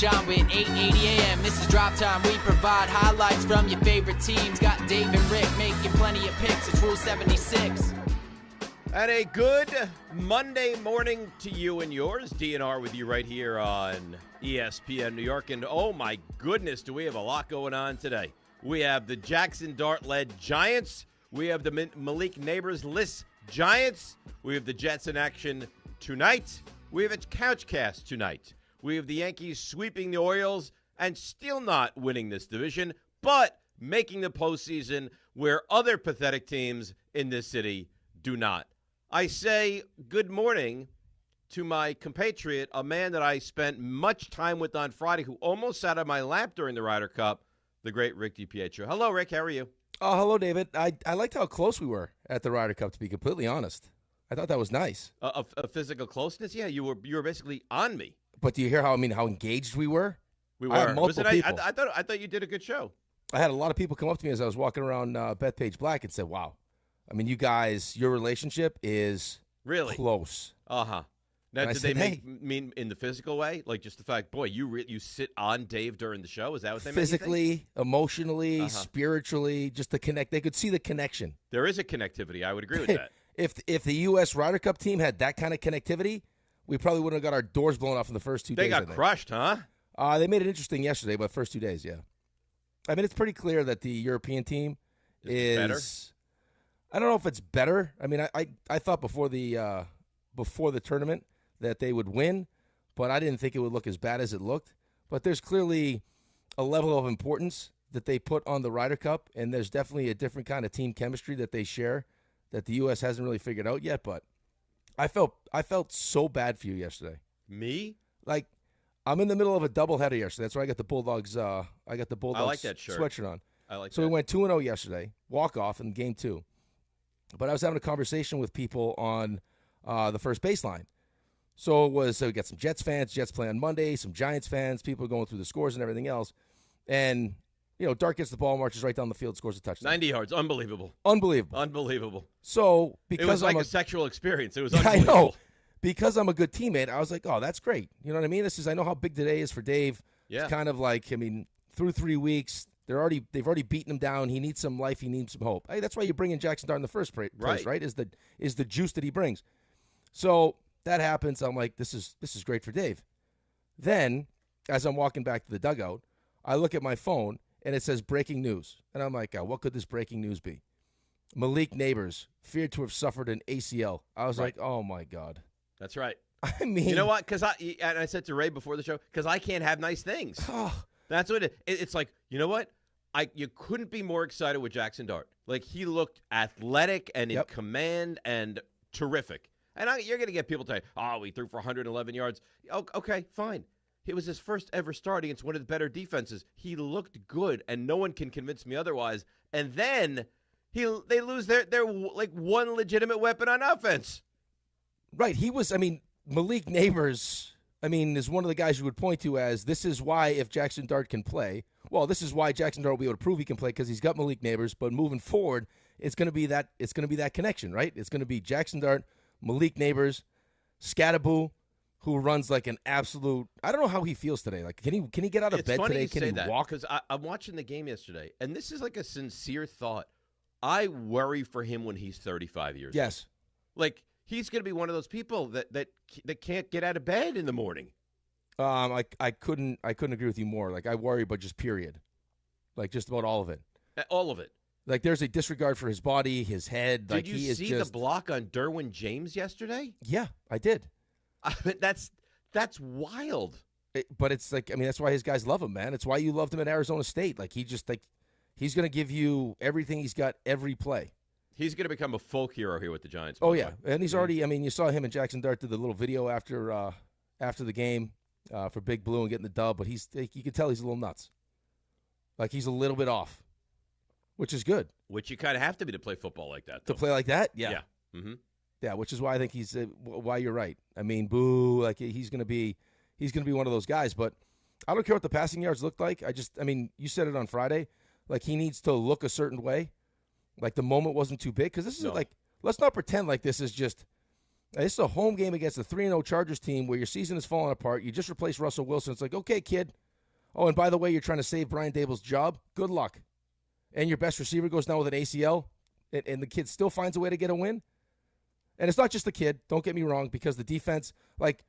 Switch on with 8:80 a.m. This is Drop Time. We provide highlights from your favorite teams. Got Dave and Rick making plenty of picks. It's Rule 76. And a good Monday morning to you and yours. DNR with you right here on ESPN New York. And oh my goodness, do we have a lot going on today. We have the Jaxson Dart-led Giants. We have the Malik Neighbors-less Giants. We have the Jets in action tonight. We have a Couchcast tonight. We have the Yankees sweeping the Orioles and still not winning this division, but making the postseason where other pathetic teams in this city do not. I say good morning to my compatriot, a man that I spent much time with on Friday who almost sat on my lap during the Ryder Cup, the great Rick DiPietro. Hello, Rick. How are you? Oh, hello, David. I liked how close we were at the Ryder Cup, to be completely honest. I thought that was nice. A physical closeness? Yeah, you were basically on me. But do you hear how engaged we were? We were. I had multiple people. I thought you did a good show. I had a lot of people come up to me as I was walking around Bethpage Black and said, wow, I mean, you guys, your relationship is really close. Uh-huh. Now, did they mean in the physical way? Like just the fact, boy, you sit on Dave during the show? Is that what they meant? Physically, emotionally, spiritually, just the connect. They could see the connection. There is a connectivity. I would agree with that. If the U.S. Ryder Cup team had that kind of connectivity, we probably wouldn't have got our doors blown off in the first 2 days. They got crushed, huh? They made it interesting yesterday, but first 2 days, yeah. I mean, it's pretty clear that the European team is better. I don't know if it's better. I mean, I thought before the tournament that they would win, but I didn't think it would look as bad as it looked. But there's clearly a level of importance that they put on the Ryder Cup, and there's definitely a different kind of team chemistry that they share that the U.S. hasn't really figured out yet. But I felt so bad for you yesterday. Me? Like, I'm in the middle of a doubleheader yesterday. That's why I got the Bulldogs. I like that shirt. Sweatshirt on. I like. So that. we went 2-0 yesterday. Walk off in game 2. But I was having a conversation with people on the first baseline. So we got some Jets fans. Jets play on Monday. Some Giants fans. People going through the scores and everything else. And Dart gets the ball, marches right down the field, scores a touchdown. 90 yards. Unbelievable. So because it was like a sexual experience. It was unbelievable. I know. Because I'm a good teammate, I was like, oh, that's great. You know what I mean? I know how big today is for Dave. Yeah. It's kind of like, through 3 weeks, they've already beaten him down. He needs some life. He needs some hope. Hey, that's why you bring in Jaxson Dart in the first place, right? Is the juice that he brings. So that happens. I'm like, this is great for Dave. Then, as I'm walking back to the dugout, I look at my phone, and it says breaking news. And I'm like, what could this breaking news be? Malik Neighbors, feared to have suffered an ACL. I was like, oh, my God. That's right. I mean, you know what? Because I said to Ray before the show, because I can't have nice things. That's what it's like. You know what? You couldn't be more excited with Jaxson Dart. Like, he looked athletic and in command and terrific. And you're going to get people telling you, he threw for 111 yards. Okay, fine. It was his first ever start against one of the better defenses. He looked good, and no one can convince me otherwise. And then they lose their like one legitimate weapon on offense. Right. He was, Malik Neighbors, is one of the guys you would point to as this is why if Jaxson Dart can play, well, this is why Jaxson Dart will be able to prove he can play because he's got Malik Neighbors, but moving forward, it's going to be that connection, right? It's going to be Jaxson Dart, Malik Neighbors, Scattaboo, who runs like an absolute, I don't know how he feels today. Like, can he get out of bed today? Can he walk? Because I'm watching the game yesterday, and this is like a sincere thought. I worry for him when he's 35 years old. Yes. Like, he's going to be one of those people that can't get out of bed in the morning. I couldn't agree with you more. Like, I worry about just period. Like, just about all of it. All of it. Like, there's a disregard for his body, his head. Did you see the block on Derwin James yesterday? Yeah, I did. That's wild. But it's like, that's why his guys love him, man. It's why you loved him at Arizona State. Like, he's going to give you everything he's got every play. He's going to become a folk hero here with the Giants. Oh, yeah. And he's already, you saw him and Jaxson Dart do the little video after the game for Big Blue and getting the dub, but you can tell he's a little nuts. Like, he's a little bit off, which is good. Which you kind of have to be to play football like that, though. To play like that? Yeah. Yeah. Mm-hmm. Yeah, which is why I think why you're right. Boo, like he's going to be one of those guys, but I don't care what the passing yards look like. You said it on Friday, like he needs to look a certain way. Like the moment wasn't too big because this is like, let's not pretend like this is just This is a home game against the 3-0 Chargers team where your season is falling apart. You just replaced Russell Wilson. It's like, okay, kid. Oh, and by the way, you're trying to save Brian Dable's job. Good luck. And your best receiver goes down with an ACL, and the kid still finds a way to get a win. And it's not just the kid. Don't get me wrong, because the defense, like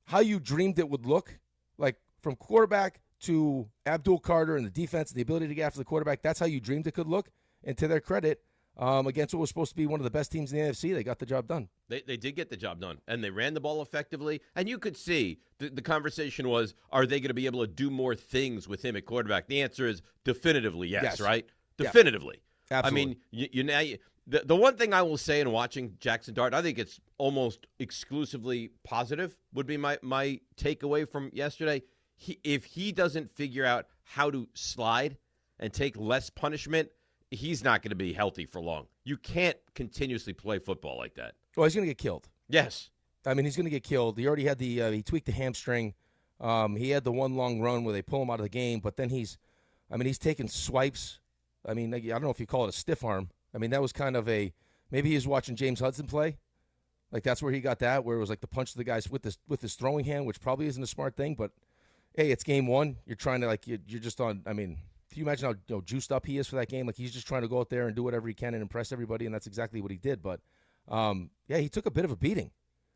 how you dreamed it would look, like from quarterback to Abdul Carter and the defense, the ability to get after the quarterback, that's how you dreamed it could look. And to their credit, against what was supposed to be one of the best teams in the NFC, they got the job done. They did get the job done, and they ran the ball effectively. And you could see the conversation was, are they going to be able to do more things with him at quarterback? The answer is definitively yes. Right? Definitively. Yeah. Absolutely. I mean, the one thing I will say in watching Jaxson Dart, I think it's almost exclusively positive, would be my takeaway from yesterday. If he doesn't figure out how to slide and take less punishment, he's not going to be healthy for long. You can't continuously play football like that. Well, he's going to get killed. Yes. I mean, he's going to get killed. He already had he tweaked the hamstring. He had the one long run where they pull him out of the game, but then he's taking swipes. I mean, I don't know if you call it a stiff arm. I mean, that was kind of maybe he was watching James Hudson play. Like, that's where he got that, where it was like the punch to the guys with his throwing hand, which probably isn't a smart thing, but, hey, it's game one. You're trying to, you're just on, I mean, can you imagine how juiced up he is for that game? Like, he's just trying to go out there and do whatever he can and impress everybody, and that's exactly what he did. But, he took a bit of a beating.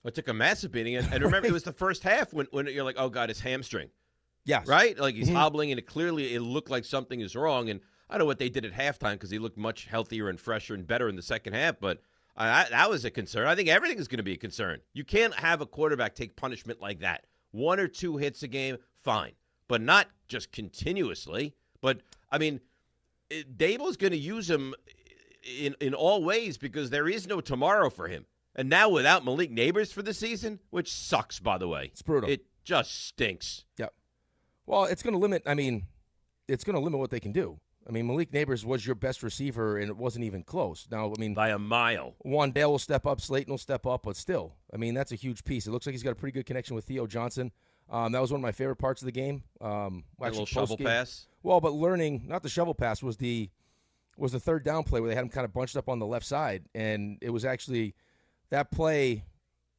It took a massive beating. And remember, right. It was the first half when you're like, oh, God, it's hamstring. Yes. Right? Like, he's hobbling, and it looked like something is wrong. And I don't know what they did at halftime because he looked much healthier and fresher and better in the second half. But that was a concern. I think everything is going to be a concern. You can't have a quarterback take punishment like that. 1 or 2 hits a game, fine. But not just continuously. But, I mean, Dable's going to use him in all ways because there is no tomorrow for him. And now without Malik Neighbors for the season, which sucks, by the way. It's brutal. It just stinks. Yep. Well, it's going to limit what they can do. I mean, Malik Neighbors was your best receiver, and it wasn't even close. Now, I mean, by a mile. Wandale will step up, Slayton will step up, but still, I mean, that's a huge piece. It looks like he's got a pretty good connection with Theo Johnson. That was one of my favorite parts of the game. A little shovel pass. Well, but learning, not the shovel pass, was the third down play where they had him kind of bunched up on the left side, and it was actually that play.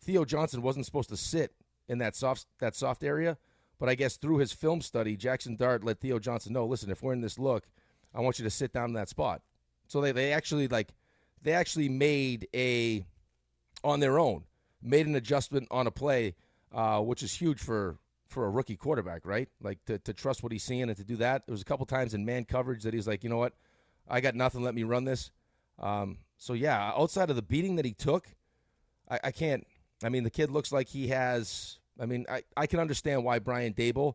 Theo Johnson wasn't supposed to sit in that soft area, but I guess through his film study, Jaxson Dart let Theo Johnson know, listen, if we're in this look, I want you to sit down in that spot. So they actually made on their own, made an adjustment on a play, which is huge for a rookie quarterback, right? Like to trust what he's seeing and to do that. There was a couple times in man coverage that he's like, you know what, I got nothing, let me run this. So yeah, outside of the beating that he took, I can't. I mean, the kid looks like he has. I mean, I can understand why Brian Dable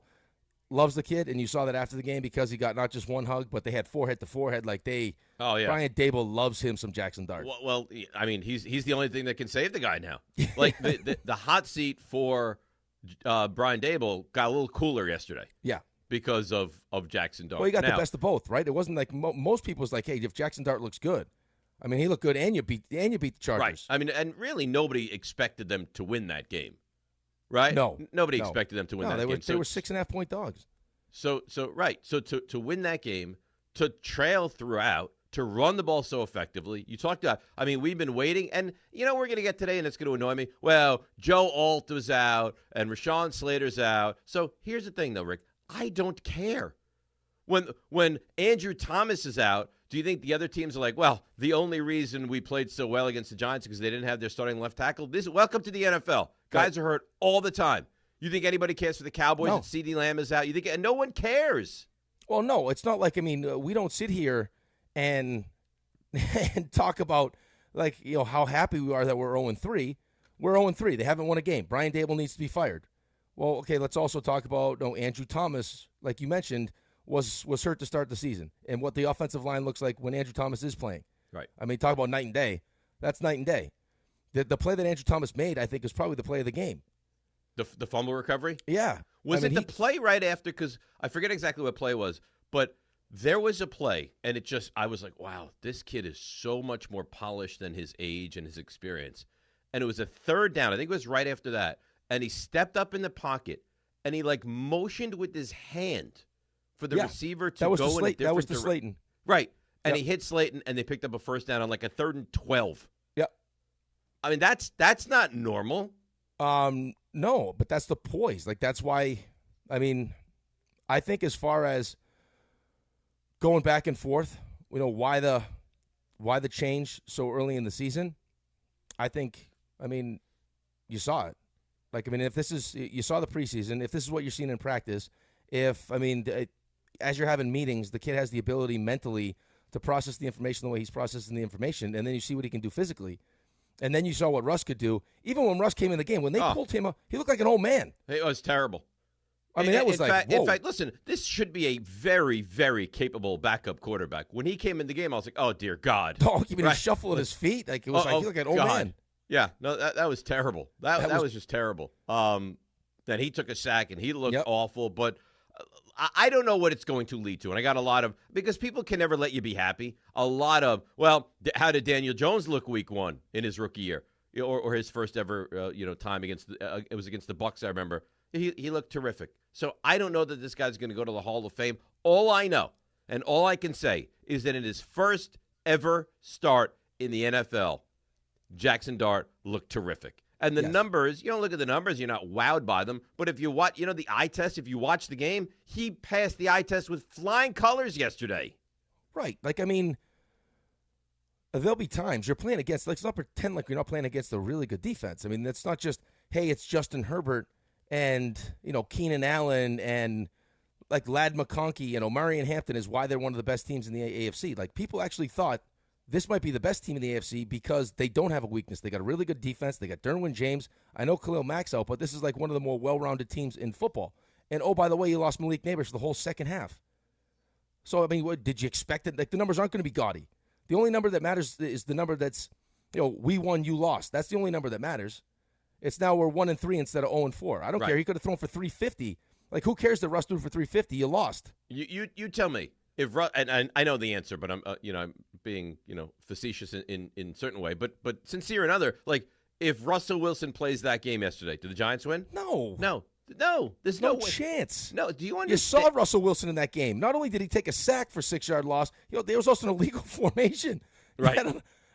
loves the kid, and you saw that after the game because he got not just one hug, but they had forehead to forehead. Like oh yeah, Brian Dable loves him some Jaxson Dart. Well, I mean, he's the only thing that can save the guy now. Like the hot seat for Brian Dable got a little cooler yesterday. Yeah, because of Jaxson Dart. Well, he got the best of both, right? It wasn't like most people's like, hey, if Jaxson Dart looks good. I mean, he looked good, and you beat the Chargers. Right. I mean, and really nobody expected them to win that game, right? No. Nobody expected them to win that game. They were 6.5-point dogs. So to win that game, to trail throughout, to run the ball so effectively. You talked about, I mean, we've been waiting, and we're going to get today, and it's going to annoy me. Well, Joe Alt was out, and Rashawn Slater's out. So here's the thing, though, Rick. I don't care. When Andrew Thomas is out, do you think the other teams are like, well, the only reason we played so well against the Giants is because they didn't have their starting left tackle? Welcome to the NFL. Guys are hurt all the time. You think anybody cares for the Cowboys No. that CeeDee Lamb is out? You think no one cares? Well, no, it's not like, I mean, we don't sit here and talk about, like, how happy we are that we're 0-3. We're 0-3. They haven't won a game. Brian Dable needs to be fired. Well, okay, let's also talk about Andrew Thomas, like you mentioned, was hurt to start the season, and what the offensive line looks like when Andrew Thomas is playing. Right. I mean, talk about night and day. That's night and day. The play that Andrew Thomas made, I think, is probably the play of the game. The fumble recovery? Yeah. Was it the play right after? Because I forget exactly what play was, but there was a play, and I was like, wow, this kid is so much more polished than his age and his experience. And it was a third down. I think it was right after that. And he stepped up in the pocket, and he, motioned with his hand for the receiver to go in a different direction. That was to Slayton. Right. And he hit Slayton, and they picked up a first down on a 3rd and 12. Yep. I mean, that's not normal. No, but that's the poise. Like, that's why, I mean, I think as far as going back and forth, why the change so early in the season, I mean, you saw it. Like, I mean, you saw the preseason, if this is what you're seeing in practice, as you're having meetings, the kid has the ability mentally to process the information the way he's processing the information, and then you see what he can do physically. And then you saw what Russ could do. Even when Russ came in the game, when they pulled him up, he looked like an old man. It was terrible. I mean, that was in fact, listen, this should be a very, very capable backup quarterback. When he came in the game, I was like, oh, dear God. Oh, you mean he's shuffling his feet? Like, it was he looked like an old man. Yeah, no, that was terrible. That was just terrible. Then he took a sack, and he looked awful. But I don't know what it's going to lead to. And I got a lot of – because people can never let you be happy. A lot of, well, how did Daniel Jones look week one in his rookie year? Or his first ever time against it was against the Bucs, I remember. He looked terrific. So I don't know that this guy's going to go to the Hall of Fame. All I know and all I can say is that in his first ever start in the NFL, Jaxson Dart looked terrific. And the numbers, you don't look at the numbers, you're not wowed by them. But if you watch, the eye test, if you watch the game, he passed the eye test with flying colors yesterday. Right. Like, I mean, there'll be times you're playing against, let's not pretend like you're not playing against a really good defense. I mean, it's not just, hey, it's Justin Herbert and, Keenan Allen and like Ladd McConkey and Omarion Hampton is why they're one of the best teams in the AFC. Like, people actually thought this might be the best team in the AFC because they don't have a weakness. They got a really good defense. They got Derwin James. I know Khalil Mack's out, but this is like one of the more well-rounded teams in football. And, oh, by the way, you lost Malik Neighbors for the whole second half. So, I mean, what, did you expect it? Like, the numbers aren't going to be gaudy. The only number that matters is the number that's, we won, you lost. That's the only number that matters. It's now we're 1-3 instead of 0-4. I don't care. He could have thrown for 350. Like, who cares that Russ threw for 350? You lost. You tell me. If Russ, and I know the answer, but I'm I'm being facetious in certain way, but sincere in other. Like, if Russell Wilson plays that game yesterday, do the Giants win? No. There's no no chance. No. Do you understand? You saw Russell Wilson in that game. Not only did he take a sack for 6-yard loss, there was also an illegal formation. Right.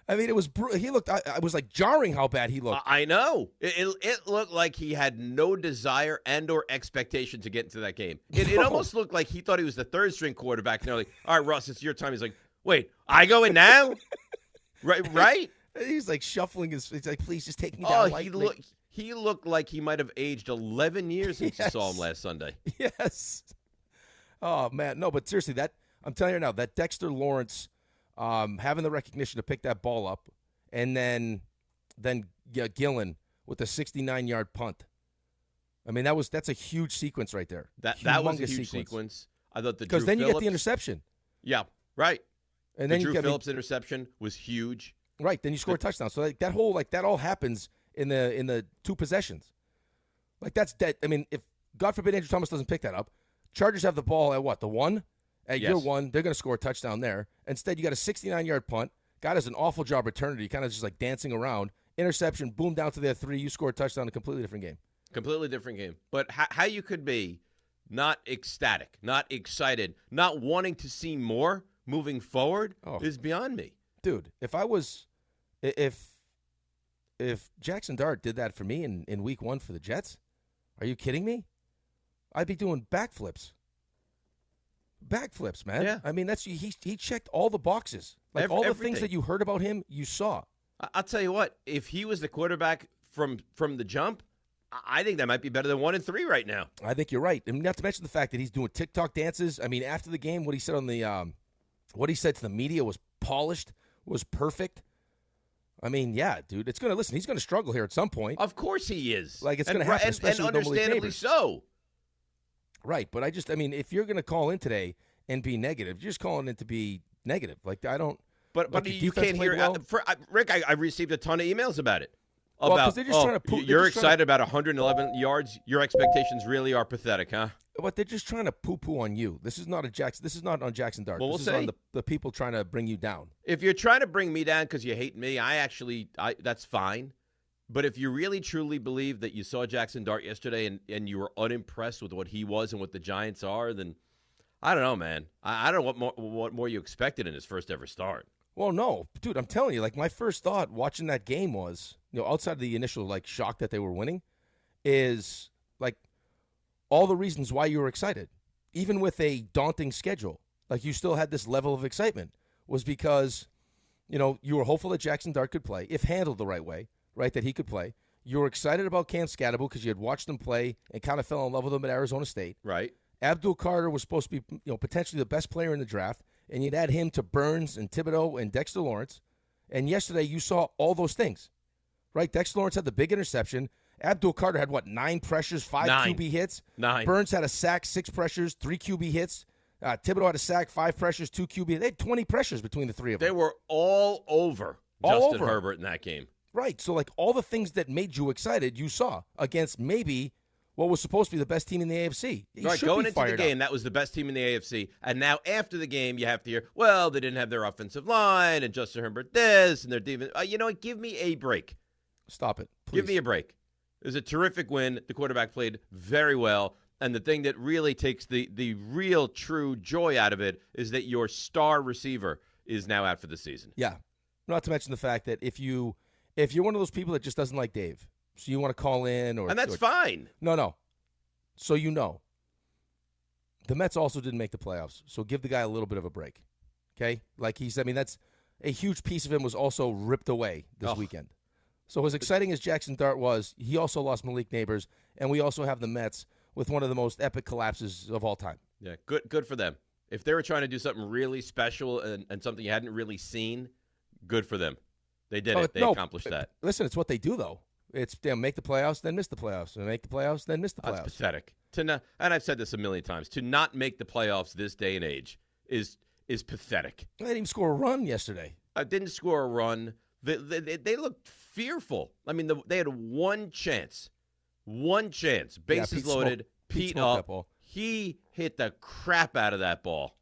I mean, it was he looked. I was like jarring how bad he looked. I know. It looked like he had no desire and or expectation to get into that game. It almost looked like he thought he was the third string quarterback. And they're like, all right, Russ, it's your time. He's like, wait, I go in now? Right? He's like shuffling his. He's like, please just take me down. He looked like he might have aged 11 years since you saw him last Sunday. Yes. Oh man, no, but seriously, I'm telling you now, that Dexter Lawrence. Having the recognition to pick that ball up, and then Gillen with the 69-yard punt. I mean, that's a huge sequence right there. That was a huge sequence. I thought because then you get the interception. Yeah, right. And then Drew Phillips interception was huge. Right. Then you score a touchdown. So that all happens in the two possessions. Like, that's dead. I mean, if God forbid Andrew Thomas doesn't pick that up, Chargers have the ball at what, the 1? At year 1, they're going to score a touchdown there. Instead, you got a 69-yard punt. Guy does an awful job returning it. He kind of just like dancing around. Interception, boom, down to their 3. You score a touchdown, a completely different game. Completely different game. But how you could be not ecstatic, not excited, not wanting to see more moving forward is beyond me. Dude, if Jaxson Dart did that for me in week 1 for the Jets, are you kidding me? I'd be doing backflips. Backflips, man. Yeah. I mean, he checked all the boxes. Like, all the things that you heard about him, you saw. I'll tell you what, if he was the quarterback from the jump, I think that might be better than 1-3 right now. I think you're right. And not to mention the fact that he's doing TikTok dances. I mean, after the game, what he said what he said to the media was polished, was perfect. I mean, yeah, dude, he's going to struggle here at some point. Of course he is. Like, it's going to happen, especially and understandably so. Right, but if you're going to call in today and be negative, you're just calling in to be negative. Like, I don't. But you can't hear. Well. Rick, I received a ton of emails about it. Because they're just trying to. You're excited about 111 yards. Your expectations really are pathetic, huh? But they're just trying to poo-poo on you. This is not on Jaxson Dart. Well, this is on the people trying to bring you down. If you're trying to bring me down because you hate me, that's fine. But if you really truly believe that you saw Jaxson Dart yesterday and you were unimpressed with what he was and what the Giants are, then I don't know, man. I don't know what more you expected in his first ever start. Well, no. Dude, I'm telling you, like, my first thought watching that game was, outside of the initial shock that they were winning, is all the reasons why you were excited, even with a daunting schedule. You still had this level of excitement, was because you were hopeful that Jaxson Dart could play if handled the right way, right? That he could play. You were excited about Cam Scatterbo because you had watched him play and kind of fell in love with him at Arizona State. Right. Abdul Carter was supposed to be, potentially the best player in the draft, and you'd add him to Burns and Thibodeau and Dexter Lawrence. And yesterday you saw all those things, right? Dexter Lawrence had the big interception. Abdul Carter had 9 pressures, 5 QB hits. 9. Burns had a sack, 6 pressures, 3 QB hits. Thibodeau had a sack, 5 pressures, 2 QB. They had 20 pressures between the three of them. They were all over Justin Herbert in that game. Right. So, all the things that made you excited, you saw against maybe what was supposed to be the best team in the AFC. Right. Going into the game, that was the best team in the AFC. And now after the game, you have to hear, well, they didn't have their offensive line, and Justin Herbert this, and their defense. You know what? Give me a break. Stop it, please. Give me a break. It was a terrific win. The quarterback played very well. And the thing that really takes the real, true joy out of it is that your star receiver is now out for the season. Yeah. Not to mention the fact that if you're one of those people that just doesn't like Dave, so you want to call in and that's fine. No. So the Mets also didn't make the playoffs, so give the guy a little bit of a break. Okay? That's a huge piece of him was also ripped away this weekend. So as exciting as Jaxson Dart was, he also lost Malik Neighbors, and we also have the Mets with one of the most epic collapses of all time. Yeah, good for them. If they were trying to do something really special and something you hadn't really seen, good for them. They did it. They accomplished that. Listen, it's what they do, though. It's make the playoffs, then miss the playoffs. And make the playoffs, then miss the playoffs. That's pathetic. And I've said this a million times, to not make the playoffs this day and age is pathetic. They didn't even score a run yesterday. Didn't score a run. They looked fearful. I mean, they had one chance. Bases loaded. Pete up. He hit the crap out of that ball,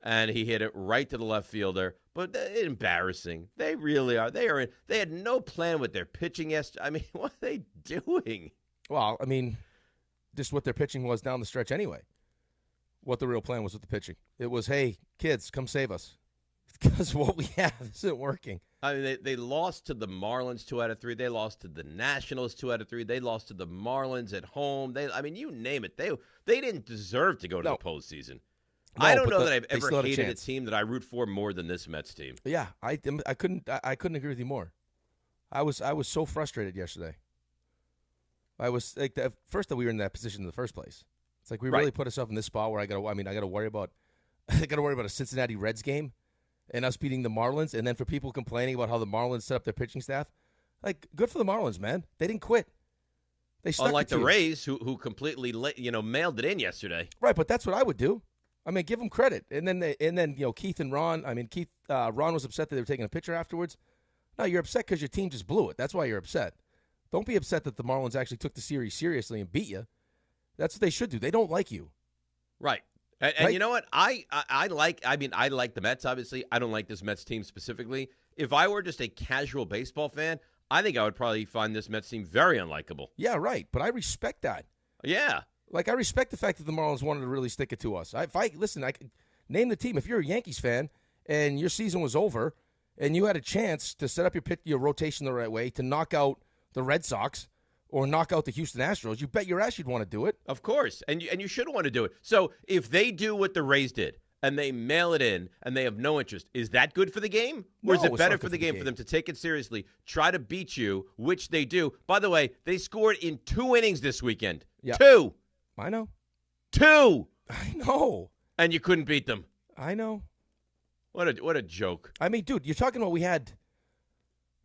and he hit it right to the left fielder. But embarrassing. They really are. They had no plan with their pitching yesterday. I mean, what are they doing? Well, I mean, just what their pitching was down the stretch anyway. What the real plan was with the pitching. It was, hey, kids, come save us. Because what we have isn't working. I mean, they lost to the Marlins 2 out of 3. They lost to the Nationals 2 out of 3. They lost to the Marlins at home. You name it. They didn't deserve to go to the postseason. No, I don't know that I've ever hated a team that I root for more than this Mets team. Yeah, I couldn't agree with you more. I was so frustrated yesterday. I was first that we were in that position in the first place. It's we really put ourselves in this spot where I got to worry about a Cincinnati Reds game. And us beating the Marlins, and then for people complaining about how the Marlins set up their pitching staff, good for the Marlins, man. They didn't quit. They stuck. Unlike the Rays, who completely mailed it in yesterday. Right, but that's what I would do. I mean, give them credit. And then Keith and Ron. I mean, Ron was upset that they were taking a picture afterwards. No, you're upset because your team just blew it. That's why you're upset. Don't be upset that the Marlins actually took the series seriously and beat you. That's what they should do. They don't like you. Right. And you know what? I like the Mets, obviously. I don't like this Mets team specifically. If I were just a casual baseball fan, I think I would probably find this Mets team very unlikable. Yeah, right. But I respect that. Yeah. I respect the fact that the Marlins wanted to really stick it to us. I name the team. If you're a Yankees fan and your season was over and you had a chance to set up your rotation the right way to knock out the Red Sox or knock out the Houston Astros, you bet your ass you'd want to do it. Of course, and you should want to do it. So if they do what the Rays did and they mail it in and they have no interest, is that good for the game? Or is it better for the game for them to take it seriously, try to beat you, which they do? By the way, they scored in 2 innings this weekend. Yeah. 2. I know. 2. I know. And you couldn't beat them. I know. What a joke. I mean, dude, you're talking about we had –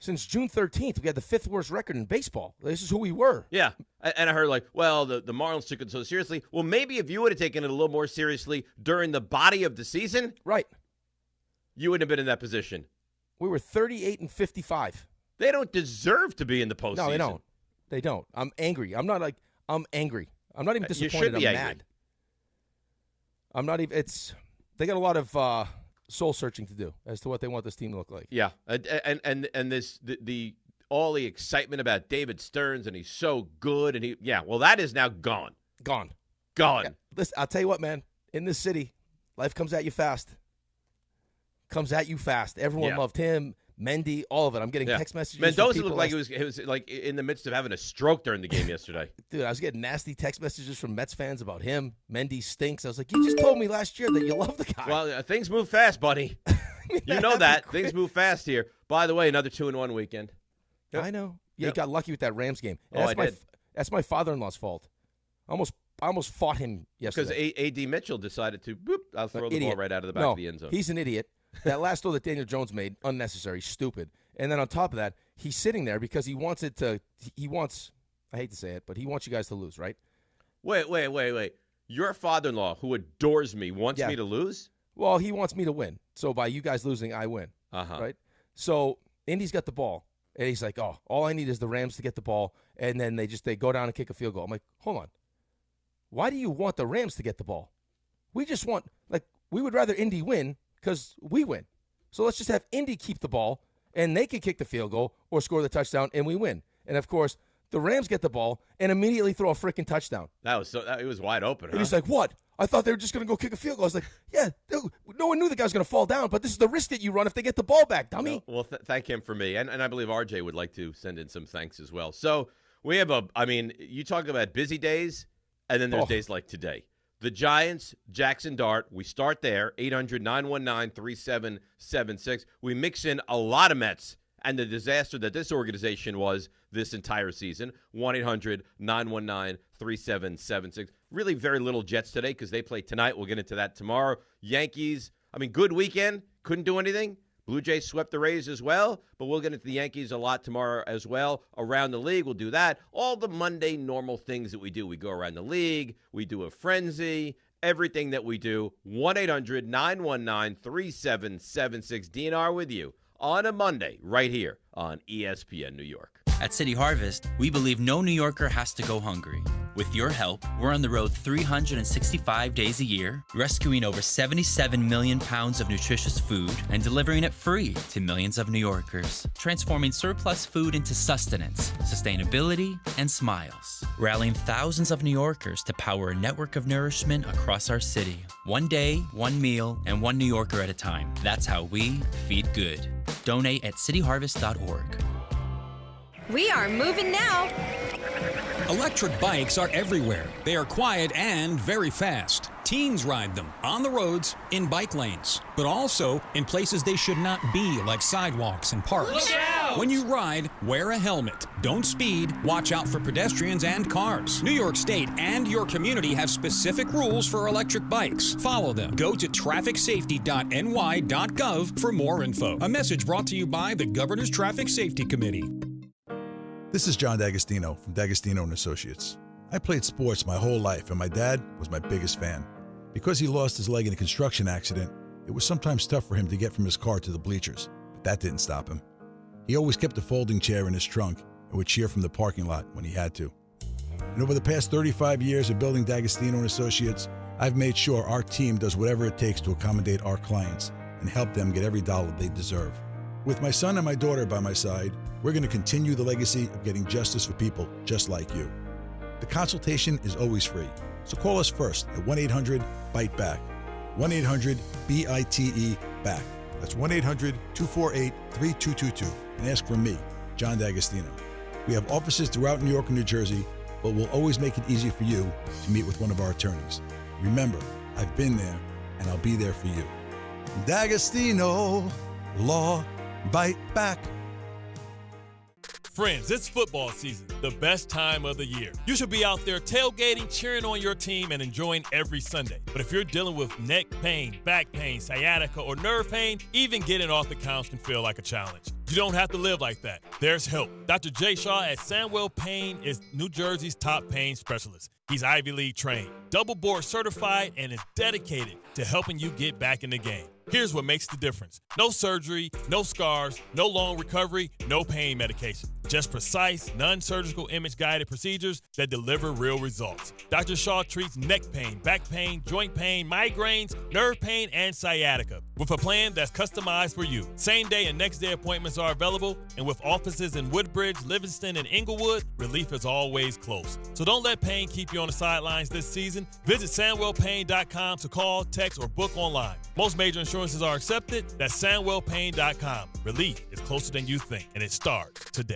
since June 13th, we had the 5th worst record in baseball. This is who we were. Yeah. And I heard the Marlins took it so seriously. Well, maybe if you would have taken it a little more seriously during the body of the season. Right. You wouldn't have been in that position. We were 38-55. They don't deserve to be in the postseason. No, they don't. They don't. I'm angry. I'm angry. I'm not even disappointed. You should be I'm angry. mad. I'm not even they got a lot of soul searching to do as to what they want this team to look like. Yeah, and this all the excitement about David Stearns and he's so good that is now gone. Gone. Yeah, listen, I'll tell you what, man. In this city, life comes at you fast. Everyone loved him. Mendy, all of it. I'm getting text messages. Mendoza looked like he was like in the midst of having a stroke during the game yesterday. Dude, I was getting nasty text messages from Mets fans about him. Mendy stinks. I was like, you just told me last year that you love the guy. Well, things move fast, buddy. You know that. Things move fast here. By the way, another 2-1 weekend. Yep. I know. Yeah, you got lucky with that Rams game. And I did. That's my father-in-law's fault. I almost fought him yesterday. Because A.D. Mitchell decided to, I'll throw the ball right out of the back of the end zone. He's an idiot. That last throw that Daniel Jones made, unnecessary, stupid. And then on top of that, he's sitting there because he wants, I hate to say it, but he wants you guys to lose, right? Wait. Your father-in-law, who adores me, wants me to lose? Well, he wants me to win. So by you guys losing, I win. Right? So Indy's got the ball. And he's like, oh, all I need is the Rams to get the ball. And then they go down and kick a field goal. I'm like, hold on. Why do you want the Rams to get the ball? We just want, we would rather Indy win because we win. So let's just have Indy keep the ball, and they can kick the field goal or score the touchdown, and we win. And, of course, the Rams get the ball and immediately throw a freaking touchdown. It was wide open, And he's like, what? I thought they were just going to go kick a field goal. I was like, yeah, no one knew the guy was going to fall down, but this is the risk that you run if they get the ball back, dummy. Well, thank him for me. And I believe RJ would like to send in some thanks as well. So we have you talk about busy days, and then there's days like today. The Giants, Jaxson Dart, we start there, 800-919-3776. We mix in a lot of Mets and the disaster that this organization was this entire season, 1-800-919-3776. Really very little Jets today because they play tonight. We'll get into that tomorrow. Yankees, good weekend. Couldn't do anything. Blue Jays swept the Rays as well, but we'll get into the Yankees a lot tomorrow as well. Around the league, we'll do that. All the Monday normal things that we do. We go around the league. We do a frenzy. Everything that we do. 1-800-919-3776. DNR with you on a Monday right here on ESPN New York. At City Harvest, we believe no New Yorker has to go hungry. With your help, we're on the road 365 days a year, rescuing over 77 million pounds of nutritious food and delivering it free to millions of New Yorkers, transforming surplus food into sustenance, sustainability, and smiles, rallying thousands of New Yorkers to power a network of nourishment across our city. One day, one meal, and one New Yorker at a time. That's how we feed good. Donate at cityharvest.org. We are moving now. Electric bikes are everywhere. They are quiet and very fast. Teens ride them on the roads, in bike lanes, but also in places they should not be, like sidewalks and parks. Look out! When you ride, wear a helmet. Don't speed. Watch out for pedestrians and cars. New York State and your community have specific rules for electric bikes. Follow them. Go to trafficsafety.ny.gov for more info. A message brought to you by the Governor's Traffic Safety Committee. This is John D'Agostino from D'Agostino & Associates. I played sports my whole life, and my dad was my biggest fan. Because he lost his leg in a construction accident, it was sometimes tough for him to get from his car to the bleachers, but that didn't stop him. He always kept a folding chair in his trunk and would cheer from the parking lot when he had to. And over the past 35 years of building D'Agostino & Associates, I've made sure our team does whatever it takes to accommodate our clients and help them get every dollar they deserve. With my son and my daughter by my side, we're going to continue the legacy of getting justice for people just like you. The consultation is always free, so call us first at 1-800-BITE-BACK, 1-800-BITE-BACK. That's 1-800-248-3222, and ask for me, John D'Agostino. We have offices throughout New York and New Jersey, but we'll always make it easy for you to meet with one of our attorneys. Remember, I've been there, and I'll be there for you. D'Agostino Law. Bite back. Friends, it's football season, the best time of the year. You should be out there tailgating, cheering on your team, and enjoying every Sunday. But if you're dealing with neck pain, back pain, sciatica, or nerve pain, even getting off the couch can feel like a challenge. You don't have to live like that. There's help. Dr. Jay Shaw at Sandwell Pain is New Jersey's top pain specialist. He's Ivy League trained, double board certified, and is dedicated to helping you get back in the game. Here's what makes the difference. No surgery, no scars, no long recovery, no pain medication. Just precise, non-surgical image-guided procedures that deliver real results. Dr. Shaw treats neck pain, back pain, joint pain, migraines, nerve pain, and sciatica with a plan that's customized for you. Same-day and next-day appointments are available, and with offices in Woodbridge, Livingston, and Inglewood, relief is always close. So don't let pain keep you on the sidelines this season. Visit SandwellPain.com to call, text, or book online. Most major insurances are accepted. That's SandwellPayne.com. Relief is closer than you think, and it starts today.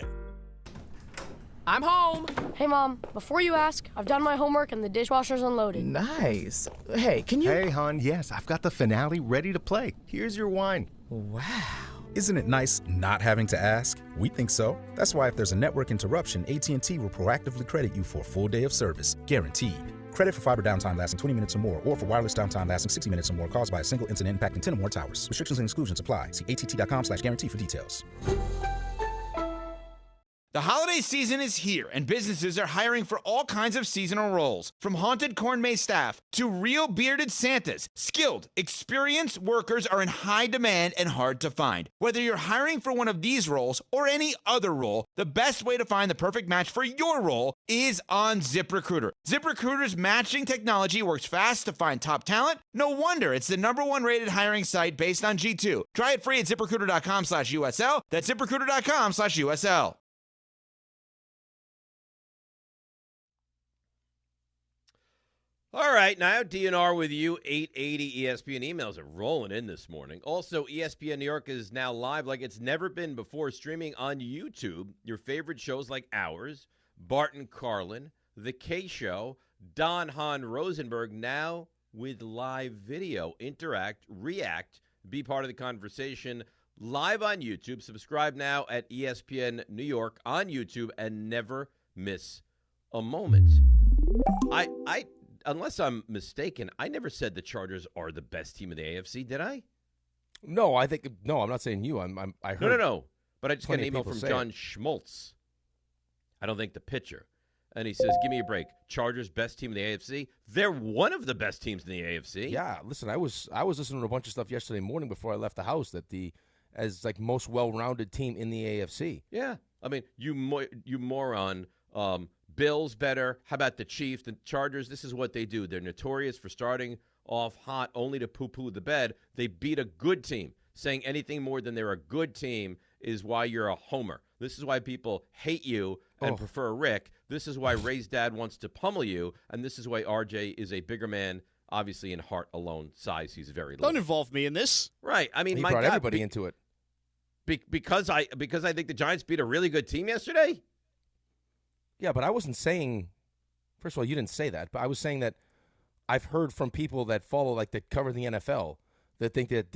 I'm home. Hey, Mom, before you ask, I've done my homework and the dishwasher's unloaded. Nice. Hey, can you... Hey, hon, yes, I've got the finale ready to play. Here's your wine. Wow. Isn't it nice not having to ask? We think so. That's why if there's a network interruption, AT&T will proactively credit you for a full day of service, guaranteed. Credit for fiber downtime lasting 20 minutes or more, or for wireless downtime lasting 60 minutes or more caused by a single incident impacting 10 or more towers. Restrictions and exclusions apply. See att.com/guarantee for details. The holiday season is here, and businesses are hiring for all kinds of seasonal roles. From haunted corn maze staff to real bearded Santas, skilled, experienced workers are in high demand and hard to find. Whether you're hiring for one of these roles or any other role, the best way to find the perfect match for your role is on ZipRecruiter. ZipRecruiter's matching technology works fast to find top talent. No wonder it's the #1 rated hiring site based on G2. Try it free at ZipRecruiter.com/USL. That's ZipRecruiter.com/USL. All right, now DNR with you. 880 ESPN emails are rolling in this morning. Also, ESPN New York is now live like it's never been before, streaming on YouTube. Your favorite shows like ours, Bart and Carlin, The K Show, Don Hahn Rosenberg, now with live video. Interact, react, be part of the conversation. Live on YouTube. Subscribe now at ESPN New York on YouTube and never miss a moment. Unless I'm mistaken, I never said the Chargers are the best team in the AFC, did I? No, I'm not saying you. I heard. No. But I just got an email from John Schmaltz. I don't think the pitcher. And he says, give me a break. Chargers, best team in the AFC? They're one of the best teams in the AFC. Yeah, listen, I was listening to a bunch of stuff yesterday morning before I left the house that as most well-rounded team in the AFC. Yeah. I mean, you moron. Bills better. How about the Chiefs? The Chargers, this is what they do. They're notorious for starting off hot only to poo-poo the bed. They beat a good team. Saying anything more than they're a good team is why you're a homer. This is why people hate you and prefer Rick. This is why Ray's dad wants to pummel you, and this is why RJ is a bigger man, obviously in heart alone. Size, he's very little. Don't involve me in this. Right. I mean, he my brought God, everybody into it. Because I think the Giants beat a really good team yesterday? Yeah, but I wasn't saying, first of all, you didn't say that, but I was saying that I've heard from people that follow, that cover the NFL, that think that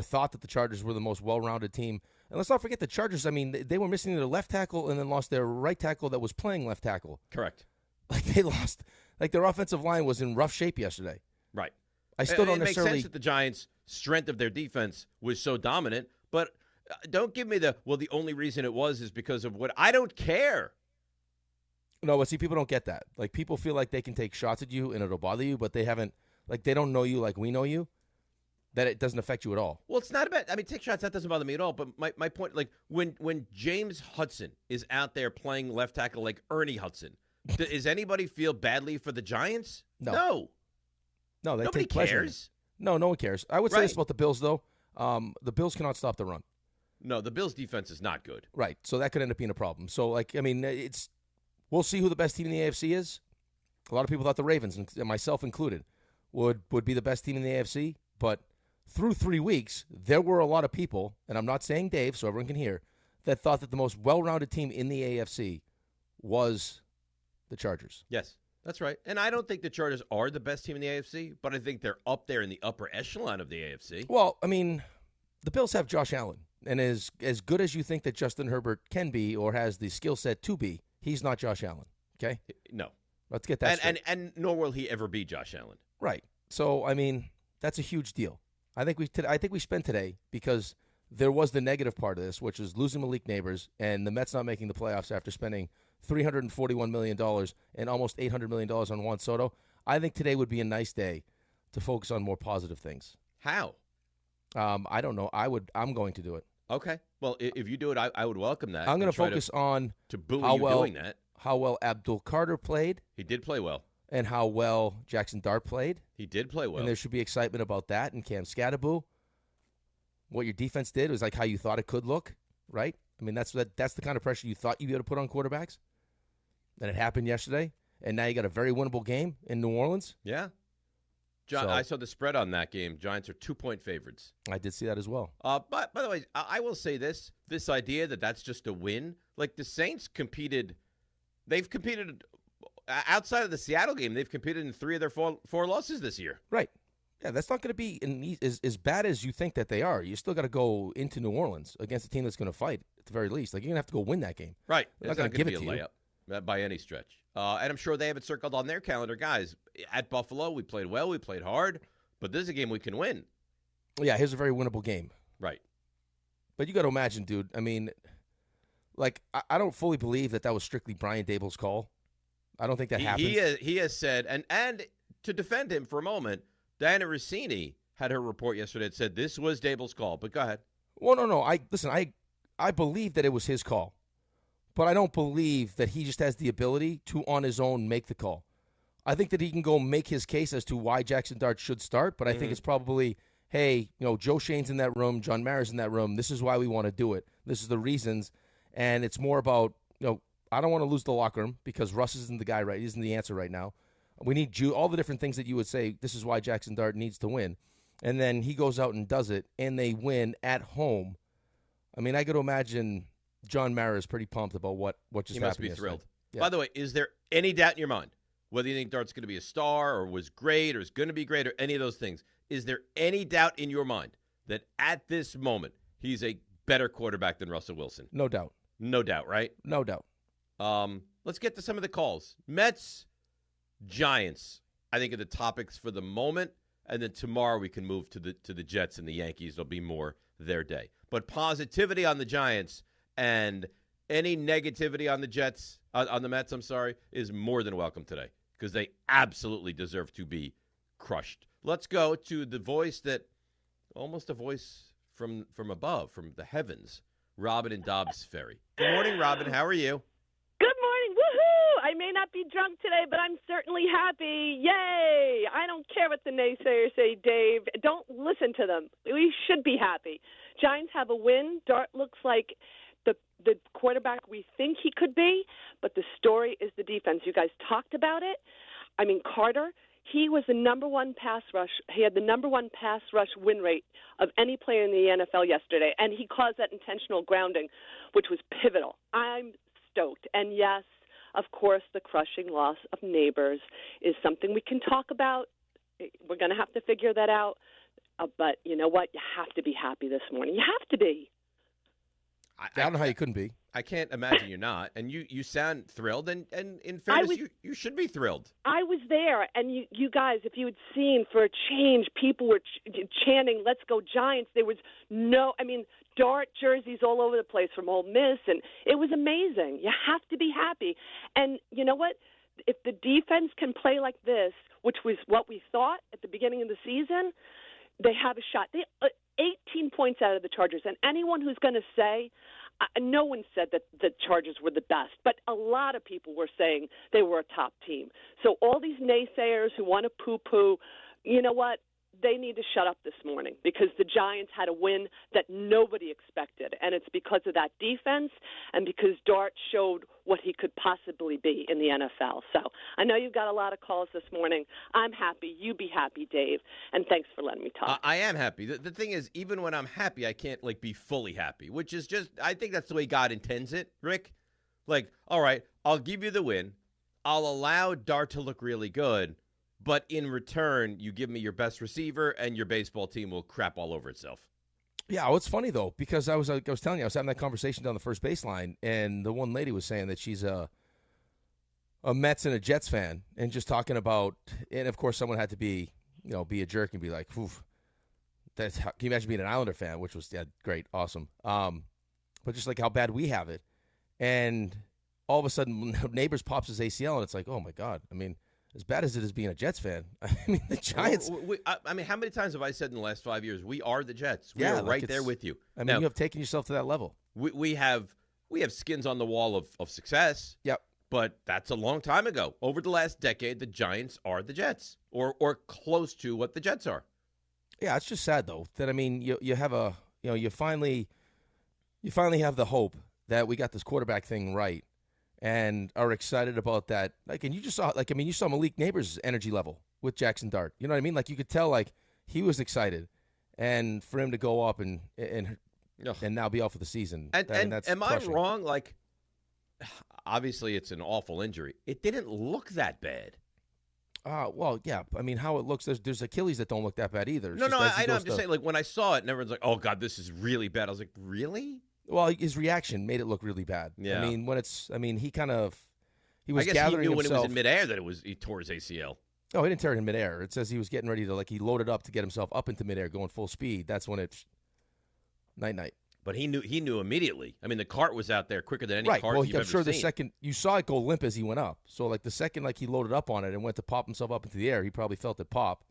thought that the Chargers were the most well-rounded team. And let's not forget the Chargers, I mean, they were missing their left tackle and then lost their right tackle that was playing left tackle. Correct. They lost, their offensive line was in rough shape yesterday. Right. I still don't necessarily. It makes sense that the Giants' strength of their defense was so dominant, but don't give me the only reason it was is because of what. I don't care. No, but see, people don't get that. People feel like they can take shots at you and it'll bother you, but they haven't, they don't know you like we know you, that it doesn't affect you at all. Well, it's not about, take shots, that doesn't bother me at all, but my point, when James Hudson is out there playing left tackle like Ernie Hudson, does anybody feel badly for the Giants? No. No, they Nobody take pleasure. cares. No one cares. I would say this about the Bills, though. The Bills cannot stop the run. No, the Bills' defense is not good. Right, so that could end up being a problem. So, we'll see who the best team in the AFC is. A lot of people thought the Ravens, and myself included, would be the best team in the AFC. But through 3 weeks, there were a lot of people, and I'm not saying Dave, so everyone can hear, that thought that the most well-rounded team in the AFC was the Chargers. Yes, that's right. And I don't think the Chargers are the best team in the AFC, but I think they're up there in the upper echelon of the AFC. Well, the Bills have Josh Allen, and as good as you think that Justin Herbert can be or has the skill set to be, he's not Josh Allen, okay? No. Let's get that straight. And nor will he ever be Josh Allen. Right. So, that's a huge deal. I think we spent today because there was the negative part of this, which is losing Malik Neighbors and the Mets not making the playoffs after spending $341 million and almost $800 million on Juan Soto. I think today would be a nice day to focus on more positive things. How? I don't know. I'm going to do it. Okay. Well, if you do it, I would welcome that. I'm going to focus on doing that. How well Abdul Carter played. He did play well. And how well Jaxson Dart played. He did play well. And there should be excitement about that. And Cam Scattaboo. What your defense did was how you thought it could look, right? That's the kind of pressure you thought you'd be able to put on quarterbacks. And it happened yesterday. And now you got a very winnable game in New Orleans. Yeah. I saw the spread on that game. Giants are 2-point favorites. I did see that as well. But by the way, I will say this idea that that's just a win. Like the Saints they've competed outside of the Seattle game. They've competed in 3 of their four losses this year. Right. Yeah, that's not going to be as bad as you think that they are. You still got to go into New Orleans against a team that's going to fight at the very least. Like, you're going to have to go win that game. Right. They're It's not not going going to to give be it a to you. layup by any stretch. And I'm sure they have it circled on their calendar. Guys, at Buffalo, we played well, we played hard, but this is a game we can win. Yeah, here's a very winnable game. Right. But you got to imagine, dude, I mean, like, I don't fully believe that was strictly Brian Dable's call. I don't think that happens. He has said, and to defend him for a moment, Diana Rossini had her report yesterday that said this was Dable's call. But go ahead. Well, no. I believe that it was his call. But I don't believe that he just has the ability to, on his own, make the call. I think that he can go make his case as to why Jaxson Dart should start, but I think it's probably, hey, Joe Shane's in that room, John Mara's in that room. This is why we want to do it. This is the reasons. And it's more about, I don't want to lose the locker room because Russ isn't the guy right. He isn't the answer right now. We need all the different things that you would say, this is why Jaxson Dart needs to win. And then he goes out and does it, and they win at home. I mean, I got to imagine John Mara is pretty pumped about what just happened. He must be yesterday. thrilled. Yeah. By the way, is there any doubt in your mind whether you think Dart's going to be a star or was great or is going to be great or any of those things? Is there any doubt in your mind that at this moment he's a better quarterback than Russell Wilson? No doubt. No doubt, right? No doubt. Let's get to some of the calls. Mets, Giants, I think are the topics for the moment. And then tomorrow we can move to the Jets and the Yankees. It'll be more their day. But positivity on the Giants and any negativity on the Jets, on the Mets, is more than welcome today because they absolutely deserve to be crushed. Let's go to the voice that, almost a voice from above, from the heavens, Robin in Dobbs Ferry. Good morning, Robin. How are you? Good morning. Woohoo! I may not be drunk today, but I'm certainly happy. Yay! I don't care what the naysayers say, Dave. Don't listen to them. We should be happy. Giants have a win. Dart looks like the quarterback we think he could be, but the story is the defense. You guys talked about it. I mean, Carter, he was the number one pass rush. He had the number one pass rush win rate of any player in the NFL yesterday, and he caused that intentional grounding, which was pivotal. I'm stoked. And yes, of course, the crushing loss of Neighbors is something we can talk about. We're going to have to figure that out. But you know what? You have to be happy this morning. You have to be. I don't know how you couldn't be. I can't imagine you're not. And you sound thrilled. And in fairness, you should be thrilled. I was there. And you guys, if you had seen for a change, people were chanting, let's go Giants. There was Dart jerseys all over the place from Ole Miss. And it was amazing. You have to be happy. And you know what? If the defense can play like this, which was what we thought at the beginning of the season, they have a shot. They 18 points out of the Chargers. And anyone who's going to say, no one said that the Chargers were the best, but a lot of people were saying they were a top team. So all these naysayers who want to poo-poo, you know what? They need to shut up this morning because the Giants had a win that nobody expected, and it's because of that defense and because Dart showed what he could possibly be in the NFL. So I know you've got a lot of calls this morning. I'm happy. You be happy, Dave, and thanks for letting me talk. I am happy. The thing is, even when I'm happy, I can't be fully happy, which is just I think that's the way God intends it, Rick. All right, I'll give you the win. I'll allow Dart to look really good. But in return, you give me your best receiver, and your baseball team will crap all over itself. Yeah, well, it's funny, though, because I was telling you, I was having that conversation down the first baseline, and the one lady was saying that she's a Mets and a Jets fan, and just talking about, and of course, someone had to be a jerk and be like, oof, can you imagine being an Islander fan, which was great, awesome. But just how bad we have it. And all of a sudden, Neighbors pops his ACL, and it's like, oh, my God. I mean, as bad as it is being a Jets fan, I mean, the Giants. How many times have I said in the last 5 years, we are the Jets? We are right there with you. I mean, you have taken yourself to that level. We have skins on the wall of success. Yep. But that's a long time ago. Over the last decade, the Giants are the Jets, or close to what the Jets are. Yeah, it's just sad though that you have you finally have the hope that we got this quarterback thing right. And are excited about that. And you just saw, you saw Malik Neighbors' energy level. with Jaxson Dart. You know what I mean? Like, you could tell, like, he was excited. And for him to go up and now be out for the season. And that's am crushing. I wrong? Like, obviously it's an awful injury. It didn't look that bad. Well, yeah. I mean, how it looks, there's Achilles that don't look that bad either. No, I know. I'm just saying, like, when I saw it and everyone's like, oh, God, this is really bad. I was like, really? Well, his reaction made it look really bad. Yeah. I mean, he was I guess gathering he knew himself. when it was in midair that he tore his ACL. No, he didn't tear it in midair. It says he was getting ready to, like, he loaded up to get himself up into midair, going full speed. That's when it's night-night. But he knew immediately. I mean, the cart was out there quicker than any cart well, you've I'm ever sure seen. the second you saw it go limp as he went up. So, like, the second, like, he loaded up on it and went to pop himself up into the air, he probably felt it pop,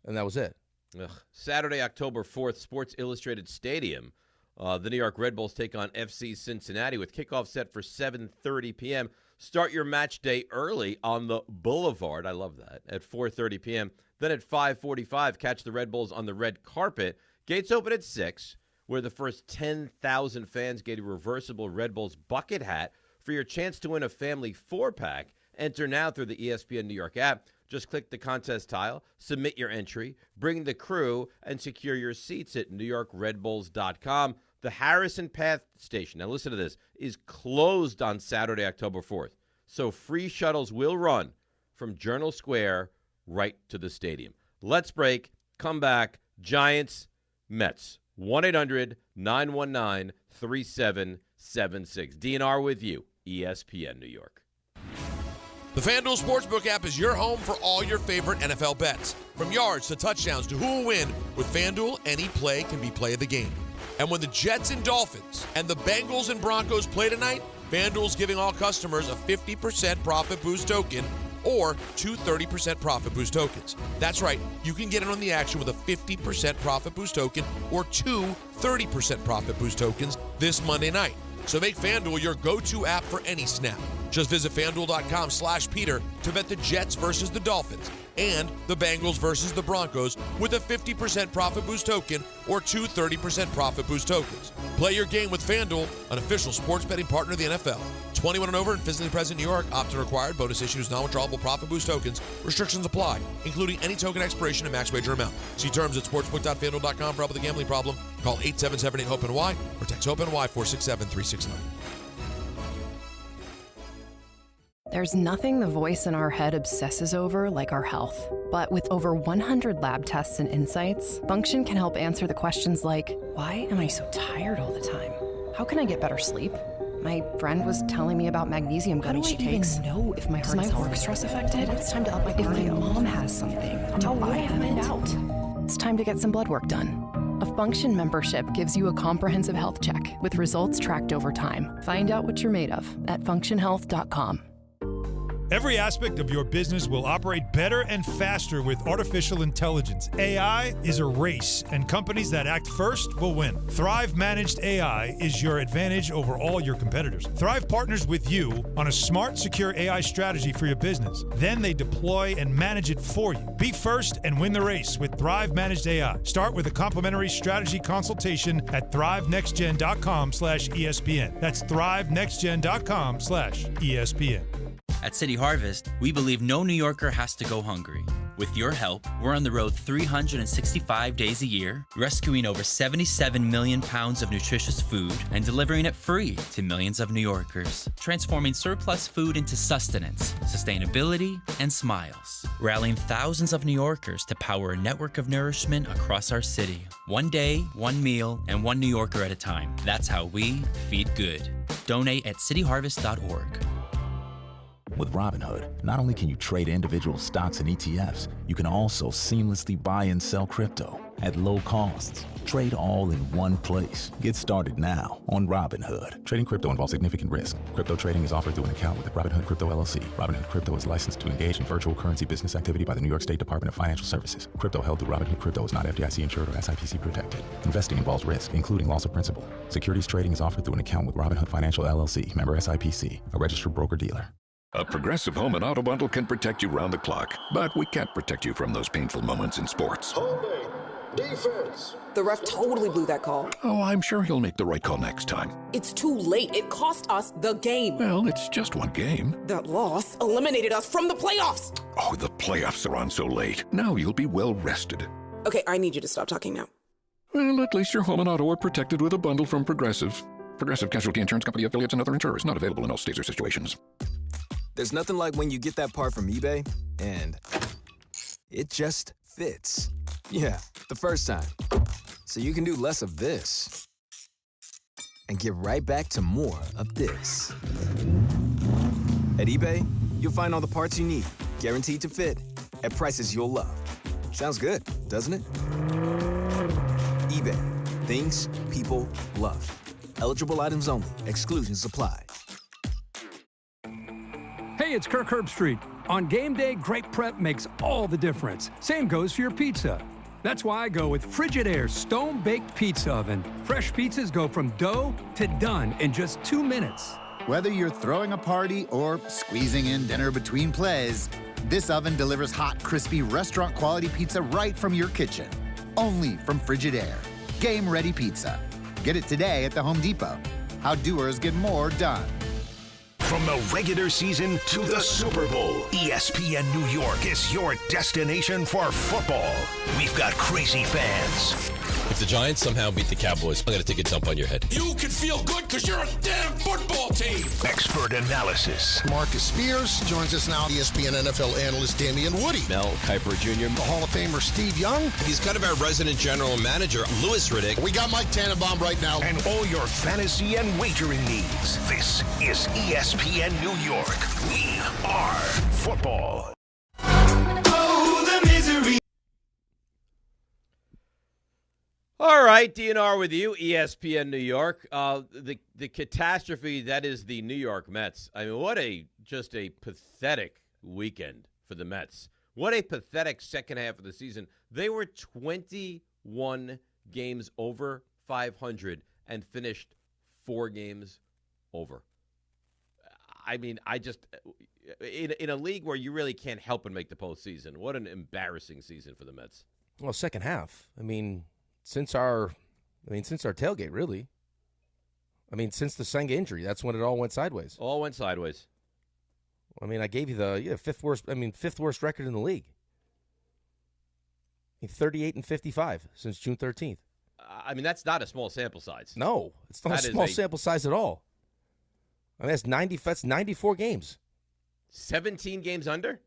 and that was it. Ugh. Saturday, October 4th, Sports Illustrated Stadium. The New York Red Bulls take on FC Cincinnati with kickoff set for 7:30 p.m. Start your match day early on the Boulevard. I love that. At 4:30 p.m. Then at 5:45, catch the Red Bulls on the red carpet. Gates open at 6, where the first 10,000 fans get a reversible Red Bulls bucket hat for your chance to win a family 4-pack. Enter now through the ESPN New York app. Just click the contest tile, submit your entry, bring the crew, and secure your seats at NewYorkRedBulls.com. The Harrison Path Station, now listen to this, is closed on Saturday, October 4th. So free shuttles will run from Journal Square right to the stadium. Let's break. Come back. Giants, Mets. 1-800-919-3776. DNR with you. ESPN New York. The FanDuel Sportsbook app is your home for all your favorite NFL bets. From yards to touchdowns to who will win, with FanDuel, any play can be play of the game. And when the Jets and Dolphins and the Bengals and Broncos play tonight, FanDuel's giving all customers a 50% profit boost token or 2 30% profit boost tokens. That's right, you can get in on the action with a 50% profit boost token or 2 30% profit boost tokens this Monday night. So make FanDuel your go-to app for any snap. Just visit FanDuel.com/Peter to bet the Jets versus the Dolphins and the Bengals versus the Broncos with a 50% profit boost token or 2 30% profit boost tokens. Play your game with FanDuel, an official sports betting partner of the NFL. 21 and over and physically present in New York. Opt-in required. Bonus issues, non-withdrawable profit boost tokens. Restrictions apply, including any token expiration and max wager amount. See terms at sportsbook.fanduel.com for help with a gambling problem. Call 877-8-HOPE-NY or text HOPE-NY 467-369. There's nothing the voice in our head obsesses over like our health. But with over 100 lab tests and insights, Function can help answer the questions like, why am I so tired all the time? How can I get better sleep? My friend was telling me about magnesium gummies she takes. How do I even know if my heart is work stress affected? It's time to up my cardio. If my mom has something, how will I find out? It's time to get some blood work done. A Function membership gives you a comprehensive health check with results tracked over time. Find out what you're made of at functionhealth.com. Every aspect of your business will operate better and faster with artificial intelligence. AI is a race, and companies that act first will win. Thrive Managed AI is your advantage over all your competitors. Thrive partners with you on a smart, secure AI strategy for your business. Then they deploy and manage it for you. Be first and win the race with Thrive Managed AI. Start with a complimentary strategy consultation at thrivenextgen.com/ESPN. That's thrivenextgen.com/ESPN. At City Harvest, we believe no New Yorker has to go hungry. With your help, we're on the road 365 days a year, rescuing over 77 million pounds of nutritious food and delivering it free to millions of New Yorkers, transforming surplus food into sustenance, sustainability, and smiles, rallying thousands of New Yorkers to power a network of nourishment across our city. One day, one meal, and one New Yorker at a time. That's how we feed good. Donate at cityharvest.org. With Robinhood, not only can you trade individual stocks and ETFs, you can also seamlessly buy and sell crypto at low costs. Trade all in one place. Get started now on Robinhood. Trading crypto involves significant risk. Crypto trading is offered through an account with Robinhood Crypto LLC. Robinhood Crypto is licensed to engage in virtual currency business activity by the New York State Department of Financial Services. Crypto held through Robinhood Crypto is not FDIC insured or SIPC protected. Investing involves risk, including loss of principal. Securities trading is offered through an account with Robinhood Financial LLC, member SIPC, a registered broker-dealer. A Progressive Home and Auto Bundle can protect you round the clock, but we can't protect you from those painful moments in sports. Defense. The ref totally blew that call. Oh, I'm sure he'll make the right call next time. It's too late. It cost us the game. Well, it's just one game. That loss eliminated us from the playoffs. Oh, the playoffs are on so late. Now you'll be well rested. Okay, I need you to stop talking now. Well, at least your home and auto are protected with a bundle from Progressive. Progressive Casualty Insurance Company affiliates and other insurers. Not available in all states or situations. There's nothing like when you get that part from eBay and it just fits. Yeah, the first time. So you can do less of this and get right back to more of this. At eBay, you'll find all the parts you need, guaranteed to fit, at prices you'll love. Sounds good, doesn't it? eBay, things people love. Eligible items only. Exclusions apply. Hey, it's Kirk Herbstreit. On game day, great prep makes all the difference. Same goes for your pizza. That's why I go with Frigidaire Stone Baked Pizza Oven. Fresh pizzas go from dough to done in just 2 minutes. Whether you're throwing a party or squeezing in dinner between plays, this oven delivers hot, crispy, restaurant-quality pizza right from your kitchen. Only from Frigidaire. Game-ready pizza. Get it today at the Home Depot. How doers get more done. From the regular season to the Super Bowl, ESPN New York is your destination for football. We've got crazy fans. If the Giants somehow beat the Cowboys, I'm going to take a dump on your head. You can feel good because you're a damn football team. Expert analysis. Marcus Spears joins us now. ESPN NFL analyst Damian Woody. Mel Kiper Jr. The Hall of Famer Steve Young. He's kind of our resident general manager, Louis Riddick. We got Mike Tannenbaum right now. And all your fantasy and wagering needs. This is ESPN New York. We are football. Oh, the misery. All right, DNR with you, ESPN New York. The catastrophe that is the New York Mets. I mean, what just a pathetic weekend for the Mets. What a pathetic second half of the season. They were 21 games over 500 and finished 4 games over. I mean, in a league where you really can't help but make the postseason, what an embarrassing season for the Mets. Well, second half. I mean, since our tailgate, really. I mean, since the Senga injury, that's when it all went sideways. All went sideways. I mean, I gave you the fifth worst record in the league. 38-55 since June 13th. I mean, that's not a small sample size. No, it's not a small sample size at all. I mean, that's 94 games. 17 games under?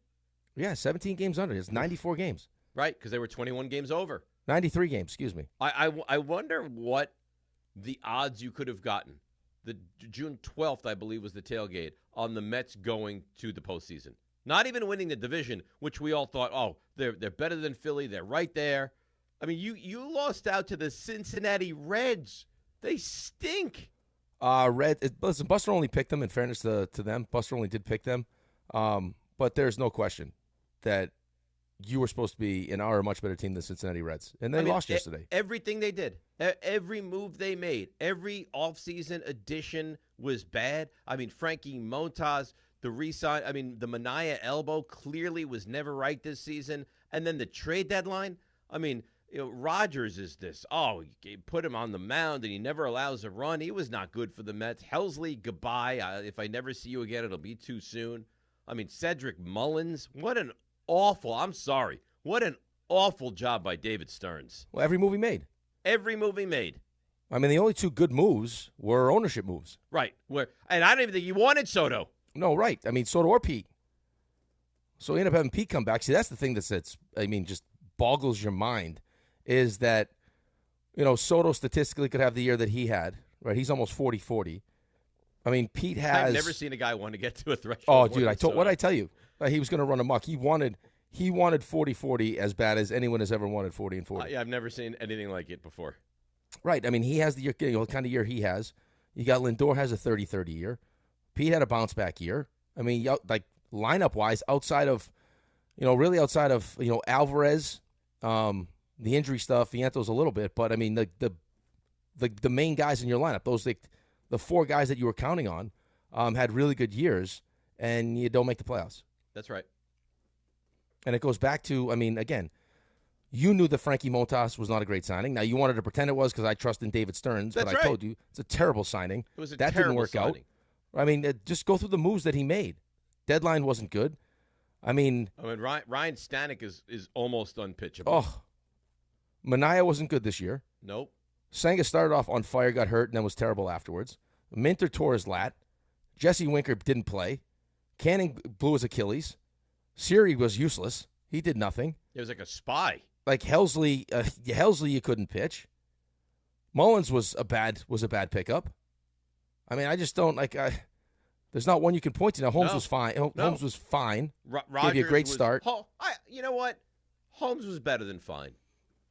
Yeah, 17 games under. It's 94 games. Right, because they were 21 games over. 93 games, excuse me. I wonder what the odds you could have gotten. The June 12th, I believe, was the tailgate on the Mets going to the postseason. Not even winning the division, which we all thought, oh, they're better than Philly. They're right there. I mean, you lost out to the Cincinnati Reds. They stink. Listen, Buster only picked them, in fairness to them. Buster only did pick them. But there's no question that you were supposed to be and are a much better team than Cincinnati Reds. And they lost yesterday. Everything they did, every move they made, every offseason addition was bad. I mean, Frankie Montas, the re-sign, the Mania elbow clearly was never right this season. And then the trade deadline, Rodgers is this. Oh, you put him on the mound and he never allows a run. He was not good for the Mets. Helsley, goodbye. If I never see you again, it'll be too soon. Cedric Mullins, what an awful job by David Stearns. Well, every move he made. The only two good moves were ownership moves. Right. And I don't even think you wanted Soto. No, right. Soto or Pete. So you end up having Pete come back. See, that's the thing just boggles your mind is that, Soto statistically could have the year that he had, right? He's almost 40-40. Pete has. I've never seen a guy want to get to a threshold. Oh, dude, what did I tell you? He was going to run amok. He wanted 40-40 as bad as anyone has ever wanted 40-40. Yeah, I've never seen anything like it before. Right. He has the year, kind of year he has. You got Lindor has a 30-30 year. Pete had a bounce back year. Lineup wise, outside of Alvarez, the injury stuff, Vientos a little bit, but the main guys in your lineup, those the 4 guys that you were counting on, had really good years, and you don't make the playoffs. That's right. And it goes back to, again, You knew that Frankie Montas was not a great signing. Now, you wanted to pretend it was because I trust in David Stearns, That's but I right. told you it's a terrible signing. It was a that terrible didn't work signing. out. I mean, just go through the moves that he made. Deadline wasn't good. I mean, Ryan Stanek is almost unpitchable. Oh, Manaea wasn't good this year. Nope. Senga started off on fire, got hurt, and then was terrible afterwards. Minter tore his lat. Jesse Winker didn't play. Canning blew his Achilles. Siri was useless. He did nothing. It was like a spy. Like Helsley you couldn't pitch. Mullins was a bad pickup. I mean, I just don't like. There's not one you can point to. Now Holmes was fine. Holmes was fine. Gave you a great start. You know what? Holmes was better than fine.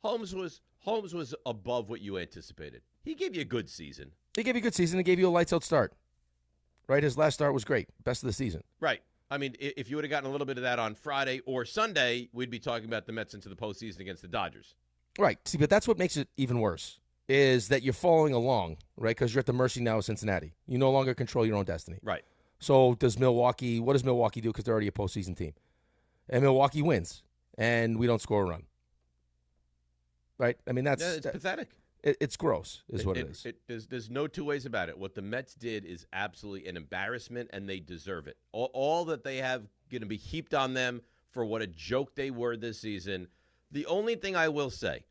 Holmes was above what you anticipated. He gave you a good season. He gave you a good season and gave you a lights out start. Right, his last start was great, best of the season. Right. I mean, if you would have gotten a little bit of that on Friday or Sunday, we'd be talking about the Mets into the postseason against the Dodgers. Right. See, but that's what makes it even worse, is that you're following along, right? Because you're at the mercy now of Cincinnati. You no longer control your own destiny. Right. So what does Milwaukee do? Because they're already a postseason team. And Milwaukee wins, and we don't score a run. Right? I mean, it's pathetic. It's gross, is what it is. There's no two ways about it. What the Mets did is absolutely an embarrassment, and they deserve it. All that they have going to be heaped on them for what a joke they were this season. The only thing I will say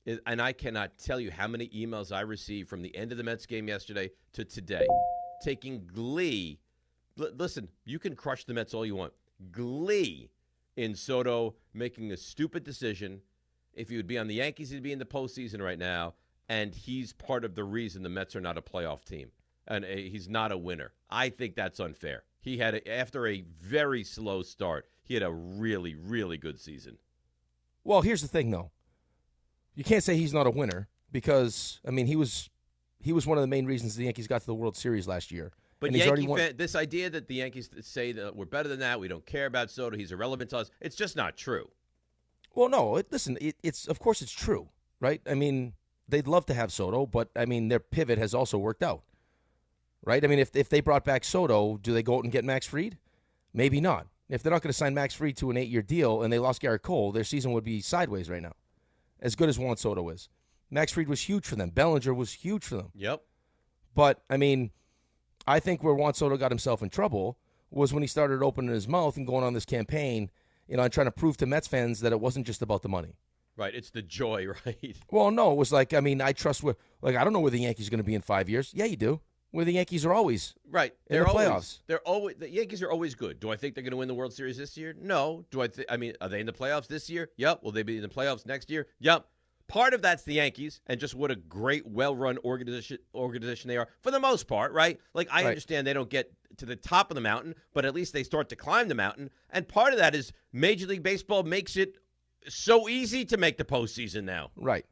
is, and I cannot tell you how many emails I received from the end of the Mets game yesterday to today, taking glee. Listen, you can crush the Mets all you want. Glee in Soto making a stupid decision. If he would be on the Yankees, he'd be in the postseason right now. And he's part of the reason the Mets are not a playoff team. And he's not a winner. I think that's unfair. He had, after a very slow start, he had a really, really good season. Well, here's the thing, though. You can't say he's not a winner because, I mean, he was one of the main reasons the Yankees got to the World Series last year. But this idea that the Yankees say that we're better than that, we don't care about Soto, he's irrelevant to us, it's just not true. Well, no, it's of course it's true, right? I mean, they'd love to have Soto, but, I mean, their pivot has also worked out, right? I mean, if they brought back Soto, do they go out and get Max Fried? Maybe not. If they're not going to sign Max Fried to an 8-year deal and they lost Garrett Cole, their season would be sideways right now, as good as Juan Soto is. Max Fried was huge for them. Bellinger was huge for them. Yep. But, I mean, I think where Juan Soto got himself in trouble was when he started opening his mouth and going on this campaign, and trying to prove to Mets fans that it wasn't just about the money. Right, it's the joy, right? Well, no, it was like, I mean, I trust I don't know where the Yankees are going to be in 5 years. Yeah, you do. Where the Yankees are always right in the playoffs. The Yankees are always good. Do I think they're going to win the World Series this year? No. I mean, are they in the playoffs this year? Yep. Will they be in the playoffs next year? Yep. Part of that's the Yankees and just what a great, well-run organization they are for the most part, right? Like, I understand they don't get to the top of the mountain, but at least they start to climb the mountain. And part of that is Major League Baseball makes it so easy to make the postseason now. Right.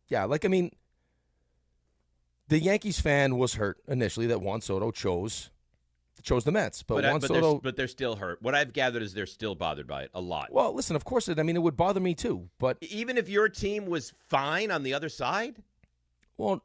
Yeah, like, I mean, the Yankees fan was hurt initially that Juan Soto chose the Mets. But Juan Soto... they're still hurt. What I've gathered is they're still bothered by it a lot. Well, listen, of course, it would bother me too. But even if your team was fine on the other side? Well,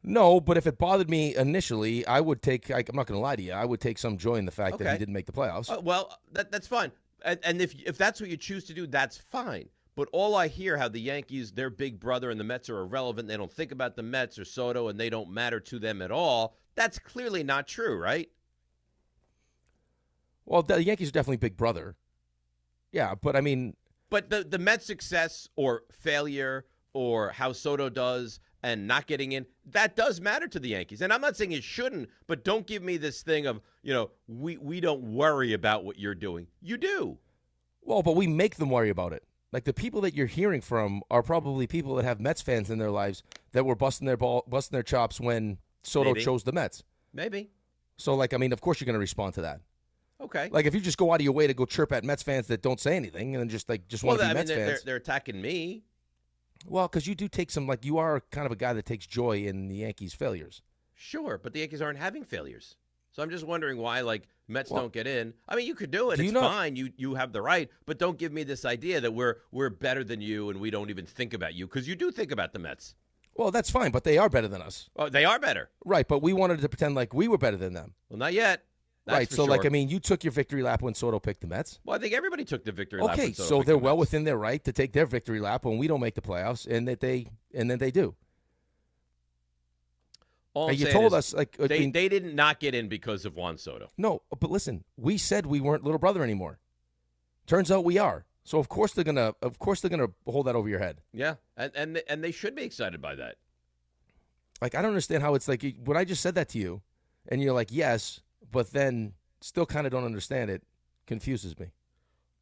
no, but if it bothered me initially, I would take, I'm not going to lie to you, I would take some joy in the fact that he didn't make the playoffs. Well, that's fine. And if that's what you choose to do, that's fine. But all I hear how the Yankees, their big brother, and the Mets are irrelevant, they don't think about the Mets or Soto, and they don't matter to them at all, that's clearly not true, right? Well, the Yankees are definitely big brother. Yeah, but I mean... But the Mets' success or failure or how Soto does and not getting in, that does matter to the Yankees. And I'm not saying it shouldn't, but don't give me this thing of, we don't worry about what you're doing. You do. Well, but we make them worry about it. Like, the people that you're hearing from are probably people that have Mets fans in their lives that were busting their chops when Soto chose the Mets. Maybe. So, like, I mean, of course you're going to respond to that. Okay. Like, if you just go out of your way to go chirp at Mets fans that don't say anything and just want to be Mets fans. They're attacking me. Well, because you do take some, like, you are kind of a guy that takes joy in the Yankees' failures. Sure, but the Yankees aren't having failures. So I'm just wondering why, like, Mets don't get in. I mean, you could do it. It's fine. You have the right. But don't give me this idea that we're better than you and we don't even think about you, because you do think about the Mets. Well, that's fine, but they are better than us. Oh, they are better. Right, but we wanted to pretend like we were better than them. Well, not yet. Right. for So, sure. like, I mean, you took your victory lap when Soto picked the Mets. Well, I think everybody took the victory lap. Okay, when Soto so picked they're the well Mets. within their right to take their victory lap when we don't make the playoffs, and then they do. All I'm you saying told is us, like, they did not get in because of Juan Soto. No, but listen, we said we weren't little brother anymore. Turns out we are. So of course they're gonna hold that over your head. Yeah, and they should be excited by that. Like, I don't understand how it's like when I just said that to you, and you're like, yes, but then still kind of don't understand it. Confuses me.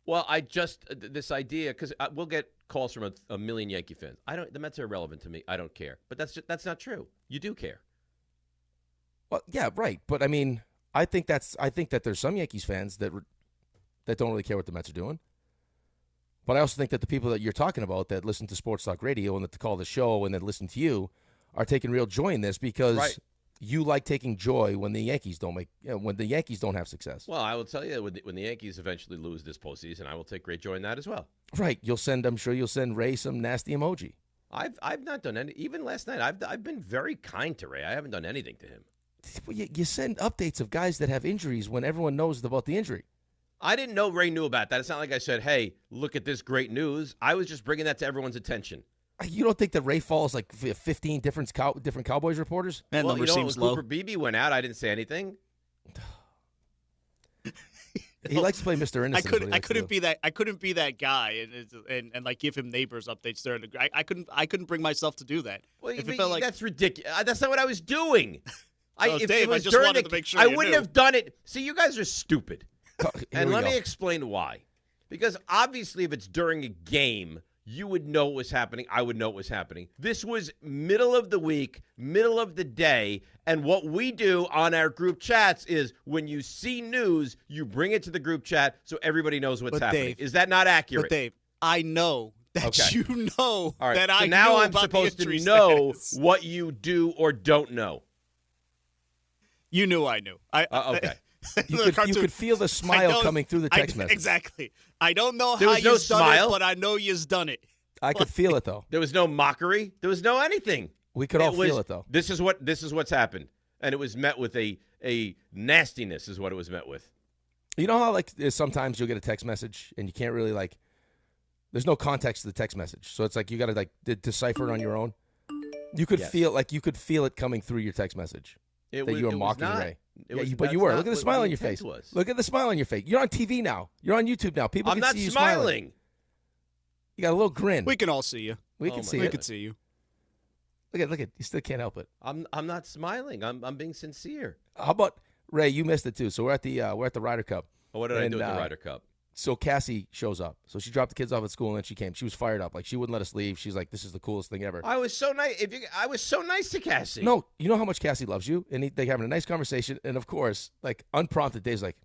Well, I just this idea because we'll get calls from a million Yankee fans. The Mets are irrelevant to me. I don't care. But that's not true. You do care. Well, yeah, right. But I mean, I think that there's some Yankees fans that don't really care what the Mets are doing. But I also think that the people that you're talking about that listen to Sports Talk Radio and that call the show and that listen to you are taking real joy in this because you like taking joy when the Yankees don't have success. Well, I will tell you when the Yankees eventually lose this postseason, I will take great joy in that as well. Right. I'm sure you'll send Ray some nasty emoji. I've not done any. Even last night, I've been very kind to Ray. I haven't done anything to him. You send updates of guys that have injuries when everyone knows about the injury. I didn't know Ray knew about that. It's not like I said, hey, look at this great news. I was just bringing that to everyone's attention. You don't think that Ray follows like 15 different Cowboys reporters? That number seems low. Cooper Beebe went out. I didn't say anything. He likes to play Mr. Innocent. I couldn't be that guy and like give him Neighbors updates there. I couldn't bring myself to do that. Well, if it felt like that's ridiculous. That's not what I was doing. Dave, I just wanted to make sure I you wouldn't knew. have done it. See, you guys are stupid. And let go. me explain why. Because obviously, if it's during a game, you would know what was happening. I would know what was happening. This was middle of the week, middle of the day. And what we do on our group chats is when you see news, you bring it to the group chat so everybody knows what's happening. Dave, is that not accurate? But Dave, I know that you know All right. that so I now knew I'm about supposed the to injury know status. what you do or don't know. You knew I knew. Okay. You could feel the smile coming through the text message. Exactly. I don't know There how was no you've done smile? it, but I know you've done it. I could feel it though. There was no mockery. There was no anything. We could all feel it though. This is what's happened, and it was met with a nastiness. Is what it was met with. You know how like sometimes you'll get a text message and you can't really like. There's no context to the text message, so it's like you got to like decipher it on your own. You could feel it coming through your text message you were mocking Ray. But you were. Look at the smile on your face. Look at the smile on your face. You're on TV now. You're on YouTube now. People can see you smiling. I'm not smiling. You got a little grin. We can all see you. We can see it. We can see you. Look at. You still can't help it. I'm not smiling. I'm being sincere. How about Ray? You missed it too. So we're at the Ryder Cup. Oh, what did I do at the Ryder Cup? So Cassie shows up. So she dropped the kids off at school and then she came. She was fired up. Like she wouldn't let us leave. She's like, "This is the coolest thing ever." I was so nice. I was so nice to Cassie. No, you know how much Cassie loves you, and they're having a nice conversation. And of course, like unprompted, Dave's like,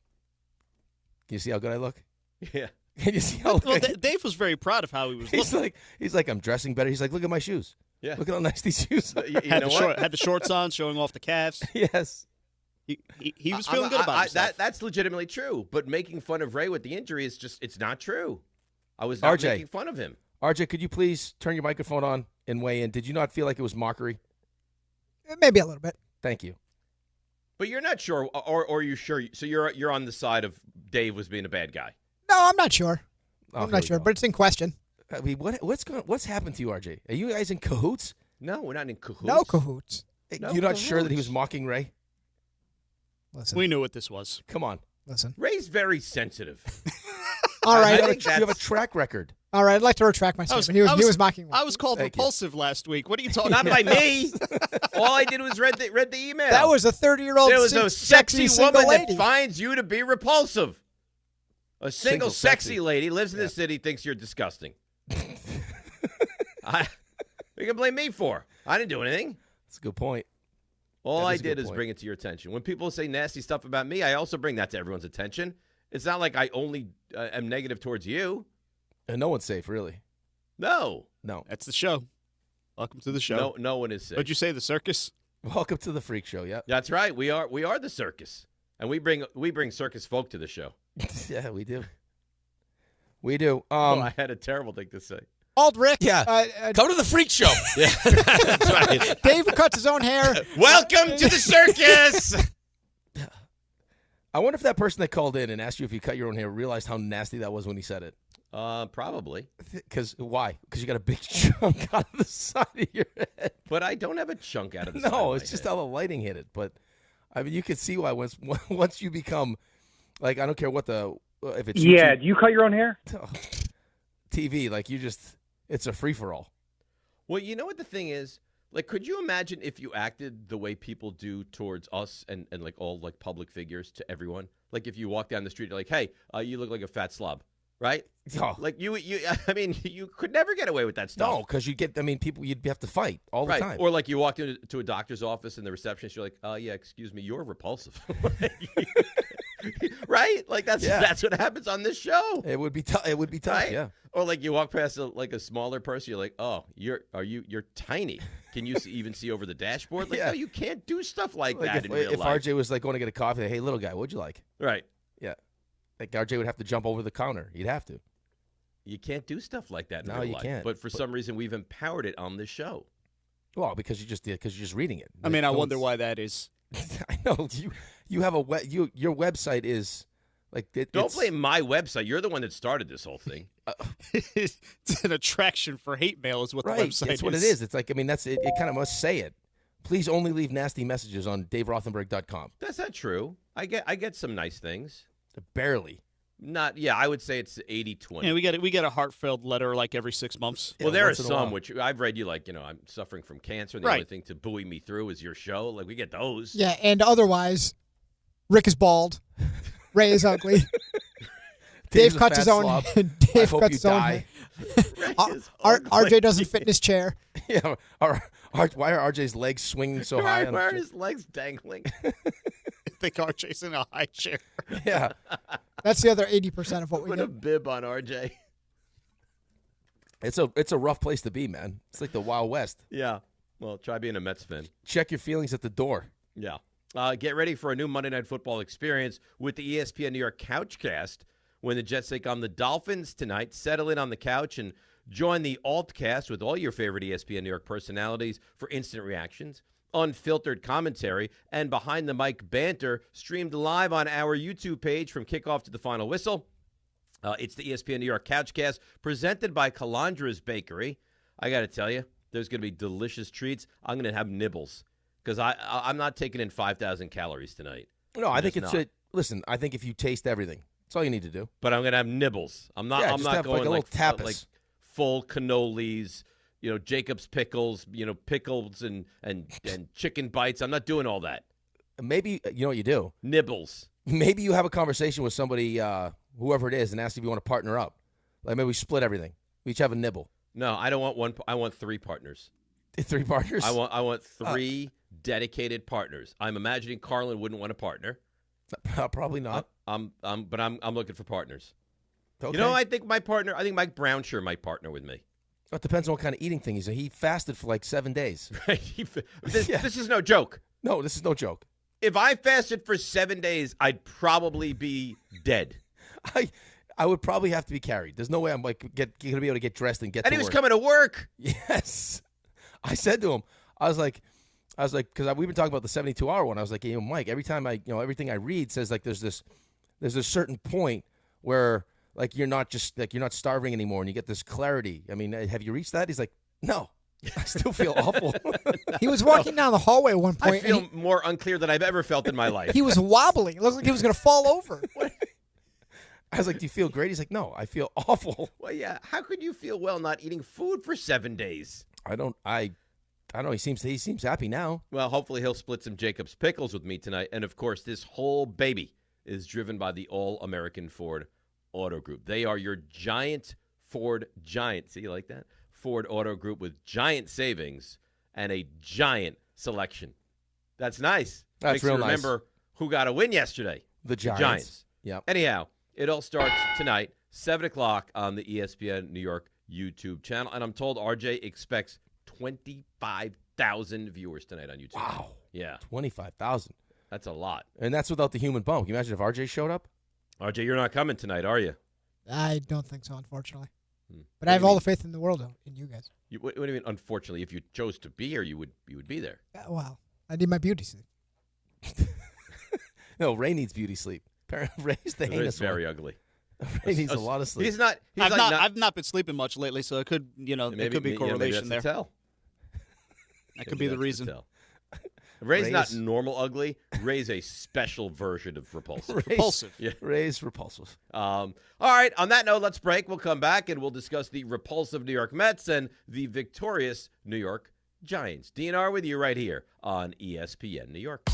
"Can you see how good I look?" Yeah. Can you see how? Well, Dave was very proud of how he was looking. He's like, "I'm dressing better." He's like, "Look at my shoes. Yeah. Look at how nice these shoes are." You know what? Had the shorts on, showing off the calves. Yes. He was feeling good about himself. That's legitimately true. But making fun of Ray with the injury is it's not true. I was not making fun of him. RJ, could you please turn your microphone on and weigh in? Did you not feel like it was mockery? Maybe a little bit. Thank you. But you're not sure, or are you sure? So you're on the side of Dave was being a bad guy. No, I'm not sure. Oh, I'm not sure, but it's in question. I mean, what's happened to you, RJ? Are you guys in cahoots? No, we're not in cahoots. No cahoots. You're not sure that he was mocking Ray? Listen. We knew what this was. Come on. Listen. Ray's very sensitive. All right. You have a track record. All right. I'd like to retract my statement. He was mocking me. I was called repulsive last week. What are you talking Not about? by me. All I did was read the email. That was a 30-year-old There was a sexy woman lady. that finds you to be repulsive. A single sexy lady lives in the city, thinks you're disgusting. You can blame me for. I didn't do anything. That's a good point. All I did is bring it to your attention. When people say nasty stuff about me, I also bring that to everyone's attention. It's not like I only am negative towards you. And no one's safe, really. No. That's the show. Welcome to the show. No one is safe. What'd you say, the circus? Welcome to the freak show, yeah. That's right. We are the circus. And we bring circus folk to the show. Yeah, we do. We do. I had a terrible thing to say. Aldrich. Yeah. Come to the freak show. Yeah, that's right. Dave cuts his own hair. Welcome to the circus. I wonder if that person that called in and asked you if you cut your own hair realized how nasty that was when he said it. Probably. Why? Because you got a big chunk out of the side of your head. But I don't have a chunk out of the side. No, of it's my just head. how the lighting hit it. But I mean, you can see why once you become like, I don't care what if it's Yeah, YouTube, do you cut your own hair? TV, like it's a free for all. Well, you know what the thing is? Like, could you imagine if you acted the way people do towards us and like all like public figures to everyone? Like if you walk down the street, you're like, hey, you look like a fat slob, right? Oh. Like you, I mean, you could never get away with that stuff. No, because people, you'd have to fight all the Right. time. Or like you walked into a doctor's office and the receptionist, you're like, yeah, excuse me, you're repulsive. Right? Like that's what happens on this show. It would be tough. It would be tough. Right? Yeah. Or like you walk past a smaller person, you're like, oh, you're tiny. Can you even see over the dashboard? Like, Yeah. no, you can't do stuff like that in if real life. RJ was like going to get a coffee, hey, little guy, what'd you like? Right. Yeah. Like RJ would have to jump over the counter. He'd have to. You can't do stuff like that in No, real you life. can't. But for some reason, we've empowered it on this show. Well, because you're just reading it. I mean, I wonder why that is. I know you have your website is like Don't blame my website. You're the one that started this whole thing. It's an attraction for hate mail is what right. the website is. It's what it is. It's like, I mean, it kind of must say it. Please only leave nasty messages on DaveRothenberg.com. That's not true. I get some nice things. Barely. I would say it's 80-20. Yeah, we get a heartfelt letter like every 6 months. Well, there are some which I've read. You like, I'm suffering from cancer, and the Right. only thing to buoy me through is your show. Like, we get those. Yeah, and otherwise, Rick is bald. Ray is ugly. Dave cuts his own. Dave cuts his own. RJ doesn't fit in his chair. Yeah. Why are RJ's legs swinging so high? Why are his legs dangling? I think RJ's in a high chair. Yeah. That's the other 80% of what we Put get. a bib on RJ. It's a rough place to be, man. It's like the Wild West. Yeah. Well, try being a Mets fan. Check your feelings at the door. Yeah. Get ready for a new Monday Night Football experience with the ESPN New York Couchcast when the Jets take on the Dolphins tonight. Settle in on the couch and join the Altcast with all your favorite ESPN New York personalities for instant reactions, unfiltered commentary, and behind-the-mic banter streamed live on our YouTube page from kickoff to the final whistle. It's the ESPN New York Couchcast presented by Calandra's Bakery. I got to tell you, there's going to be delicious treats. I'm going to have nibbles because I'm not taking in 5,000 calories tonight. No, I think it's listen, I think if you taste everything, that's all you need to do. But I'm going to have nibbles. I'm not going like a little tapas. like full cannolis, Jacob's pickles, pickles and chicken bites. I'm not doing all that. Maybe you know what you do? Nibbles. Maybe you have a conversation with somebody, whoever it is, and ask if you want to partner up. Like maybe we split everything. We each have a nibble. No, I don't want one. I want 3 partners. 3 partners? I want 3 dedicated partners. I'm imagining Carlin wouldn't want a partner. Probably not. But I'm looking for partners. Okay. I think Mike Brownshire might partner with me. It depends on what kind of eating thing he's doing. He fasted for like 7 days. Right. This is no joke. No, this is no joke. If I fasted for 7 days, I'd probably be dead. I would probably have to be carried. There's no way I'm like going to be able to get dressed and get to work. And he was coming to work. Yes. I said to him, I was like, because we've been talking about the 72-hour one. I was like, Mike, every time everything I read says like there's a certain point where like you're not starving anymore and you get this clarity. I mean, have you reached that? He's like, no, I still feel awful. He was walking down the hallway at one point. I feel more unclear than I've ever felt in my life. He was wobbling. It looked like he was going to fall over. I was like, do you feel great? He's like, no, I feel awful. Well, yeah. How could you feel well not eating food for 7 days? I don't know. He seems happy now. Well, hopefully he'll split some Jacob's pickles with me tonight. And, of course, this whole baby is driven by the All-American Ford Auto Group. They are your giant Ford giant. See, you like that? Ford Auto Group with giant savings and a giant selection. That's nice. That's Makes real you remember who got a win yesterday. The Giants. Yeah. Anyhow, it all starts tonight, 7 o'clock on the ESPN New York YouTube channel. And I'm told RJ expects 25,000 viewers tonight on YouTube. Wow. Yeah. 25,000. That's a lot. And that's without the human bump. Can you imagine if RJ showed up? RJ, you're not coming tonight, are you? I don't think so, unfortunately. But I have all the faith in the world in you guys. What do you mean, unfortunately? If you chose to be here, you would be there. Well, I need my beauty sleep. No, Ray needs beauty sleep. Ray's the heinous He's very ugly. Ray needs a lot of sleep. I've not been sleeping much lately, so it could, there could be a correlation there. That could be the reason. Ray's not normal ugly. Ray's a special version of repulsive. Repulsive. Yeah. Ray's repulsive. All right. On that note, let's break. We'll come back and we'll discuss the repulsive New York Mets and the victorious New York Giants. DNR with you right here on ESPN New York.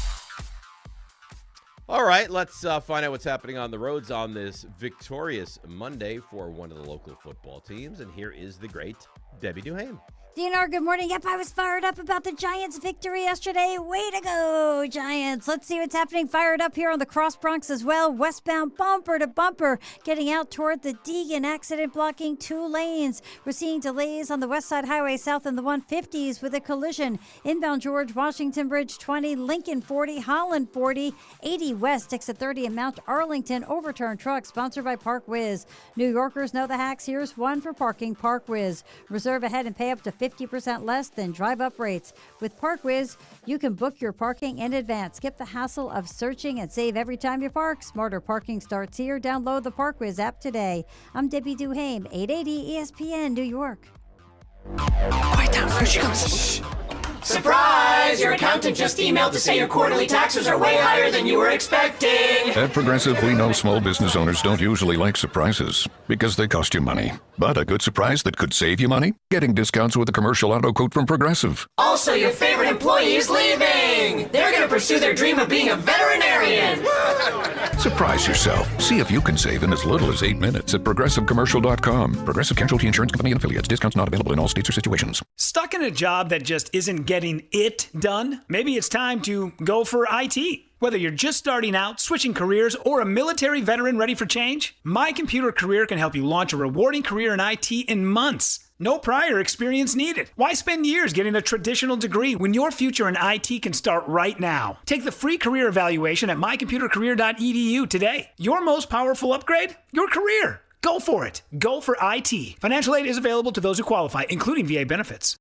All right, let's find out what's happening on the roads on this victorious Monday for one of the local football teams. And here is the great Debbie Duhame. DNR, good morning. Yep, I was fired up about the Giants' victory yesterday. Way to go, Giants. Let's see what's happening. Fired up here on the Cross Bronx as well. Westbound bumper to bumper, getting out toward the Deegan. Accident blocking 2 lanes. We're seeing delays on the West Side Highway South and the 150s with a collision. Inbound George Washington Bridge 20, Lincoln 40, Holland 40, 80 West, exit 30 in Mount Arlington. Overturned truck, sponsored by Park Whiz. New Yorkers know the hacks. Here's one for parking. Park Whiz. Reserve ahead and pay up to 50% less than drive-up rates. With Park Whiz, you can book your parking in advance. Skip the hassle of searching and save every time you park. Smarter parking starts here. Download the Park Whiz app today. I'm Debbie Duhame, 880 ESPN, New York. Quiet down, here she comes. Surprise! Your accountant just emailed to say your quarterly taxes are way higher than you were expecting. At Progressive, we know small business owners don't usually like surprises because they cost you money. But a good surprise that could save you money? Getting discounts with a commercial auto quote from Progressive. Also, your favorite employee is leaving. They're going to pursue their dream of being a veterinarian. Surprise yourself. See if you can save in as little as 8 minutes at ProgressiveCommercial.com. Progressive Casualty Insurance Company and Affiliates. Discounts not available in all states or situations. Stuck in a job that just isn't getting it done? Maybe it's time to go for IT. Whether you're just starting out, switching careers, or a military veteran ready for change, My Computer Career can help you launch a rewarding career in IT in months. No prior experience needed. Why spend years getting a traditional degree when your future in IT can start right now? Take the free career evaluation at mycomputercareer.edu today. Your most powerful upgrade? Your career. Go for it. Go for IT. Financial aid is available to those who qualify, including VA benefits.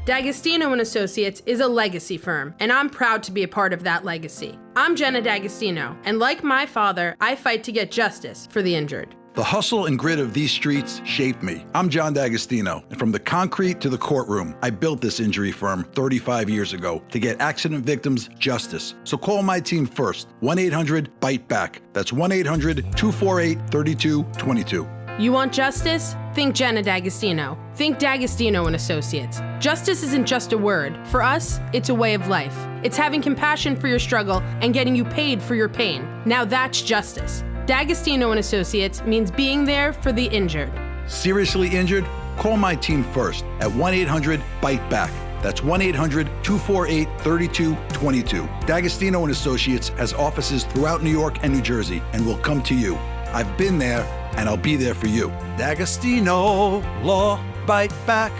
D'Agostino & Associates is a legacy firm, and I'm proud to be a part of that legacy. I'm Jenna D'Agostino, and like my father, I fight to get justice for the injured. The hustle and grit of these streets shaped me. I'm John D'Agostino, and from the concrete to the courtroom, I built this injury firm 35 years ago to get accident victims justice. So call my team first, 1-800-BITE-BACK. That's 1-800-248-3222. You want justice? Think Jenna D'Agostino. Think D'Agostino & Associates. Justice isn't just a word. For us, it's a way of life. It's having compassion for your struggle and getting you paid for your pain. Now that's justice. D'Agostino & Associates means being there for the injured. Seriously injured? Call my team first at 1-800-BITE-BACK. That's 1-800-248-3222. D'Agostino & Associates has offices throughout New York and New Jersey and will come to you. I've been there, and I'll be there for you. D'Agostino Law Bite Back.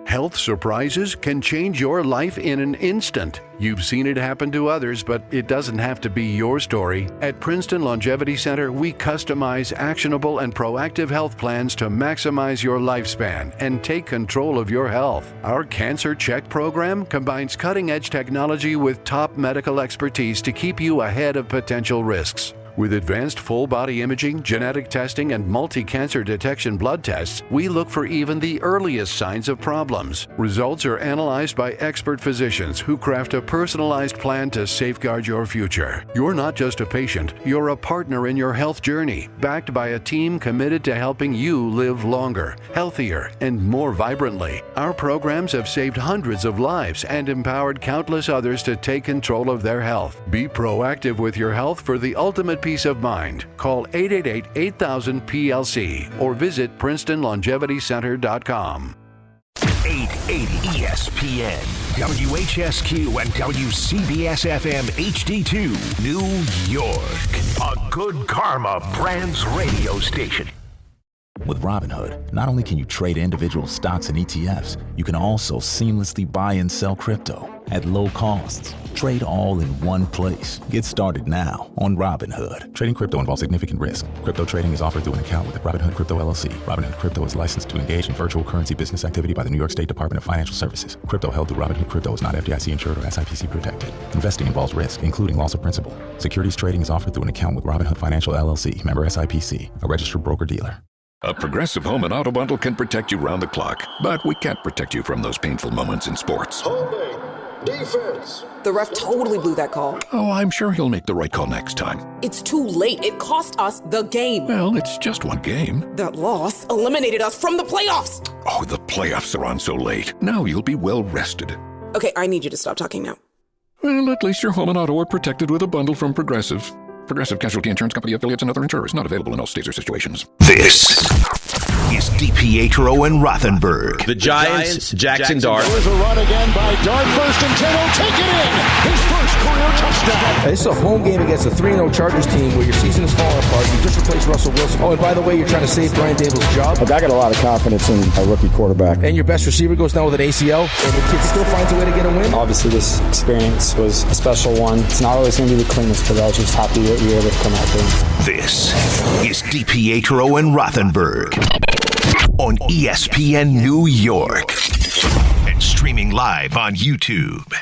Health surprises can change your life in an instant. You've seen it happen to others, but it doesn't have to be your story. At Princeton Longevity Center, we customize actionable and proactive health plans to maximize your lifespan and take control of your health. Our Cancer Check program combines cutting-edge technology with top medical expertise to keep you ahead of potential risks. With advanced full-body imaging, genetic testing, and multi-cancer detection blood tests, we look for even the earliest signs of problems. Results are analyzed by expert physicians who craft a personalized plan to safeguard your future. You're not just a patient, you're a partner in your health journey, backed by a team committed to helping you live longer, healthier, and more vibrantly. Our programs have saved hundreds of lives and empowered countless others to take control of their health. Be proactive with your health for the ultimate peace of mind. Call 888-8000-PLC or visit PrincetonLongevityCenter.com. 880 ESPN, WHSQ, and WCBS-FM HD2, New York. A Good Karma Brands radio station. With Robinhood, not only can you trade individual stocks and ETFs, you can also seamlessly buy and sell crypto at low costs. Trade all in one place. Get started now on Robinhood. Trading crypto involves significant risk. Crypto trading is offered through an account with Robinhood Crypto LLC. Robinhood Crypto is licensed to engage in virtual currency business activity by the New York State Department of Financial Services. Crypto held through Robinhood Crypto is not FDIC insured or SIPC protected. Investing involves risk, including loss of principal. Securities trading is offered through an account with Robinhood Financial LLC, member SIPC, a registered broker-dealer. A Progressive home and auto bundle can protect you round the clock, but we can't protect you from those painful moments in sports. Holding. Defense. The ref totally blew that call. Oh, I'm sure he'll make the right call next time. It's too late. It cost us the game. Well, it's just one game. That loss eliminated us from the playoffs. Oh, the playoffs are on so late. Now you'll be well rested. Okay, I need you to stop talking now. Well, at least your home and auto are protected with a bundle from Progressive. Progressive Casualty Insurance Company affiliates and other insurers. Not available in all states or situations. This is DiPietro and Rothenberg. The Giants, Jaxson Dart. There's a run again by Dart. First and 10. He'll take it in. His first career touchdown. This is a home game against a 3-0 Chargers team where your season is falling apart. You just replaced Russell Wilson. Oh, and by the way, you're trying to save Brian Daboll's job. Look, I got a lot of confidence in a rookie quarterback. And your best receiver goes down with an ACL, and the kid still finds a way to get a win. Obviously, this experience was a special one. It's not always going to be the cleanest, but I was just happy that we were able to come out there. This is DiPietro and Rothenberg on ESPN New York and streaming live on YouTube.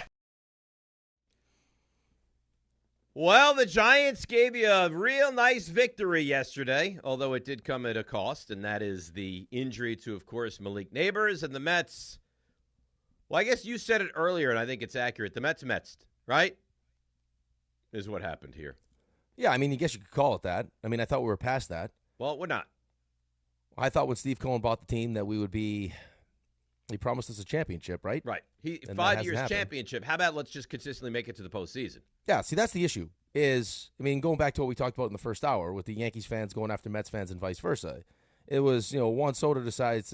Well, the Giants gave you a real nice victory yesterday, although it did come at a cost, and that is the injury to, of course, Malik Neighbors. And the Mets, well, I guess you said it earlier, and I think it's accurate. The Mets, right? Is what happened here. Yeah, I mean, I guess you could call it that. I mean, I thought we were past that. Well, we're not. I thought when Steve Cohen bought the team that we would be – he promised us a championship, right? Right. And 5 years championship. How about let's just consistently make it to the postseason? Yeah, see, that's the issue is, I mean, going back to what we talked about in the first hour with the Yankees fans going after Mets fans and vice versa, it was, Juan Soto decides,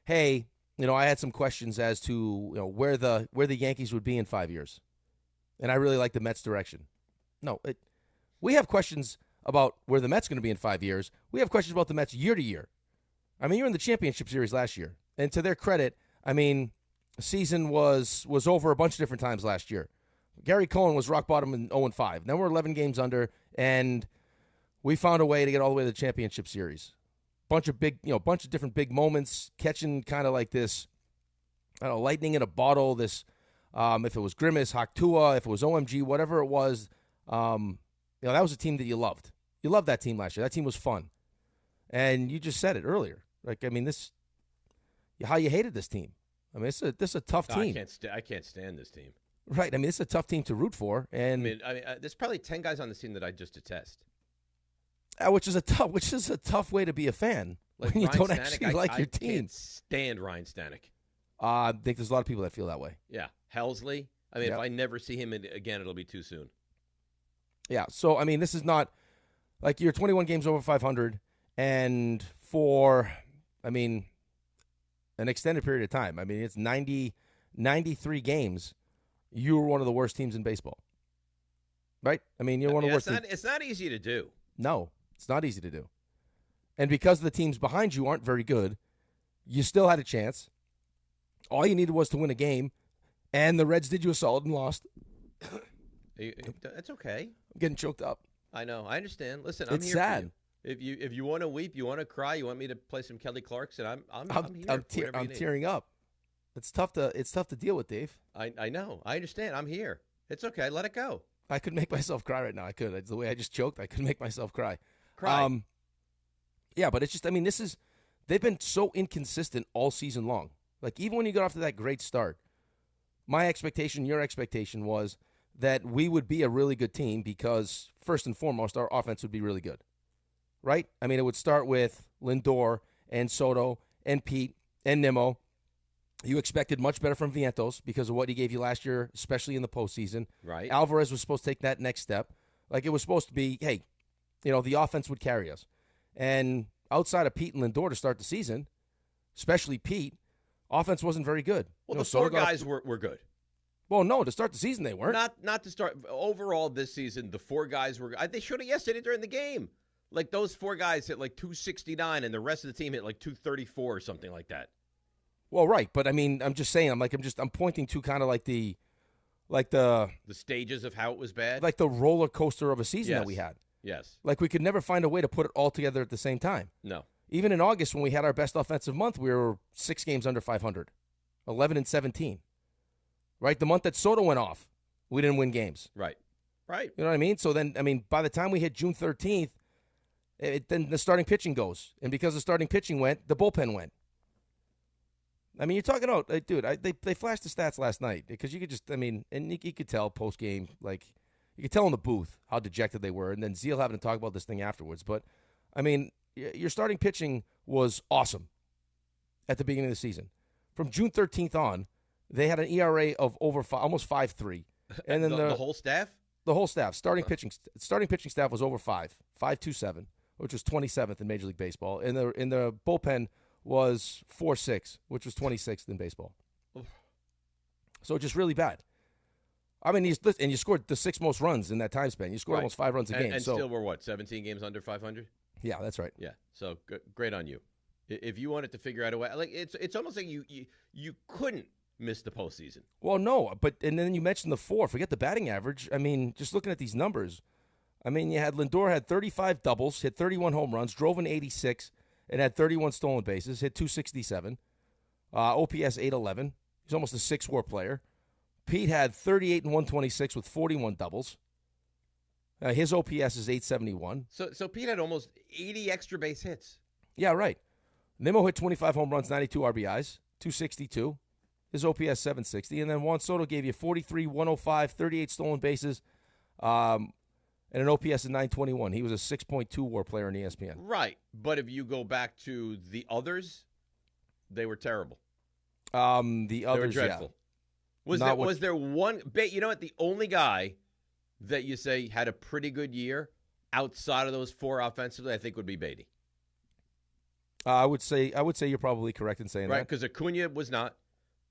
hey, I had some questions as to where the Yankees would be in 5 years. And I really like the Mets' direction. No, we have questions about where the Mets are going to be in 5 years. We have questions about the Mets year to year. I mean, you're in the championship series last year. And to their credit, I mean, the season was over a bunch of different times last year. Gary Cohen was rock bottom in 0-5. Then we're 11 games under, and we found a way to get all the way to the championship series. Bunch of different big moments, catching kind of like this, I don't know, lightning in a bottle, this, if it was Grimace, Haktua, if it was OMG, whatever it was, that was a team that you loved. You loved that team last year. That team was fun. And you just said it earlier. Like, I mean, how you hated this team. I mean, this is a tough team. I can't stand this team. Right. I mean, it's a tough team to root for. And there's probably 10 guys on this team that I just detest. Which is a tough way to be a fan when you don't actually like your team. I can't stand Ryan Stanek. I think there's a lot of people that feel that way. Yeah. Helsley. I mean, if I never see him again, it'll be too soon. Yeah. So, I mean, this is not like you're 21 games over 500. And for, I mean, an extended period of time, I mean, it's 93 games, you were one of the worst teams in baseball. Right? I mean, you're one of the worst teams. It's not easy to do. No, it's not easy to do. And because the teams behind you aren't very good, you still had a chance. All you needed was to win a game, and the Reds did you a solid and lost. That's okay. I'm getting choked up. I know. I understand. Listen, I'm here sad. for you. If you want to weep, you want to cry, you want me to play some Kelly Clarkson, I'm here. I'm tearing up. It's tough to deal with, Dave. I know. I understand. I'm here. It's okay. Let it go. I could make myself cry right now. I could. The way I just choked, I could make myself cry. Cry. Yeah, but it's just, I mean, they've been so inconsistent all season long. Like, even when you got off to that great start, my expectation, your expectation was that we would be a really good team because, first and foremost, our offense would be really good. Right? I mean, it would start with Lindor and Soto and Pete and Nimmo. You expected much better from Vientos because of what he gave you last year, especially in the postseason. Right. Alvarez was supposed to take that next step. Like, it was supposed to be, hey, the offense would carry us. And outside of Pete and Lindor to start the season, especially Pete, offense wasn't very good. Well, the four guys were good. Well, no, to start the season they weren't. Not to start. Overall this season, the four guys were – they showed it yesterday during the game. Like those 4 guys hit like 269, and the rest of the team hit like 234 or something like that. Well, right, but I mean, I'm just saying, I'm pointing to kind of like the stages of how it was bad, like the roller coaster of a season that we had. Yes. Like we could never find a way to put it all together at the same time. No. Even in August, when we had our best offensive month, we were 6 games under 500, 11-17. Right, the month that Soto went off, we didn't win games. Right. You know what I mean? So then, by the time we hit June 13th, then the starting pitching goes, and because the starting pitching went, the bullpen went. I mean, you're talking about, dude, they flashed the stats last night because you could just, and you could tell post-game, like, you could tell in the booth how dejected they were, and then Zeal having to talk about this thing afterwards. But, your starting pitching was awesome at the beginning of the season. From June 13th on, they had an ERA of over almost 5.3. And then the whole staff? The whole staff. Starting pitching staff was over 5.27, which was 27th in Major League Baseball. And the bullpen was 4.6, which was 26th in baseball. So just really bad. You scored the 6 most runs in that time span. You scored almost 5 runs a game. And still we're 17 games under 500? Yeah, that's right. Yeah, so great on you. If you wanted to figure out a way, like it's almost like you couldn't miss the postseason. Well, no, and then you mentioned the 4. Forget the batting average. Just looking at these numbers, you had Lindor had 35 doubles, hit 31 home runs, drove in 86, and had 31 stolen bases, hit 267. OPS 811. He's almost a 6-WAR player. Pete had 38 and 126 with 41 doubles. His OPS is 871. So Pete had almost 80 extra base hits. Yeah, right. Nimmo hit 25 home runs, 92 RBIs, 262. His OPS 760. And then Juan Soto gave you 43, 105, 38 stolen bases, and an OPS of 921. He was a 6.2 WAR player in ESPN. Right. But if you go back to the others, they were terrible. The others, they were dreadful. Yeah. Was there one? You know what? The only guy that you say had a pretty good year outside of those 4 offensively, I think would be Beatty. I would say you're probably correct in saying that. Right, because Acuna was not.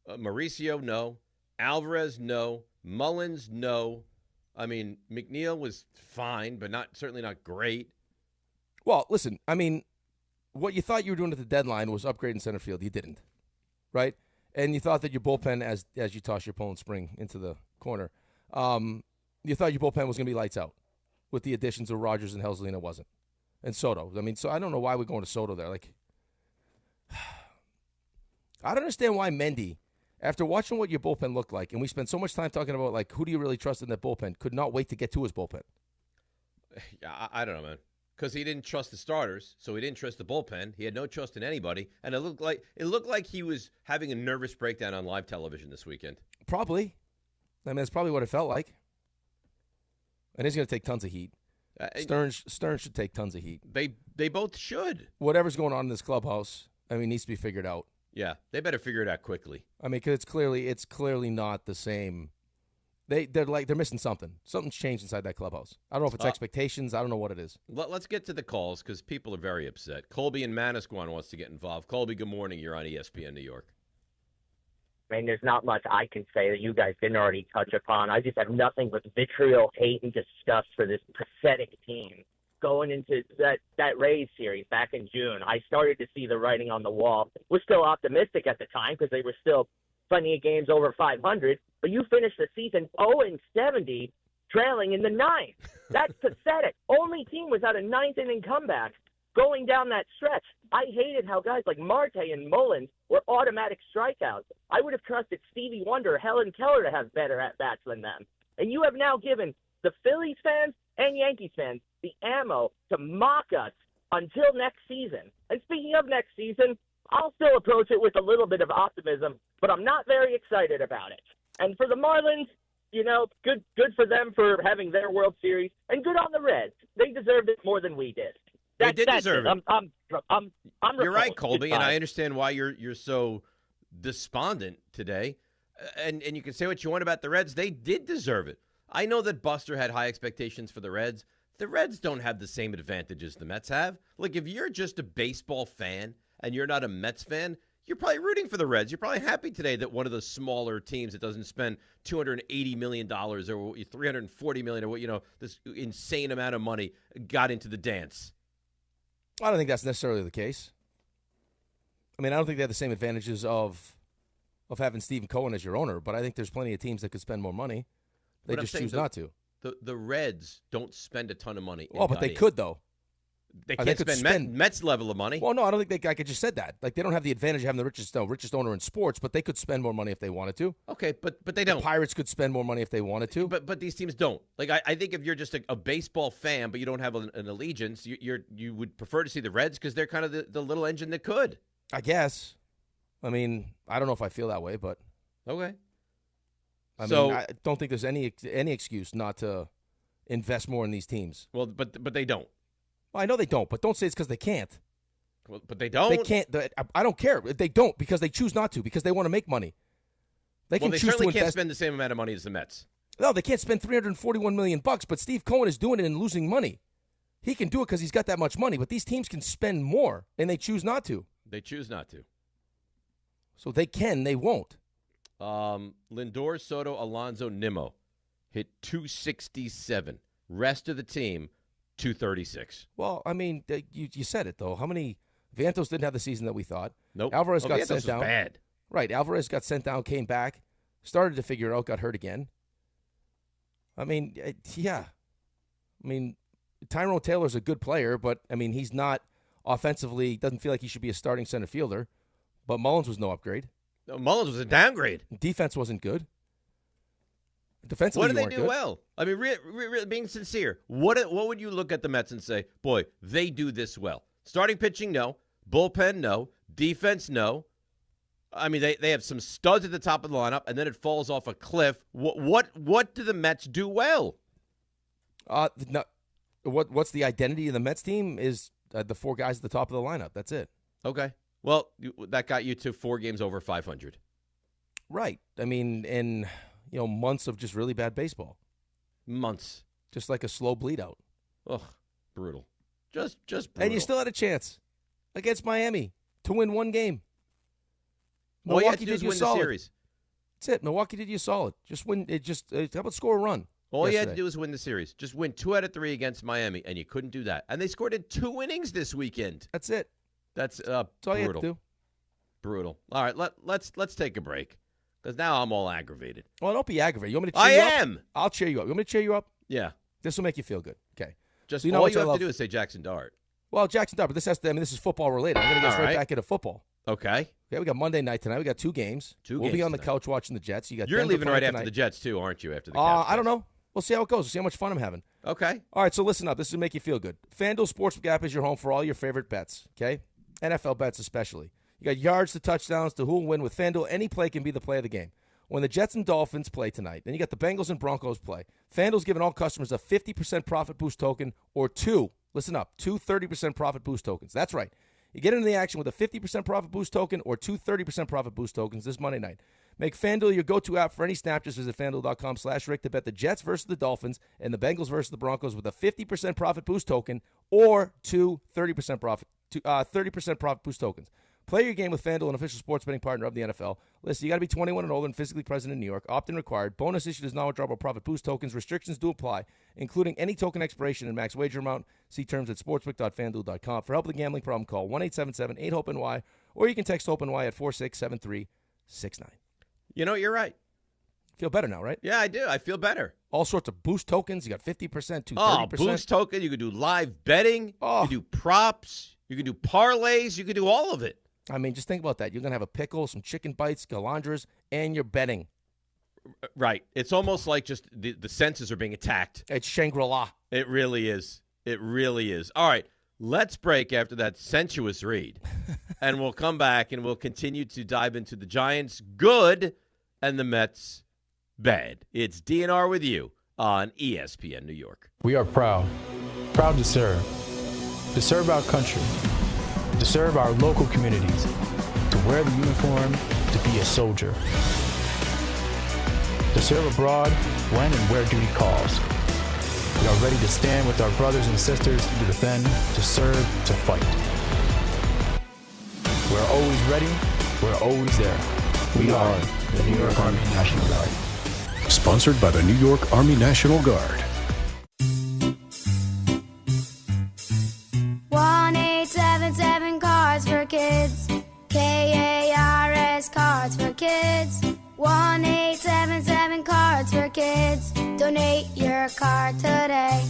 Mauricio, no. Alvarez, no. Mullins, no. McNeil was fine, but certainly not great. Well, listen, what you thought you were doing at the deadline was upgrading center field. You didn't, right? And you thought that your bullpen, as you toss your Poland Spring into the corner, you thought your bullpen was going to be lights out with the additions of Rogers and Helsley, and it wasn't. And Soto. So I don't know why we're going to Soto there. I don't understand why Mendy, after watching what your bullpen looked like, and we spent so much time talking about, who do you really trust in that bullpen, could not wait to get to his bullpen. I don't know, man. Because he didn't trust the starters, so he didn't trust the bullpen. He had no trust in anybody, and it looked like he was having a nervous breakdown on live television this weekend. Probably. That's probably what it felt like. And he's going to take tons of heat. Stern should take tons of heat. They both should. Whatever's going on in this clubhouse, needs to be figured out. Yeah, they better figure it out quickly. Because it's clearly not the same. They're missing something. Something's changed inside that clubhouse. I don't know if it's expectations. I don't know what it is. Let's get to the calls because people are very upset. Colby in Manasquan wants to get involved. Colby, good morning. You're on ESPN New York. There's not much I can say that you guys didn't already touch upon. I just have nothing but vitriol, hate, and disgust for this pathetic team. Going into that Rays series back in June, I started to see the writing on the wall. Was still optimistic at the time because they were still plenty of games over 500. But you finished the season 0-70, trailing in the 9th. That's pathetic. Only team without a 9th-inning comeback going down that stretch. I hated how guys like Marte and Mullins were automatic strikeouts. I would have trusted Stevie Wonder or Helen Keller to have better at-bats than them. And you have now given the Phillies fans and Yankees fans the ammo to mock us until next season. And speaking of next season, I'll still approach it with a little bit of optimism, but I'm not very excited about it. And for the Marlins, good for them for having their World Series, and good on the Reds. They deserved it more than we did. They did deserve it. I'm You're right, Colby, and I understand why you're so despondent today. And you can say what you want about the Reds. They did deserve it. I know that Buster had high expectations for the Reds. The Reds don't have the same advantages the Mets have. Look, if you're just a baseball fan and you're not a Mets fan, you're probably rooting for the Reds. You're probably happy today that one of the smaller teams that doesn't spend $280 million or $340 million or this insane amount of money got into the dance. I don't think that's necessarily the case. I mean, I don't think they have the same advantages of having Stephen Cohen as your owner, but I think there's plenty of teams that could spend more money. They just choose not to. The Reds don't spend a ton of money. Well, but they could, though. They can't spend Mets level of money. Well, no, I don't think I just said that. Like, they don't have the advantage of having the richest owner in sports, but they could spend more money if they wanted to. Okay, but they don't. The Pirates could spend more money if they wanted to. But these teams don't. Like, I think if you're just a baseball fan, but you don't have an allegiance, you would prefer to see the Reds because they're kind of the little engine that could. I guess. I mean, I don't know if I feel that way, but okay. I mean, I don't think there's any excuse not to invest more in these teams. Well, but they don't. Well, I know they don't, but don't say it's because they can't. Well, but they don't. They can't. I don't care. They don't because they choose not to because they want to make money. They certainly can't spend the same amount of money as the Mets. No, they can't spend $341 million, but Steve Cohen is doing it and losing money. He can do it because he's got that much money, but these teams can spend more, and they choose not to. They choose not to. So they can, they won't. Lindor, Soto, Alonso, Nimmo hit 267. Rest of the team, 236. Well, I mean, you said it, though. How many Vantos didn't have the season that we thought? Nope. Alvarez got Vantos sent down. Was bad. Right. Alvarez got sent down, came back, started to figure it out, got hurt again. I mean, yeah. I mean, Tyrone Taylor's a good player, but, I mean, he's not offensively, doesn't feel like he should be a starting center fielder. But Mullins was no upgrade. No, Mullins was a downgrade. Defense wasn't good. Defensively, what did they do good. well? I mean, being sincere, what would you look at the Mets and say, boy, they do this well? Starting pitching, no. Bullpen, no. Defense, no. I mean, they have some studs at the top of the lineup, and then it falls off a cliff. What do the Mets do well? No, what's the identity of the Mets team is the four guys at the top of the lineup. That's it. Okay. Well, that got you to 4 games over 500. Right. I mean, in months of just really bad baseball. Months. Just like a slow bleed out. Ugh, brutal. Just brutal. And you still had a chance against Miami to win 1 game. Milwaukee did you solid. The series. That's it. Milwaukee did you solid. Just win. How about score a run? All you had to do was win the series. Just win 2 out of 3 against Miami, and you couldn't do that. And they scored in 2 innings this weekend. That's it. That's all brutal. you have to do. Brutal. All right, let's take a break because now I'm all aggravated. Well, don't be aggravated. You want me to cheer you up? I am. I'll cheer you up. You want me to cheer you up? Yeah. This will make you feel good. Okay. Just all you have to do is say Jaxson Dart. Well, Jaxson Dart, but this is football related. I'm going to get right back into football. Okay. Yeah, we got Monday night tonight. We got 2 games. We'll be on the couch watching the Jets. You're leaving right after the Jets too, aren't you? After the Cavs? I don't know. We'll see how it goes. We'll see how much fun I'm having. Okay. All right, so listen up. This will make you feel good. FanDuel Sportsbook app is your home for all your favorite bets, okay? NFL bets especially. You got yards to touchdowns to who will win with FanDuel. Any play can be the play of the game. When the Jets and Dolphins play tonight, then you got the Bengals and Broncos play. FanDuel's giving all customers a 50% profit boost token or 2 30% profit boost tokens. That's right. You get into the action with a 50% profit boost token or 2 30% profit boost tokens this Monday night. Make FanDuel your go-to app for any snap. Just visit FanDuel.com/Rick to bet the Jets versus the Dolphins and the Bengals versus the Broncos with a 50% profit boost token or 2 30% profit boost tokens. Play your game with FanDuel, an official sports betting partner of the NFL. Listen, you got to be 21 and older and physically present in New York. Opt-in required. Bonus issued is non-withdrawable profit boost tokens. Restrictions do apply, including any token expiration and max wager amount. See terms at sportsbook.fanduel.com. For help with a gambling problem, call 1-877-8-HOPE-NY, or you can text HOPE-NY at 467369. You know, you're right. Feel better now, right? Yeah, I do. I feel better. All sorts of boost tokens. You got 50% to 30%. Oh, boost token. You can do live betting. You can do props. You can do parlays. You can do all of it. I mean, just think about that. You're going to have a pickle, some chicken bites, galandras, and you're betting. Right. It's almost like just the senses are being attacked. It's Shangri-La. It really is. It really is. All right. Let's break after that sensuous read, and we'll come back and we'll continue to dive into the Giants' good and the Mets' bad. It's DNR with you on ESPN New York. We are proud to serve our country, to serve our local communities, to wear the uniform, to be a soldier, to serve abroad when and where duty calls. We are ready to stand with our brothers and sisters to defend, to serve, to fight. We're always ready. We're always there. We are the New York Army National Guard. Sponsored by the New York Army National Guard. kids. 1-877 Cards for Kids. Donate your card today.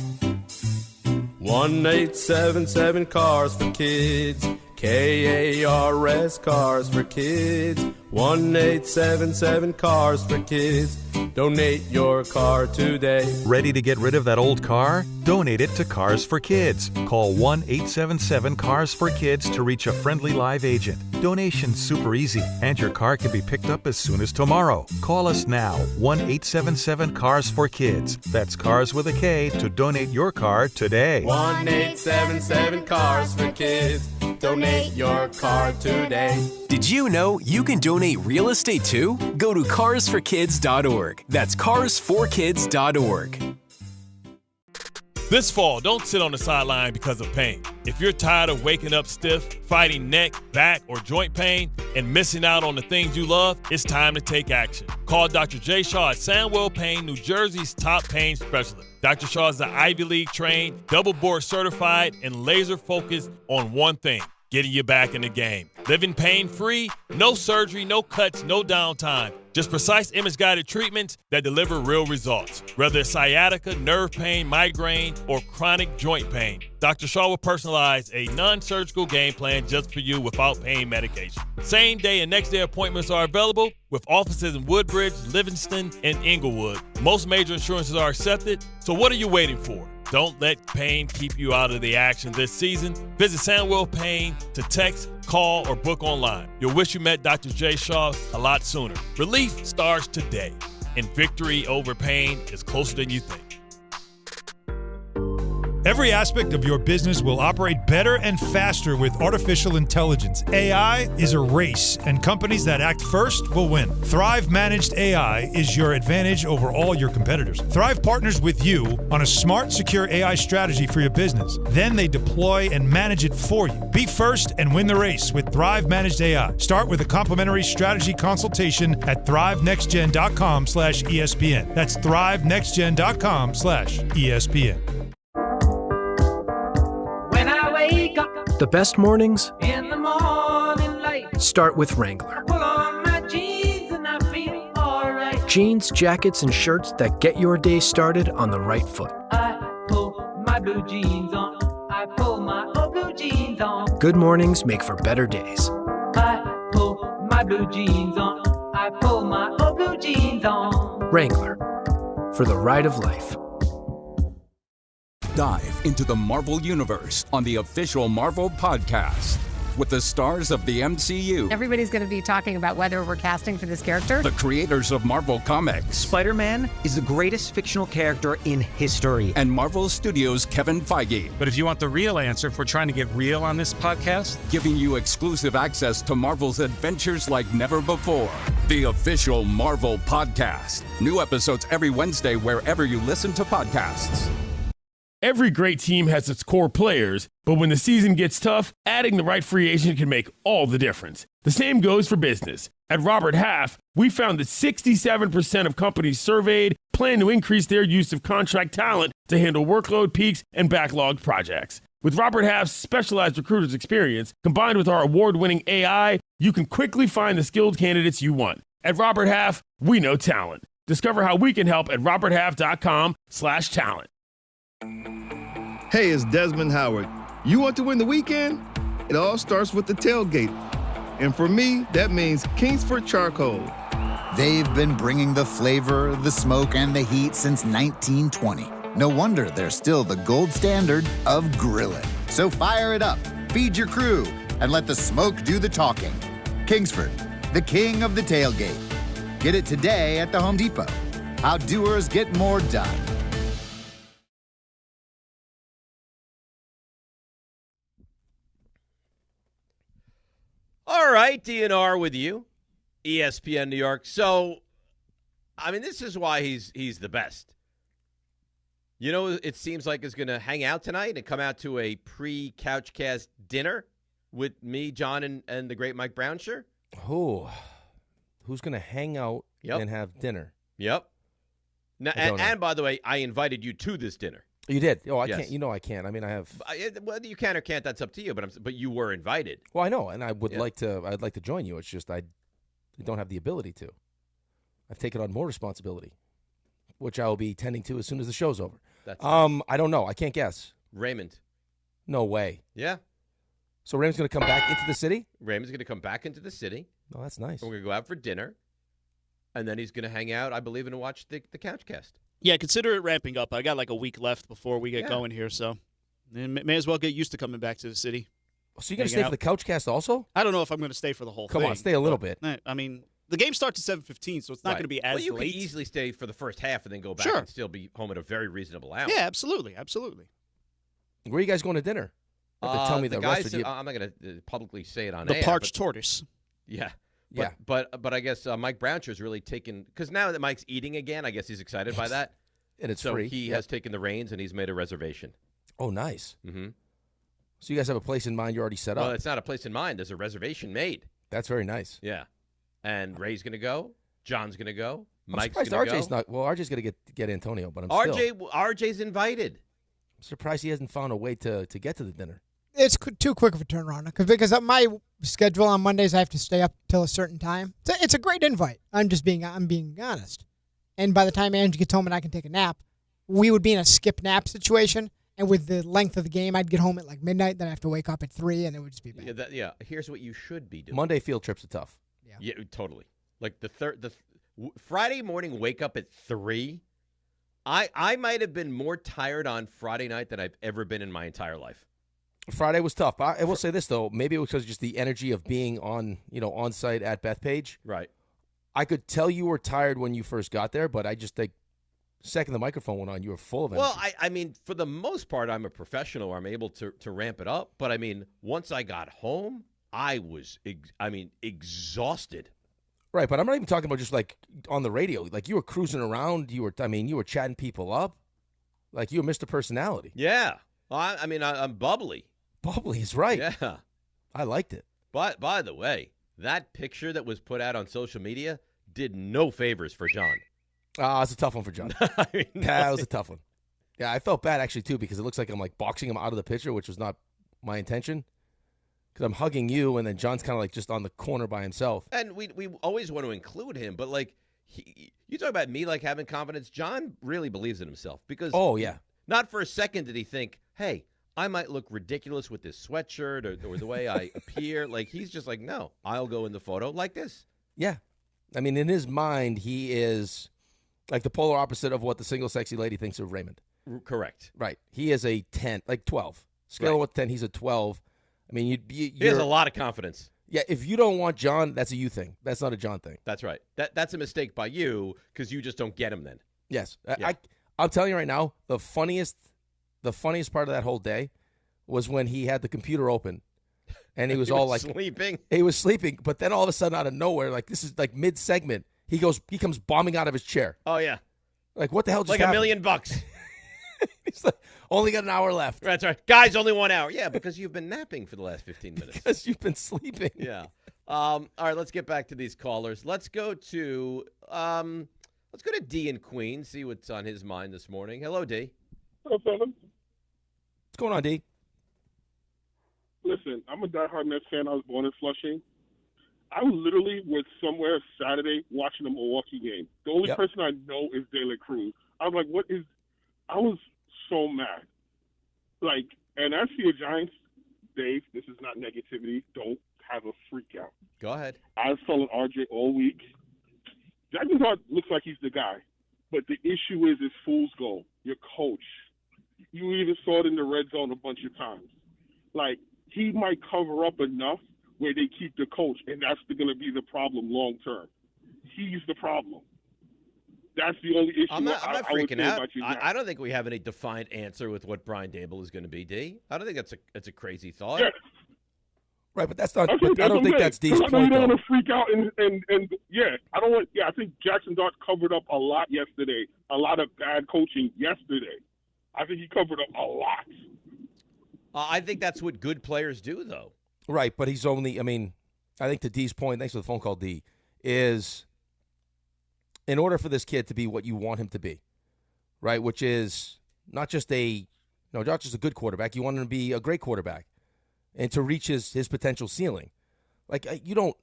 1-877 Cars for Kids. KARS Cars for Kids. 1-877 Cars for Kids. Donate your car today. Ready to get rid of that old car? Donate it to Cars for Kids. Call 1-877-CARS-FOR-KIDS to reach a friendly live agent. Donation's super easy, and your car can be picked up as soon as tomorrow. Call us now, 1-877-CARS-FOR-KIDS. That's Cars with a K to donate your car today. 1-877 Cars for Kids. Donate your car today. Did you know you can donate real estate too? Go to carsforkids.org. That's carsforkids.org. This fall, don't sit on the sideline because of pain. If you're tired of waking up stiff, fighting neck, back, or joint pain, and missing out on the things you love, it's time to take action. Call Dr. Jay Shaw at Sandwell Pain, New Jersey's top pain specialist. Dr. Shaw is the Ivy League trained, double board certified, and laser focused on one thing: getting you back in the game. Living pain-free, no surgery, no cuts, no downtime. Just precise image-guided treatments that deliver real results. Whether it's sciatica, nerve pain, migraine, or chronic joint pain, Dr. Shaw will personalize a non-surgical game plan just for you without pain medication. Same-day and next-day appointments are available with offices in Woodbridge, Livingston, and Inglewood. Most major insurances are accepted, so what are you waiting for? Don't let pain keep you out of the action this season. Visit Sandwell Pain to text, call, or book online. You'll wish you met Dr. Jay Shaw a lot sooner. Relief starts today, and victory over pain is closer than you think. Every aspect of your business will operate better and faster with artificial intelligence. AI is a race, and companies that act first will win. Thrive Managed AI is your advantage over all your competitors. Thrive partners with you on a smart, secure AI strategy for your business. Then they deploy and manage it for you. Be first and win the race with Thrive Managed AI. Start with a complimentary strategy consultation at thrivenextgen.com/ESPN. That's thrivenextgen.com/ESPN. The best mornings In the morning light, start with Wrangler. pull on my jeans and I feel alright. Jeans, jackets, and shirts that get your day started on the right foot. I pull my blue jeans on. I pull my old blue jeans on. Good mornings make for better days. I pull my blue jeans on. I pull my old blue jeans on. Wrangler, for the ride of life. Dive into the Marvel Universe on the official Marvel Podcast with the stars of the MCU, Everybody's going to be talking about whether we're casting for this character. the creators of Marvel Comics, Spider-Man is the greatest fictional character in history. and Marvel Studios' Kevin Feige, But if you want the real answer, if we're trying to get real on this podcast, giving you exclusive access to Marvel's adventures like never before. The official Marvel Podcast. New episodes every Wednesday wherever you listen to podcasts. Every great team has its core players, but when the season gets tough, adding the right free agent can make all the difference. The same goes for business. At Robert Half, we found that 67% of companies surveyed plan to increase their use of contract talent to handle workload peaks and backlogged projects. With Robert Half's specialized recruiters experience, combined with our award-winning AI, you can quickly find the skilled candidates you want. At Robert Half, we know talent. Discover how we can help at roberthalf.com/talent. Hey, it's Desmond Howard. You want to win the weekend? It all starts with the tailgate. And for me, that means Kingsford Charcoal. They've been bringing the flavor, the smoke, and the heat since 1920. No wonder they're still the gold standard of grilling. So fire it up, feed your crew, and let the smoke do the talking. Kingsford, the king of the tailgate. Get it today at the Home Depot. How doers get more done. All right, DNR with you, ESPN New York. So, I mean, this is why he's the best. You know, it seems like he's going to hang out tonight and come out to a pre-Couchcast dinner with me, John, and the great Mike Brownshire. Oh, who's going to hang out and have dinner? Yep. Now, and by the way, I invited you to this dinner. You did? Oh, I Yes. can't. You know I can't. I mean, I have. Whether you can or can't, that's up to you. But you were invited. Well, I know, and I would like to. I'd like to join you. It's just They don't have the ability to. I've taken on more responsibility, which I will be tending to as soon as the show's over. I don't know. I can't guess. Raymond. No way. Yeah. So Raymond's going to come back into the city? Raymond's going to come back into the city. Oh, that's nice. We're going to go out for dinner. And then he's going to hang out, I believe, and watch the Couchcast. Yeah, consider it ramping up. I got like a week left before we get going here, so may as well get used to coming back to the city. So you're going to stay for the Couchcast also? I don't know if I'm going to stay for the whole thing. Come on, stay a little bit. I mean, the game starts at 7:15, so it's not going to be as late. Well, you could easily stay for the first half and then go back and still be home at a very reasonable hour. Yeah, absolutely. Where are you guys going to dinner? You have to tell me the guys. rest of you. I'm not going to publicly say it on the air. Parched Tortoise. Yeah. Yeah. But I guess Mike Brownshaw's really taken, because now that Mike's eating again, I guess he's excited by that. And it's so free. He has taken the reins and he's made a reservation. Oh, nice. Mm-hmm. So you guys have a place in mind you already set up? Well, it's not a place in mind. There's a reservation made. That's very nice. Yeah. And Ray's going to go. John's going to go. I'm Mike's going to go. RJ's not. Well, RJ's going to get Antonio, but RJ's invited. I'm surprised he hasn't found a way to get to the dinner. It's too quick of a turnaround because my schedule on Mondays I have to stay up till a certain time. It's a great invite. I'm being honest. And by the time Angie gets home and I can take a nap, we would be in a skip nap situation. And with the length of the game, I'd get home at like midnight. Then I have to wake up at 3, and it would just be bad. Yeah. Here's what you should be doing. Monday field trips are tough. Yeah, totally. Like the Friday morning wake up at 3. I might have been more tired on Friday night than I've ever been in my entire life. Friday was tough. But I will say this though, maybe it was because just the energy of being on site at Bethpage. Right. I could tell you were tired when you first got there, but I just think second the microphone went on, you were full of energy. Well, I mean, for the most part, I'm a professional. I'm able to ramp it up. But I mean, once I got home, I was exhausted. Right, but I'm not even talking about just like on the radio. Like you were cruising around. You were chatting people up. Like you were Mr. Personality. Yeah. I'm bubbly. Bubbly is right. Yeah. I liked it. But by the way, that picture that was put out on social media did no favors for John. It's a tough one for John. That was a tough one. Yeah, I felt bad actually too because it looks like I'm like boxing him out of the picture, which was not my intention. Because I'm hugging you, and then John's kind of like just on the corner by himself. And we always want to include him, but like you talk about me like having confidence. John really believes in himself because not for a second did he think, hey, I might look ridiculous with this sweatshirt or the way I appear. Like he's just like, no, I'll go in the photo like this. Yeah, I mean, in his mind, he is like the polar opposite of what the single sexy lady thinks of Raymond. Correct. Right. He is a 10, like 12. Scale of 1 to 10, he's a 12. I mean, he has a lot of confidence. Yeah, if you don't want John, that's a you thing. That's not a John thing. That's right. That's a mistake by you because you just don't get him then. Yes. Yeah. I'm telling you right now, the funniest part of that whole day was when he had the computer open and he was all like sleeping. He was sleeping, but then all of a sudden out of nowhere, like this is like mid-segment, he comes bombing out of his chair. Oh yeah. Like what the hell just like happened? $1 million. He's like, only got an hour left. That's right. Guys, only 1 hour. Yeah, because you've been napping for the last 15 minutes. Because you've been sleeping. Yeah. All right, let's get back to these callers. Let's go to D in Queens, see what's on his mind this morning. Hello, D. Hello, fellas. What's going on, D? Listen, I'm a diehard Mets fan. I was born in Flushing. I literally was somewhere Saturday watching a Milwaukee game. The only person I know is De La Cruz. I was like, I was so mad. Like, and I see a Giants, Dave, this is not negativity. Don't have a freak out. Go ahead. I was following RJ all week. Jaxson Dart looks like he's the guy. But the issue is fool's gold. Your coach. You even saw it in the red zone a bunch of times. Like, he might cover up enough where they keep the coach, and that's going to be the problem long term. He's the problem. That's the only issue. I'm not freaking out. I don't think we have any defined answer with what Brian Daboll is going to be, D. I don't think that's a crazy thought. Yeah. Right, but that's not. I don't think that's D's point. I don't want to freak out and I don't want. Yeah, I think Jaxson Dart covered up a lot yesterday. A lot of bad coaching yesterday. I think he covered up a lot. I think that's what good players do, though. Right, but he's only. I mean, I think to D's point. Thanks for the phone call, D. Is in order for this kid to be what you want him to be, right? Which is not just not just a good quarterback. You want him to be a great quarterback, and to reach his potential ceiling. Like you don't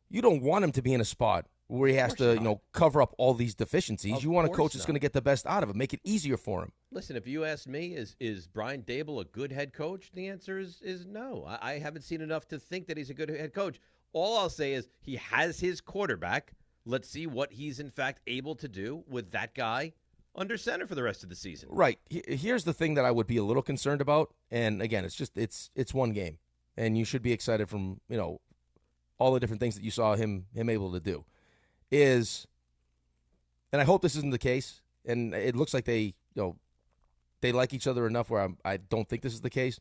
You don't want him to be in a spot where he has to, cover up all these deficiencies. You want a coach that's going to get the best out of him, make it easier for him. Listen, if you ask me, is Brian Daboll a good head coach? The answer is no. I haven't seen enough to think that he's a good head coach. All I'll say is he has his quarterback. Let's see what he's, in fact, able to do with that guy under center for the rest of the season. Right. Here's the thing that I would be a little concerned about. And, again, it's one game. And you should be excited from, all the different things that you saw him able to do. And I hope this isn't the case, and it looks like they like each other enough where I don't think this is the case,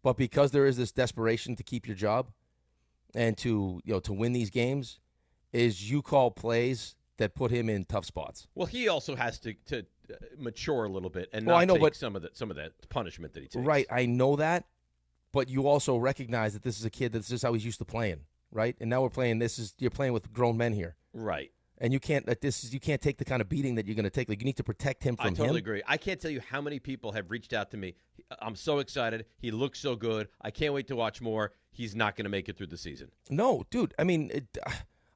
but because there is this desperation to keep your job and to win these games, is you call plays that put him in tough spots. Well, he also has to mature a little bit and not take some of that punishment that he takes. Right, I know that, but you also recognize that this is a kid that's just how he's used to playing, right? And now you're playing with grown men here. Right. And you can't take the kind of beating that you're going to take. Like, you need to protect him from him. I totally agree. I can't tell you how many people have reached out to me. I'm so excited. He looks so good. I can't wait to watch more. He's not going to make it through the season. No, dude. I mean,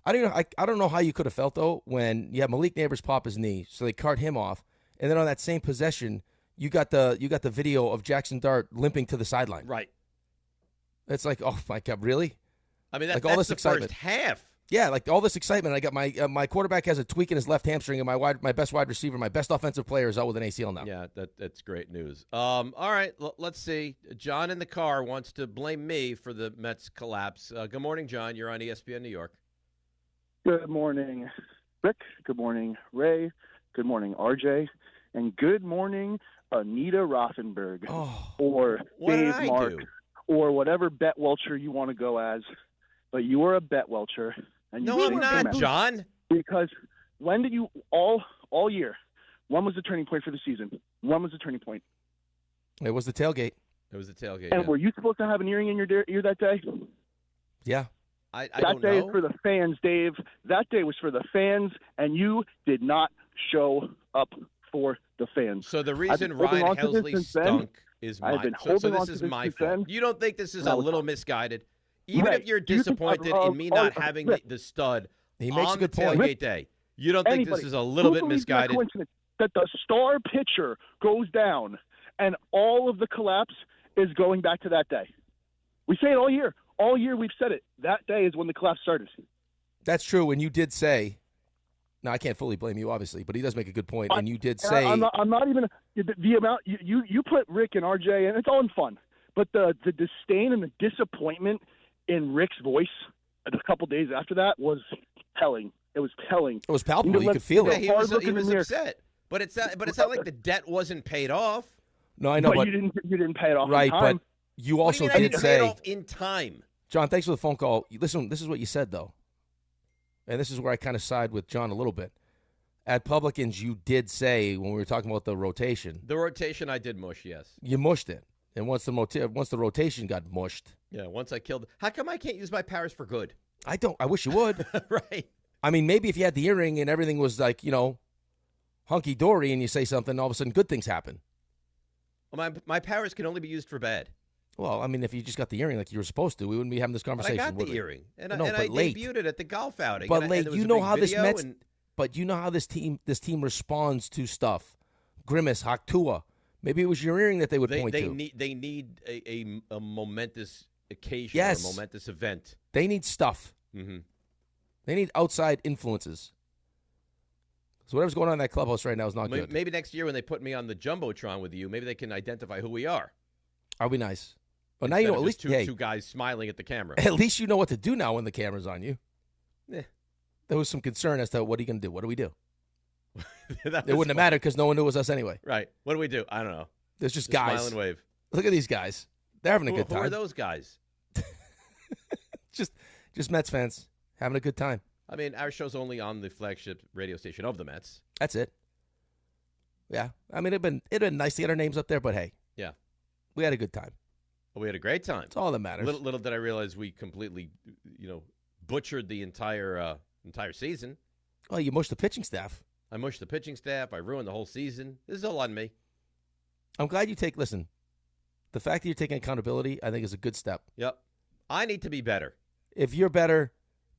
I don't know how you could have felt, though, when you have Malik Neighbors pop his knee, so they cart him off, and then on that same possession, you got the video of Jaxson Dart limping to the sideline. Right. It's like, oh my God, really? I mean, that's all this excitement. First half. Yeah, like all this excitement. I got my quarterback has a tweak in his left hamstring, and my best wide receiver, my best offensive player is out with an ACL now. Yeah, that's great news. All right, let's see. John in the car wants to blame me for the Mets collapse. Good morning, John. You're on ESPN New York. Good morning, Rick. Good morning, Ray. Good morning, RJ. And good morning, Anita Rothenberg. Or Dave Mark. Or whatever bet welcher you want to go as. But you are a bet welcher. And no, I'm not, John. Because when did you all year? When was the turning point for the season? When was the turning point? It was the tailgate. It was the tailgate. And were you supposed to have an earring in your ear that day? Yeah. I that don't day know. is for the fans, Dave. That day was for the fans, and you did not show up for the fans. So the reason Ryan Helsley stunk is my fault. So this is my fault. You don't think this is a little misguided? Even if you're disappointed in me not having the stud on the tailgate day, you don't think this is a little bit misguided? That the star pitcher goes down and all of the collapse is going back to that day. We say it all year. All year we've said it. That day is when the collapse started. That's true. And you did say, now I can't fully blame you, obviously, but he does make a good point. And you did say. I'm not even the amount you put Rick and RJ, and it's all in fun. But the disdain and the disappointment in Rick's voice a couple days after that was telling. It was telling. It was palpable. You could feel it. He was upset. But it's not like the debt wasn't paid off. No, I know, but you didn't pay it off. Right, in time. but you also What do you mean did I didn't say pay it off in time. John, thanks for the phone call. Listen, this is what you said though, and this is where I kind of side with John a little bit. At Publicans, you did say when we were talking about the rotation. The rotation, I did mush. Yes, you mushed it, and once the rotation got mushed. Yeah, once I killed. How come I can't use my powers for good? I don't. I wish you would. Right. I mean, maybe if you had the earring and everything was like, hunky dory, and you say something, all of a sudden good things happen. Well, my powers can only be used for bad. Well, I mean, if you just got the earring like you were supposed to, we wouldn't be having this conversation. But I got the earring, and I debuted it at the golf outing. But and late, and you know how this Mets. But you know how this team responds to stuff. Grimace, Haktua. Maybe it was your earring that they would point to. They need a momentous occasion, yes. Or a momentous event. They need stuff. Mm-hmm. They need outside influences. So whatever's going on in that clubhouse right now is not good. Maybe next year when they put me on the Jumbotron with you, maybe they can identify who we are. That'll be nice. But now you know at least two guys smiling at the camera. At least you know what to do now when the camera's on you. Yeah. There was some concern as to what are you going to do? What do we do? It wouldn't have mattered because no one knew it was us anyway. Right. What do we do? I don't know. There's just guys. Smile and wave. Look at these guys. They're having a good time. Who are those guys? just Mets fans having a good time. I mean, our show's only on the flagship radio station of the Mets. That's it. Yeah. I mean, it'd been nice to get our names up there, but hey. Yeah. We had a good time. We had a great time. It's all that matters. Little did I realize we completely, butchered the entire season. Oh, you mushed the pitching staff. I mushed the pitching staff. I ruined the whole season. This is all on me. I'm glad you listen, the fact that you're taking accountability, I think is a good step. Yep. I need to be better. If you're better,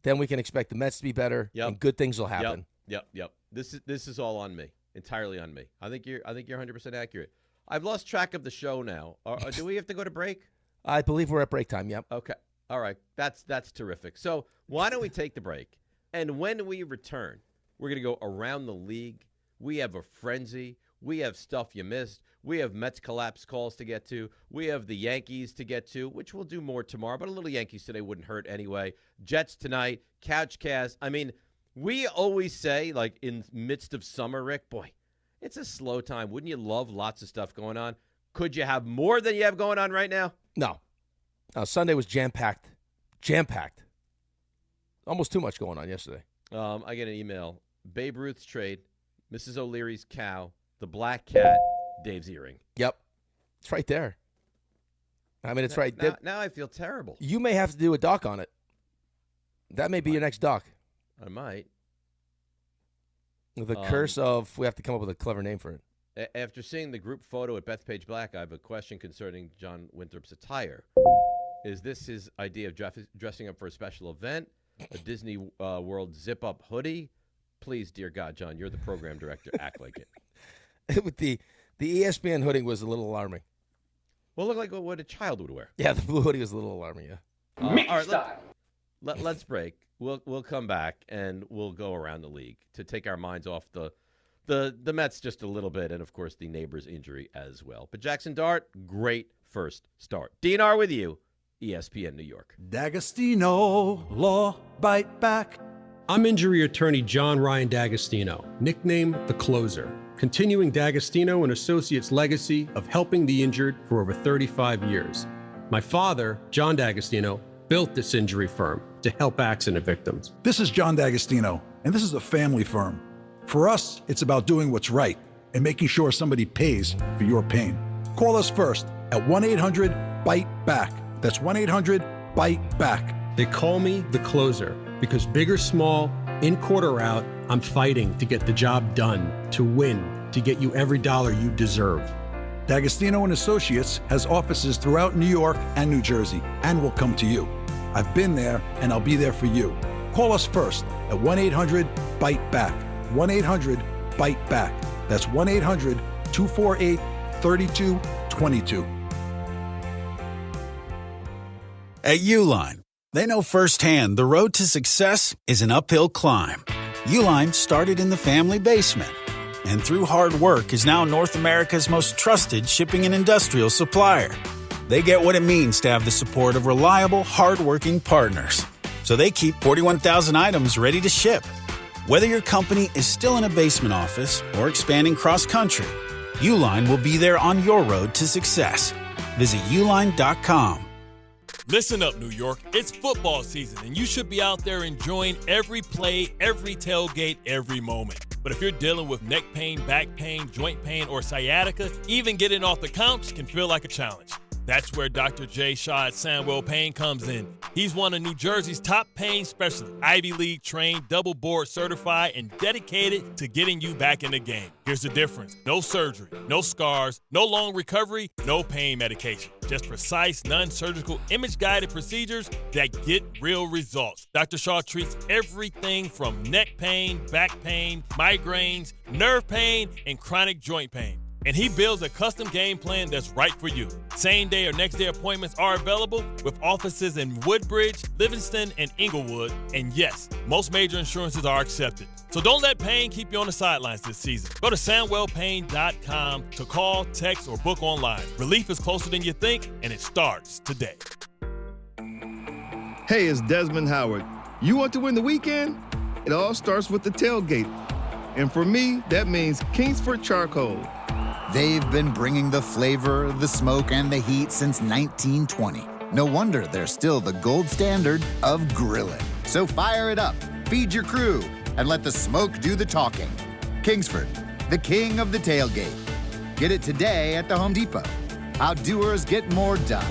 then we can expect the Mets to be better, and good things will happen. Yep. This is all on me, entirely on me. I think you're 100% accurate. I've lost track of the show now. Do we have to go to break? I believe we're at break time. Yep. Okay. All right. That's terrific. So why don't we take the break? And when we return, we're going to go around the league. We have a frenzy. We have stuff you missed. We have Mets collapse calls to get to. We have the Yankees to get to, which we'll do more tomorrow, but a little Yankees today wouldn't hurt anyway. Jets tonight, Couchcast. I mean, we always say, like, in midst of summer, Rick, boy, it's a slow time. Wouldn't you love lots of stuff going on? Could you have more than you have going on right now? No. Sunday was jam-packed. Jam-packed. Almost too much going on yesterday. I get an email. Babe Ruth's trade, Mrs. O'Leary's cow, the black cat, Dave's earring. Yep. It's right there. I mean, it's right. Now I feel terrible. You may have to do a doc on it. That may be your next doc. I might. The curse of, we have to come up with a clever name for it. After seeing the group photo at Bethpage Black, I have a question concerning John Winthrop's attire. Is this his idea of dressing up for a special event? A Disney World zip-up hoodie? Please, dear God, John, you're the program director. Act like it. With the ESPN hoodie was a little alarming. Well, look like what a child would wear. Yeah, the blue hoodie was a little alarming, yeah. All right, let's break. We'll come back, and we'll go around the league to take our minds off the Mets just a little bit, and, of course, the Neighbors injury as well. But Jaxson Dart, great first start. DNR with you, ESPN New York. D'Agostino, law, bite back. I'm injury attorney John Ryan D'Agostino, nicknamed The Closer, continuing D'Agostino and Associates' legacy of helping the injured for over 35 years. My father, John D'Agostino, built this injury firm to help accident victims. This is John D'Agostino, and this is a family firm. For us, it's about doing what's right and making sure somebody pays for your pain. Call us first at 1-800-BITE-BACK. That's 1-800-BITE-BACK. They call me The Closer because big or small, in court or out, I'm fighting to get the job done, to win, to get you every dollar you deserve. D'Agostino and Associates has offices throughout New York and New Jersey and will come to you. I've been there and I'll be there for you. Call us first at 1-800-BITE-BACK. 1-800-BITE-BACK. That's 1-800-248-3222. At Uline, they know firsthand the road to success is an uphill climb. Uline started in the family basement, and through hard work is now North America's most trusted shipping and industrial supplier. They get what it means to have the support of reliable, hard-working partners. So they keep 41,000 items ready to ship. Whether your company is still in a basement office or expanding cross-country, Uline will be there on your road to success. Visit uline.com. Listen up, New York. It's football season, and you should be out there enjoying every play, every tailgate, every moment. But if you're dealing with neck pain, back pain, joint pain, or sciatica, even getting off the couch can feel like a challenge. That's where Dr. Jay Shaw at Sandwell Pain comes in. He's one of New Jersey's top pain specialists, Ivy League trained, double board certified, and dedicated to getting you back in the game. Here's the difference. No surgery, no scars, no long recovery, no pain medication. Just precise, non-surgical, image-guided procedures that get real results. Dr. Shaw treats everything from neck pain, back pain, migraines, nerve pain, and chronic joint pain. And he builds a custom game plan that's right for you. Same day or next day appointments are available with offices in Woodbridge, Livingston, and Inglewood. And yes, most major insurances are accepted. So don't let pain keep you on the sidelines this season. Go to SandwellPain.com to call, text, or book online. Relief is closer than you think, and it starts today. Hey, it's Desmond Howard. You want to win the weekend? It all starts with the tailgate. And for me, that means Kingsford Charcoal. They've been bringing the flavor, the smoke, and the heat since 1920. No wonder they're still the gold standard of grilling. So fire it up, feed your crew, and let the smoke do the talking. Kingsford, the king of the tailgate. Get it today at the Home Depot. How doers get more done.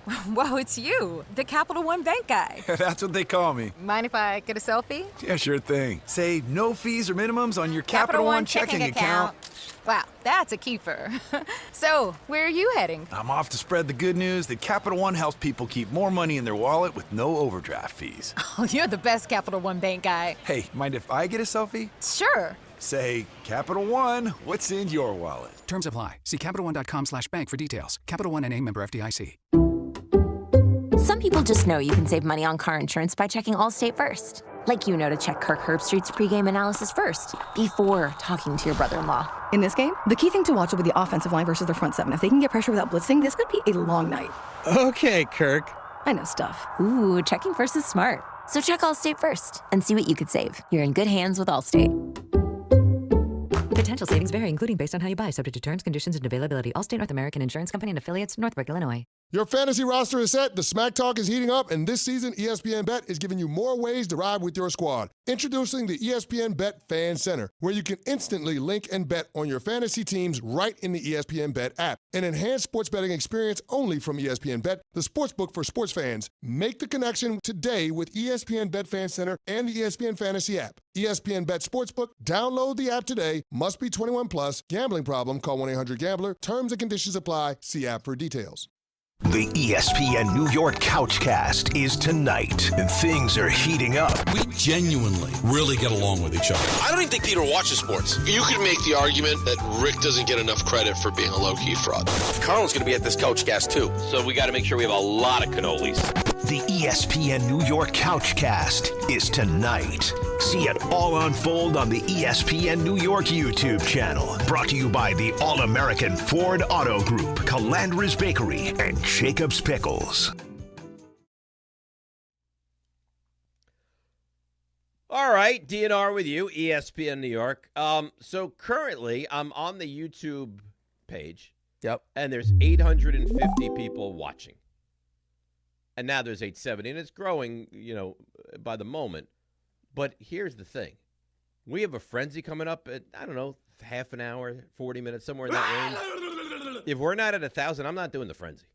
Whoa, it's you, the Capital One Bank guy. That's what they call me. Mind if I get a selfie? Yeah, sure thing. Say no fees or minimums on your Capital One checking account. Wow, that's a keeper. So, where are you heading? I'm off to spread the good news that Capital One helps people keep more money in their wallet with no overdraft fees. Oh, you're the best Capital One Bank guy. Hey, mind if I get a selfie? Sure. Say, Capital One, what's in your wallet? Terms apply. See CapitalOne.com/bank for details. Capital One NA, member FDIC. Some people just know you can save money on car insurance by checking Allstate first. Like you know to check Kirk Herbstreit's pregame analysis first, before talking to your brother-in-law. In this game, the key thing to watch will be the offensive line versus their front seven. If they can get pressure without blitzing, this could be a long night. Okay, Kirk. I know stuff. Ooh, checking first is smart. So check Allstate first and see what you could save. You're in good hands with Allstate. Potential savings vary, including based on how you buy, subject to terms, conditions, and availability. Allstate North American Insurance Company and affiliates, Northbrook, Illinois. Your fantasy roster is set, the Smack Talk is heating up, and this season, ESPN Bet is giving you more ways to ride with your squad. Introducing the ESPN Bet Fan Center, where you can instantly link and bet on your fantasy teams right in the ESPN Bet app. An enhanced sports betting experience only from ESPN Bet, the sportsbook for sports fans. Make the connection today with ESPN Bet Fan Center and the ESPN Fantasy app. ESPN Bet Sportsbook, download the app today. Must be 21 plus. Gambling problem, call 1-800-GAMBLER. Terms and conditions apply. See app for details. The ESPN New York Couchcast is tonight, and things are heating up. We genuinely really get along with each other. I don't even think Peter watches sports. You could make the argument that Rick doesn't get enough credit for being a low-key fraud. Carlin's going to be at this Couchcast, too, so we got to make sure we have a lot of cannolis. The ESPN New York Couchcast is tonight. See it all unfold on the ESPN New York YouTube channel. Brought to you by the All-American Ford Auto Group, Calandra's Bakery, and Jacob's Pickles. All right, DNR with you, ESPN New York. So currently, I'm on the YouTube page. Yep. And there's 850 people watching. And now there's 870, and it's growing, by the moment. But here's the thing. We have a frenzy coming up at, I don't know, half an hour, 40 minutes, somewhere in that range. If we're not at 1,000, I'm not doing the frenzy.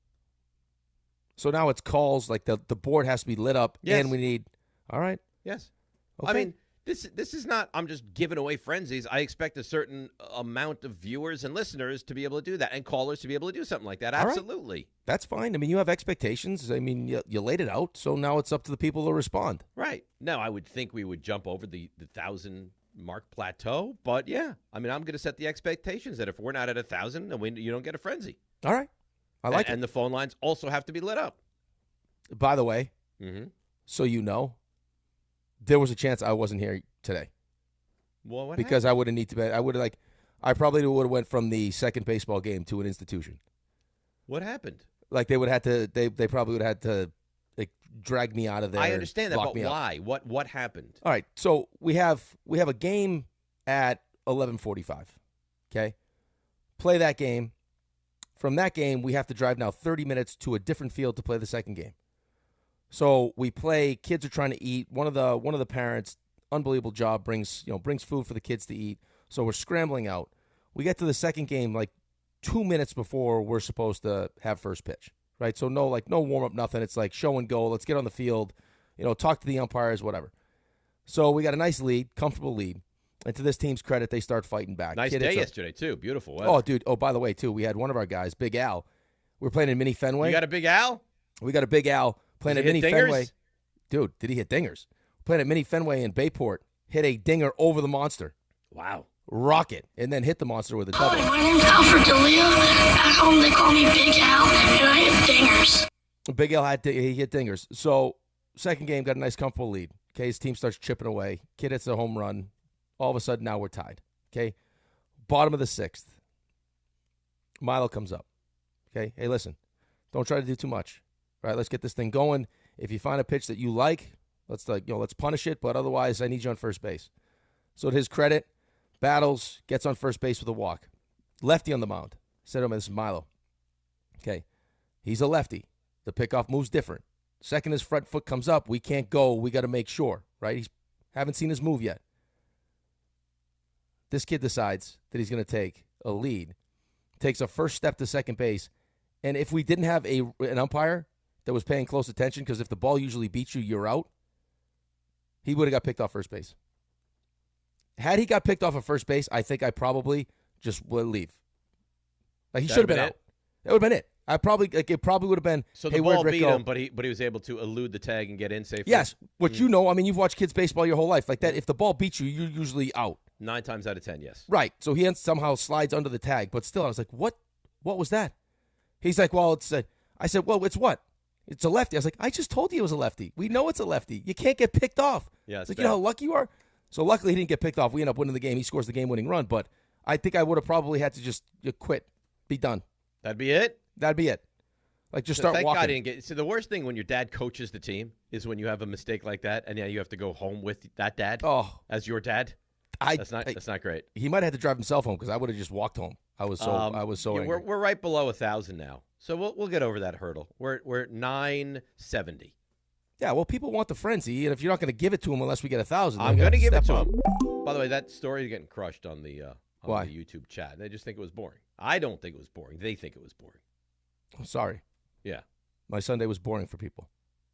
So now it's calls, like the board has to be lit up, yes. And we need, all right. Yes. Okay. I mean, this is not, I'm just giving away frenzies. I expect a certain amount of viewers and listeners to be able to do that, and callers to be able to do something like that. Absolutely. Right. That's fine. I mean, you have expectations. I mean, you laid it out, so now it's up to the people to respond. Right. Now, I would think we would jump over the 1,000 mark plateau, but yeah. I mean, I'm going to set the expectations that if we're not at 1,000, then you don't get a frenzy. All right. I like it. And the phone lines also have to be lit up. By the way, so you know, there was a chance I wasn't here today. Well, what because happened? I wouldn't need to bet. I probably would have went from the second baseball game to an institution. What happened? Like they would have had to. They probably would have had to like drag me out of there. I understand that, but why? What happened? All right, so we have a game at 11:45. Okay, play that game. From that game, we have to drive now 30 minutes to a different field to play the second game. So we play. Kids are trying to eat. One of the parents, unbelievable job, brings food for the kids to eat. So we're scrambling out. We get to the second game like 2 minutes before we're supposed to have first pitch, right? So no warm up, nothing. It's like show and go. Let's get on the field. Talk to the umpires, whatever. So we got a nice lead, comfortable lead. And to this team's credit, they start fighting back. Nice day yesterday too. Beautiful weather. Oh, dude. Oh, by the way, too, we had one of our guys, Big Al. We're playing in Mini Fenway. You got a Big Al? We got a Big Al. Playing at Mini Fenway. Dude, did he hit dingers? Playing at Mini Fenway in Bayport. Hit a dinger over the monster. Wow. Rocket. And then hit the monster with a double. Hi, my name's Alfred D'Elia. At home, they call me Big Al, and I hit dingers. Big Al he hit dingers. So, second game, got a nice, comfortable lead. Okay, his team starts chipping away. Kid hits a home run. All of a sudden, now we're tied. Okay, bottom of the sixth. Milo comes up. Okay, hey, listen, don't try to do too much. All right, let's get this thing going. If you find a pitch that you like, let's punish it. But otherwise, I need you on first base. So to his credit, battles, gets on first base with a walk. Lefty on the mound. Said to him, this is Milo. Okay, he's a lefty. The pickoff move's different. Second, his front foot comes up. We can't go. We got to make sure, right? He's haven't seen his move yet. This kid decides that he's going to take a lead, takes a first step to second base, and if we didn't have an umpire, that was paying close attention, because if the ball usually beats you, you're out, he would have got picked off first base. Had he got picked off at first base, I think I probably just would leave. Like, he should have been out. That would have been it. It probably would have been. So the ball beat him, but he was able to elude the tag and get in safely. Yes, what you know. I mean, you've watched kids baseball your whole life. Like that, if the ball beats you, you're usually out. 9 times out of 10, yes. Right. So he somehow slides under the tag, but still, I was like, what? What was that? He's like, well, it's a. I said, well, it's what? It's a lefty. I was like, I just told you it was a lefty. We know it's a lefty. You can't get picked off. Yeah, it's like, you know how lucky you are? So luckily he didn't get picked off. We end up winning the game. He scores the game-winning run, but I think I would have probably had to just quit, be done. That'd be it? That'd be it. Like, just start thank walking. God I didn't get. So the worst thing when your dad coaches the team is when you have a mistake like that, and you have to go home with that dad as your dad. That's not great. He might have had to drive himself home, because I would have just walked home. I was so angry. We're right below 1,000 now, so we'll get over that hurdle. We're at 970. Yeah, well, people want the frenzy, and if you're not going to give it to them unless we get 1,000, I'm going to give it to them. By the way, that story is getting crushed on the Why? The YouTube chat. They just think it was boring. I don't think it was boring. They think it was boring. I'm sorry. Yeah. My Sunday was boring for people.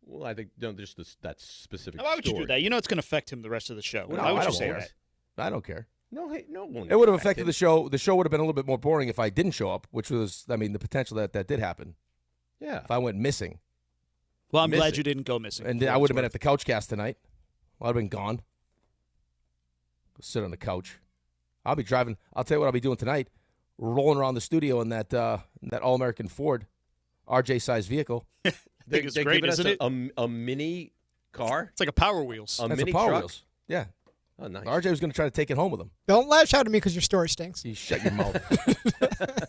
Well, I think just that specific Why would story. you do that? You know it's going to affect him the rest of the show. No, Why would I you don't say care. that? I don't care. No, it won't. It would have affected the show. The show would have been a little bit more boring if I didn't show up, which was, I mean, the potential that did happen. Yeah. If I went missing. Well, I'm glad you didn't go missing. And I would have been at the couch cast tonight. I'd have been gone. Go sit on the couch. I'll be driving. I'll tell you what I'll be doing tonight. Rolling around the studio in that All-American Ford RJ-sized vehicle. They're great, giving us isn't it? a mini car. It's like a Power Wheels. That's mini a Power truck? Wheels. Yeah. Oh, nice. RJ was going to try to take it home with him. Don't lash out at me because your story stinks. You shut your mouth.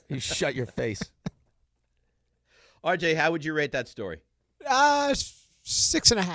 You shut your face. RJ, how would you rate that story? 6.5.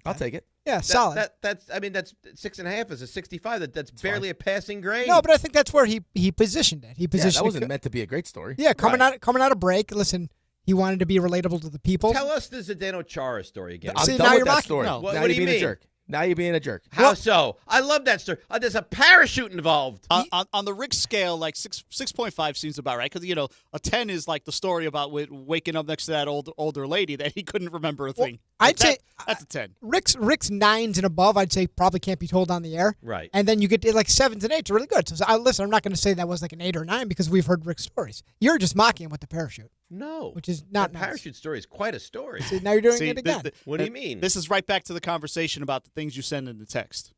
I'll take it. Yeah, solid. That's 6.5 is a 65. That's barely a passing grade. No, but I think that's where he positioned it. He positioned that wasn't it. meant to be a great story. Yeah, coming out of break. Listen, he wanted to be relatable to the people. Tell us the Zdeno Chara story again. I'm See, done now with you're that mocking- story. no. What Now do you're you being mean? a jerk. Now you're being a jerk. How so? I love that story. There's a parachute involved. On the Rick scale, like 6.5 seems about right, because a 10 is like the story about waking up next to that older lady that he couldn't remember a thing. I'd say that's a 10. Rick's 9s and above, I'd say probably can't be told on the air. Right. And then you get to like 7s and 8s are really good. So listen, I'm not going to say that was like an 8 or 9 because we've heard Rick's stories. You're just mocking him with the parachute. No. Which is not the nice. parachute story is quite a story. See, now you're doing it again. What do you mean? This is right back to the conversation about the things you send in the text.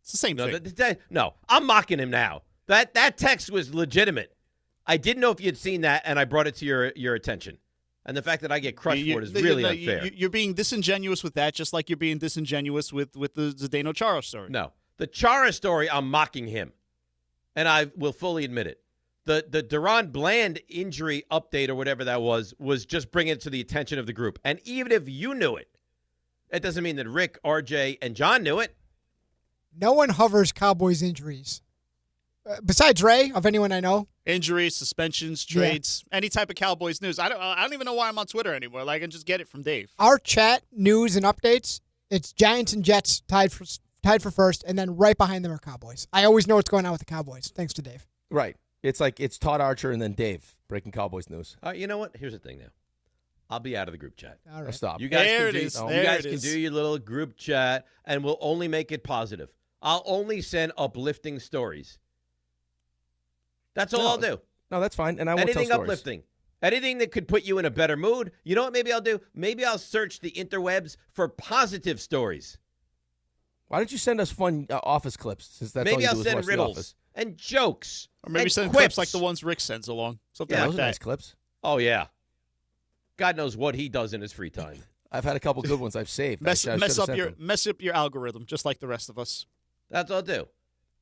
It's the same thing. No, I'm mocking him now. That text was legitimate. I didn't know if you had seen that, and I brought it to your attention. And the fact that I get crushed for it is really unfair. You're being disingenuous with that, just like you're being disingenuous with the Zdeno Chara story. No. The Chara story, I'm mocking him. And I will fully admit it. The Deron Bland injury update or whatever that was just bringing it to the attention of the group. And even if you knew it, it doesn't mean that Rick, RJ, and John knew it. No one hovers Cowboys injuries. Besides Ray, of anyone I know. Injuries, suspensions, trades, any type of Cowboys news. I don't even know why I'm on Twitter anymore. Like, I can just get it from Dave. Our chat, news, and updates, it's Giants and Jets tied for first, and then right behind them are Cowboys. I always know what's going on with the Cowboys, thanks to Dave. Right. It's like it's Todd Archer and then Dave breaking Cowboys news. You know what? Here's the thing now. I'll be out of the group chat. All right. Stop. You guys There can it is. You There guys it can is. do your little group chat, and we'll only make it positive. I'll only send uplifting stories. That's all I'll do. No, that's fine. And I won't Anything tell stories. uplifting. Anything that could put you in a better mood. You know what maybe I'll do? Maybe I'll search the interwebs for positive stories. Why don't you send us fun office clips? Since that's all Maybe you I'll do is send watch The riddles Office. and jokes. Or maybe and send quips clips like the ones Rick sends along. Something Yeah, like those that. are nice clips. Oh, yeah. God knows what he does in his free time. I've had a couple good ones I've saved. Mess I up should've your sent them. mess up your algorithm, just like the rest of us. That's all I'll do.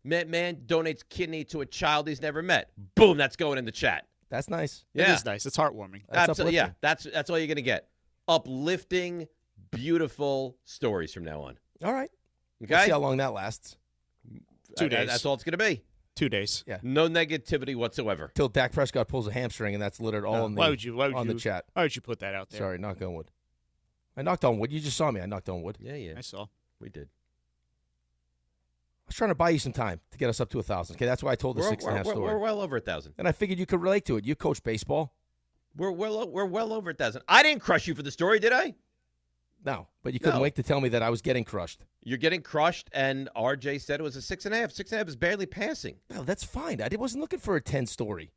Man donates kidney to a child he's never met. Boom, that's going in the chat. That's nice. Yeah. It is nice. It's heartwarming. That's Absolutely. Yeah, uplifting. that's all you're going to get. Uplifting, beautiful stories from now on. All right. Okay? We'll see how long that lasts. 2 days. That's all it's going to be. 2 days. Yeah. No negativity whatsoever. Till Dak Prescott pulls a hamstring, and that's littered all in the, Why would you the chat. Why would you put that out there? Sorry, knock on wood. I knocked on wood. You just saw me. I knocked on wood. Yeah. I saw. We did. I was trying to buy you some time to get us up to 1,000. Okay, that's why I told the 6.5 story. We're well over 1,000. And I figured you could relate to it. You coach baseball. We're well over 1,000. I didn't crush you for the story, did I? No, but you couldn't wait to tell me that I was getting crushed. You're getting crushed, and RJ said it was a 6.5. 6.5 is barely passing. No, that's fine. I wasn't looking for a 10 story.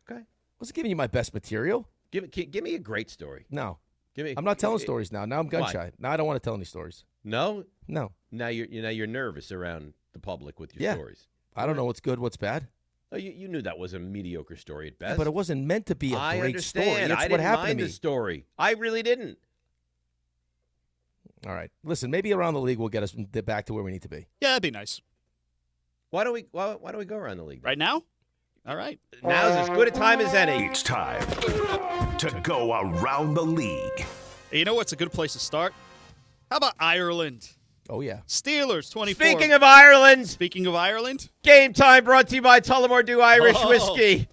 Okay. I wasn't giving you my best material. Give me a great story. No. I'm not telling stories now. Now I'm gun shy. Now I don't want to tell any stories. No? No. Now you're nervous around the public with your stories. I don't know what's good, what's bad. Oh, you knew that was a mediocre story at best. Yeah, but it wasn't meant to be a great story. I understand. That's I what didn't happened mind to me. the story. I really didn't. All right. Listen, maybe around the league will get us back to where we need to be. Yeah, that'd be nice. Why do we go around the league? Right now? All right. Now's as good a time as any. It's time to go around the league. You know what's a good place to start? How about Ireland? Oh, yeah. Steelers, 24. Speaking of Ireland. Game time brought to you by Tullamore Dew Irish Whiskey.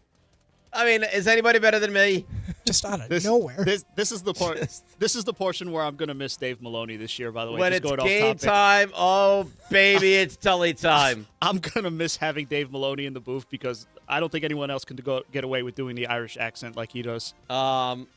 I mean, is anybody better than me? Just out of nowhere. This is the part. This is the portion where I'm going to miss Dave Maloney this year. By the way, When just it's going off game topic. time, oh baby, it's Tully time. I'm going to miss having Dave Maloney in the booth because I don't think anyone else can get away with doing the Irish accent like he does.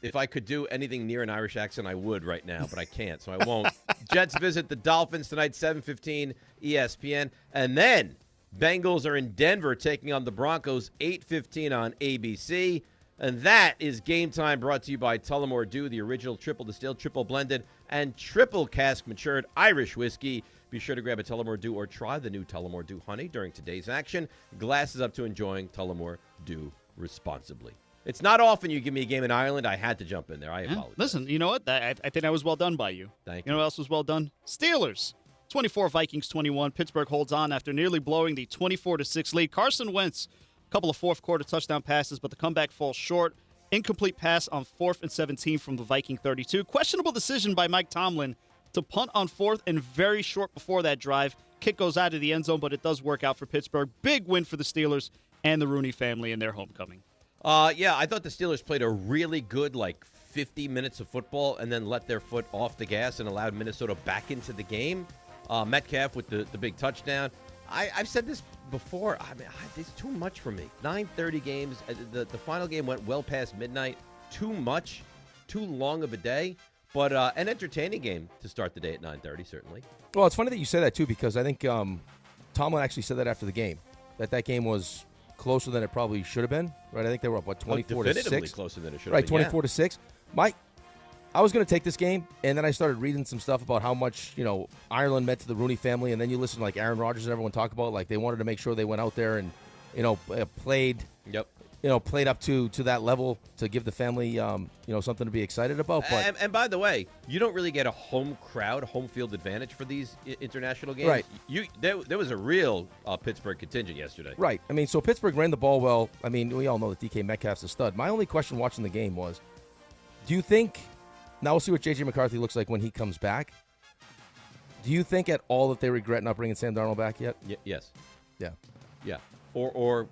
If I could do anything near an Irish accent, I would right now, but I can't, so I won't. Jets visit the Dolphins tonight, 7:15 ESPN, and then Bengals are in Denver taking on the Broncos, 8:15 on ABC. And that is Game Time brought to you by Tullamore Dew, the original triple distilled, triple blended, and triple cask matured Irish whiskey. Be sure to grab a Tullamore Dew or try the new Tullamore Dew Honey during today's action. Glasses up to enjoying Tullamore Dew responsibly. It's not often you give me a game in Ireland. I had to jump in there. I apologize. Listen, you know what? I think that was well done by you. Thank you. You know what else was well done? Steelers, 24, Vikings 21. Pittsburgh holds on after nearly blowing the 24-6 lead. Carson Wentz, a couple of fourth-quarter touchdown passes, but the comeback falls short. Incomplete pass on 4th and 17 from the Viking 32. Questionable decision by Mike Tomlin to punt on 4th and very short before that drive. Kick goes out of the end zone, but it does work out for Pittsburgh. Big win for the Steelers and the Rooney family in their homecoming. Yeah, I thought the Steelers played a really good, 50 minutes of football and then let their foot off the gas and allowed Minnesota back into the game. Metcalf with the big touchdown. I've said this before. I mean, it's too much for me. 9:30 games. The final game went well past midnight. Too much. Too long of a day. But an entertaining game to start the day at 9:30, certainly. Well, it's funny that you say that, too, because I think Tomlin actually said that after the game, that game was closer than it probably should have been. Right? I think they were up, 24 to 6? Definitively closer than it should have been. Right, 24 to 6. I was going to take this game, and then I started reading some stuff about how much, Ireland meant to the Rooney family, and then you listen to, Aaron Rodgers and everyone talk about, they wanted to make sure they went out there and, played. Yep. Played up to that level to give the family, something to be excited about. But and by the way, you don't really get a home crowd, home field advantage for these international games. Right. There was a real Pittsburgh contingent yesterday. Right. I mean, so Pittsburgh ran the ball well. I mean, we all know that DK Metcalf's a stud. My only question watching the game was, do you think, now we'll see what J.J. McCarthy looks like when he comes back. Do you think at all that they regret not bringing Sam Darnold back yet? Yes. Yeah. Yeah. Or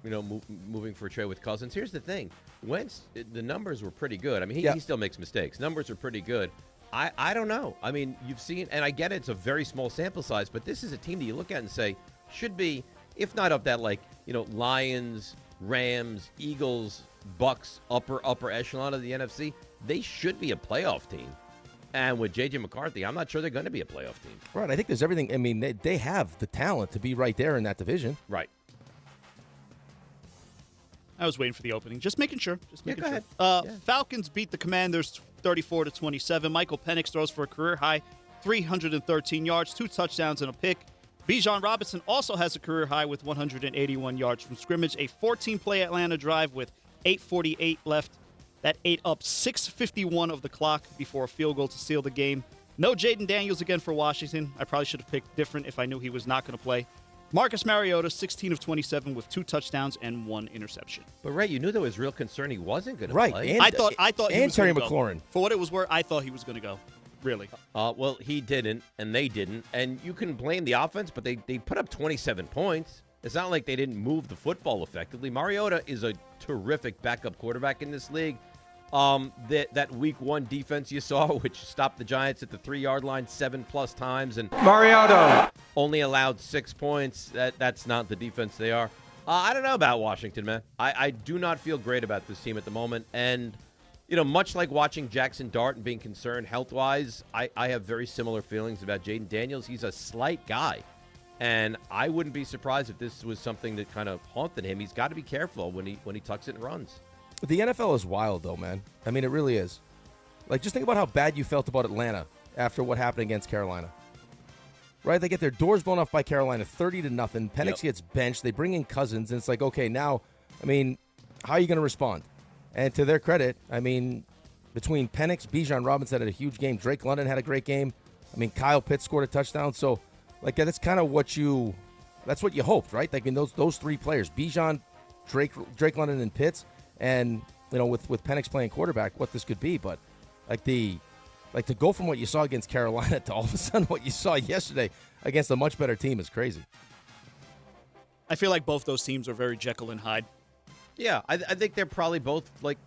moving for a trade with Cousins. Here's the thing. Wentz, the numbers were pretty good. I mean, he still makes mistakes. Numbers are pretty good. I don't know. I mean, you've seen, and I get it, it's a very small sample size, but this is a team that you look at and say, should be, if not up that, Lions, Rams, Eagles, Bucks, upper echelon of the NFC, they should be a playoff team. And with J.J. McCarthy, I'm not sure they're going to be a playoff team. Right. I think there's everything. I mean, they have the talent to be right there in that division. Right. I was waiting for the opening. Just making sure. Go ahead. Falcons beat the Commanders 34-27. Michael Penix throws for a career-high 313 yards, 2 touchdowns, and a pick. Bijan Robinson also has a career-high with 181 yards from scrimmage. A 14-play Atlanta drive with 8:48 left. That ate up 6:51 of the clock before a field goal to seal the game. No Jaden Daniels again for Washington. I probably should have picked different if I knew he was not going to play. Marcus Mariota, 16 of 27 with 2 touchdowns and 1 interception. But, Ray, you knew there was real concern he wasn't going to right. play. And, I thought he was Terry gonna McLaurin. Go. For what it was worth, I thought he was going to go. Really. Well, he didn't, and they didn't. And you can blame the offense, but they put up 27 points. It's not like they didn't move the football effectively. Mariota is a terrific backup quarterback in this league. That week 1 defense you saw, which stopped the Giants at the 3-yard line 7+ times, and Mariota only allowed 6 points. That's not the defense they are. I don't know about Washington, man. I do not feel great about this team at the moment, and Much like watching Jaxson Dart and being concerned health-wise, I have very similar feelings about Jaden Daniels. He's a slight guy, and I wouldn't be surprised if this was something that kind of haunted him. He's got to be careful when he tucks it and runs. The NFL is wild, though, man. I mean, it really is. Like, just think about how bad you felt about Atlanta after what happened against Carolina. Right? They get their doors blown off by Carolina, 30-0. Penix gets benched. They bring in Cousins, and it's like, okay, now, I mean, how are you going to respond? And to their credit, I mean, between Penix, Bijan Robinson had a huge game. Drake London had a great game. I mean, Kyle Pitts scored a touchdown. So, like, that's kind of what you hoped, right? Like, in those three players, Bijan, Drake London, and Pitts, and, with Penix playing quarterback, what this could be. But, to go from what you saw against Carolina to all of a sudden what you saw yesterday against a much better team is crazy. I feel like both those teams are very Jekyll and Hyde. Yeah, I think they're probably both like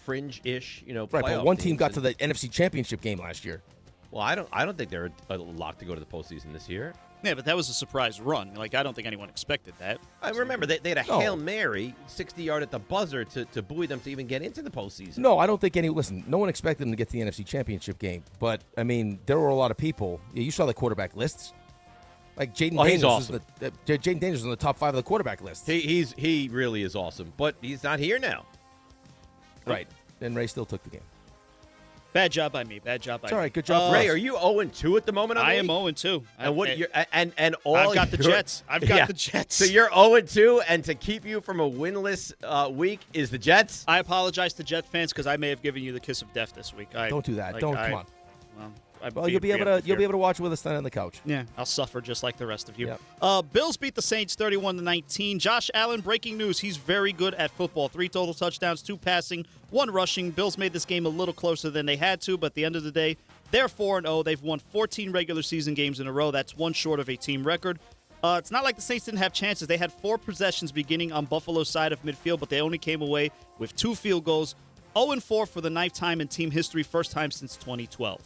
fringe-ish, Right, but one team got to the NFC Championship game last year. Well, I don't think they're a lock to go to the postseason this year. Yeah, but that was a surprise run. Like, I don't think anyone expected that. I remember they had a Hail Mary, 60-yard at the buzzer to buoy them to even get into the postseason. No, I don't think no one expected them to get to the NFC Championship game. But, I mean, there were a lot of people. You saw the quarterback lists. Like, Jaden Daniels awesome. Jaden Daniels is in the top 5 of the quarterback list. He really is awesome, but he's not here now. Right, and Ray still took the game. Bad job by me. It's all right. Good job, Ray. Are you 0-2 at the moment? I am 0-2. And what? I've got the Jets. I've got the Jets. So you're 0-2, and to keep you from a winless week is the Jets. I apologize to Jet fans because I may have given you the kiss of death this week. Don't do that. Come on. Well, you'll be able to watch with us then on the couch. Yeah, I'll suffer just like the rest of you. Yep. Bills beat the Saints 31-19. Josh Allen, breaking news. He's very good at football. 3 total touchdowns, 2 passing, 1 rushing. Bills made this game a little closer than they had to, but at the end of the day, they're 4-0. They've won 14 regular season games in a row. That's 1 short of a team record. It's not like the Saints didn't have chances. They had 4 possessions beginning on Buffalo's side of midfield, but they only came away with 2 field goals. 0-4 for the 9th time in team history, first time since 2012.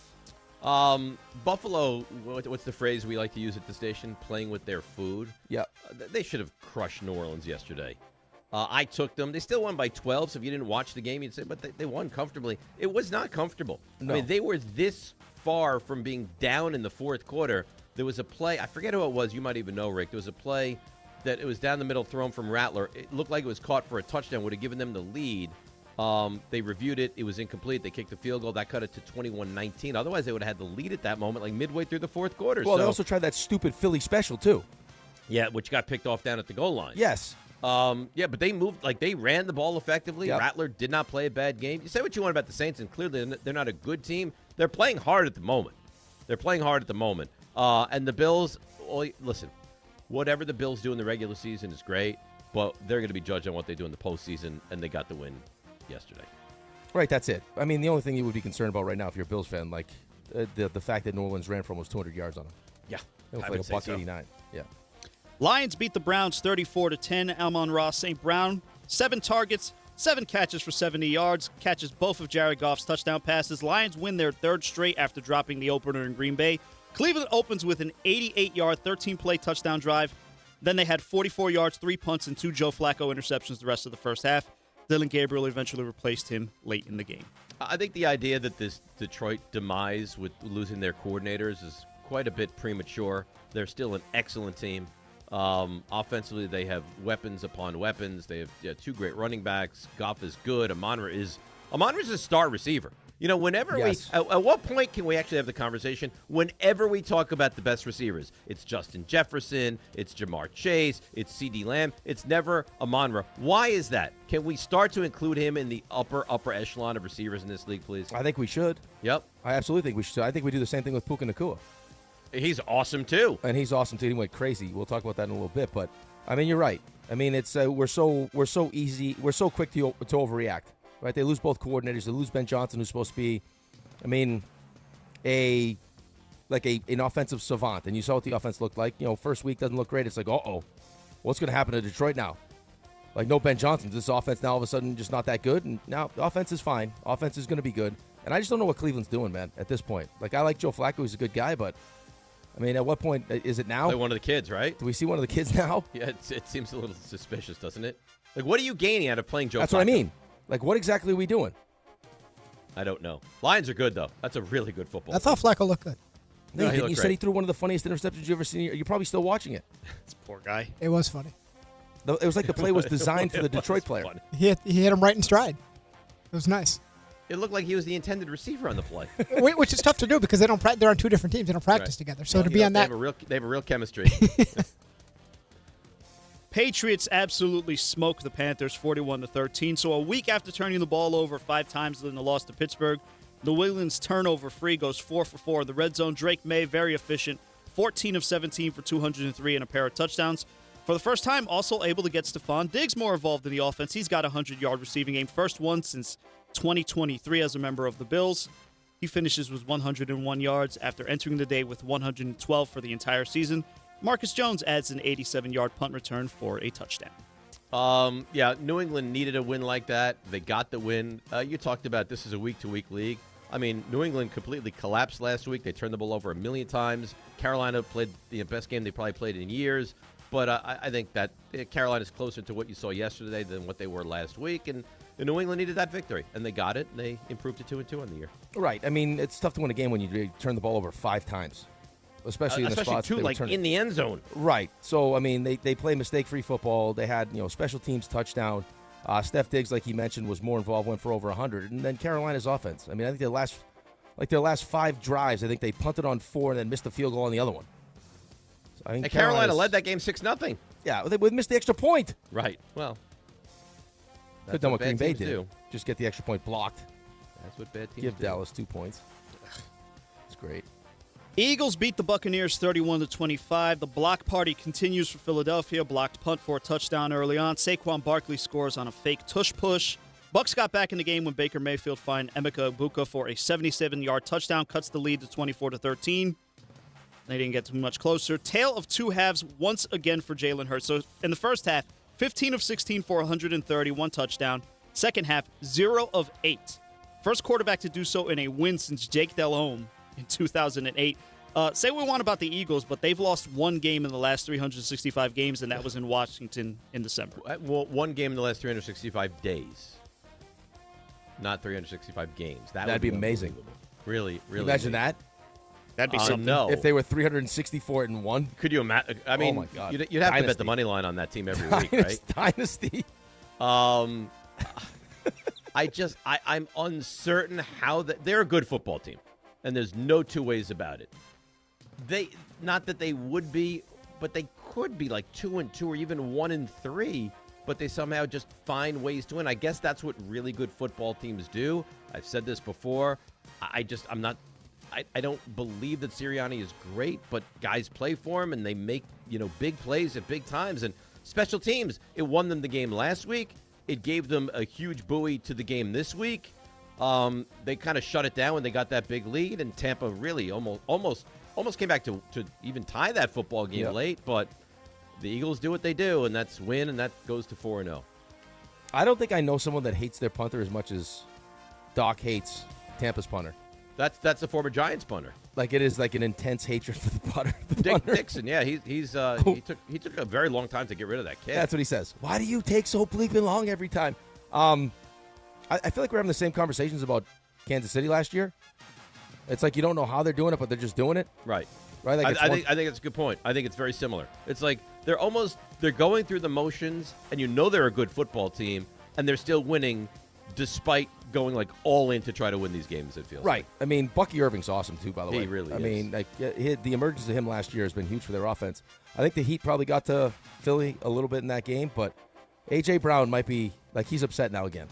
Buffalo, what's the phrase we like to use at the station? Playing with their food. Yeah. They should have crushed New Orleans yesterday. I took them. They still won by 12, so if you didn't watch the game, you'd say, but they won comfortably. It was not comfortable. No. I mean, they were this far from being down in the fourth quarter. There was a play. I forget who it was. You might even know, Rick. There was a play that it was down the middle thrown from Rattler. It looked like it was caught for a touchdown. Would have given them the lead. They reviewed it. It was incomplete. They kicked the field goal. That cut it to 21-19. Otherwise, they would have had the lead at that moment, like midway through the fourth quarter. Well, they also tried that stupid Philly special, too. Yeah, which got picked off down at the goal line. Yes. Yeah, but they moved, they ran the ball effectively. Yep. Rattler did not play a bad game. You say what you want about the Saints, and clearly they're not a good team. They're playing hard at the moment. And the Bills, listen, whatever the Bills do in the regular season is great, but they're going to be judged on what they do in the postseason, and they got the win yesterday. Right, that's it. I mean, the only thing you would be concerned about right now if you're a Bills fan, the fact that New Orleans ran for almost 200 yards on them. Yeah. It was like $1.89. Yeah. Lions beat the Browns 34-10. Amon-Ra St. Brown, 7 targets, 7 catches for 70 yards, catches both of Jared Goff's touchdown passes. Lions win their 3rd straight after dropping the opener in Green Bay. Cleveland opens with an 88-yard, 13-play touchdown drive. Then they had 44 yards, 3 punts, and 2 Joe Flacco interceptions the rest of the first half. Dylan Gabriel eventually replaced him late in the game. I think the idea that this Detroit demise with losing their coordinators is quite a bit premature. They're still an excellent team. Offensively, they have weapons upon weapons. They have 2 great running backs. Goff is good. Amon-Ra is a star receiver. You know, whenever at what point can we actually have the conversation? Whenever we talk about the best receivers, it's Justin Jefferson, it's Jamar Chase, it's CeeDee Lamb. It's never Amon-Ra. Why is that? Can we start to include him in the upper echelon of receivers in this league, please? I think we should. Yep. I absolutely think we should. I think we do the same thing with Puka Nacua. He's awesome, too. And he's awesome, too. He went crazy. We'll talk about that in a little bit. But, I mean, you're right. I mean, it's we're so quick to overreact. Right, they lose both coordinators. They lose Ben Johnson, who's supposed to be, I mean, an offensive savant. And you saw what the offense looked like. You know, first week doesn't look great. It's like, what's going to happen to Detroit now? Like, no Ben Johnson. This offense now all of a sudden just not that good. And now the offense is fine. Offense is going to be good. And I just don't know what Cleveland's doing, man, at this point. Like, I like Joe Flacco. He's a good guy, but, I mean, at what point is it now? Play one of the kids, right? Do we see one of the kids now? Yeah, it seems a little suspicious, doesn't it? Like, what are you gaining out of playing Joe Flacco? That's what I mean. Like, what exactly are we doing? I don't know. Lions are good, though. That's a really good football I thought Flacco looked good. No, you said he threw one of the funniest interceptions you ever seen. You're probably still watching it. This poor guy. It was funny. It was like the play was designed for the Detroit player. Funny. He hit him right in stride. It was nice. It looked like he was the intended receiver on the play. Which is tough to do because they're on two different teams. They don't practice together. So to be on that, they have a real chemistry. Patriots absolutely smoked the Panthers 41-13. So a week after turning the ball over 5 times in the loss to Pittsburgh, New England's turnover free goes 4 for 4 in the red zone. Drake May, very efficient, 14 of 17 for 203 and a pair of touchdowns. For the first time, also able to get Stephon Diggs more involved in the offense. He's got a 100-yard receiving game, first one since 2023 as a member of the Bills. He finishes with 101 yards after entering the day with 112 for the entire season. Marcus Jones adds an 87-yard punt return for a touchdown. Yeah, New England needed a win like that. They got the win. You talked about this is a week-to-week league. I mean, New England completely collapsed last week. They turned the ball over 1 million times. Carolina played the best game they probably played in years. But I think that Carolina's closer to what you saw yesterday than what they were last week. And New England needed that victory, and they got it. And they improved to 2-2 on the year. Right. I mean, it's tough to win a game when you turn the ball over 5 times, especially in the spots. Especially 2, like in the end zone. Right. So, I mean, they play mistake-free football. They had, special teams touchdown. Steph Diggs, like he mentioned, was more involved, went for over 100. And then Carolina's offense. I mean, I think their last 5 drives, I think they punted on 4 and then missed a field goal on the other one. So I think Carolina led that game 6-0. Yeah, they missed the extra point. Right. Well, Could have done what Green Bay did. Do. Just get the extra point blocked. That's what bad teams Give do. Dallas 2 points. It's great. Eagles beat the Buccaneers 31-25. The block party continues for Philadelphia. Blocked punt for a touchdown early on. Saquon Barkley scores on a fake tush push. Bucs got back in the game when Baker Mayfield found Emeka Egbuka for a 77-yard touchdown. Cuts the lead to 24-13. They didn't get too much closer. Tale of 2 halves once again for Jalen Hurts. So in the first half, 15 of 16 for 130, 1 touchdown. Second half, 0 of 8. First quarterback to do so in a win since Jake Delhomme in 2008. Say what we want about the Eagles, but they've lost 1 game in the last 365 games, and that was in Washington in December. Well, 1 game in the last 365 days. Not 365 games. That'd be amazing. Really, really. Imagine that. That'd be something. No. If they were 364-1. Could you imagine? I mean, oh my God. You'd have to bet the money line on that team every week, right? Dynasty. I'm uncertain how they're a good football team, and there's no 2 ways about it. Not that they would be, but they could be like 2-2 or even 1-3, but they somehow just find ways to win. I guess that's what really good football teams do. I've said this before. I don't believe that Sirianni is great, but guys play for him and they make, big plays at big times. And special teams, it won them the game last week. It gave them a huge buoy to the game this week. They kind of shut it down when they got that big lead, and Tampa really almost came back to even tie that football game late. But the Eagles do what they do, and that's win, and that goes to 4-0. I don't think I know someone that hates their punter as much as Doc hates Tampa's punter. That's a former Giants punter. Like it is like an intense hatred for the punter. Dick Dixon, yeah, he took a very long time to get rid of that kid. That's what he says. Why do you take so bleeping long every time? I feel like we're having the same conversations about Kansas City last year. It's like you don't know how they're doing it, but they're just doing it. Right. Like I think that's a good point. I think it's very similar. It's like they're going through the motions, and they're a good football team, and they're still winning despite going like all in to try to win these games, it feels right. like. I mean, Bucky Irving's awesome too, by the way. He really is. I mean, like the emergence of him last year has been huge for their offense. I think the Heat probably got to Philly a little bit in that game, but A.J. Brown might be like he's upset now again.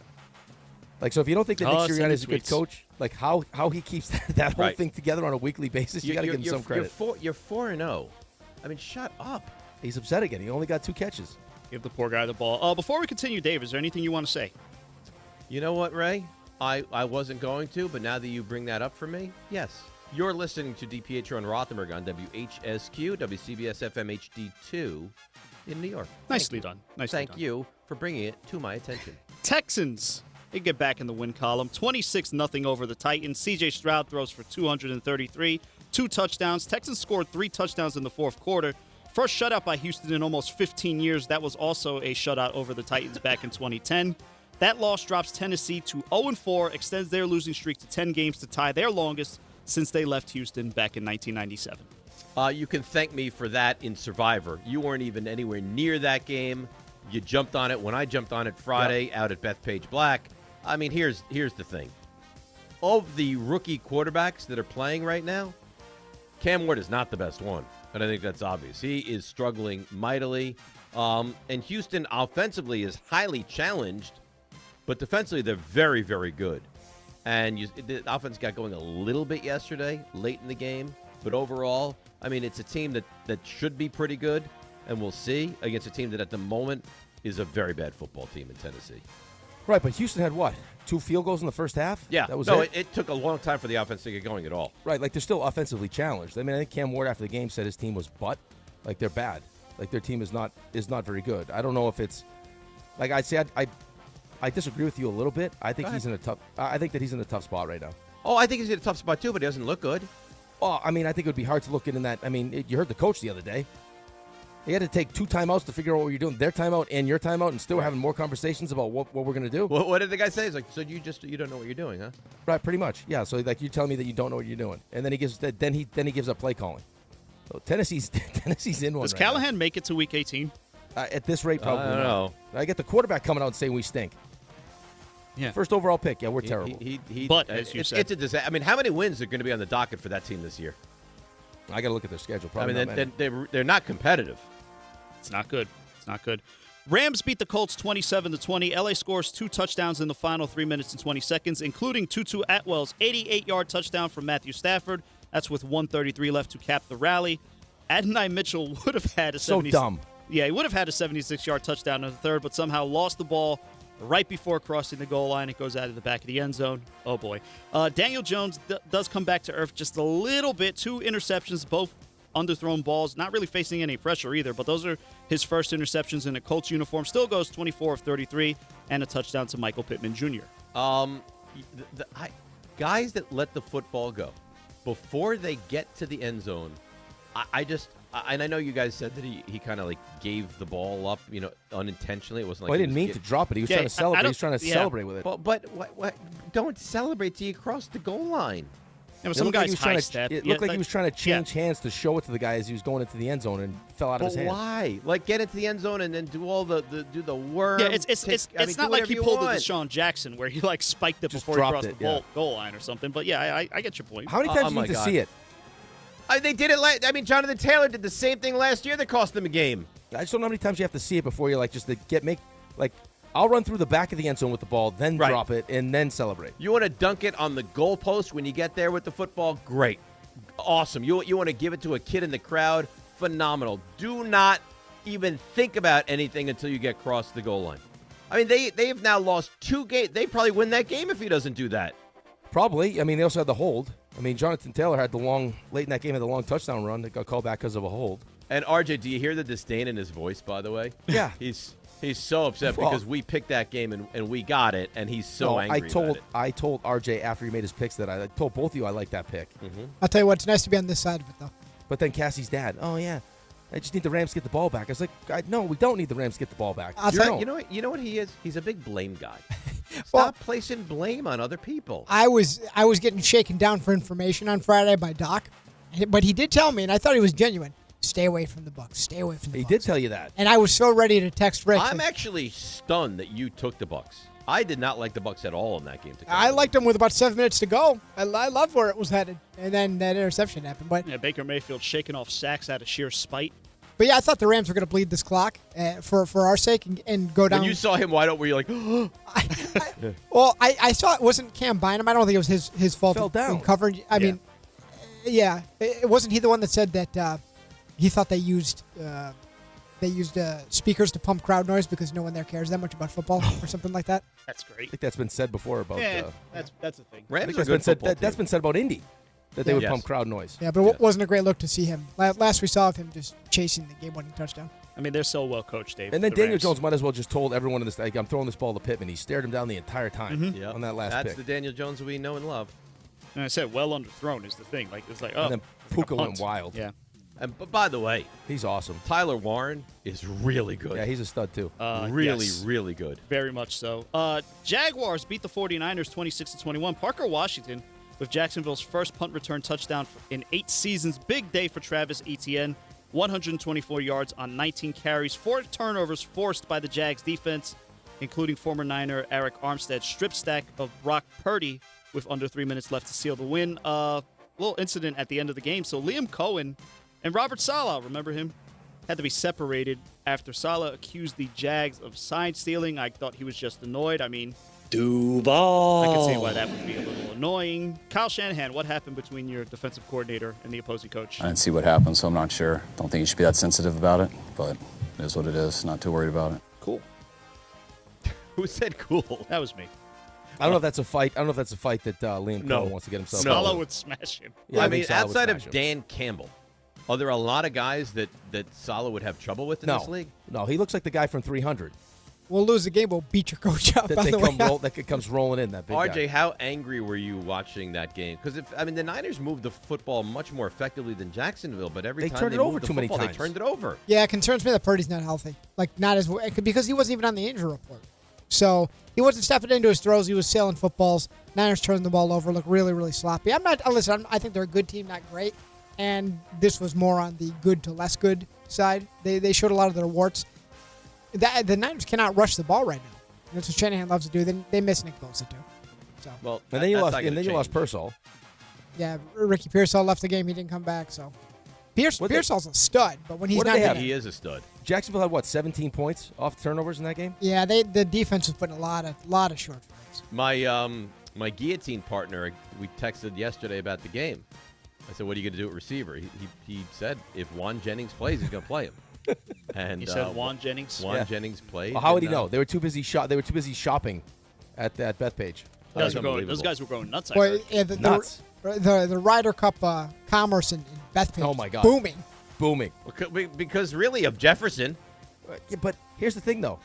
Like, so if you don't think that Nick Sirianni is a good coach, like how he keeps that whole thing together on a weekly basis, you got to give him some credit. You're 4-0. I mean, shut up. He's upset again. He only got 2 catches. Give the poor guy the ball. Before we continue, Dave, is there anything you want to say? You know what, Ray? I wasn't going to, but now that you bring that up for me, yes. You're listening to DiPietro and Rothenberg on WHSQ, WCBS FM HD2 in New York. Nicely done. Thank you for bringing it to my attention. Texans, they get back in the win column. 26-0 over the Titans. C.J. Stroud throws for 233, 2 touchdowns. Texans scored 3 touchdowns in the fourth quarter. First shutout by Houston in almost 15 years. That was also a shutout over the Titans back in 2010. That loss drops Tennessee to 0-4, extends their losing streak to 10 games to tie their longest since they left Houston back in 1997. You can thank me for that in Survivor. You weren't even anywhere near that game. You jumped on it when I jumped on it Friday out at Bethpage Black. I mean, here's the thing. Of the rookie quarterbacks that are playing right now, Cam Ward is not the best one, and I think that's obvious. He is struggling mightily, and Houston offensively is highly challenged, but defensively they're very, very good. And the offense got going a little bit yesterday, late in the game, but overall, I mean, it's a team that should be pretty good, and we'll see, against a team that at the moment is a very bad football team in Tennessee. Right, but Houston had what? 2 field goals in the first half? Yeah. That was it took a long time for the offense to get going at all. Right, like they're still offensively challenged. I mean, I think Cam Ward after the game said his team was butt. Like they're bad. Like their team is not very good. I don't know if it's like I said. I disagree with you a little bit. I think he's in a tough. I think that he's in a tough spot right now. Oh, I think he's in a tough spot too, but he doesn't look good. Oh, I mean, I think it would be hard to look in that. I mean, you heard the coach the other day. He had to take 2 timeouts to figure out what you're doing. Their timeout and your timeout, and still having more conversations about what we're going to do. What did the guy say? He's like, so you don't know what you're doing, huh? Right, pretty much. Yeah. So like you're telling me that you don't know what you're doing, and then he gives up play calling. So Tennessee's in one. Does right Callahan make it to Week 18? At this rate, probably. I don't know. I get the quarterback coming out and saying we stink. Yeah. First overall pick. Yeah, we're terrible. But as you said, it's a disaster. I mean, how many wins are going to be on the docket for that team this year? I got to look at their schedule. Probably. I mean, they're not competitive. It's not good. It's not good. Rams beat the Colts 27-20. LA scores 2 touchdowns in the final 3 minutes and 20 seconds, including Tutu Atwell's 88-yard touchdown from Matthew Stafford. That's with 1:33 left to cap the rally. Adonai Mitchell would have had a dumb. Yeah, he would have had a 76-yard touchdown in the third, but somehow lost the ball right before crossing the goal line. It goes out of the back of the end zone. Oh, boy. Daniel Jones does come back to earth just a little bit. 2 interceptions, both underthrown balls, not really facing any pressure either, but those are his first interceptions in a Colts uniform. Still goes 24 of 33 and a touchdown to Michael Pittman Jr. Guys that let the football go before they get to the end zone, and I know you guys said that he kind of like gave the ball up, unintentionally. It wasn't like he didn't mean to drop it. He was trying to celebrate. He was trying to celebrate with it. But what? Don't celebrate till you cross the goal line. Yeah, but some guys high step. It looked like he was trying to change hands to show it to the guy as he was going into the end zone and fell out of his hand. Why? Like get into the end zone and then do all the worm. Yeah, it's not like he pulled a Deshaun Jackson where he like spiked it before he crossed the goal line or something. But yeah, I get your point. How many times do you need to see it? They did it. Jonathan Taylor did the same thing last year that cost them a game. I just don't know how many times you have to see it before you're like just to I'll run through the back of the end zone with the ball, then drop it, and then celebrate. You want to dunk it on the goalpost when you get there with the football? Great. Awesome. You want to give it to a kid in the crowd? Phenomenal. Do not even think about anything until you get across the goal line. I mean, they have now lost 2 games. They probably win that game if he doesn't do that. Probably. I mean, they also had the hold. I mean, Jonathan Taylor had late in that game, had the long touchdown run that got called back because of a hold. And, RJ, do you hear the disdain in his voice, by the way? Yeah. He's so upset because we picked that game and we got it, and he's so angry about it. I told RJ after he made his picks that I told both of you I like that pick. Mm-hmm. I'll tell you what, it's nice to be on this side of it, though. But then Cassie's dad, oh, yeah, I just need the Rams to get the ball back. I was like, no, we don't need the Rams to get the ball back. You know what he is? He's a big blame guy. Stop placing blame on other people. I was getting shaken down for information on Friday by Doc, but he did tell me, and I thought he was genuine. Stay away from the Bucs. Stay away from the Bucs. He did tell you that. And I was so ready to text Rick. I'm actually stunned that you took the Bucs. I did not like the Bucs at all in that game. I liked them with about 7 minutes to go. I loved where it was headed. And then that interception happened. But yeah, Baker Mayfield shaking off sacks out of sheer spite. But yeah, I thought the Rams were going to bleed this clock for our sake and go down. When you saw him wide open, were you like, Well, I saw it wasn't Cam Bynum. I don't think it was his fault. Fell down. In coverage. I mean, it wasn't he the one that said that he thought they used speakers to pump crowd noise because no one there cares that much about football or something like that. That's great. I think that's been said before about. That's a thing. Rams that's been said about Indy. That they would pump crowd noise. Yeah, but it wasn't a great look to see him. Last we saw of him just chasing the game-winning touchdown. I mean, they're so well coached, Dave. And then Daniel Jones might as well just told everyone in this, I'm throwing this ball to Pittman. He stared him down the entire time on that last pick. That's the Daniel Jones we know and love. And I said, well underthrown is the thing. Like it's like, oh. And then Puka went wild. Yeah. But by the way, he's awesome. Tyler Warren is really good. Yeah, he's a stud too. Really good. Very much so. Jaguars beat the 49ers 26-21. Parker Washington with Jacksonville's first punt return touchdown in 8 seasons. Big day for Travis Etienne. 124 yards on 19 carries. 4 turnovers forced by the Jags defense, including former Niner Eric Armstead's strip stack of Brock Purdy with under 3 minutes left to seal the win. Little incident at the end of the game. So Liam Cohen and Robert Saleh, remember him, had to be separated after Saleh accused the Jags of sign stealing. I thought he was just annoyed. I mean, Duval. I can see why that would be a little annoying. Kyle Shanahan, what happened between your defensive coordinator and the opposing coach? I didn't see what happened, so I'm not sure. Don't think you should be that sensitive about it, but it is what it is. Not too worried about it. Cool. Who said cool? That was me. I don't know if that's a fight. I don't know if that's a fight that Liam Cohen wants to get himself. Saleh would smash him. Yeah, I mean, Saleh would outside smash of him. Dan Campbell, are there a lot of guys that Saleh would have trouble with in this league? No, he looks like the guy from 300 We'll lose the game. We'll beat your coach up. that comes rolling in. That big RJ, guy. how angry were you watching that game? Because the Niners moved the football much more effectively than Jacksonville, but every They time turned they it over moved the too many football, times. they turned it over. Yeah, it concerns me that Purdy's not healthy. Like, not as because he wasn't even on the injury report. So he wasn't stepping into his throws. He was sailing footballs. Niners turned the ball over, looked really, really sloppy. I think they're a good team, not great. And this was more on the good to less good side. They showed a lot of their warts. The Niners cannot rush the ball right now. That's what Shanahan loves to do. They miss Nick Bosa too. So. Well, and then you lost Pearsall. Yeah, Ricky Pearsall left the game. He didn't come back. So Pearsall's a stud, but when he's not in it, he is a stud. Jacksonville had 17 points off turnovers in that game. Yeah, the defense was putting a lot of short frames. My guillotine partner, we texted yesterday about the game. I said, "What are you going to do at receiver?" He said, "If Juan Jennings plays, he's going to play him." And he said Juan Jennings. Jennings played. Well, how would he know? They were too busy. They were too busy shopping at Bethpage. Those guys were going nuts. Well, yeah, nuts. The Ryder Cup commerce in Bethpage. Oh my God, booming. Because really, of Jefferson. Yeah, but here's the thing, though.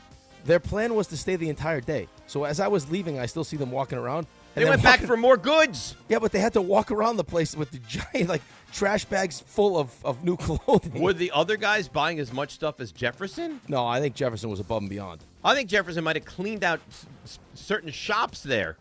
Their plan was to stay the entire day. So as I was leaving, I still see them walking around. They went back for more goods. Yeah, but they had to walk around the place with the giant trash bags full of new clothing. Were the other guys buying as much stuff as Jefferson? No, I think Jefferson was above and beyond. I think Jefferson might have cleaned out certain shops there.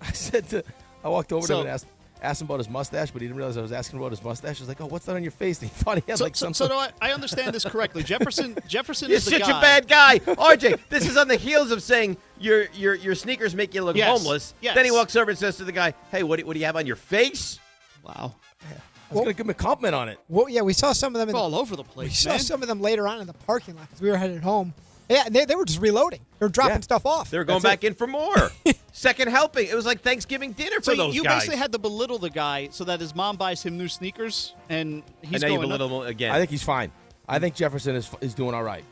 I walked over to him and asked him about his mustache, but he didn't realize I was asking about his mustache. I was like, "Oh, what's that on your face?" And he thought he had something. So do I understand this correctly? Jefferson You're is the guy. such a bad guy, RJ. This is on the heels of saying your sneakers make you look homeless. Yes. Then he walks over and says to the guy, "Hey, what do you have on your face?" Wow. I was going to give him a compliment on it. Well, yeah, we saw some of them all over the place. We saw some of them later on in the parking lot because we were headed home. Yeah, they were just reloading. They were dropping stuff off. They were going back in for more. Second helping. It was like Thanksgiving dinner for those you guys. basically had to belittle the guy so that his mom buys him new sneakers, and he's and now going you belittle him again. I think he's fine. I think Jefferson is doing all right.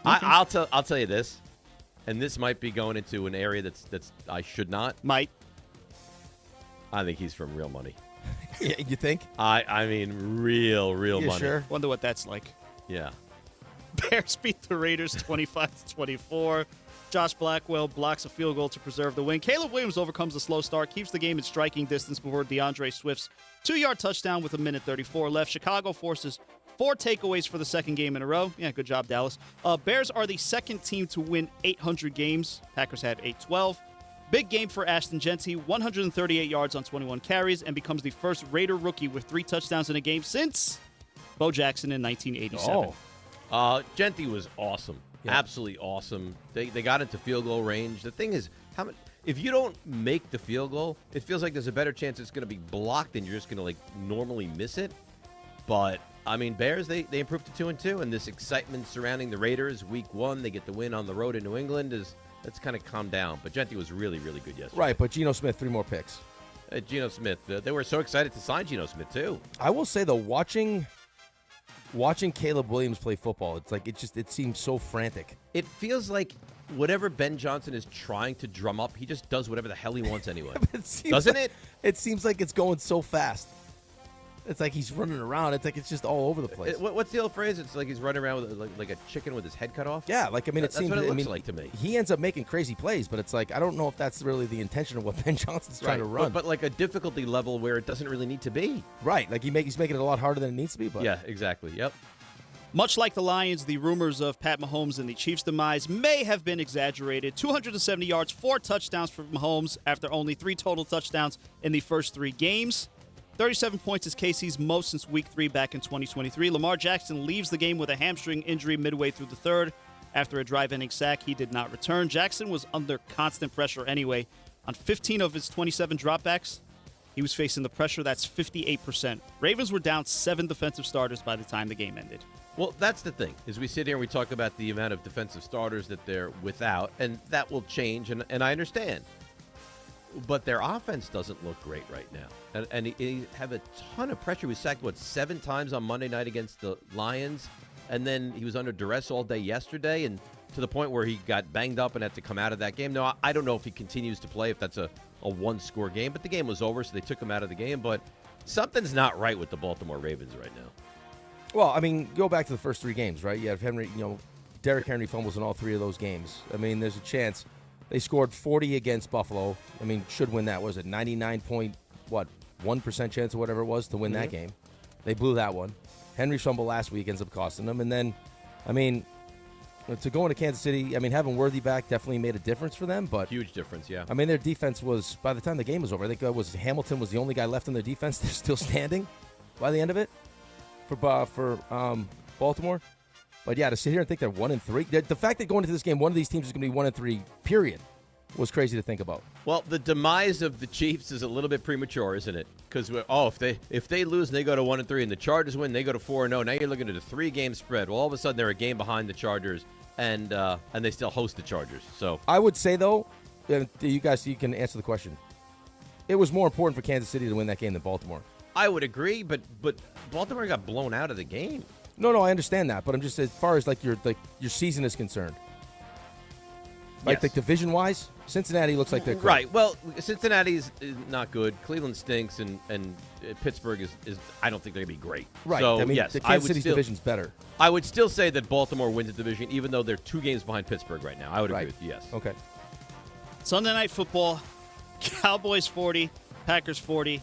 I'll tell you this, and this might be going into an area that's I should not. Might. I think he's from real money. You think? I mean real money. Sure? Wonder what that's like. Yeah. Bears beat the Raiders 25-24. Josh Blackwell blocks a field goal to preserve the win. Caleb Williams overcomes a slow start, keeps the game in striking distance before DeAndre Swift's 2-yard touchdown with 1:34 left. Chicago forces 4 takeaways for the second game in a row. Yeah, good job, Dallas. Bears are the second team to win 800 games. Packers had 812. Big game for Ashton Genty, 138 yards on 21 carries, and becomes the first Raider rookie with 3 touchdowns in a game since Bo Jackson in 1987. Genty was awesome. Yeah. Absolutely awesome. They got into field goal range. The thing is, if you don't make the field goal, it feels like there's a better chance it's going to be blocked and you're just going to normally miss it. But I mean, Bears they improved to 2-2, and this excitement surrounding the Raiders week 1, they get the win on the road in New England that's kind of calmed down. But Genty was really good yesterday. Right, but Geno Smith 3 more picks. Geno Smith, they were so excited to sign Geno Smith too. I will say though, watching Caleb Williams play football, it seems so frantic. It feels like whatever Ben Johnson is trying to drum up, he just does whatever the hell he wants anyway. Doesn't it? It seems like it's going so fast. It's like he's running around. It's like it's just all over the place. What's the old phrase? It's like he's running around with like a chicken with his head cut off. Yeah, like it That's seems. what it looks like to me. He ends up making crazy plays, but it's like I don't know if that's really the intention of what Ben Johnson's trying to run. But like a difficulty level where it doesn't really need to be. Right, like he's making it a lot harder than it needs to be. But yeah, exactly. Yep. Much like the Lions, the rumors of Pat Mahomes and the Chiefs' demise may have been exaggerated. 270 yards, 4 touchdowns for Mahomes after only 3 total touchdowns in the first 3 games. 37 points is KC's most since Week 3 back in 2023. Lamar Jackson leaves the game with a hamstring injury midway through the third. After a drive-ending sack, he did not return. Jackson was under constant pressure anyway. On 15 of his 27 dropbacks, he was facing the pressure. That's 58%. Ravens were down 7 defensive starters by the time the game ended. Well, that's the thing, is we sit here and we talk about the amount of defensive starters that they're without, and that will change, and I understand. But their offense doesn't look great right now. And he have a ton of pressure. He was sacked, 7 times on Monday night against the Lions, and then he was under duress all day yesterday, and to the point where he got banged up and had to come out of that game. Now, I don't know if he continues to play, if that's a one-score game, but the game was over, so they took him out of the game. But something's not right with the Baltimore Ravens right now. Well, I mean, go back to the first 3 games, right? You have Henry, Derrick Henry fumbles in all 3 of those games. I mean, there's a chance. They scored 40 against Buffalo. I mean, should win that. Was it 99.1% chance or whatever it was to win that game? They blew that one. Henry fumble last week ends up costing them. And then, I mean, to go into Kansas City, I mean, having Worthy back definitely made a difference for them. But huge difference, yeah. I mean, their defense was, by the time the game was over, I think Hamilton was the only guy left in their defense. They're still standing by the end of it for Baltimore. But yeah, to sit here and think they're 1-3, the fact that going into this game, one of these teams is going to be 1-3, period, was crazy to think about. Well, the demise of the Chiefs is a little bit premature, isn't it? Because if they lose and they go to 1-3, and the Chargers win, they go to 4-0. Now you're looking at a 3-game spread. Well, all of a sudden they're a game behind the Chargers, and they still host the Chargers. So I would say though, you can answer the question. It was more important for Kansas City to win that game than Baltimore. I would agree, but Baltimore got blown out of the game. No, I understand that, but I'm just as far as your season is concerned. Like division-wise, Cincinnati looks like they're great. Right. Well, Cincinnati is not good. Cleveland stinks, and Pittsburgh is I don't think they're going to be great. Right. So, I mean, yes, the Kansas City's division's better. I would still say that Baltimore wins the division, even though they're 2 games behind Pittsburgh right now. I would agree with you, yes. Okay. Sunday Night Football, Cowboys 40, Packers 40.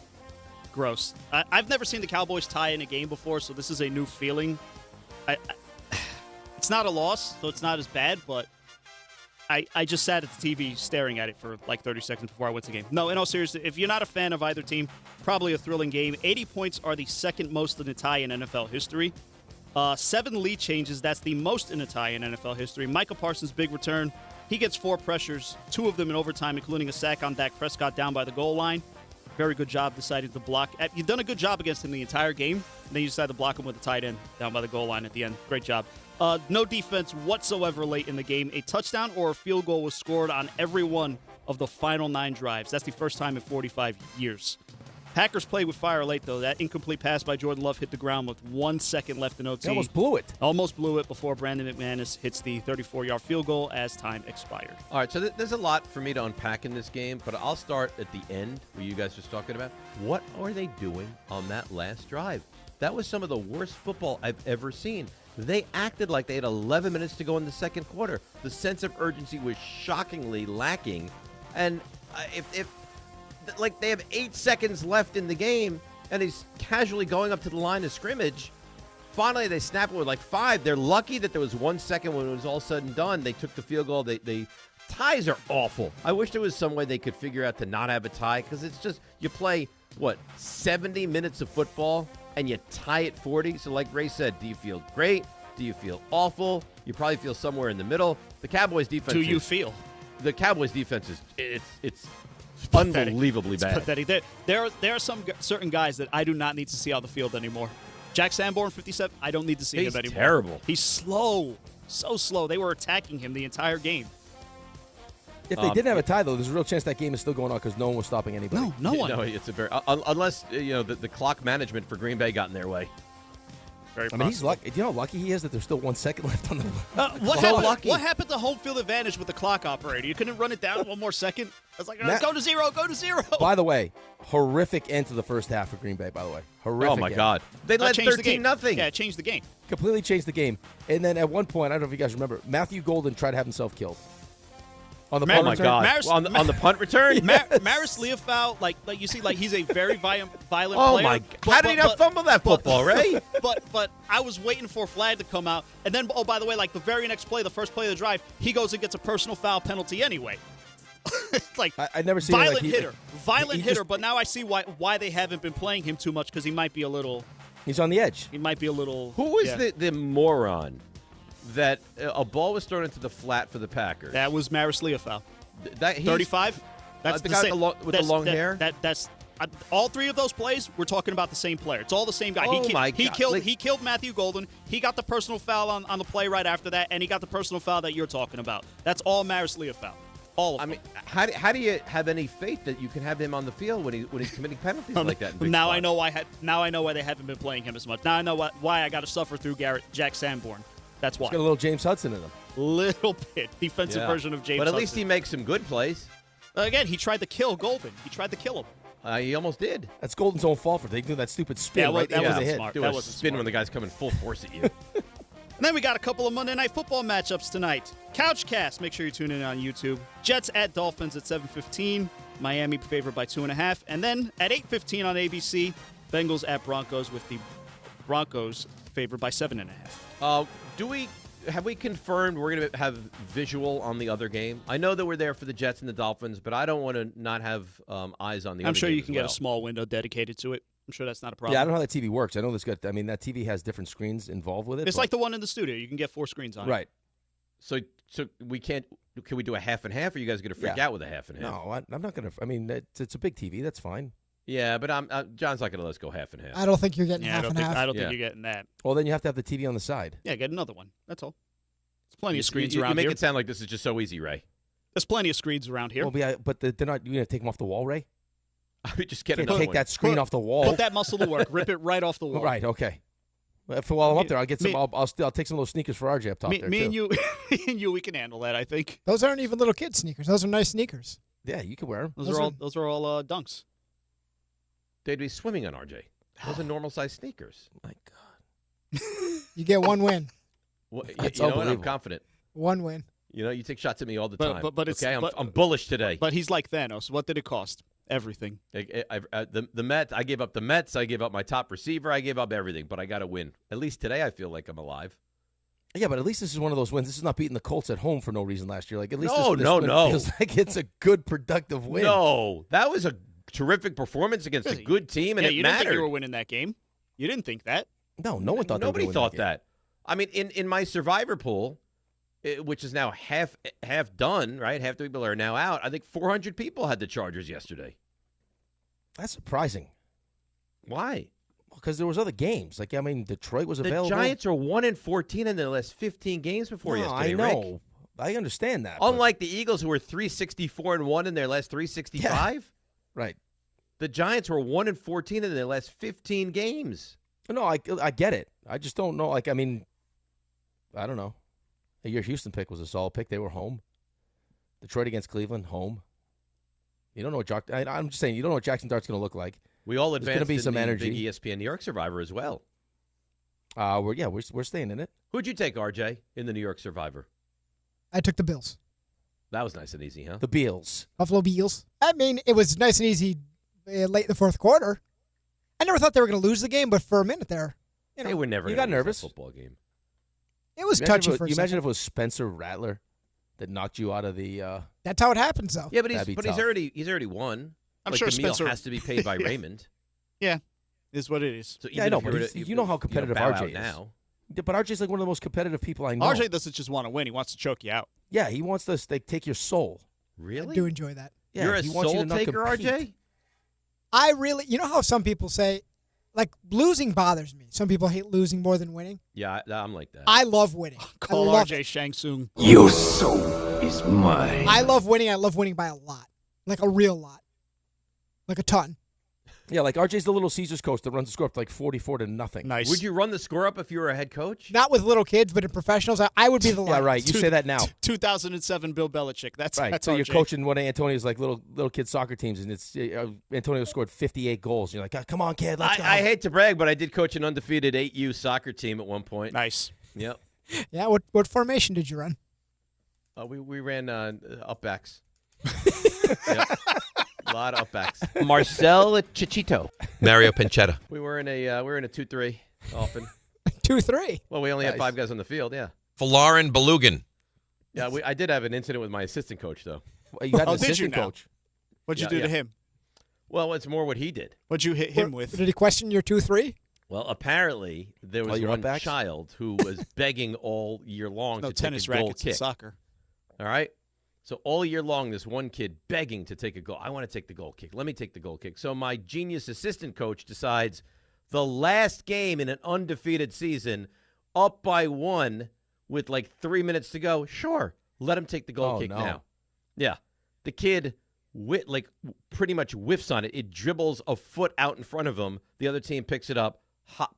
Gross. I've never seen the Cowboys tie in a game before, so this is a new feeling. It's not a loss, so it's not as bad, but I just sat at the TV staring at it for like 30 seconds before I went to the game. No, in all seriousness, if you're not a fan of either team, probably a thrilling game. 80 points are the second most in a tie in NFL history. 7 lead changes, that's the most in a tie in NFL history. Micah Parsons' big return. He gets 4 pressures, 2 of them in overtime, including a sack on Dak Prescott down by the goal line. Very good job deciding to block. You've done a good job against him the entire game. And then you decide to block him with a tight end down by the goal line at the end. Great job. No defense whatsoever late in the game. A touchdown or a field goal was scored on every one of the final 9 drives. That's the first time in 45 years. Packers played with fire late, though. That incomplete pass by Jordan Love hit the ground with 1 second left in OT. They almost blew it. Almost blew it before Brandon McManus hits the 34-yard field goal as time expired. All right, so there's a lot for me to unpack in this game, but I'll start at the end where you guys were just talking about. What are they doing on that last drive? That was some of the worst football I've ever seen. They acted like they had 11 minutes to go in the second quarter. The sense of urgency was shockingly lacking. And if they have 8 seconds left in the game, and he's casually going up to the line of scrimmage. Finally, they snap it with 5. They're lucky that there was 1 second when it was all said and done. They took the field goal. They ties are awful. I wish there was some way they could figure out to not have a tie, because it's just you play 70 minutes of football and you tie at 40. So like Ray said, do you feel great? Do you feel awful? You probably feel somewhere in the middle. The Cowboys defense. Do you feel? The Cowboys defense is it's unbelievably bad. Pathetic. There are some certain guys that I do not need to see on the field anymore. Jack Sanborn, 57, I don't need to see him anymore. He's terrible. He's slow. So slow. They were attacking him the entire game. If they didn't have a tie, though, there's a real chance that game is still going on because no one was stopping anybody. No one. No, it's a very unless the clock management for Green Bay got in their way. I mean, he's lucky. Do you know how lucky he is that there's still 1 second left on the what happened to home field advantage with the clock operator? You couldn't run it down 1 more second? was like, go to zero. By the way, horrific end to the first half for Green Bay, by the way. Horrific Oh, my end. God. They led 13-0. Yeah, it changed the game. Completely changed the game. And then at one point, I don't know if you guys remember, Matthew Golden tried to have himself killed. On the punt return. Maris, on the punt return? Maris Leofau, like you see, like he's a very violent player. Oh, my God. How did he not fumble that football, Ray? But I was waiting for a flag to come out. And then, by the way, like the very next play, the first play of the drive, he goes and gets a personal foul penalty anyway. It's like I never seen violent it, hitter. But now I see why they haven't been playing him too much, because he might be a little. He's on the edge. He might be a little. Who was the moron that a ball was thrown into the flat for the Packers? That was Maris Leofau. 35. That's the guy with the long hair. That's all three of those plays. We're talking about the same player. It's all the same guy. He killed Matthew Golden. He got the personal foul on the play right after that, and he got the personal foul that you're talking about. That's all Maris Leofau. All of them. I mean, how do you have any faith that you can have him on the field when he's committing penalties like that? Now I know why they haven't been playing him as much. Now I know why I got to suffer through Jack Sanborn. That's why. He's got a little James Hudson in him. Little bit. Defensive version of James Hudson. But at least he makes some good plays. Again, he tried to kill Golden. He tried to kill him. He almost did. That's Golden's own fault for taking that stupid spin. That wasn't smart. Do a spin when the guy's coming full force at you. And then we got a couple of Monday Night Football matchups tonight. Couchcast. Make sure you tune in on YouTube. Jets at Dolphins at 7:15. Miami favored by 2.5. And then at 8:15 on ABC, Bengals at Broncos, with the Broncos favored by 7.5. Have we confirmed we're going to have visual on the other game? I know that we're there for the Jets and the Dolphins, but I don't want to not have eyes on the other game. I'm sure you can get a small window dedicated to it. I'm sure that's not a problem. Yeah, I don't know how that TV works. I know that TV has different screens involved with it. It's like the one in the studio. You can get 4 screens on it. Right. So we can't. Can we do a half and half? Or are you guys going to freak out with a half and half? No, I'm not going to. I mean, it's a big TV. That's fine. Yeah, but John's not going to let us go half and half. I don't think you're getting half and half. I don't think you're getting that. Well, then you have to have the TV on the side. Yeah, get another one. That's all. There's plenty of screens around here. You make it sound like this is just so easy, Ray. There's plenty of screens around here. Well, but they're not. You're going to take them off the wall, Ray? I would just get take that screen off the wall. Put that muscle to work. Rip it right off the wall. Right. Okay. While I'm up there, I'll get some. I'll take some of those sneakers for RJ up top there. Me and you, we can handle that. I think those aren't even little kid sneakers. Those are nice sneakers. Yeah, you can wear them. Those are all dunks. They'd be swimming on RJ. Those are normal size sneakers. My God. You get one win. Well, you know what? I'm confident. One win. You know, you take shots at me all the time. But it's, okay, I'm bullish today. But he's like Thanos. What did it cost? Everything. The Mets. I gave up the Mets. I gave up my top receiver. I gave up everything. But I got to win. At least today, I feel like I'm alive. Yeah, but at least this is one of those wins. This is not beating the Colts at home for no reason last year. Like at least no. Feels like it's a good, productive win. No, that was a terrific performance against a good team, and it you mattered. Didn't think you were winning that game. You didn't think that. No one thought. Nobody thought that. I mean, in my survivor pool, which is now half done, right? Half the people are now out. I think 400 people had the Chargers yesterday. That's surprising. Why? Because there was other games. Like, I mean, Detroit was available. The Giants are 1-14 in their last 15 games before yesterday. I know. Rick. I understand that. Unlike the Eagles, who were 364-1 in their last 365. Yeah. Right. The Giants were 1-14 in their last 15 games. No, I get it. I just don't know. Like, I mean, I don't know. Your Houston pick was a solid pick. They were home. Detroit against Cleveland, home. You don't know what I'm just saying. You don't know what Jaxson Dart's going to look like. We all advanced in some the energy. Big ESPN New York Survivor as well. We're staying in it. Who'd you take, RJ, in the New York Survivor? I took the Bills. That was nice and easy, huh? The Bills. Buffalo Bills. I mean, it was nice and easy late in the fourth quarter. I never thought they were going to lose the game, but for a minute there, they were never. You got nervous. Football game. It was touchy for a second. You imagine if it was Spencer Rattler that knocked you out of the. That's how it happens, though. Yeah, but he's already won. I'm sure the meal Spencer has to be paid by Raymond. Yeah, is what it is. So I know, but you know how competitive RJ is. Now. But RJ's like one of the most competitive people I know. RJ doesn't just want to win; he wants to choke you out. Yeah, he wants to take your soul. Really? I do enjoy that. Yeah, you're a soul taker, RJ. I really, you know how some people say, like, losing bothers me. Some people hate losing more than winning. Yeah, I'm like that. I love winning. Call RJ Shang Tsung. Your soul is mine. I love winning. I love winning by a lot, like a real lot, like a ton. Yeah, like RJ's the Little Caesars coach that runs the score up to like 44-0. Nice. Would you run the score up if you were a head coach? Not with little kids, but in professionals, I would be the Yeah, right. You say that now. 2007 Bill Belichick. That's right. That's so RJ. you're coaching one of Antonio's like little kids soccer teams, and it's Antonio scored 58 goals. You're like, come on, kid, let's go. I hate to brag, but I did coach an undefeated 8U soccer team at one point. Nice. Yep. Yeah. What formation did you run? We ran upbacks. Yep. A lot of upbacks. Marcel Chichito. Mario Pancetta. We were in a 2-3 often. 2-3. Well, we only had 5 guys on the field. Yeah. Falarin Belugan. Yeah, I did have an incident with my assistant coach though. Well, you had an did you assistant now? coach. What'd you do to him? Well, it's more what he did. What'd you hit him with? Did he question your 2-3? Well, apparently there was you're one upbacks? child who was begging all year long No to tennis take a goal rackets in kick. soccer. All right. So all year long, this one kid begging to take a goal. I want to take the goal kick. Let me take the goal kick. So my genius assistant coach decides the last game in an undefeated season, up by 1 with like 3 minutes to go. Sure, let him take the goal kick now. Yeah, the kid pretty much whiffs on it. It dribbles a foot out in front of him. The other team picks it up,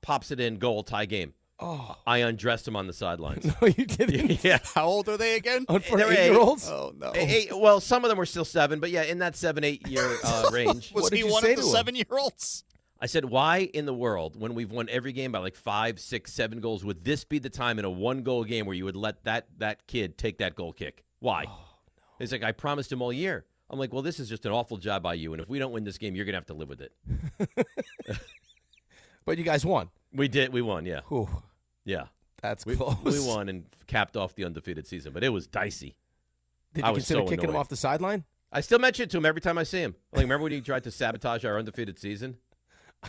pops it in, goal, tie game. Oh, I undressed him on the sidelines. No, you didn't. Yeah. How old are they again? For They're 8-year-olds? Oh, no. Well, some of them were still 7, but yeah, in that 7-8 year range. Was What did he you one say of the to him? 7-year-olds? I said, why in the world, when we've won every game by like 5, 6, 7 goals, would this be the time in a 1-goal game where you would let that kid take that goal kick? Why? Oh, no. He's like, I promised him all year. I'm like, well, this is just an awful job by you, and if we don't win this game, you're going to have to live with it. But you guys won. We did. We won, yeah. Whew. Yeah. That's we close. won and capped off the undefeated season, but it was dicey. Did I you was consider so kicking him annoyed. off the sideline? I still mention it to him every time I see him. Like, remember when he tried to sabotage our undefeated season?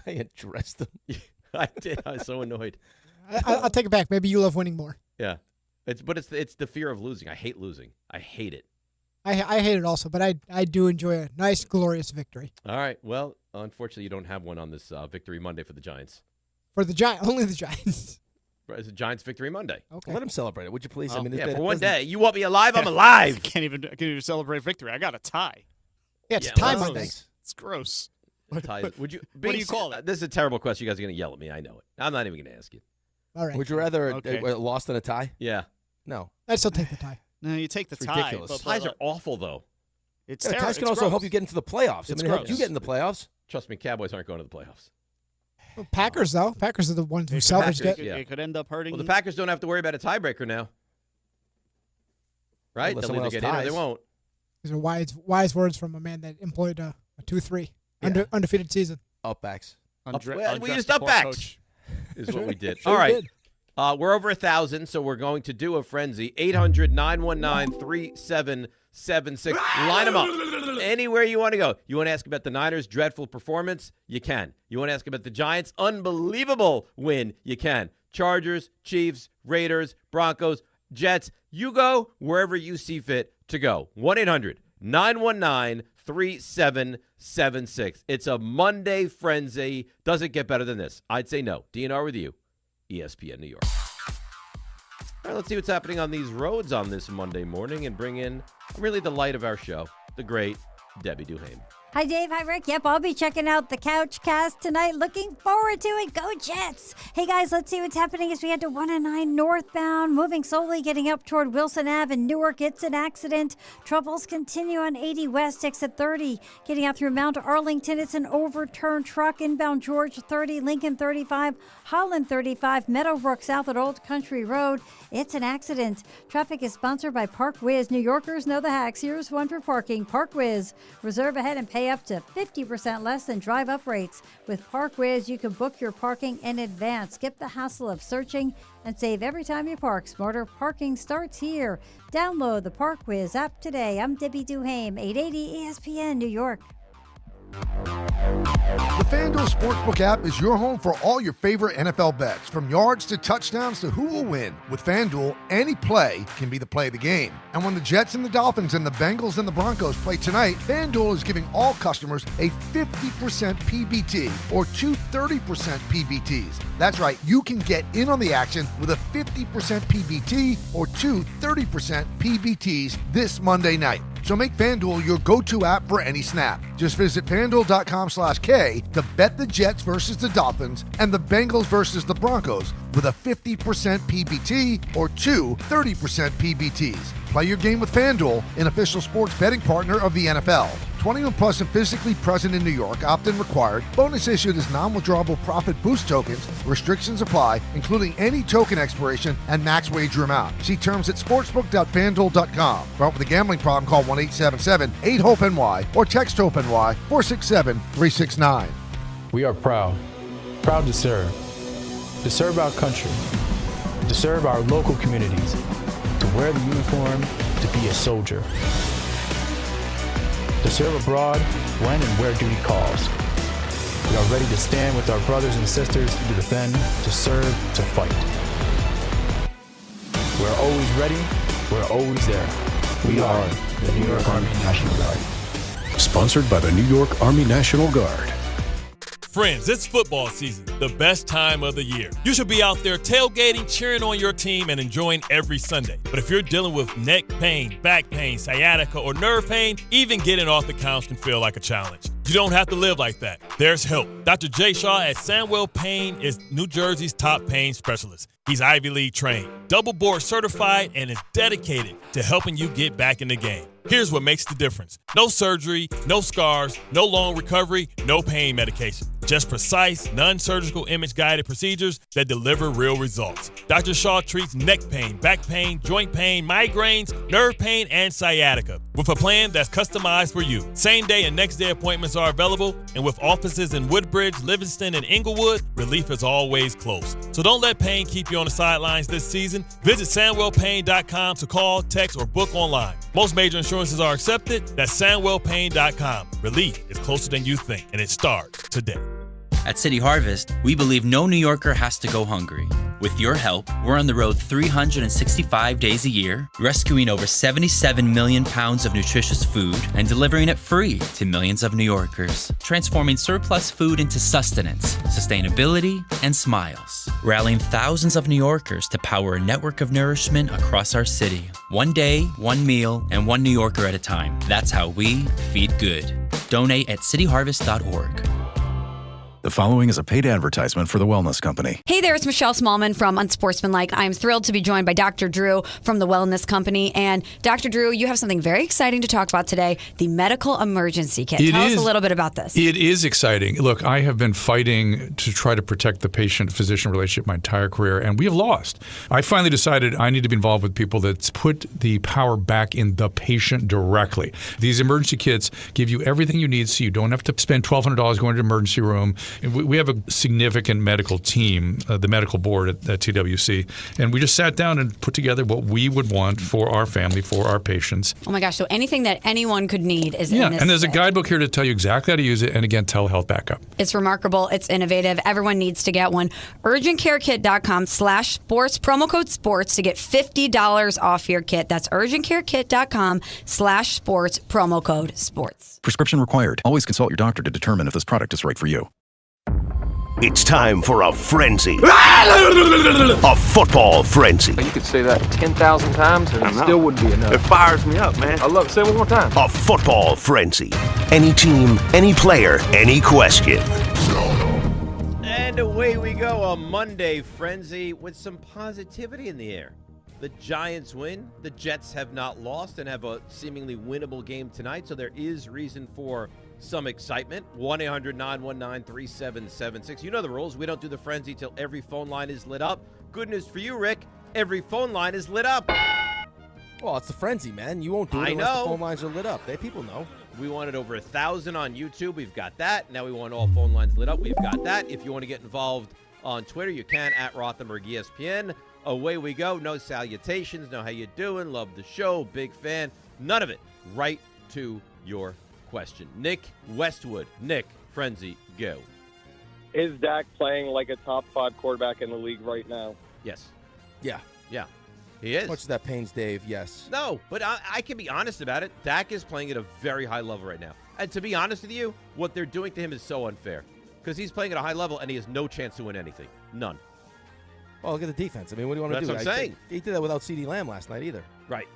I addressed him. I did. I was so annoyed. I'll take it back. Maybe you love winning more. Yeah. It's the fear of losing. I hate losing. I hate it. I hate it also, but I do enjoy a nice, glorious victory. All right. Well, unfortunately, you don't have one on this Victory Monday for the Giants. For the Giants, only the Giants. It's a Giants Victory Monday. Okay. Let him celebrate it, would you please? Oh, I mean, yeah, for one day. You want me alive? I'm alive. I can't even celebrate victory. I got a tie. Yeah, it's a tie well, Monday. It's gross. Would you? What do you call it? This is a terrible question. You guys are going to yell at me. I know it. I'm not even going to ask you. All right. Would you rather Okay. a loss than a tie? Yeah. No. I'd still take the tie. No, you take the It's tie. ridiculous. but- Ties are awful, though. It's Yeah, terrible. ties can also help you get into the playoffs. It's I mean, help gross. you get in the playoffs. Trust me, Cowboys aren't going to the playoffs. Well, Packers, though. Packers are the ones who It salvaged could, it. Yeah. it could end up hurting. Well, the Packers don't have to worry about a tiebreaker now. Right? Unless They'll someone either get else in or they ties. won't. These are wise words from a man that employed a 2-3 undefeated season. Upbacks. We used upbacks. Is what we did. Sure All right. did. We're over 1,000, so we're going to do a frenzy. 800-919-3776. Line them up. Anywhere you want to go. You want to ask about the Niners' dreadful performance? You can. You want to ask about the Giants' unbelievable win? You can. Chargers, Chiefs, Raiders, Broncos, Jets. You go wherever you see fit to go. 1-800-919-3776. It's a Monday frenzy. Does it get better than this? I'd say no. DNR with you. ESPN New York. All right, let's see what's happening on these roads on this Monday morning and bring in really the light of our show, the great Debbie Duhame. Hi, Dave. Hi, Rick. Yep, I'll be checking out the Couch Cast tonight. Looking forward to it. Go Jets. Hey, guys, let's see what's happening as we head to 109 northbound. Moving slowly, getting up toward Wilson Ave in Newark. It's an accident. Troubles continue on 80 West, exit 30. Getting out through Mount Arlington, it's an overturned truck. Inbound George 30, Lincoln 35, Holland 35, Meadowbrook south at Old Country Road. It's an accident. Traffic is sponsored by Park Whiz. New Yorkers know the hacks. Here's one for parking. Park Whiz. Reserve ahead and pay up to 50% less than drive-up rates. With Park Whiz, you can book your parking in advance. Skip the hassle of searching and save every time you park. Smarter parking starts here. Download the Park Whiz app today. I'm Debbie Duhame, 880 ESPN New York. The FanDuel Sportsbook app is your home for all your favorite NFL bets, from yards to touchdowns to who will win. With FanDuel, any play can be the play of the game. And when the Jets and the Dolphins and the Bengals and the Broncos play tonight, FanDuel is giving all customers a 50% PBT or two 30% PBTs. That's right, you can get in on the action with a 50% PBT or two 30% PBTs this Monday night. So make FanDuel your go-to app for any snap. Just visit FanDuel.com/K to bet the Jets versus the Dolphins and the Bengals versus the Broncos with a 50% PBT or two 30% PBTs. Play your game with FanDuel, an official sports betting partner of the NFL. 21 plus and physically present in New York. Opt-in required. Bonus issued as non-withdrawable profit boost tokens. Restrictions apply, including any token expiration and max wager amount. See terms at sportsbook.fanduel.com. For help with a gambling problem, call 1-877-8-HOPE-NY or text HOPE-NY 467-369. We are proud to serve our country, to serve our local communities, to wear the uniform, to be a soldier, to serve abroad when and where duty calls. We are ready to stand with our brothers and sisters to defend, to serve, to fight. We're always ready, we're always there. We are the New York Army National Guard. Sponsored by the New York Army National Guard. Friends, it's football season, the best time of the year. You should be out there tailgating, cheering on your team, and enjoying every Sunday. But if you're dealing with neck pain, back pain, sciatica, or nerve pain, even getting off the couch can feel like a challenge. You don't have to live like that. There's help. Dr. Jay Shaw at Sandwell Pain is New Jersey's top pain specialist. He's Ivy League trained, double board certified, and is dedicated to helping you get back in the game. Here's what makes the difference. No surgery, no scars, no long recovery, no pain medication. Just precise, non-surgical image-guided procedures that deliver real results. Dr. Shaw treats neck pain, back pain, joint pain, migraines, nerve pain, and sciatica with a plan that's customized for you. Same-day and next-day appointments are available, and with offices in Woodbridge, Livingston, and Inglewood, relief is always close. So don't let pain keep you on the sidelines this season. Visit SandwellPain.com to call, text, or book online. Most major insurances are accepted. That's SandwellPain.com. Relief is closer than you think, and it starts today. At City Harvest, we believe no New Yorker has to go hungry. With your help, we're on the road 365 days a year, rescuing over 77 million pounds of nutritious food and delivering it free to millions of New Yorkers, transforming surplus food into sustenance, sustainability, and smiles, rallying thousands of New Yorkers to power a network of nourishment across our city. One day, one meal, and one New Yorker at a time. That's how we feed good. Donate at cityharvest.org. The following is a paid advertisement for the Wellness Company. Hey there, it's Michelle Smallman from Unsportsmanlike. I'm thrilled to be joined by Dr. Drew from the Wellness Company. And Dr. Drew, you have something very exciting to talk about today, the medical emergency kit. Tell us a little bit about this. It is exciting. Look, I have been fighting to try to protect the patient-physician relationship my entire career, and we have lost. I finally decided I need to be involved with people that put the power back in the patient directly. These emergency kits give you everything you need so you don't have to spend $1,200 going to the emergency room. We have a significant medical team, the medical board at TWC, and we just sat down and put together what we would want for our family, for our patients. Oh my gosh, so anything that anyone could need is in this. Yeah, and there's a guidebook here to tell you exactly how to use it, and again, telehealth backup. It's remarkable. It's innovative. Everyone needs to get one. UrgentCareKit.com/sports, promo code sports to get $50 off your kit. That's UrgentCareKit.com/sports, promo code sports. Prescription required. Always consult your doctor to determine if this product is right for you. It's time for a frenzy. A football frenzy. You could say that 10,000 times and it still wouldn't be enough. It fires me up, man. I love it. Say it one more time. A football frenzy. Any team, any player, any question. And away we go, a Monday frenzy with some positivity in the air. The Giants win. The Jets have not lost and have a seemingly winnable game tonight, so there is reason for some excitement. 1-800-919-3776. You know the rules. We don't do the frenzy till every phone line is lit up. Good news for you, Rick. Every phone line is lit up. Well, it's the frenzy, man. You won't do it unless the phone lines are lit up. People know. We wanted over 1,000 on YouTube. We've got that. Now we want all phone lines lit up. We've got that. If you want to get involved on Twitter, you can at Rothenberg ESPN. Away we go. No salutations. No how you doing. Love the show. Big fan. None of it. Right to your question. Nick Westwood. Nick, frenzy, go. Is Dak playing like a top 5 quarterback in the league right now? Yes. Yeah. Yeah. He is. Much of that pains Dave, yes. No, but I can be honest about it. Dak is playing at a very high level right now. And to be honest with you, what they're doing to him is so unfair. Because he's playing at a high level and he has no chance to win anything. None. Well, look at the defense. I mean, what do you want to do? That's what I'm saying. He did that without CeeDee Lamb last night either. Right.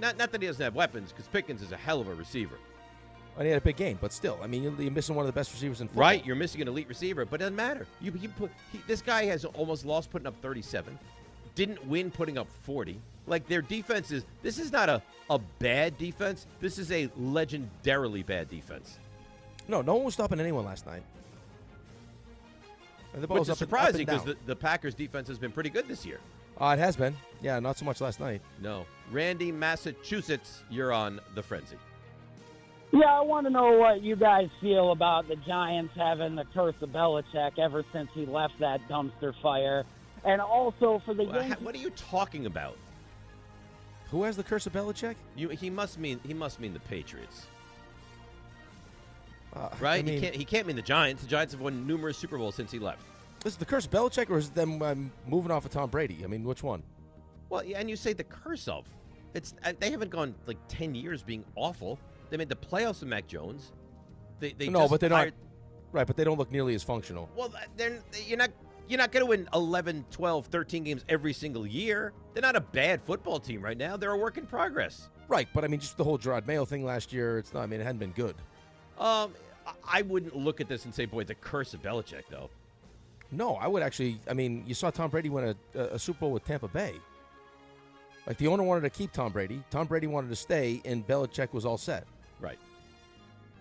Not that he doesn't have weapons, because Pickens is a hell of a receiver. And he had a big game, but still, I mean, you're missing one of the best receivers in football. Right, you're missing an elite receiver, but it doesn't matter. This guy has almost lost putting up 37, didn't win putting up 40. Like, their defense this is not a bad defense. This is a legendarily bad defense. No one was stopping anyone last night. And the ball Which was is surprising because the Packers' defense has been pretty good this year. It has been. Yeah, not so much last night. No. Randy, Massachusetts, you're on the frenzy. Yeah, I want to know what you guys feel about the Giants having the curse of Belichick ever since he left that dumpster fire. And also for the Yankees. What are you talking about? Who has the curse of Belichick? He must mean the Patriots. Right? I mean, he can't mean the Giants. The Giants have won numerous Super Bowls since he left. Is it the curse of Belichick, or is it them moving off of Tom Brady? I mean, which one? Well, yeah, and you say the curse of. They haven't gone like 10 years being awful. They made the playoffs with Mac Jones. But they're not. Right, but they don't look nearly as functional. Well, you're not going to win 11, 12, 13 games every single year. They're not a bad football team right now. They're a work in progress. Right, but I mean, just the whole Gerard Mayo thing last year. It's not. I mean, it hadn't been good. I wouldn't look at this and say, boy, the curse of Belichick, though. No, I would actually. I mean, you saw Tom Brady win a Super Bowl with Tampa Bay. Like, the owner wanted to keep Tom Brady. Tom Brady wanted to stay, and Belichick was all set. Right.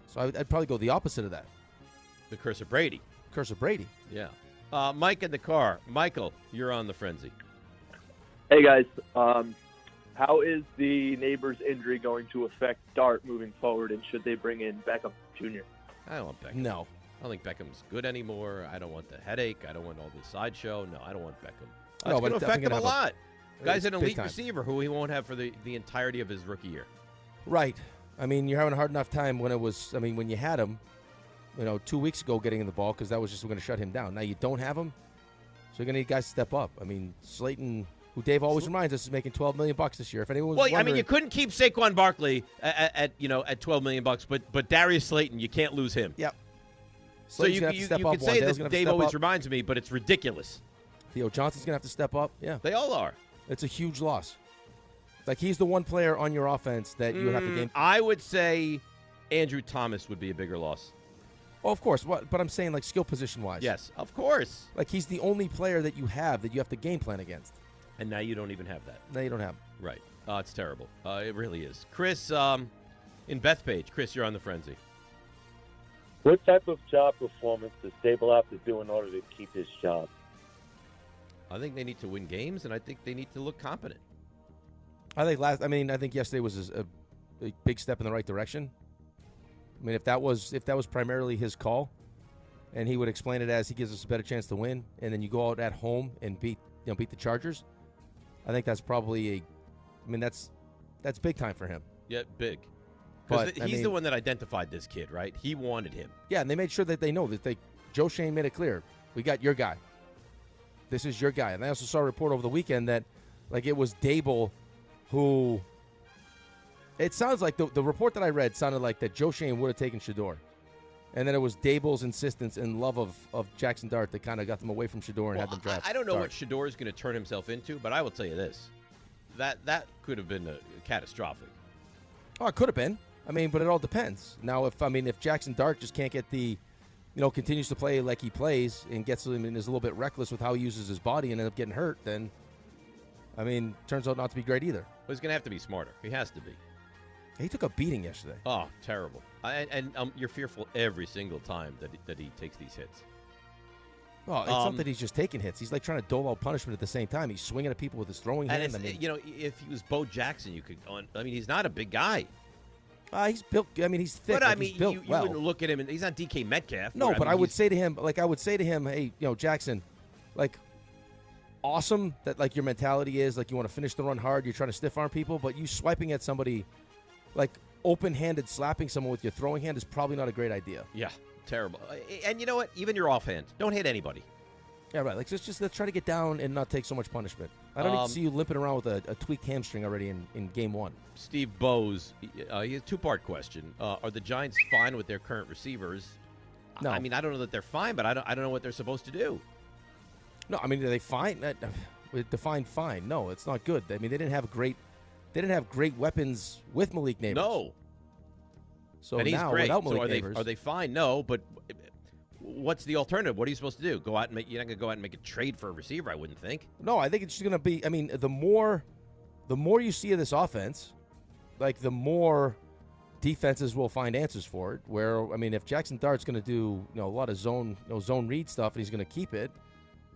So I'd probably go the opposite of that. The curse of Brady. Curse of Brady. Yeah. Mike in the car. Michael, you're on the frenzy. Hey, guys. How is the Neighbors injury going to affect Dart moving forward, and should they bring in Beckham Jr.? I don't want Beckham. No. I don't think Beckham's good anymore. I don't want the headache. I don't want all the sideshow. No, I don't want Beckham. No, It's going to affect him a lot. Guy's an elite time. receiver who he won't have for the entirety of his rookie year. Right. I mean, you're having a hard enough time when when you had him, 2 weeks ago getting in the ball, because that was just going to shut him down. Now you don't have him, so you're going to need guys to step up. I mean, Slayton, who Dave always reminds us is making $12 million this year. If anyone was wondering, I mean, you couldn't keep Saquon Barkley at $12 million, but Darius Slayton, you can't lose him. Yep. So you could say that Dave always reminds me, but it's ridiculous. Theo Johnson's going to have to step up. Yeah. They all are. It's a huge loss. Like, he's the one player on your offense that you have to game. I would say Andrew Thomas would be a bigger loss. Oh, of course. But I'm saying, like, skill position-wise. Yes, of course. Like, he's the only player that you have to game plan against. And now you don't even have that. Now you don't have him. Right. It's terrible. It really is. Chris, in Bethpage. Chris, you're on the frenzy. What type of job performance does Dable have to do in order to keep his job? I think they need to win games, and I think they need to look competent. I think yesterday was a big step in the right direction. I mean, if that was primarily his call, and he would explain it as he gives us a better chance to win, and then you go out at home and beat the Chargers, I think that's probably that's big time for him. Yeah, big. Because he's the one that identified this kid, right? He wanted him. Yeah, and they made sure that they know that Joe Shane made it clear, we got your guy. This is your guy. And I also saw a report over the weekend that, like, it was Dable who, it sounds like the report that I read sounded like that Joe Shane would have taken Shador. And then it was Dable's insistence and love of Jaxson Dart that kind of got them away from Shador and had them draft. I don't know what Shador is going to turn himself into, but I will tell you this. That could have been catastrophic. Oh, it could have been. I mean, but it all depends. Now, if Jaxson Dart just can't get continues to play like he plays and is a little bit reckless with how he uses his body and ends up getting hurt, then, turns out not to be great either. But he's going to have to be smarter. He has to be. He took a beating yesterday. Oh, terrible. And you're fearful every single time that he takes these hits. Well, it's not that he's just taking hits. He's like trying to dole out punishment at the same time. He's swinging at people with his throwing hand. If he was Bo Jackson, you could. He's not a big guy. He's built. He's thick. But he's built you well. wouldn't look at him, and he's not DK Metcalf. No, but I would say to him, hey, Jackson, like, awesome that like your mentality is like you want to finish the run hard. You're trying to stiff arm people, but you swiping at somebody, like open-handed slapping someone with your throwing hand is probably not a great idea. Yeah, terrible. And you know what? Even your offhand, don't hit anybody. Yeah, right. Like, let's try to get down and not take so much punishment. I don't need to see you limping around with a tweaked hamstring already in game one. Steve Bowes, he has a two-part question. Are the Giants fine with their current receivers? No. I don't know that they're fine, but I don't know what they're supposed to do. No, are they fine? Define fine. No, it's not good. They didn't have great they didn't have great weapons with Malik Neighbors. No. So and he's now great. without Malik So Neighbors, are they fine? No, but what's the alternative? What are you supposed to do? You're not going to go out and make a trade for a receiver, I wouldn't think. No, I think it's just going to be. I mean, the more you see of this offense, like the more defenses will find answers for it. Where I mean, if Jaxson Dart's going to do a lot of zone read stuff and he's going to keep it,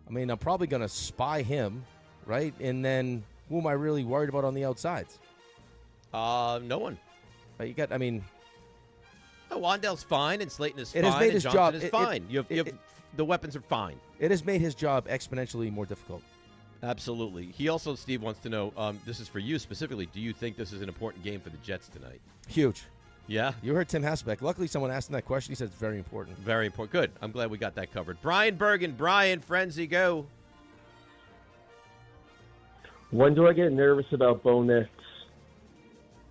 I mean, I'm probably going to spy him, right? And then who am I really worried about on the outsides? No one. You got. I mean. Wandell's fine, and Slayton is fine, It has made and his Johnson job. is fine. The weapons are fine. It has made his job exponentially more difficult. Absolutely. He also, Steve, wants to know, this is for you specifically, do you think this is an important game for the Jets tonight? Huge. Yeah? You heard Tim Hasbeck. Luckily, someone asked him that question. He said it's very important. Very important. Good. I'm glad we got that covered. Brian Bergen. Brian, Frenzy, go. When do I get nervous about Bo Nix?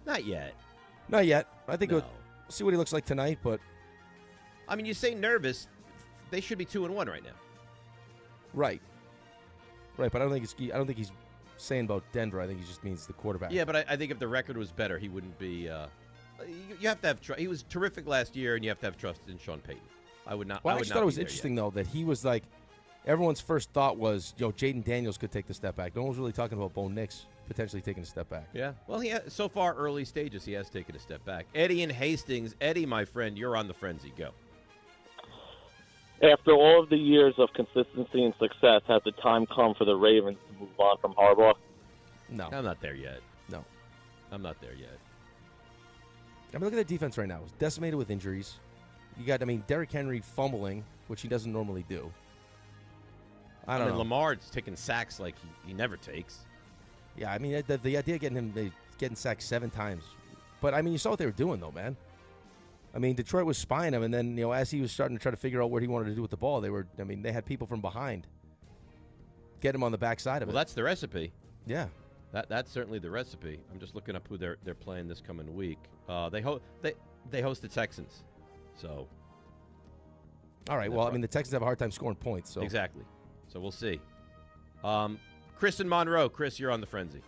Not yet. Not yet. I think we'll see what he looks like tonight, but I mean, you say nervous. They should be 2-1 right now. Right, but I don't think he's saying about Denver. I think he just means the quarterback. Yeah, but I think if the record was better, he wouldn't be. You have to have trust. He was terrific last year, and you have to have trust in Sean Payton. I would not. Well, I actually thought it was interesting though that he was like, everyone's first thought was, Jaden Daniels could take the step back. No one was really talking about Bo Nix potentially taking a step back. Yeah. Well, so far early stages, he has taken a step back. Eddie in Hastings. Eddie, my friend, you're on the Frenzy. Go. After all of the years of consistency and success, has the time come for the Ravens to move on from Harbaugh? No. I'm not there yet. No. I'm not there yet. I mean, look at the defense right now. It's decimated with injuries. You got, Derrick Henry fumbling, which he doesn't normally do. I don't know. Lamar's taking sacks like he never takes. Yeah, I mean, the idea of getting sacked 7 times. But, I mean, you saw what they were doing, though, man. I mean, Detroit was spying him, and then, as he was starting to try to figure out what he wanted to do with the ball, they had people from behind get him on the backside of it. Well, that's the recipe. Yeah. That's certainly the recipe. I'm just looking up who they're playing this coming week. They host the Texans. So. All right. Well, I mean, the Texans have a hard time scoring points. So exactly. So we'll see. Chris in Monroe. Chris, you're on the Frenzy.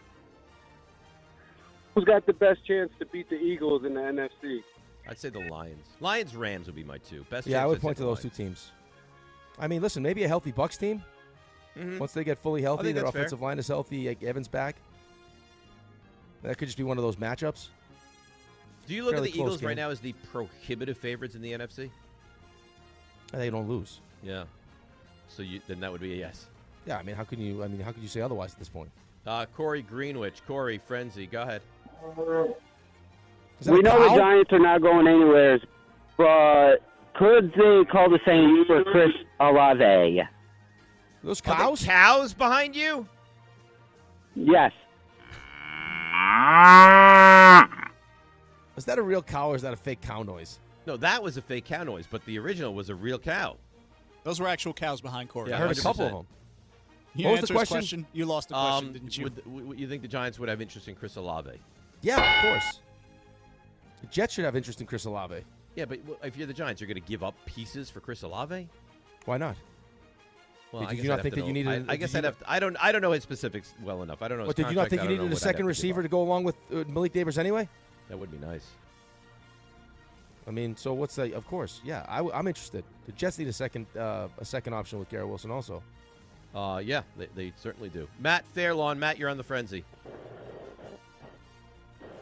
Who's got the best chance to beat the Eagles in the NFC? I'd say the Lions. Lions-Rams would be my 2. Best. Yeah, I would point to those 2 teams. I mean, listen, maybe a healthy Bucs team. Mm-hmm. Once they get fully healthy, their offensive line is healthy, Evans back. That could just be one of those matchups. Do you look at the Eagles right now as the prohibitive favorites in the NFC? They don't lose. Yeah. So then that would be a yes. Yeah, I mean, how can you say otherwise at this point? Corey Greenwich. Corey, Frenzy, go ahead. We know the Giants are not going anywhere, but could they call the same for Chris Olave? Those cows? Are there cows behind you? Yes. Is that a real cow or is that a fake cow noise? No, that was a fake cow noise, but the original was a real cow. Those were actual cows behind Corey. Yeah, I heard 100%. A couple of them. You what was the question? You lost the question, didn't you? You think the Giants would have interest in Chris Olave? Yeah, of course. The Jets should have interest in Chris Olave. Yeah, but if you're the Giants, you're going to give up pieces for Chris Olave? Why not? Well, did you not think that you needed? I guess I'd have to, I don't know his specifics well enough. I don't know. But did you not think you needed a second receiver to go along with Malik Neighbors anyway? That would be nice. I mean, so what's the? Of course, yeah. I'm interested. The Jets need a second option with Garrett Wilson also. Yeah, they certainly do. Matt Fairlawn. Matt, you're on the Frenzy.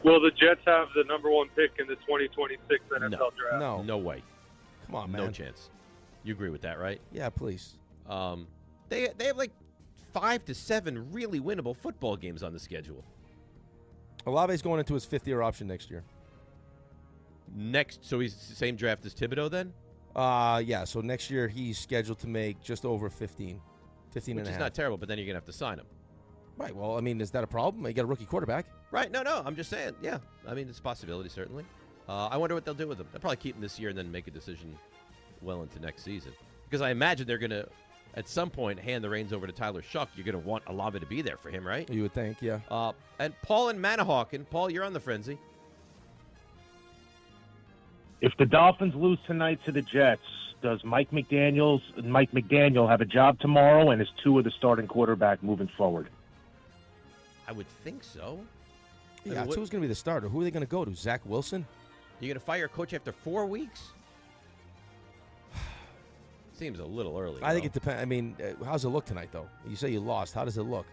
Will the Jets have the number 1 pick in the 2026 NFL draft? No way. Come on, man. No chance. You agree with that, right? Yeah, please. They have like 5 to 7 really winnable football games on the schedule. Olave's going into his 5th-year option next year. So he's the same draft as Thibodeau then? Yeah. So next year he's scheduled to make just over 15 Which and a half. Which is not terrible, but then you're going to have to sign him. Right. Well, I mean, is that a problem? You got a rookie quarterback. Right. No. I'm just saying. Yeah. I mean, it's a possibility, certainly. I wonder what they'll do with him. They'll probably keep him this year and then make a decision well into next season. Because I imagine they're going to, at some point, hand the reins over to Tyler Shuck. You're going to want Olave to be there for him, right? You would think, yeah. And Paul and Manahawkin. Paul, you're on the Frenzy. If the Dolphins lose tonight to the Jets, does Mike McDaniel have a job tomorrow, and is Tua the starting quarterback moving forward? I would think so. Yeah, who's going to be the starter? Who are they going to go to? Zach Wilson? You're going to fire a coach after 4 weeks? Seems a little early. I think it depends. I mean, how's it look tonight, though? You say you lost. How does it look?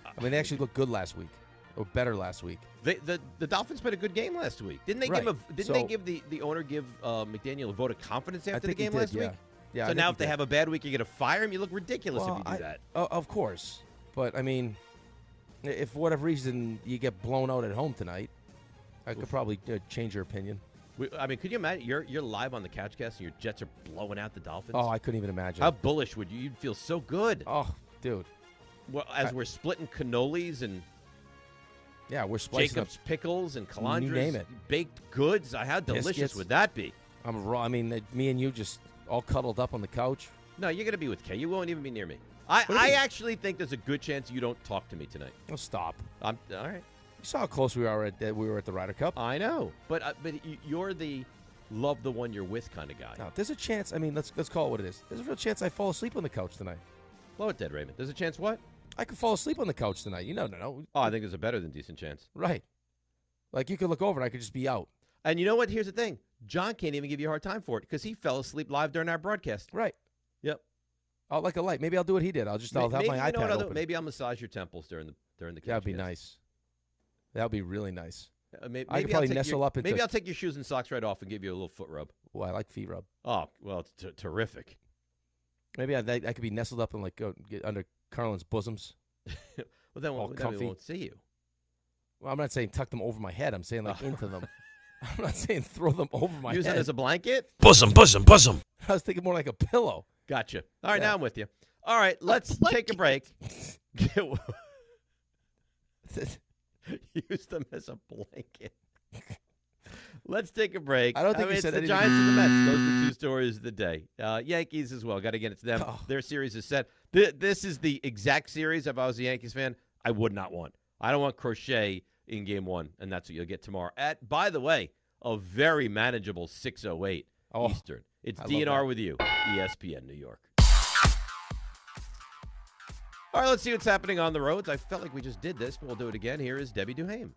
I mean, they actually looked good last week, or better last week. The Dolphins played a good game last week. Didn't they give the owner give McDaniel a vote of confidence after the game last week? Yeah. So now if they have a bad week, you're going to fire him? You look ridiculous if you do that. Of course. But, I mean, if for whatever reason you get blown out at home tonight, I could probably change your opinion. I mean, could you imagine? You're live on the Couchcast and your Jets are blowing out the Dolphins? Oh, I couldn't even imagine. How bullish would you? You'd feel so good. Oh, dude. Well, as we're splitting cannolis and we're splicing Jacob's pickles and calandras, you name it. baked goods. How delicious Biscuits. would that be? I'm raw. I mean, me and you just all cuddled up on the couch. No, you're going to be with Kay. You won't even be near me. I actually think there's a good chance you don't talk to me tonight. Oh, stop. All right. You saw how close we were at the Ryder Cup. I know, but you're the love the one you're with kind of guy. No, there's a chance. I mean, let's call it what it is. There's a real chance I fall asleep on the couch tonight. Blow it dead, Raymond. There's a chance what? I could fall asleep on the couch tonight. No. Oh, I think there's a better than decent chance. Right. Like, you could look over and I could just be out. And you know what? Here's the thing. John can't even give you a hard time for it because he fell asleep live during our broadcast. Right. Yep. I'll like a light. Maybe I'll do what he did. I'll have my iPad open. Maybe I'll massage your temples during the That'd be nice. That'd be really nice. Maybe I could probably nestle up into. Maybe I'll take your shoes and socks right off and give you a little foot rub. Well, I like feet rub. Oh, well, it's terrific. Maybe I could be nestled up and get under Carlin's bosoms. Well, then we won't see you. Well, I'm not saying tuck them over my head. I'm saying into them. I'm not saying throw them over my head. Use it as a blanket? Bosom. I was thinking more like a pillow. Gotcha. All right, now I'm with you. All right, let's take a break. Use them as a blanket. Let's take a break. I don't think you it's said the anything. Giants and the Mets. Those are the two stories of the day. Yankees as well. Got to get it to them. Oh. Their series is set. This is the exact series. If I was a Yankees fan, I would not want. I don't want Crochet in Game 1, and that's what you'll get tomorrow. By the way, a very manageable 6:08 Eastern. It's DNR with you, ESPN New York. All right, let's see what's happening on the roads. I felt like we just did this, but we'll do it again. Here is Debbie Duhame.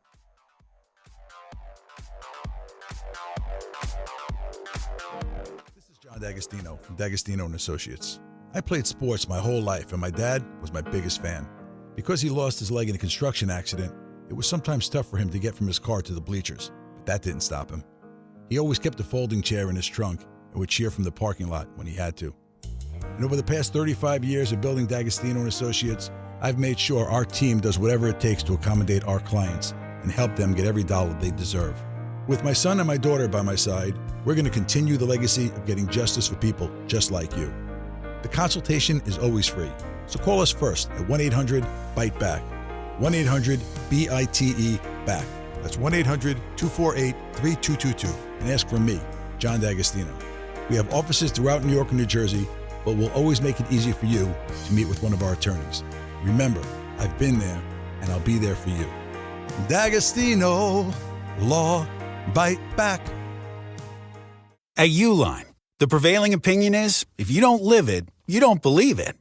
This is John D'Agostino from D'Agostino & Associates. I played sports my whole life, and my dad was my biggest fan. Because he lost his leg in a construction accident, it was sometimes tough for him to get from his car to the bleachers, but that didn't stop him. He always kept a folding chair in his trunk and would cheer from the parking lot when he had to. And over the past 35 years of building D'Agostino & Associates, I've made sure our team does whatever it takes to accommodate our clients and help them get every dollar they deserve. With my son and my daughter by my side, we're going to continue the legacy of getting justice for people just like you. The consultation is always free, so call us first at 1-800-BITE-BACK. 1-800-BITE-BACK. That's 1-800-248-3222 and ask for me, John D'Agostino. We have offices throughout New York and New Jersey, but we'll always make it easy for you to meet with one of our attorneys. Remember, I've been there, and I'll be there for you. D'Agostino Law, Bite Back. At Uline, the prevailing opinion is, if you don't live it, you don't believe it.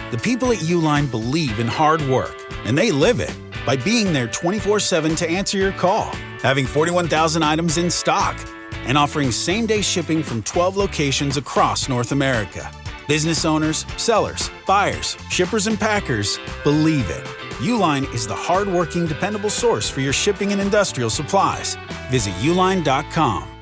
The people at Uline believe in hard work, and they live it by being there 24/7 to answer your call, having 41,000 items in stock, and offering same-day shipping from 12 locations across North America. Business owners, sellers, buyers, shippers, and packers believe it. Uline is the hard-working, dependable source for your shipping and industrial supplies. Visit uline.com.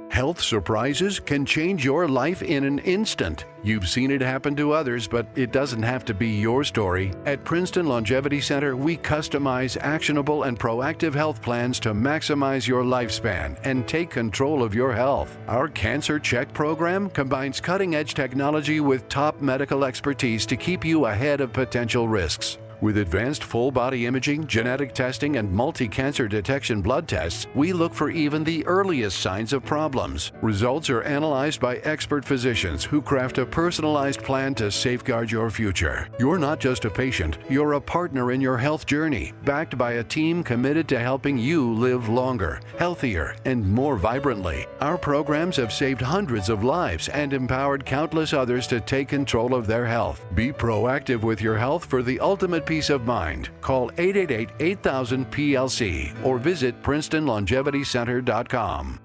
Health surprises can change your life in an instant. You've seen it happen to others, but it doesn't have to be your story. At Princeton Longevity Center, we customize actionable and proactive health plans to maximize your lifespan and take control of your health. Our Cancer Check program combines cutting-edge technology with top medical expertise to keep you ahead of potential risks. With advanced full-body imaging, genetic testing, and multi-cancer detection blood tests, we look for even the earliest signs of problems. Results are analyzed by expert physicians who craft a personalized plan to safeguard your future. You're not just a patient, you're a partner in your health journey, backed by a team committed to helping you live longer, healthier, and more vibrantly. Our programs have saved hundreds of lives and empowered countless others to take control of their health. Be proactive with your health for the ultimate peace of mind. Call 888-8000-PLC or visit PrincetonLongevityCenter.com.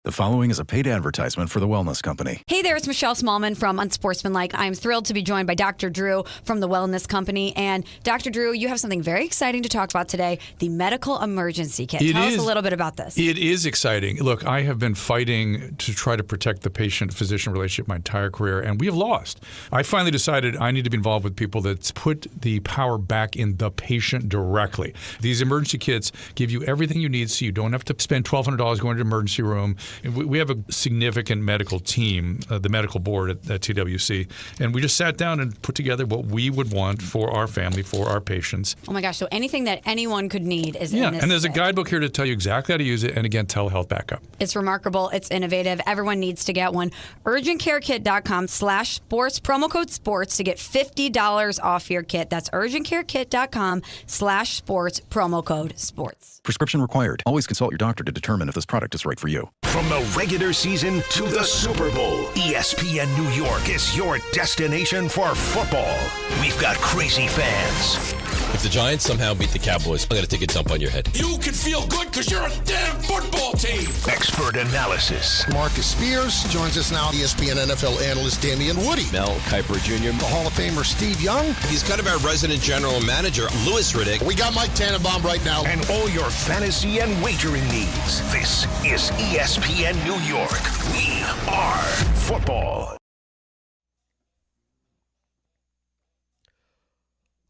The following is a paid advertisement for the Wellness Company. Hey there, it's Michelle Smallman from Unsportsmanlike. I'm thrilled to be joined by Dr. Drew from the Wellness Company. And Dr. Drew, you have something very exciting to talk about today, the medical emergency kit. Tell us a little bit about this. It is exciting. Look, I have been fighting to try to protect the patient-physician relationship my entire career, and we have lost. I finally decided I need to be involved with people that put the power back in the patient directly. These emergency kits give you everything you need so you don't have to spend $1,200 going to the emergency room. We have a significant medical team, the medical board at TWC, and we just sat down and put together what we would want for our family, for our patients. Oh my gosh, so anything that anyone could need is in this and there's kit. a guidebook here to tell you exactly how to use it, and again, telehealth backup. It's remarkable. It's innovative. Everyone needs to get one. UrgentCareKit.com/sports, promo code sports to get $50 off your kit. That's UrgentCareKit.com/sports, promo code sports. Prescription required. Always consult your doctor to determine if this product is right for you. From the regular season to the Super Bowl, ESPN New York is your destination for football. We've got crazy fans. If the Giants somehow beat the Cowboys, I'm going to take a dump on your head. You can feel good because you're a damn football team. Expert analysis. Marcus Spears joins us now. ESPN NFL analyst Damian Woody. Mel Kiper Jr. The Hall of Famer Steve Young. He's kind of our resident general manager, Louis Riddick. We got Mike Tannenbaum right now. And all your fantasy and wagering needs. This is ESPN New York. We are football.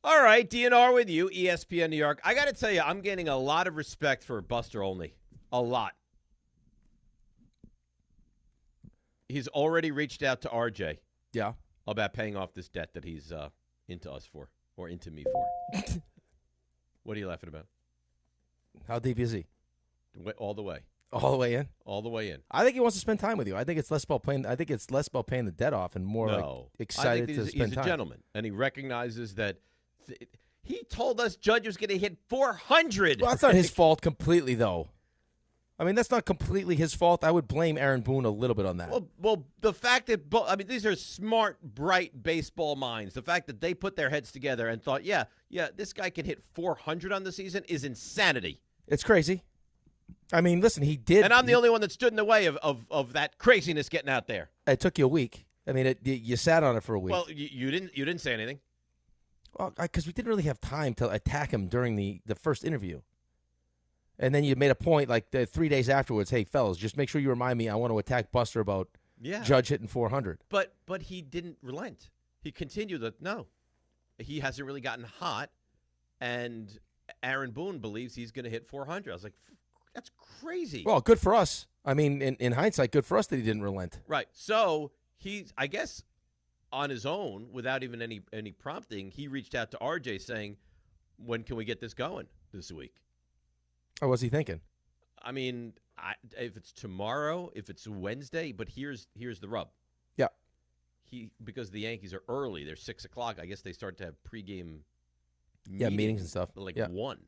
All right, DNR with you, ESPN New York. I got to tell you, I'm getting a lot of respect for Buster Olney. A lot. He's already reached out to RJ. Yeah. About paying off this debt that he's into us for, or into me for. What are you laughing about? How deep is he? All the way. All the way in? All the way in. I think he wants to spend time with you. I think it's less about paying the debt off and more like excited to spend time. He's a gentleman, and he recognizes that he told us Judge was going to hit 400. Well, that's not his fault completely, though. I mean, that's not completely his fault. I would blame Aaron Boone a little bit on that. Well, the fact that these are smart, bright baseball minds. The fact that they put their heads together and thought, yeah, this guy can hit 400 on the season is insanity. It's crazy. I mean, listen, he did. And I'm the only one that stood in the way of that craziness getting out there. It took you a week. I mean, you sat on it for a week. Well, you didn't say anything. Well, because we didn't really have time to attack him during the first interview. And then you made a point like 3 days afterwards, hey, fellas, just make sure you remind me I want to attack Buster about Judge hitting 400. But he didn't relent. He continued that, no, he hasn't really gotten hot, and Aaron Boone believes he's going to hit 400. I was like, that's crazy. Well, good for us. I mean, in hindsight, good for us that he didn't relent. Right. So he's, I guess, on his own, without even any prompting, he reached out to RJ saying, when can we get this going this week? Or was he thinking? I mean, if it's tomorrow, if it's Wednesday, but here's the rub. Yeah. Because the Yankees are early, they're 6 o'clock. I guess they start to have pregame meetings and stuff. Like 1.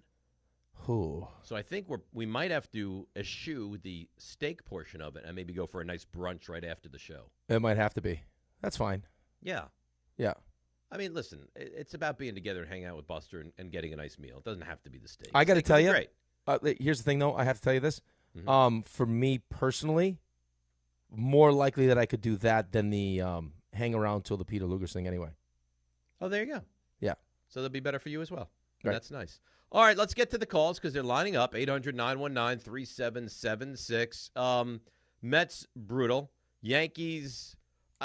Ooh. So I think we might have to eschew the steak portion of it and maybe go for a nice brunch right after the show. It might have to be. That's fine. Yeah. Yeah. I mean, listen, it's about being together and hanging out with Buster and getting a nice meal. It doesn't have to be the steak. I got to tell you. Great. Here's the thing, though. I have to tell you this. Mm-hmm. For me personally, more likely that I could do that than the hang around till the Peter Luger thing anyway. Oh, there you go. Yeah. So that'll be better for you as well. Right. That's nice. All right, let's get to the calls because they're lining up. 800-919-3776. Mets, brutal. Yankees,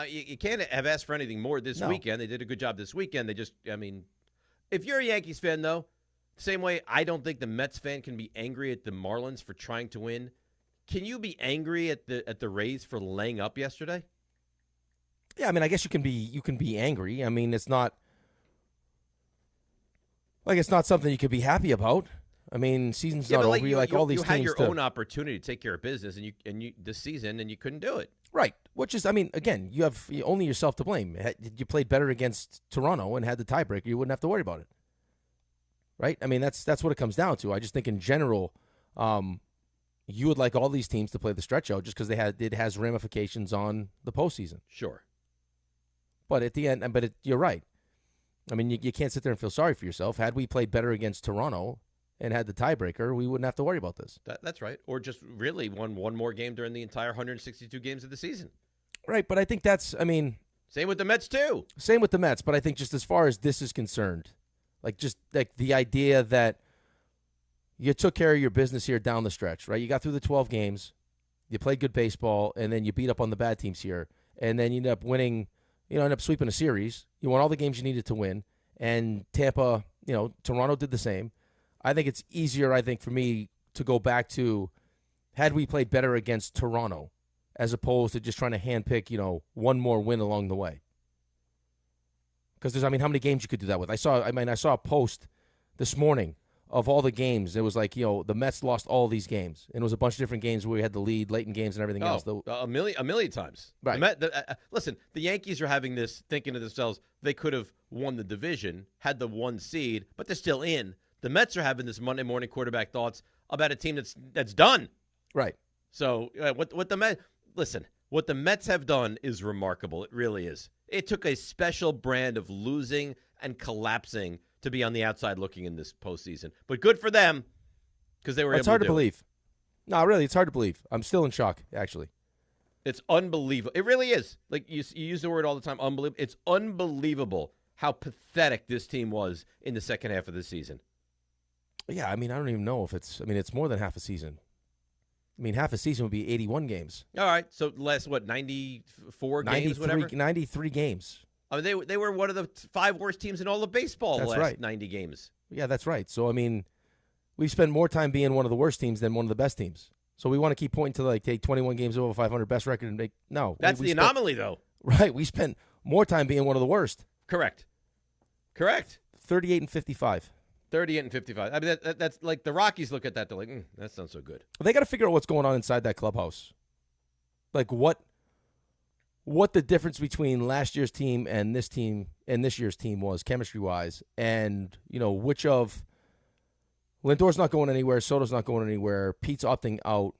you can't have asked for anything more this weekend. They did a good job this weekend. If you're a Yankees fan, though, same way I don't think the Mets fan can be angry at the Marlins for trying to win. Can you be angry at the Rays for laying up yesterday? Yeah, I mean, I guess you can be angry. I mean, it's not something you could be happy about. I mean, season's not over. You all these you had teams your own opportunity to take care of business, and you this season, and you couldn't do it. Right. Which is, I mean, again, you have only yourself to blame. You played better against Toronto and had the tiebreaker, you wouldn't have to worry about it. Right? I mean, that's what it comes down to. I just think in general, you would like all these teams to play the stretch out just because it has ramifications on the postseason. Sure. But at the end, you're right. I mean, you can't sit there and feel sorry for yourself. Had we played better against Toronto and had the tiebreaker, we wouldn't have to worry about this. That's right. Or just really won one more game during the entire 162 games of the season. Right, but I think that's, I mean... Same with the Mets, too. Same with the Mets, but I think just as far as this is concerned, just the idea that you took care of your business here down the stretch, right? You got through the 12 games, you played good baseball, and then you beat up on the bad teams here, and then you end up winning, end up sweeping a series. You won all the games you needed to win, and Tampa, Toronto did the same. I think it's easier, for me to go back to had we played better against Toronto as opposed to just trying to handpick, one more win along the way. Because there's, how many games you could do that with? I saw a post this morning of all the games. It was like, the Mets lost all these games. And it was a bunch of different games where we had the lead, late in games and everything else. A million times. Right. Listen, the Yankees are having this, thinking to themselves, they could have won the division, had the 1 seed, but they're still in. The Mets are having this Monday morning quarterback thoughts about a team that's done. Right. So what the Mets, listen, what the Mets have done is remarkable. It really is. It took a special brand of losing and collapsing to be on the outside looking in this postseason. But good for them because they were able to do it. It's hard to believe. No, really, it's hard to believe. I'm still in shock, actually. It's unbelievable. It really is. Like you use the word all the time, unbelievable. It's unbelievable how pathetic this team was in the second half of the season. Yeah, I don't even know if it's more than half a season. Half a season would be 81 games. All right, so less, 94 games, whatever? 93 games. I mean, they were one of the 5 worst teams in all of baseball the last right. 90 games. Yeah, that's right. So, we've spent more time being one of the worst teams than one of the best teams. So we want to keep pointing to, take 21 games over 500, best record, and no. That's the anomaly, though. Right, we spent more time being one of the worst. Correct. 38 and 55. 38 and 55. That's like the Rockies look at that. They're like, that sounds so good. They got to figure out what's going on inside that clubhouse. Like what the difference between last year's team and this year's team was chemistry-wise, and which of Lindor's not going anywhere, Soto's not going anywhere, Pete's opting out.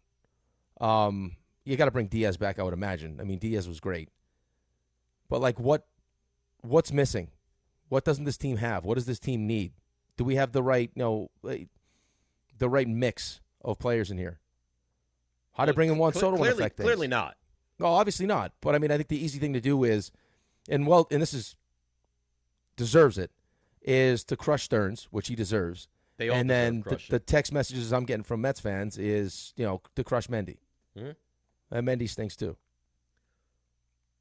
You got to bring Diaz back, I would imagine. Diaz was great, but what's missing? What doesn't this team have? What does this team need? Do we have the right, the right mix of players in here? How to bring in Juan Soto would affect things. Clearly not. No, obviously not. But I think the easy thing to do is, and this deserves it, is to crush Stearns, which he deserves. They all and then crushing. the text messages I'm getting from Mets fans is, to crush Mendy. Mm-hmm. And Mendy stinks too.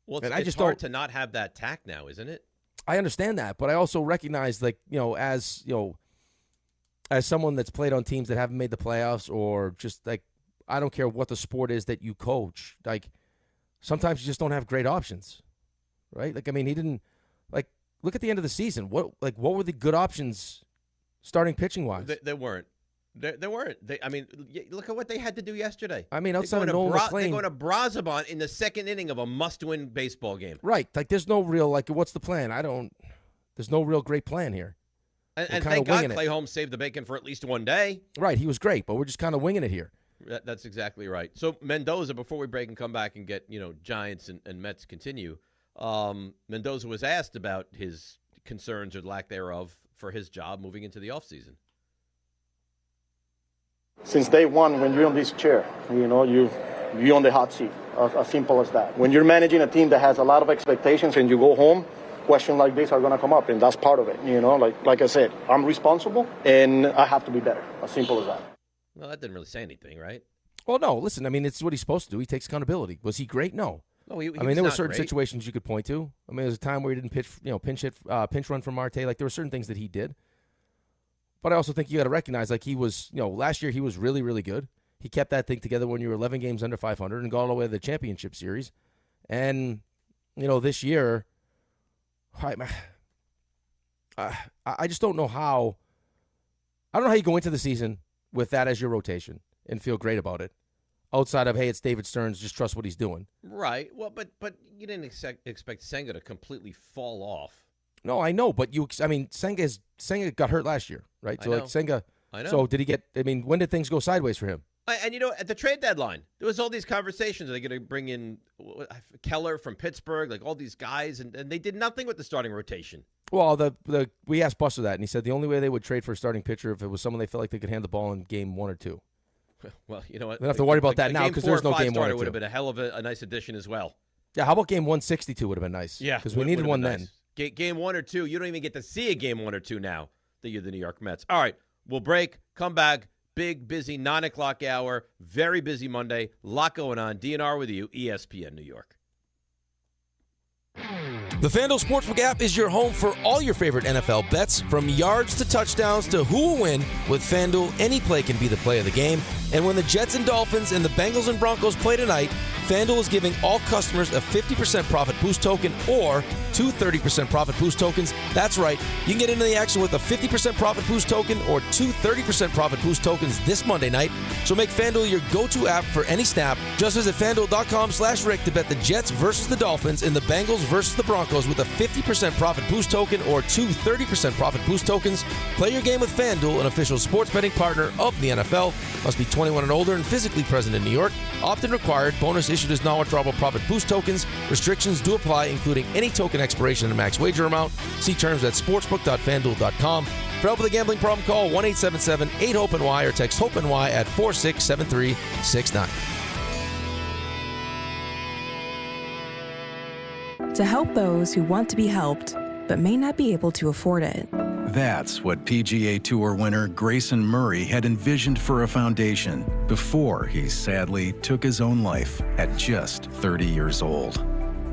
Well, and it's hard to not have that tact now, isn't it? I understand that, but I also recognize, as someone that's played on teams that haven't made the playoffs, or just I don't care what the sport is that you coach. Sometimes you just don't have great options, right? He didn't look at the end of the season. What were the good options, starting pitching wise? They weren't. They weren't. Look at what they had to do yesterday. Outside of Nolan McClain, they're going to Brazoban in the second inning of a must-win baseball game. Right. There's no real what's the plan? There's no real great plan here. And thank God Clay Holmes saved the bacon for at least one day. Right. He was great, but we're just kind of winging it here. That's exactly right. So Mendoza, before we break and come back and get Giants and Mets continue, Mendoza was asked about his concerns or lack thereof for his job moving into the offseason. Since day one, when you're on this chair, you're on the hot seat, as simple as that. When you're managing a team that has a lot of expectations and you go home, questions like this are going to come up, and that's part of it. Like I said, I'm responsible, and I have to be better, as simple as that. Well, that didn't really say anything, right? Well, no, listen, it's what he's supposed to do. He takes accountability. Was he great? No. No, he there were certain great. situations you could point to. There was a time where he didn't pinch run from Marte. There were certain things that he did. But I also think you got to recognize, he was, last year he was really, really good. He kept that thing together when you were 11 games under 500 and got all the way to the championship series. And, this year, I just don't know how. I don't know how you go into the season with that as your rotation and feel great about it. Outside of, hey, it's David Stearns, just trust what he's doing. Right. Well, but you didn't expect Senga to completely fall off. No, I know, but Senga got hurt last year, right? I know. Senga. I know. So did he get? When did things go sideways for him? And, at the trade deadline, there was all these conversations. Are they going to bring in Keller from Pittsburgh, like all these guys? And they did nothing with the starting rotation. Well, we asked Buster that, and he said the only way they would trade for a starting pitcher if it was someone they felt like they could hand the ball in game 1 or 2. Well, you know what? They don't have to worry about that now because there's no game 1 or 2. Would have been a hell of a nice addition as well. Yeah, how about game 162 would have been nice? Yeah. Because we needed one then. Nice. Game 1 or 2, you don't even get to see a game 1 or 2 now that you're the New York Mets. All right, we'll break, come back. Big, busy 9 o'clock hour. Very busy Monday. Lot going on. DNR with you, ESPN New York. The FanDuel Sportsbook app is your home for all your favorite NFL bets, from yards to touchdowns to who will win. With FanDuel, any play can be the play of the game. And when the Jets and Dolphins and the Bengals and Broncos play tonight, FanDuel is giving all customers a 50% profit boost token or 2 30% profit boost tokens. That's right. You can get into the action with a 50% profit boost token or 2 30% profit boost tokens this Monday night. So make FanDuel your go-to app for any snap. Just visit FanDuel.com/Rick to bet the Jets versus the Dolphins and the Bengals versus the Broncos with a 50% profit boost token or 2 30% profit boost tokens. Play your game with FanDuel, an official sports betting partner of the NFL. Must be 21 and older and physically present in New York. Opt-in required. Bonus issued as non-withdrawable profit boost tokens. Restrictions do apply, including any token expiration and max wager amount. See terms at sportsbook.fanduel.com. For help with a gambling problem, call 1-877-8-HOPE-NY or text HOPE-NY at 467369. To help those who want to be helped, but may not be able to afford it. That's what PGA Tour winner Grayson Murray had envisioned for a foundation before he sadly took his own life at just 30 years old.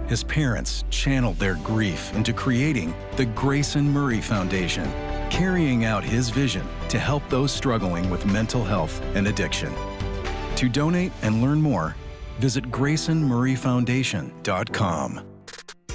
His parents channeled their grief into creating the Grayson Murray Foundation, carrying out his vision to help those struggling with mental health and addiction. To donate and learn more, visit GraysonMurrayFoundation.com.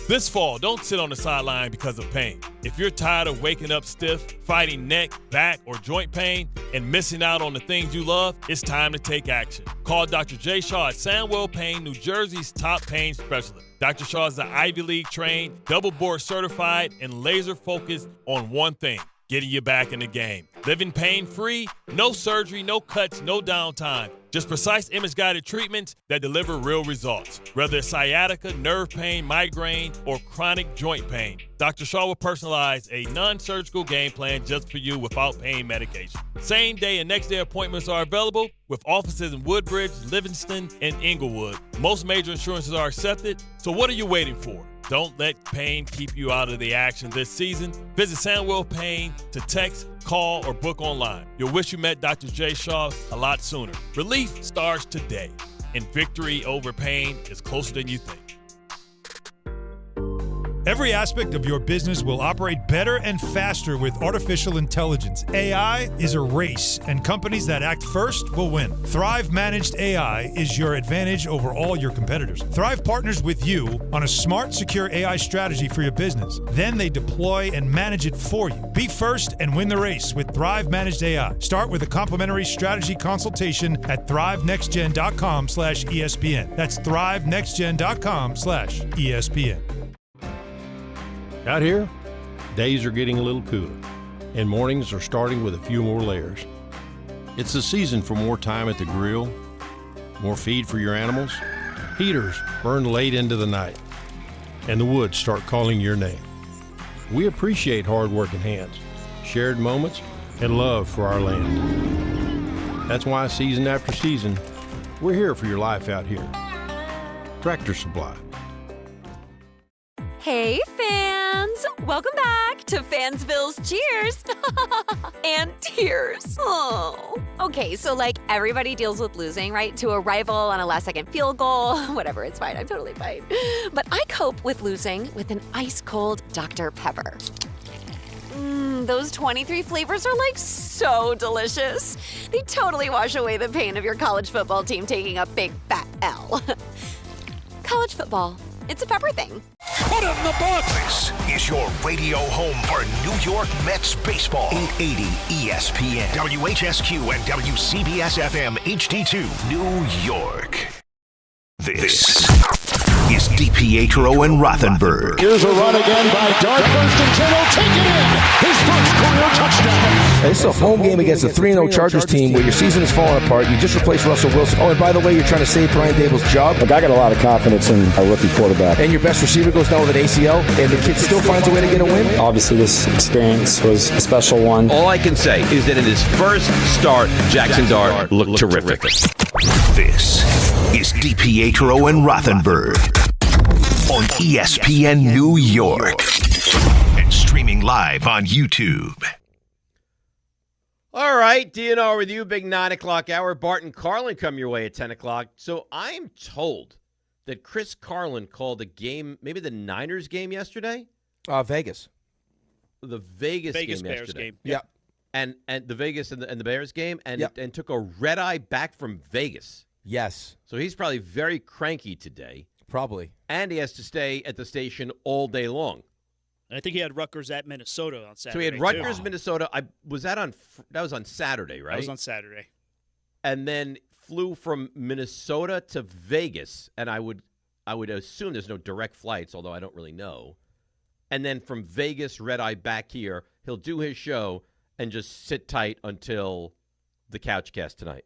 This fall, don't sit on the sideline because of pain. If you're tired of waking up stiff, fighting neck, back, or joint pain, and missing out on the things you love, it's time to take action. Call Dr. Jay Shaw at Sandwell Pain, New Jersey's top pain specialist. Dr. Shaw is the Ivy League trained, double board certified, and laser focused on one thing: getting you back in the game. Living pain-free, no surgery, no cuts, no downtime. Just precise image-guided treatments that deliver real results. Whether it's sciatica, nerve pain, migraine, or chronic joint pain, Dr. Shaw will personalize a non-surgical game plan just for you without pain medication. Same-day and next-day appointments are available with offices in Woodbridge, Livingston, and Inglewood. Most major insurances are accepted, so what are you waiting for? Don't let pain keep you out of the action this season. Visit Sandwell Pain to text, call, or book online. You'll wish you met Dr. Jay Shaw a lot sooner. Relief starts today, and victory over pain is closer than you think. Every aspect of your business will operate better and faster with artificial intelligence. AI is a race, and companies that act first will win. Thrive Managed AI is your advantage over all your competitors. Thrive partners with you on a smart, secure AI strategy for your business. Then they deploy and manage it for you. Be first and win the race with Thrive Managed AI. Start with a complimentary strategy consultation at thrivenextgen.com/ESPN. That's thrivenextgen.com/ESPN. Out here, days are getting a little cooler, and mornings are starting with a few more layers. It's the season for more time at the grill, more feed for your animals. Heaters burn late into the night, and the woods start calling your name. We appreciate hard-working hands, shared moments, and love for our land. That's why season after season, we're here for your life out here. Tractor Supply. Hey, fans! Welcome back to Fansville's Cheers and Tears. Oh. Okay, so like everybody deals with losing, right? To a rival on a last-second field goal. Whatever, it's fine. I'm totally fine. But I cope with losing with an ice-cold Dr. Pepper. Those 23 flavors are like so delicious. They totally wash away the pain of your college football team taking a big fat L. College football. It's a pepper thing. Put it in the box. This is your radio home for New York Mets baseball. 880 ESPN, WHSQ, and WCBS FM HD2, New York. This is DiPietro and Rothenberg. Here's a run again by Dart. First and 10. He'll take it in. His first career touchdown. This is a home game against a 3-0 Chargers team where your season is falling apart. You just replaced Russell Wilson. Oh, and by the way, you're trying to save Brian Dable's job. Look, I got a lot of confidence in our rookie quarterback. And your best receiver goes down with an ACL, and the kid still finds a way to get a win? Obviously, this experience was a special one. All I can say is that in his first start, Jaxson Dart looked terrific. This is DiPietro and Rothenberg on ESPN New York and streaming live on YouTube. All right, DNR with you, big 9 o'clock hour. Bart and Carlin come your way at 10 o'clock. So I'm told that Chris Carlin called a game, maybe the Niners game yesterday? Vegas. The Vegas game Bears yesterday. game. Yeah. And the Vegas and the Bears game, and took a red eye back from Vegas. Yes. So he's probably very cranky today. Probably. And he has to stay at the station all day long. And I think he had Rutgers at Minnesota on Saturday. So he had Rutgers, Minnesota. That was on Saturday, right? That was on Saturday. And then flew from Minnesota to Vegas, and I would assume there's no direct flights, although I don't really know. And then from Vegas, red eye back here, he'll do his show and just sit tight until the Couchcast tonight.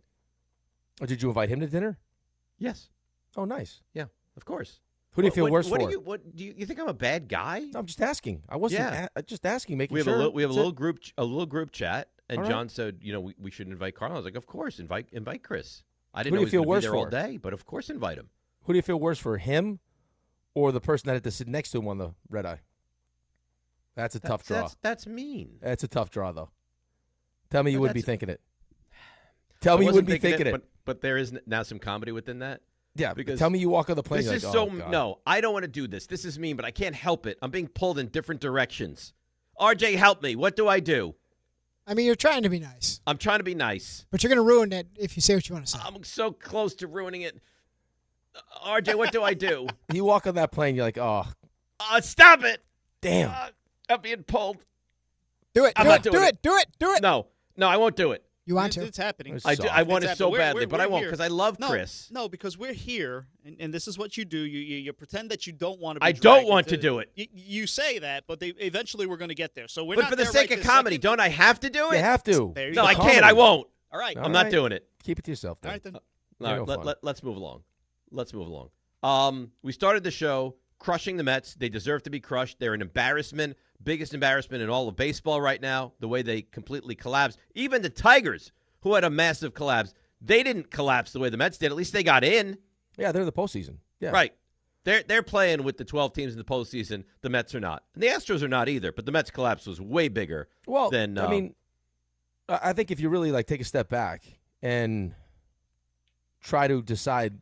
Oh, did you invite him to dinner? Yes. Oh, nice. Yeah, of course. Who do you feel worse for? Do you think I'm a bad guy? No, I'm just asking. I wasn't just asking, making we have sure. We have a little group chat, and All John said, we should invite Carl. I was like, of course, invite Chris. I didn't Who know do you he feel was going worse to be there all for? day, but of course, invite him. Who do you feel worse for, him or the person that had to sit next to him on the red eye? That's a tough draw. That's mean. That's a tough draw, though. Tell me you wouldn't be thinking it. Tell me you wouldn't be thinking it. But there is now some comedy within that. Yeah, because tell me you walk on the plane. This is like, so God. no. I don't want to do this. This is mean, but I can't help it. I'm being pulled in different directions. RJ, help me. What do I do? I mean, you're trying to be nice. I'm trying to be nice, but you're going to ruin it if you say what you want to say. I'm so close to ruining it. RJ, what do I do? You walk on that plane, you're like, oh, stop it! Damn, I'm being pulled. Do it. I'm Do not it. doing Do it. Do it. Do it. No, I won't do it. You want to? It's happening. I want it so badly, but I won't here. because I love Chris. No, because we're here, and this is what you do. You pretend that you don't want to be I don't want to do it. You say that, but eventually we're going to get there. So we're But not for the there sake right of this comedy, second. don't I have to do it? You have to. No, I can't. I won't. All right. I'm not doing it. Keep it to yourself, then. All right, then. All right, let's move along. Let's move along. We started the show crushing the Mets. They deserve to be crushed. They're an embarrassment, biggest embarrassment in all of baseball right now, the way they completely collapsed. Even the Tigers, who had a massive collapse, they didn't collapse the way the Mets did. At least they got in. Yeah, they're in the postseason. Yeah. Right. They're playing with the 12 teams in the postseason. The Mets are not. And the Astros are not either, but the Mets collapse was way bigger than I mean, I think if you really take a step back and try to decide,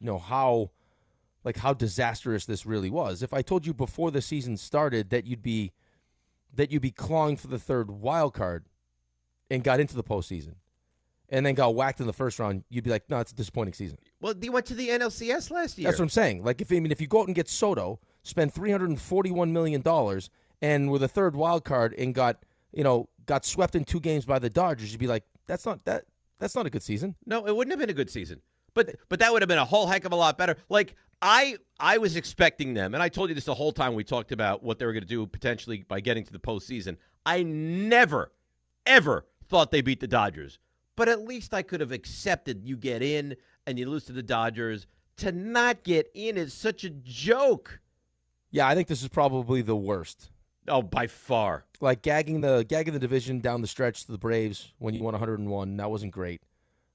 how disastrous this really was. If I told you before the season started that you'd be clawing for the third wild card and got into the postseason and then got whacked in the first round, you'd be like, no, it's a disappointing season. Well, they went to the NLCS last year. That's what I'm saying. If you go out and get Soto, spend $341 million, and with a third wild card and got swept in 2 games by the Dodgers, you'd be like, that's not a good season. No, it wouldn't have been a good season. But that would have been a whole heck of a lot better. I was expecting them, and I told you this the whole time we talked about what they were going to do potentially by getting to the postseason. I never, ever thought they beat the Dodgers. But at least I could have accepted you get in and you lose to the Dodgers. To not get in is such a joke. Yeah, I think this is probably the worst. Oh, by far. Gagging the division down the stretch to the Braves when you won 101, that wasn't great.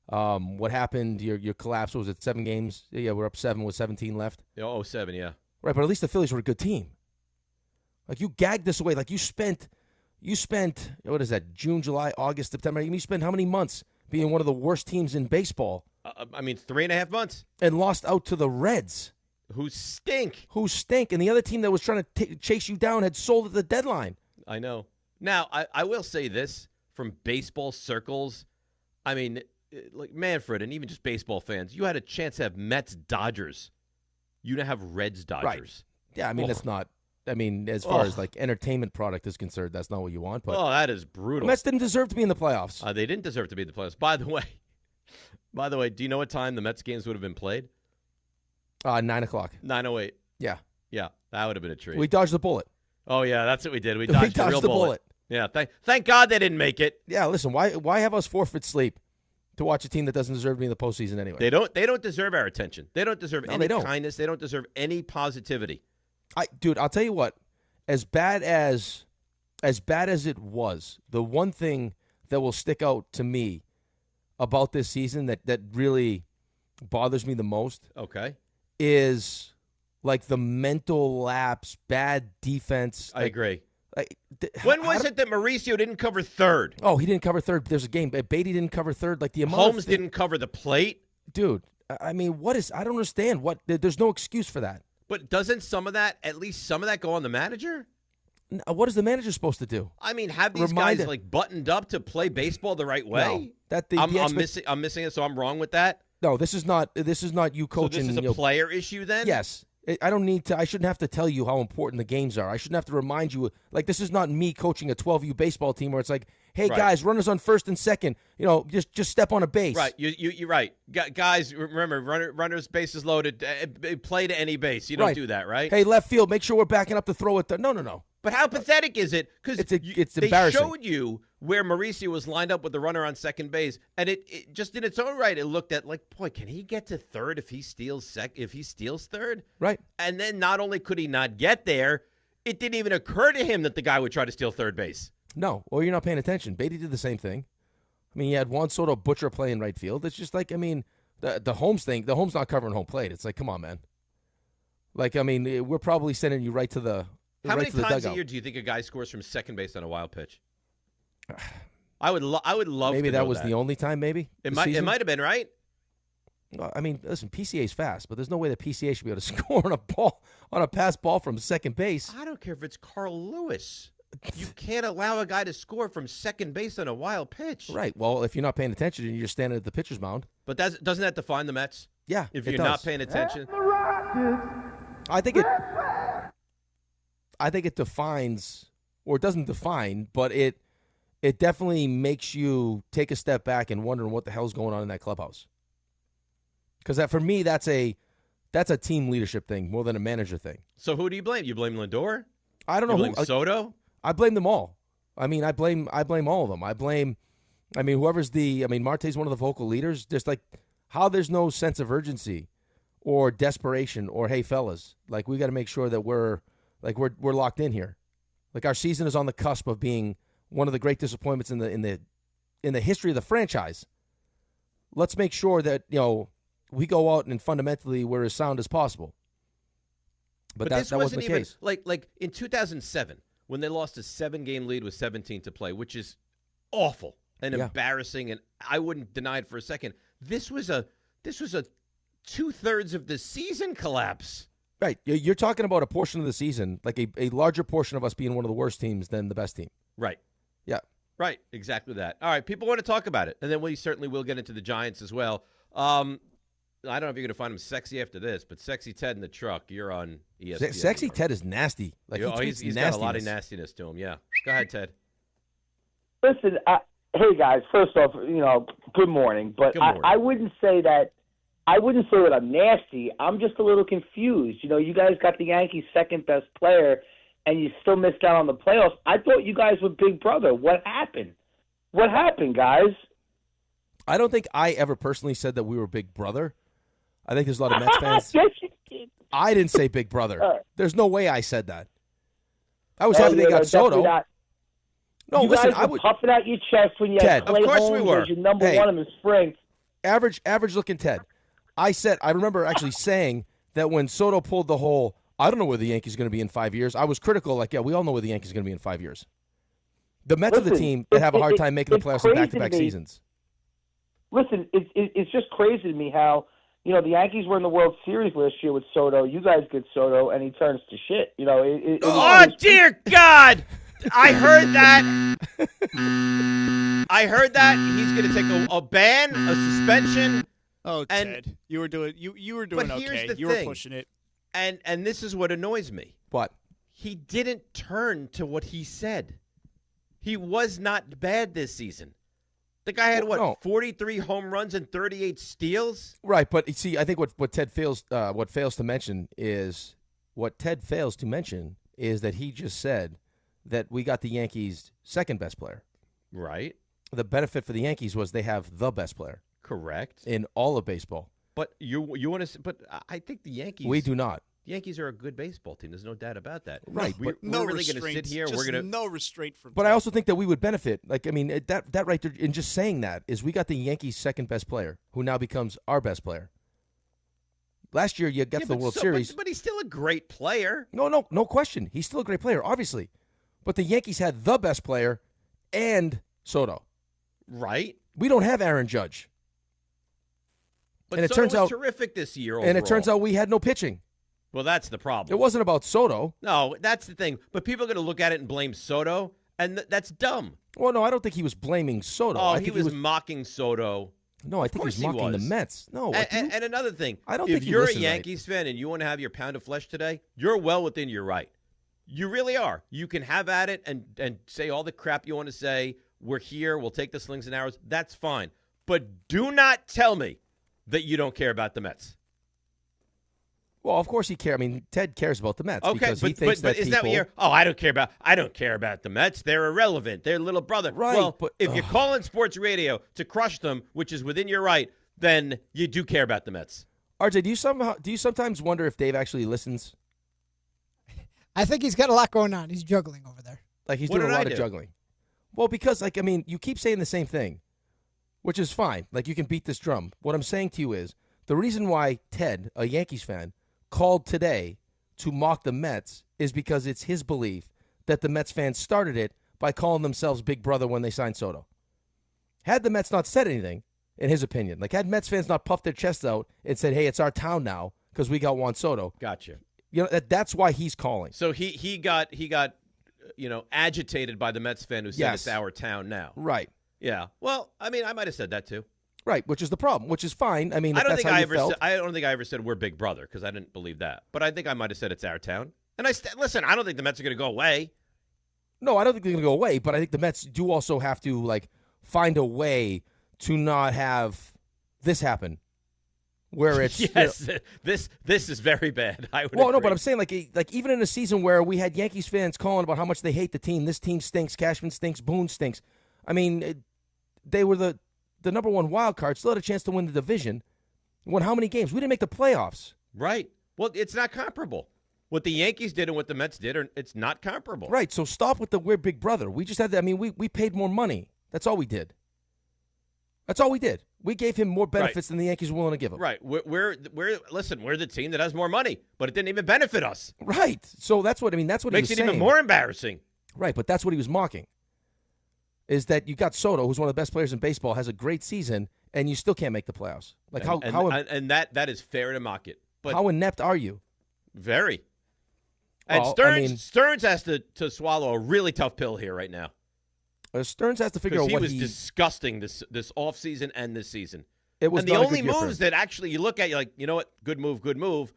What happened? Your collapse, was it 7 games? Yeah, we're up 7 with 17 left. Oh, 7, yeah. Right, but at least the Phillies were a good team. You gagged this away. You spent, what is that, June, July, August, September. You spent how many months being one of the worst teams in baseball? 3.5 months. And lost out to the Reds. Who stink. And the other team that was trying to chase you down had sold at the deadline. I know. Now, I will say this from baseball circles. Manfred and even just baseball fans, you had a chance to have Mets-Dodgers. You now have Reds-Dodgers. Right. Yeah, that's not. As far as entertainment product is concerned, that's not what you want. But that is brutal. The Mets didn't deserve to be in the playoffs. They didn't deserve to be in the playoffs. By the way, do you know what time the Mets games would have been played? 9 o'clock. 9:08. Yeah. Yeah, that would have been a treat. We dodged the bullet. Oh, yeah, that's what we did. We dodged the real bullet. Yeah, thank God they didn't make it. Yeah, listen, why have us forfeit sleep to watch a team that doesn't deserve to be in the postseason anyway? They don't deserve our attention. They don't deserve any kindness. They don't deserve any positivity. Dude, I'll tell you what. As bad as it was, the one thing that will stick out to me about this season that really bothers me the most, is like the mental lapse, bad defense. I agree. When was it that Mauricio didn't cover third? Oh, he didn't cover third. There's a game. Beatty didn't cover third. Like the amount Holmes didn't cover the plate. Dude, I mean, I don't understand. There's no excuse for that. But doesn't at least some of that go on the manager? What is the manager supposed to do? I mean, have these guys like buttoned up to play baseball the right way? No, I'm missing it, so I'm wrong with that? No, this is not you coaching. So this is a player issue then? Yes. I shouldn't have to tell you how important the games are. I shouldn't have to remind you. Like, this is not me coaching a 12U baseball team where it's like, hey, guys, runners on first and second, just step on a base. Right. You're right. Guys, remember, runners bases loaded, play to any base. You don't do that, right? Hey, left field, make sure we're backing up to throw it. No. But how pathetic is it? Because it's they embarrassing. showed you where Mauricio was lined up with the runner on second base, and it just in its own right, it looked at like, boy, can he get to third if he steals third? Right. And then not only could he not get there, it didn't even occur to him that the guy would try to steal third base. No, well, you're not paying attention. Beatty did the same thing. I mean, he had Juan Soto Butcher playing right field. It's just like, I mean, the Holmes thing, the Holmes not covering home plate. It's like, come on, man. Like, I mean, we're probably sending you right to the How many times dugout. a year do you think a guy scores from second base on a wild pitch? I would love. Maybe to that know was the only time. Maybe it might have been, right. I mean, listen, PCA's fast, but there's no way that PCA should be able to score on a pass ball from second base. I don't care if it's Carl Lewis. You can't allow a guy to score from second base on a wild pitch. Right. Well, if you're not paying attention and you're standing at the pitcher's mound. But doesn't that define the Mets? Yeah. If you're not paying attention. I think it defines, or it doesn't define, but it definitely makes you take a step back and wondering what the hell's going on in that clubhouse. Because for me, that's a team leadership thing more than a manager thing. So who do you blame? You blame Lindor? I don't know. You blame Soto? I blame them all. I mean, I blame all of them. Marte's one of the vocal leaders. Just like how there's no sense of urgency or desperation or, hey, fellas, like we got to make sure that we're locked in here. Like our season is on the cusp of being one of the great disappointments in the history of the franchise. Let's make sure that, we go out and fundamentally we're as sound as possible. But that wasn't the case. Like in 2007, when they lost a 7-game lead with 17 to play, which is awful and embarrassing, and I wouldn't deny it for a second. This was a 2/3 of the season collapse. Right. You're talking about a portion of the season, like a larger portion of us being one of the worst teams than the best team. Right. Yeah. Right. Exactly that. All right. People want to talk about it, and then we certainly will get into the Giants as well. I don't know if you're going to find him sexy after this, but Sexy Ted in the truck, you're on ESPN. Sexy Ted is nasty. Like he's got a lot of nastiness to him, yeah. Go ahead, Ted. Listen, hey, guys, first off, good morning. But Good morning. I wouldn't say that I'm nasty. I'm just a little confused. You guys got the Yankees' second-best player, and you still missed out on the playoffs. I thought you guys were Big Brother. What happened? What happened, guys? I don't think I ever personally said that we were Big Brother. I think there's a lot of Mets fans. Yes, you did. I didn't say Big Brother. There's no way I said that. I was happy they got Soto. No, you listen, guys were puffing out your chest when you had Clay of course Holmes we were. as your number one in the spring. Average looking Ted. I remember actually saying that when Soto pulled the whole, I don't know where the Yankees are going to be in 5 years, I was critical, like, yeah, we all know where the Yankees are going to be in 5 years. The Mets are the team that have a hard time making the playoffs in back-to-back seasons. Listen, it's just crazy to me how, the Yankees were in the World Series last year with Soto. You guys get Soto, and he turns to shit. Dear God! I heard that. I heard that he's going to take a ban, a suspension. Oh, Ted, you were doing okay. You were pushing it. And this is what annoys me. What? He didn't turn to what he said. He was not bad this season. The guy had 43 home runs and 38 steals. Right, but see, I think what Ted fails to mention is what Ted fails to mention is that he just said that we got the Yankees' second best player. Right. The benefit for the Yankees was they have the best player. Correct. In all of baseball. But you want to? But I think the Yankees. We do not. The Yankees are a good baseball team. There's no doubt about that. Right. We're really going to sit here. Just We're going to no restraint from. But I also think that we would benefit. Like, I mean, that right there, in just saying that, is we got the Yankees' second best player, who now becomes our best player. Last year, you got to the World Series. But he's still a great player. No question. He's still a great player, obviously. But the Yankees had the best player and Soto. Right. We don't have Aaron Judge. But and it Soto turns was out terrific this year overall. And it turns out we had no pitching. Well, that's the problem. It wasn't about Soto. No, that's the thing. But people are going to look at it and blame Soto, and that's dumb. Well, no, I don't think he was blaming Soto. Oh, I he think was mocking Soto. No, I think he was mocking the Mets. No, and another thing, I don't if think he you're a listened Yankees fan and you want to have your pound of flesh today, you're well within your right. You really are. You can have at it and say all the crap you want to say. We're here. We'll take the slings and arrows. That's fine. But do not tell me that you don't care about the Mets. Well, of course he cares. I mean, Ted cares about the Mets because he but thinks that is people. That what you're, I don't care about the Mets. They're irrelevant. They're little brother. Right. Well, but if you're calling sports radio to crush them, which is within your right, then you do care about the Mets. RJ, do you sometimes wonder if Dave actually listens? I think he's got a lot going on. He's juggling over there. Like he's doing a lot of juggling. Well, because you keep saying the same thing, which is fine. Like you can beat this drum. What I'm saying to you is the reason why Ted, a Yankees fan, called today to mock the Mets is because it's his belief that the Mets fans started it by calling themselves Big Brother when they signed Soto. Had the Mets not said anything, in his opinion, like had Mets fans not puffed their chests out and said, "Hey, it's our town now because we got Juan Soto." Gotcha. You know that's why he's calling. So he got agitated by the Mets fan who said it's our town now. Right. Yeah. Well, I mean, I might have said that too. Right, which is the problem, which is fine. I mean, I don't that's think how I you ever felt. said, I don't think I ever said we're Big Brother because I didn't believe that. But I think I might have said it's our town. And listen, I don't think the Mets are going to go away. No, I don't think they're going to go away. But I think the Mets do also have to find a way to not have this happen, where it's yes, this is very bad. I would. Well, agree. no, but I'm saying like even in a season where we had Yankees fans calling about how much they hate the team, this team stinks, Cashman stinks, Boone stinks. I mean, they were the number one wild card, still had a chance to win the division. Won how many games? We didn't make the playoffs. Right. Well, it's not comparable. What the Yankees did and what the Mets did, it's not comparable. Right. So stop with the we're Big Brother. We just had that. I mean, we paid more money. That's all we did. That's all we did. We gave him more benefits than the Yankees were willing to give him. Right. We're the team that has more money, but it didn't even benefit us. Right. So that's what he was saying. Makes it even more embarrassing. Right, but that's what he was mocking. Is that you got Soto, who's one of the best players in baseball, has a great season, and you still can't make the playoffs. Like that is fair to mock it. But how inept are you? Very. And Stearns has to swallow a really tough pill here right now. Stearns has to figure out what he was disgusting this offseason and this season. It was and not the a only good year for moves him. that actually you look at, you're like, you know what, good move,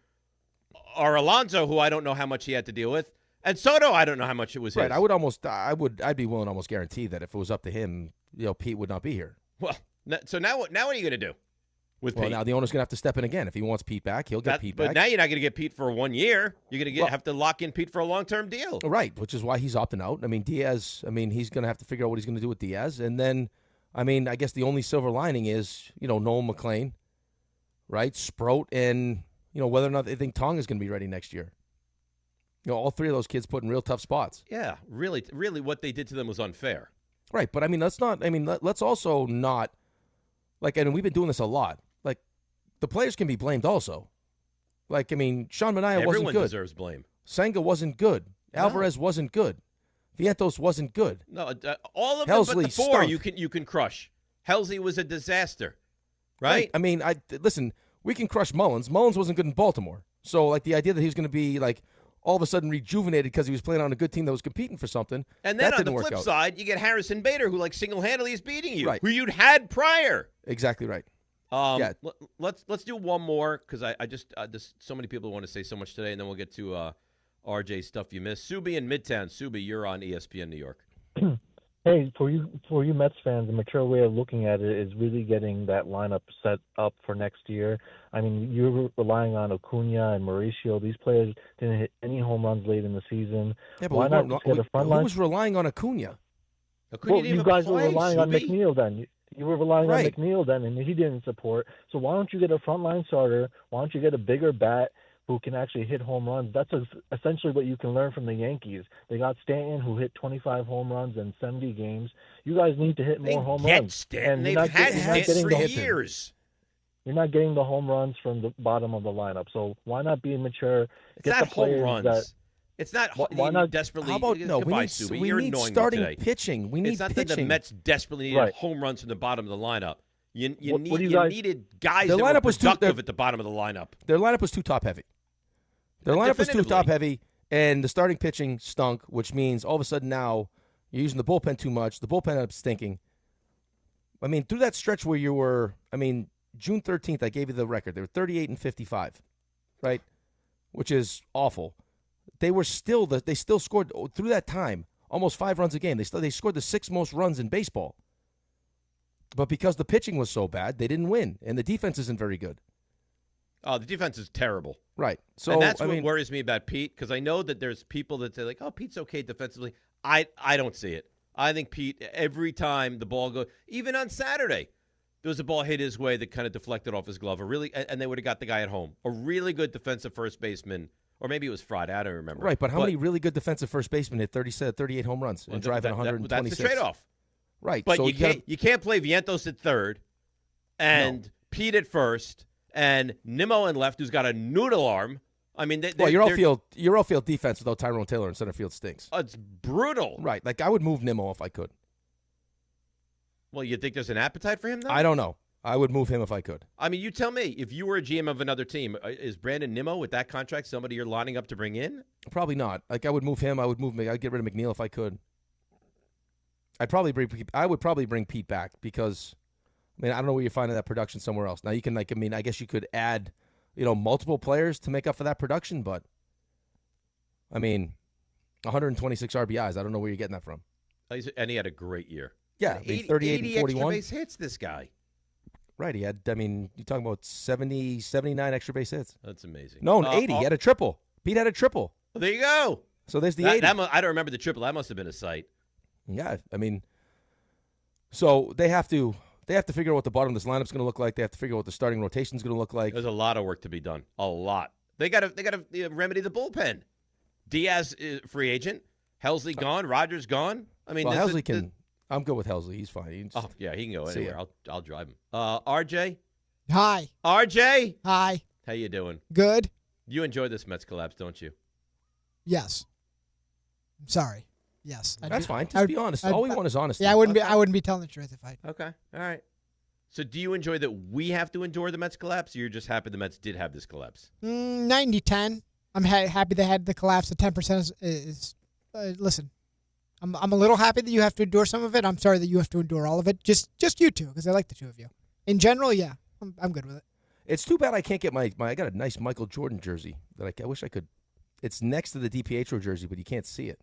are Alonso, who I don't know how much he had to deal with, and Soto, I don't know how much it was right. his. I'd be willing to almost guarantee that if it was up to him, Pete would not be here. Well, so now what are you going to do with Pete? Now the owner's going to have to step in again. If he wants Pete back, he'll get Pete back. But now you're not going to get Pete for 1 year. You're going to have to lock in Pete for a long-term deal. Right, which is why he's opting out. I mean, Diaz, he's going to have to figure out what he's going to do with Diaz. And then, I guess the only silver lining is, Noel McLean, right? Sproat, and, whether or not they think Tong is going to be ready next year. All three of those kids put in real tough spots. Yeah, really what they did to them was unfair. Right, but let's also not, and we've been doing this a lot. The players can be blamed also. Sean Manaea wasn't good. Everyone deserves blame. Senga wasn't good. Alvarez wasn't good. Vientos wasn't good. No, all of Helsley them but the four stunk. you can crush. Helsley was a disaster, right? Listen, we can crush Mullins. Mullins wasn't good in Baltimore. So, the idea that he was going to be, all of a sudden rejuvenated because he was playing on a good team that was competing for something, and then that on didn't the work flip out. side, you get Harrison Bader, who, single-handedly is beating you, right. who you'd had prior. Exactly right. Let's do one more because I just there's so many people want to say so much today, and then we'll get to RJ stuff you missed. Subi in Midtown. Subi, you're on ESPN New York. Hey, for you Mets fans, the mature way of looking at it is really getting that lineup set up for next year. I mean, you're relying on Acuna and Mauricio. These players didn't hit any home runs late in the season. Yeah, but why not just get a front line? Who was relying on Acuna? Well, you guys were relying on McNeil then. You were relying on Right. McNeil then, and he didn't support. So why don't you get a frontline starter? Why don't you get a bigger bat who can actually hit home runs? That's essentially what you can learn from the Yankees. They got Stanton, who hit 25 home runs in 70 games. You guys need to hit more home runs. Stanton. They've had Stanton for years. You're not getting the home runs from the bottom of the lineup. So why not be mature? It's get not the home players runs. that- It's not. Why not desperately? How about no? Goodbye, We Subi. need, we You're need annoying me starting today. pitching. We need It's not pitching. that the Mets desperately needed Right. home runs from the bottom of the lineup. You What do you guys- needed guys Their that lineup were was too- productive their- at the bottom of the lineup. Their lineup was too top heavy. Their lineup was too Definitively. top heavy, and the starting pitching stunk, which means all of a sudden now you're using the bullpen too much. The bullpen ended up stinking. I mean, through that stretch where you were, June 13th, I gave you the record. They were 38-55, right? Which is awful. They still scored through that time almost 5 runs a game. They scored the 6th most runs in baseball. But because the pitching was so bad, they didn't win, and the defense isn't very good. Oh, the defense is terrible. Right. So and that's what worries me about Pete, because I know that there's people that say, like, oh, Pete's okay defensively. I don't see it. I think Pete, every time the ball goes, even on Saturday, there was a ball hit his way that kind of deflected off his glove. And they would have got the guy at home. A really good defensive first baseman, or maybe it was Friday. I don't remember. Right, but how many really good defensive first basemen hit 38 home runs and driving 126? That's the trade-off. Right. But so you can't play Vientos at third and Pete at first and Nimmo in left, who's got a noodle arm. I mean, your outfield defense without Tyrone Taylor in center field stinks. It's brutal. Right. Like, I would move Nimmo if I could. Well, you think there's an appetite for him, though? I don't know. I would move him if I could. I mean, you tell me. If you were a GM of another team, is Brandon Nimmo with that contract somebody you're lining up to bring in? Probably not. Like, I would move him. I'd get rid of McNeil if I could. I would probably bring Pete back because, I don't know where you're finding that production somewhere else. Now you can, I guess you could add, multiple players to make up for that production, but 126 RBIs. I don't know where you're getting that from. And he had a great year. Yeah, 38 and 41. Extra base hits, this guy. Right, he had, you're talking about 70, 79 extra base hits. That's amazing. No, 80. He had a triple. Pete had a triple. Well, there you go. So there's the 80. I don't remember the triple. That must have been a sight. Yeah, so they have to figure out what the bottom of this lineup's going to look like. They have to figure out what the starting rotation's going to look like. There's a lot of work to be done. A lot. They got to remedy the bullpen. Diaz is free agent. Helsley gone. Rogers gone. Helsley can. I'm good with Helsley. He's fine. He can go anywhere. I'll drive him. RJ. Hi. RJ. Hi. How you doing? Good. You enjoy this Mets collapse, don't you? Yes. I'm sorry. Yes. That's fine. Just be honest. All we want is honesty. Yeah, I wouldn't be telling the truth if I. Okay. All right. So do you enjoy that we have to endure the Mets collapse, or you're just happy the Mets did have this collapse? 90-10. I'm happy they had the collapse. The 10% is listen, I'm a little happy that you have to endure some of it. I'm sorry that you have to endure all of it. Just you two, because I like the two of you. In general, yeah, I'm good with it. It's too bad I can't get my I got a nice Michael Jordan jersey that I wish I could. It's next to the DiPietro jersey, but you can't see it.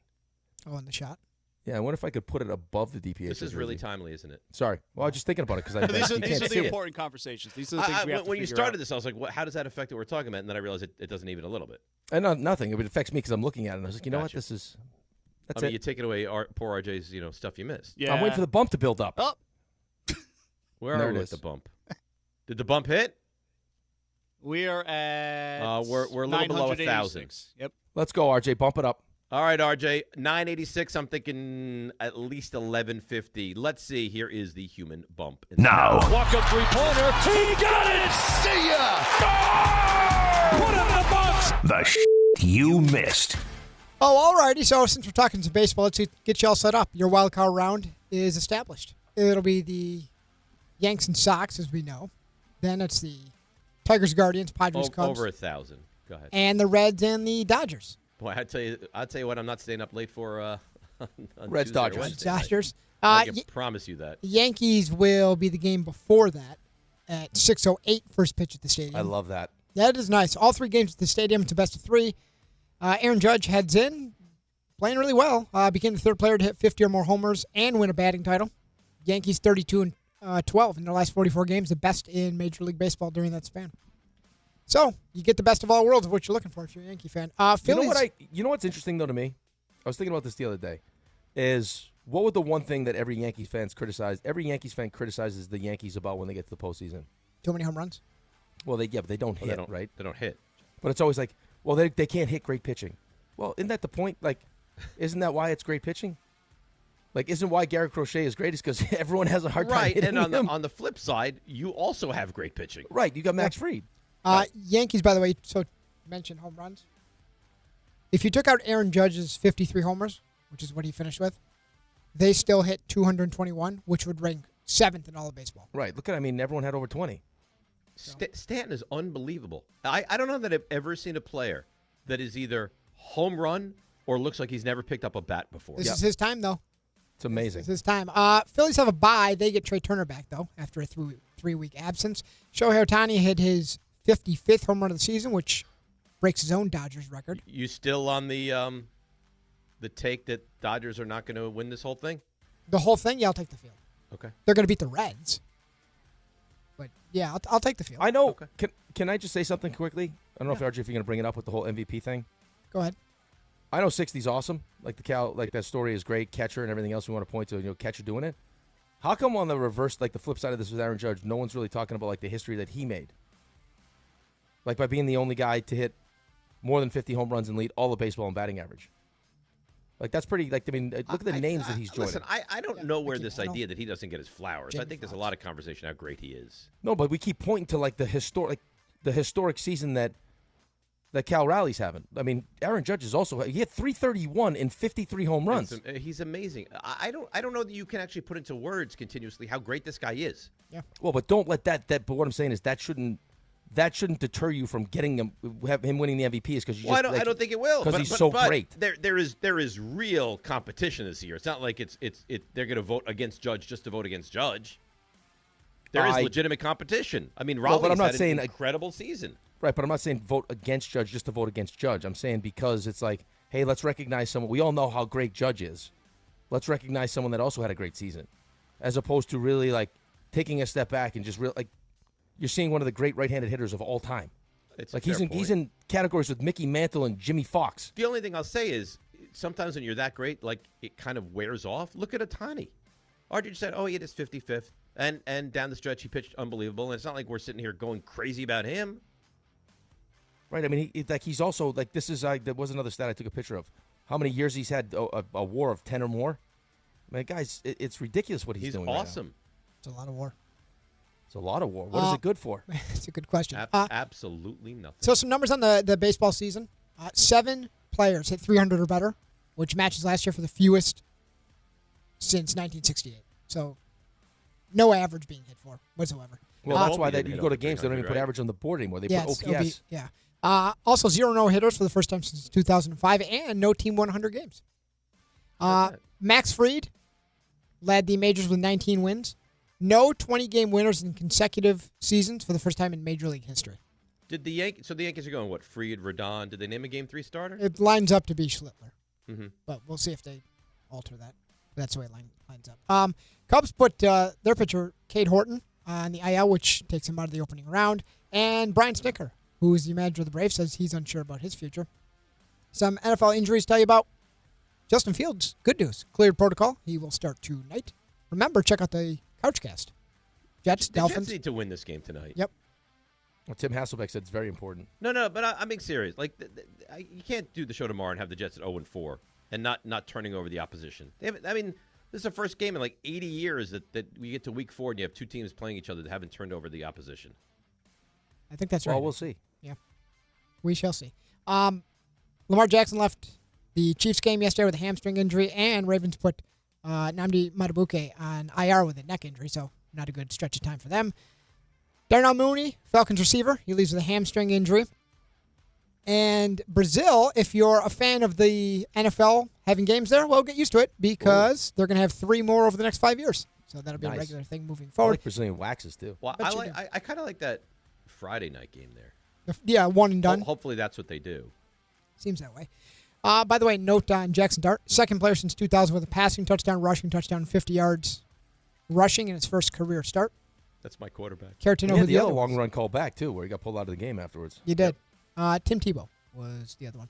Oh, in the shot? Yeah, I wonder if I could put it above the DiPietro This is jersey. really timely, isn't it? Sorry. Well, I was just thinking about it because these you can't are see the it. important conversations. These are the things we have to when you figure started out. this, I was like, how does that affect what we're talking about? And then I realized it doesn't even a little bit. Nothing. It affects me because I'm looking at it. And I was like, you know what? That's it. You're taking away poor RJ's stuff you missed. Yeah. I'm waiting for the bump to build up. Oh. Where There are it we is. with the bump? Did the bump hit? We are at we're a little below 1,000. Yep. Let's go, RJ. Bump it up. All right, RJ. 986. I'm thinking at least 1150. Let's see. Here is the human bump. Now. Walk-up three-pointer. He got it! See ya! Put it in the box! The you missed. Oh, alrighty. So since we're talking some baseball, let's get you all set up. Your wild card round is established. It'll be the Yanks and Sox, as we know. Then it's the Tigers, Guardians, Padres, Cubs. Over 1,000. Go ahead. And the Reds and the Dodgers. Boy, I'll tell you what. I'm not staying up late for. On Reds, Tuesday or Dodgers. Wednesday night. Dodgers. I can promise you that. The Yankees will be the game before that at 6:08 first pitch at the stadium. I love that. That is nice. All three games at the stadium. It's a best of three. Aaron Judge heads in, playing really well. Became the third player to hit 50 or more homers and win a batting title. Yankees 32 and 12 in their last 44 games, the best in Major League Baseball during that span. So you get the best of all worlds of what you're looking for if you're a Yankee fan. Phillies, you know what's interesting though to me? I was thinking about this the other day. Is what would the one thing that every Yankees fan criticizes the Yankees about when they get to the postseason? Too many home runs. Well, but they don't hit, right? They don't hit. But it's always like, well, they can't hit great pitching. Well, isn't that the point? Like, isn't that why it's great pitching? Like, isn't why Garrett Crochet is great? Is because everyone has a hard time hitting and him. on the flip side, you also have great pitching. Right, you got Max Fried. Yankees, by the way, so mentioned home runs. If you took out Aaron Judge's 53 homers, which is what he finished with, they still hit 221, which would rank 7th in all of baseball. Right. Look at, everyone had over 20. Stanton is unbelievable. I don't know that I've ever seen a player that is either home run or looks like he's never picked up a bat before. This is his time, though. It's amazing. This is his time. Phillies have a bye. They get Trey Turner back, though, after a three-week absence. Shohei Ohtani hit his 55th home run of the season, which breaks his own Dodgers record. You still on the take that Dodgers are not going to win this whole thing? The whole thing? Yeah, I'll take the field. Okay. They're going to beat the Reds. But, yeah, I'll take the field. I know. Okay. Can I just say something quickly? I don't know if RJ, if you're going to bring it up with the whole MVP thing. Go ahead. I know 60's awesome. Like that story is great. Catcher and everything else we want to point to. Catcher doing it. How come on the reverse, like the flip side of this with Aaron Judge, no one's really talking about like the history that he made? Like by being the only guy to hit more than 50 home runs and lead all of baseball in batting average. Like that's pretty. Like look at the names that he's joining. Listen, I don't know where this idea that he doesn't get his flowers. I think there's a lot of conversation how great he is. No, but we keep pointing to like the historic season that Cal Rowley's having. Aaron Judge is also he had 331 in 53 home runs. He's amazing. I don't know that you can actually put into words continuously how great this guy is. Yeah. Well, but don't let that. But what I'm saying is that shouldn't deter you from getting him winning the MVP. Is because I don't think it will because he's so great. There is real competition this year. It's not like they're going to vote against Judge just to vote against Judge. There is legitimate competition. Rowley's had an incredible season. Right, but I'm not saying vote against Judge just to vote against Judge. I'm saying because it's like, hey, let's recognize someone. We all know how great Judge is. Let's recognize someone that also had a great season, as opposed to really like taking a step back and just you're seeing one of the great right-handed hitters of all time. It's like he's in categories with Mickey Mantle and Jimmy Fox. The only thing I'll say is sometimes when you're that great, like it kind of wears off. Look at Ohtani. RJ said, he hit his 55th, and down the stretch he pitched unbelievable. And it's not like we're sitting here going crazy about him. Right, he's also like this is there was another stat I took a picture of. How many years he's had a WAR of 10 or more? Guys, it's ridiculous what he's doing. He's awesome. Right now. It's a lot of WAR. It's a lot of WAR. What is it good for? It's a good question. Absolutely nothing. So some numbers on the baseball season: 7 players hit 300 or better, which matches last year for the fewest since 1968. So no average being hit for whatsoever. Well, that's why you go to games. They don't even put average on the board anymore. They put OPS. Also, 0 no-hitters for the first time since 2005, and no team 100 games. Max Fried led the majors with 19 wins. No 20-game winners in consecutive seasons for the first time in Major League history. Did the Yankees? So the Yankees are going what? Fried, Rodon. Did they name a Game 3 starter? It lines up to be Schlittler, but we'll see if they alter that. That's the way it lines up. Cubs put their pitcher Cade Horton on the IL, which takes him out of the opening round, and Brian Snitker, who is the manager of the Braves, says he's unsure about his future. Some NFL injuries to tell you about. Justin Fields, good news, cleared protocol. He will start tonight. Remember, check out the Couchcast. Jets, Dolphins. Jets need to win this game tonight. Yep. Well, Tim Hasselbeck said it's very important. No, but I'm being serious. Like, you can't do the show tomorrow and have the Jets at 0-4 and not turning over the opposition. This is the first game in like 80 years that we get to week 4 and you have two teams playing each other that haven't turned over the opposition. I think that's right. Well, we'll see. Yeah. We shall see. Lamar Jackson left the Chiefs game yesterday with a hamstring injury, and Ravens put Nnamdi Madubuike on IR with a neck injury, so not a good stretch of time for them. Darnell Mooney, Falcons receiver, he leaves with a hamstring injury. And Brazil, if you're a fan of the NFL having games there, well, get used to it because they're going to have 3 more over the next 5 years. So that'll be a regular thing moving forward. I like Brazilian waxes, too. Well, I kind of like that Friday night game there. Yeah, one and done. Hopefully that's what they do. Seems that way. By the way, note on Jaxson Dart, second player since 2000 with a passing touchdown, rushing touchdown, 50 yards rushing in his first career start. That's my quarterback. Care to know He who had the the other other was? long run call back, too, where he got pulled out of the game afterwards. You did. Tim Tebow was the other one.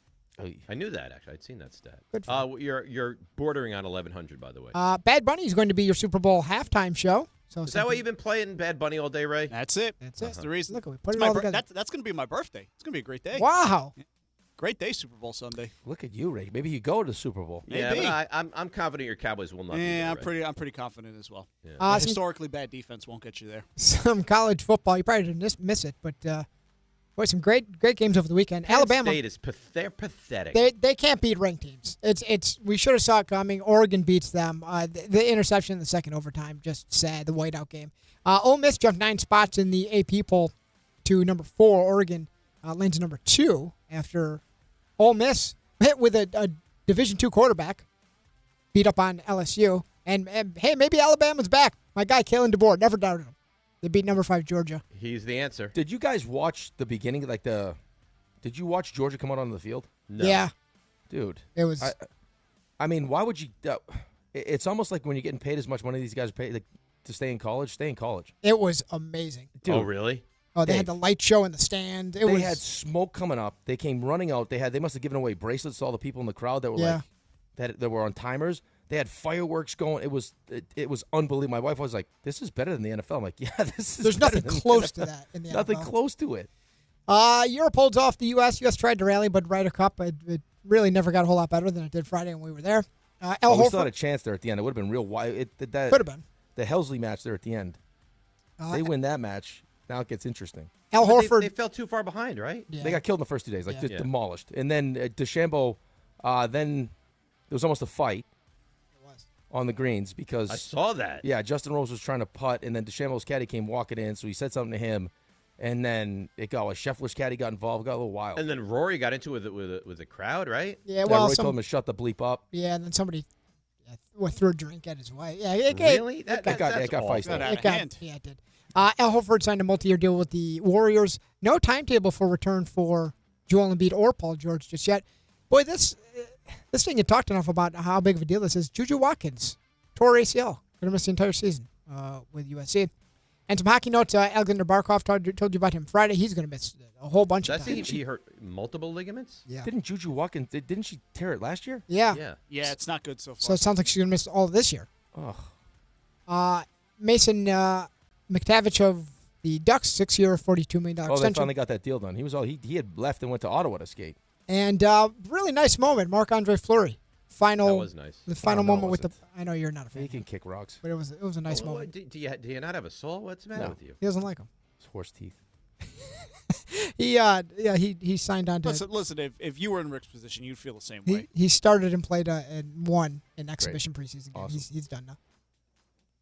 I knew that, actually. I'd seen that stat. Good for you're bordering on 1,100, by the way. Bad Bunny is going to be your Super Bowl halftime show. So Is that why you've been playing Bad Bunny all day, Ray? That's it. That's the reason. Look, we put It's it all my together. That's going to be my birthday. It's going to be a great day. Wow. Great day, Super Bowl Sunday. Look at you, Ray. Maybe you go to the Super Bowl. Yeah, Maybe. but I'm confident your Cowboys will not be there, Ray. I'm pretty confident as well. Yeah. A historically bad defense won't get you there. Some college football. You probably didn't miss it, but boy, some great games over the weekend. Penn Alabama. State is they're pathetic. They can't beat ranked teams. It's we should have saw it coming. Oregon beats them. The interception in the second overtime, just sad. The whiteout game. Ole Miss jumped 9 spots in the AP poll to number 4. Oregon lands number 2 after Ole Miss hit with a Division II quarterback, beat up on LSU, and hey, maybe Alabama's back. My guy Kalen DeBoer, never doubted him. They beat number 5 Georgia. He's the answer. Did you guys watch the beginning? Did you watch Georgia come out onto the field? No. Yeah, dude. It was. I mean, why would you? It's almost like when you're getting paid as much money these guys are paid like, to stay in college. Stay in college. It was amazing. Dude. Oh, really? Oh, they Dave. had the light show in the stand. They had smoke coming up. They came running out. They must have given away bracelets to all the people in the crowd that were Yeah. that were on timers. They had fireworks going. It was unbelievable. My wife was like, "This is better than the NFL." I'm like, "Yeah, this is." There's better nothing than the close to NFL. that in the Nothing NFL. close to it. Europe holds off the U.S. U.S. tried to rally, but Ryder Cup, it really never got a whole lot better than it did Friday when we were there. We Horford still had a chance there at the end. It would have been real wild. could have been. The Helsley match there at the end. They win that match. Now it gets interesting. Al But Horford. They fell too far behind, right? Yeah. They got killed in the first 2 days, like Yeah. just Yeah. demolished. And then DeChambeau, then there was almost a fight on the greens because I saw that. Yeah, Justin Rose was trying to putt, and then DeChambeau's caddy came walking in, so he said something to him, and then Scheffler's caddy got involved, got a little wild. And then Rory got into it with the crowd, right? Yeah, well, Roy told him to shut the bleep up. Yeah, and then somebody threw a drink at his wife. Yeah, Really? It That got got awful. feisty. Yeah, it did. Al Horford signed a multi-year deal with the Warriors. No timetable for return for Joel Embiid or Paul George just yet. Boy, this thing you talked enough about how big of a deal this is. Juju Watkins tore ACL. Going to miss the entire season with USC. And some hockey notes. Alexander Barkov told you about him Friday. He's going to miss a whole bunch of time. He hurt multiple ligaments? Yeah. Didn't Juju Watkins, didn't she tear it last year? Yeah. Yeah, it's not good so far. So it sounds like she's going to miss all of this year. Ugh. Mason McTavish of the Ducks, 6-year, $42 million Oh, they extension. finally got that deal done. He had left and went to Ottawa to skate. And really nice moment, Marc-Andre Fleury. That was nice. The final No, it moment with the. wasn't. I know you're not a fan, He can kick rocks. but it was a nice moment. Do you not have a soul? What's the matter No. with you? He doesn't like him. It's horse teeth. He signed on to. Listen. If you were in Rick's position, you'd feel the same He way. he started and played and won an exhibition preseason game. Awesome. He's done now.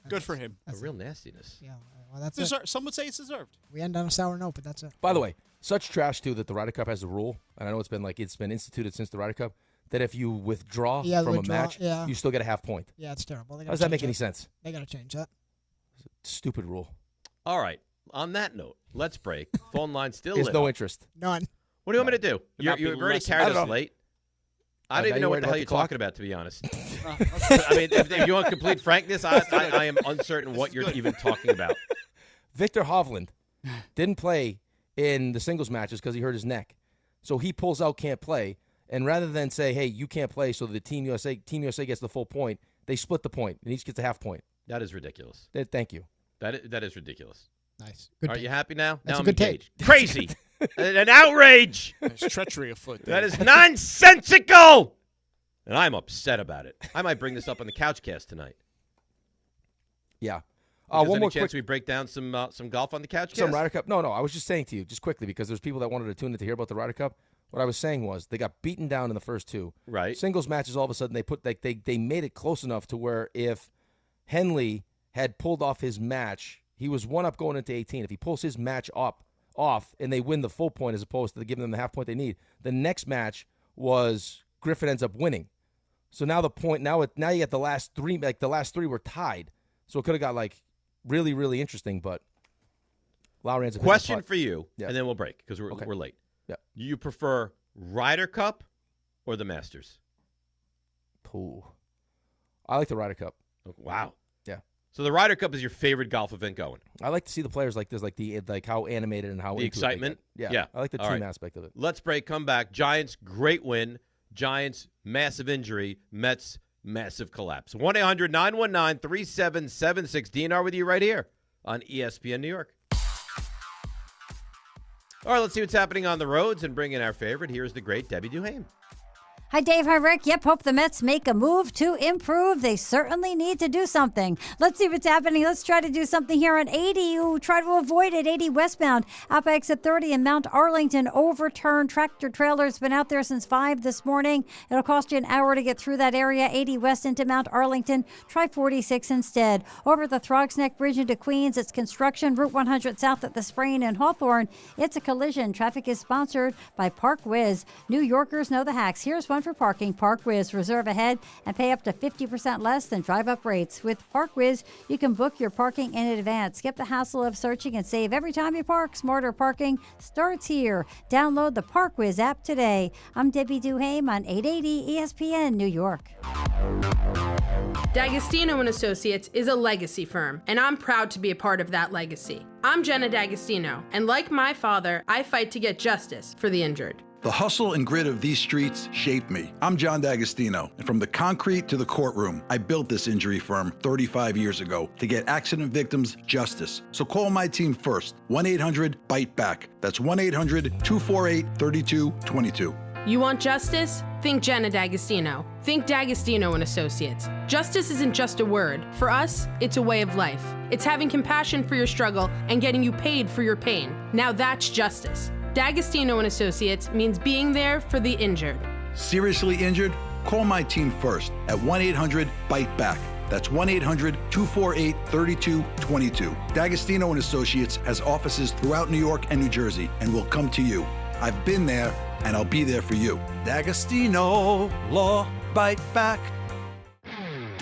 Good for him. A real nastiness. Yeah, well that's it. Some would say it's deserved. We end on a sour note, but that's it. By the way, such trash too that the Ryder Cup has a rule, and I know it's been instituted since the Ryder Cup, that if you withdraw from a match, you still get a half point. Yeah, it's terrible. How does that make any sense? They got to change that. Stupid rule. All right. On that note, let's break. Phone line still There's lit no up. interest. None. What do you want me to do? Could not You've be already less carried than- us late. I don't now even you know what worried the hell about you're the clock? talking about, to be honest. I mean, if you want complete frankness, I am uncertain what you're even talking about. Victor Hovland didn't play in the singles matches because he hurt his neck. So he pulls out, can't play. And rather than say, hey, you can't play so the Team USA gets the full point, they split the point, and each gets a half point. That is ridiculous. Thank you. That is ridiculous. Nice. Good Are take. you happy now? That's now a I'm good take. engaged. Crazy. An outrage. There's treachery afoot. That is nonsensical. And I'm upset about it. I might bring this up on the Couchcast tonight. Yeah. There's One any more chance quick. we break down some golf on the Couchcast? Some Ryder Cup. No. I was just saying to you, just quickly, because there's people that wanted to tune in to hear about the Ryder Cup. What I was saying was they got beaten down in the first two. Right. Singles matches, all of a sudden, they made it close enough to where if Henley had pulled off his match, he was one up going into 18. If he pulls his match off and they win the full point as opposed to giving them the half point they need, the next match was Griffin ends up winning. So now now you got the last three, like the last three were tied. So it could have got like really, really interesting, but Lowry ends up hitting the Question putt. for you, Yeah. and then we'll break because we're Okay. late. Yeah. You prefer Ryder Cup or the Masters? Ooh. I like the Ryder Cup. Oh, wow. Yeah. So the Ryder Cup is your favorite golf event going? I like to see the players like this, like how animated and how the excitement. Yeah. I like the team aspect of it. Let's break. Come back. Giants great win. Giants massive injury. Mets massive collapse. 1-800-919-3776. DNR with you right here on ESPN New York. All right, let's see what's happening on the roads and bring in our favorite. Here's the great Debbie Duhame. Hi, Dave. Hi, Rick. Yep, hope the Mets make a move to improve. They certainly need to do something. Let's see what's happening. Let's try to do something here on 80. You try to avoid it. 80 westbound. Up exit 30 in Mount Arlington. Overturned tractor trailer's been out there since 5 this morning. It'll cost you an hour to get through that area. 80 west into Mount Arlington. Try 46 instead. Over the Throgs Neck Bridge into Queens, it's construction. Route 100 south at the Sprain and Hawthorne. It's a collision. Traffic is sponsored by Park Whiz. New Yorkers know the hacks. Here's one for parking. Park Whiz. Reserve ahead and pay up to 50% less than drive-up rates. With Park Whiz, you can book your parking in advance. Skip the hassle of searching and save every time you park. Smarter parking starts here. Download the Park Whiz app today. I'm Debbie Duhame on 880 ESPN New York. D'Agostino & Associates is a legacy firm, and I'm proud to be a part of that legacy. I'm Jenna D'Agostino, and like my father, I fight to get justice for the injured. The hustle and grit of these streets shaped me. I'm John D'Agostino, and from the concrete to the courtroom, I built this injury firm 35 years ago to get accident victims justice. So call my team first, 1-800-BITE-BACK. That's 1-800-248-3222. You want justice? Think Jenna D'Agostino. Think D'Agostino & Associates. Justice isn't just a word. For us, it's a way of life. It's having compassion for your struggle and getting you paid for your pain. Now that's justice. D'Agostino & Associates means being there for the injured. Seriously injured? Call my team first at 1-800-BITE-BACK. That's 1-800-248-3222. D'Agostino & Associates has offices throughout New York and New Jersey and will come to you. I've been there, and I'll be there for you. D'Agostino Law, Bite Back.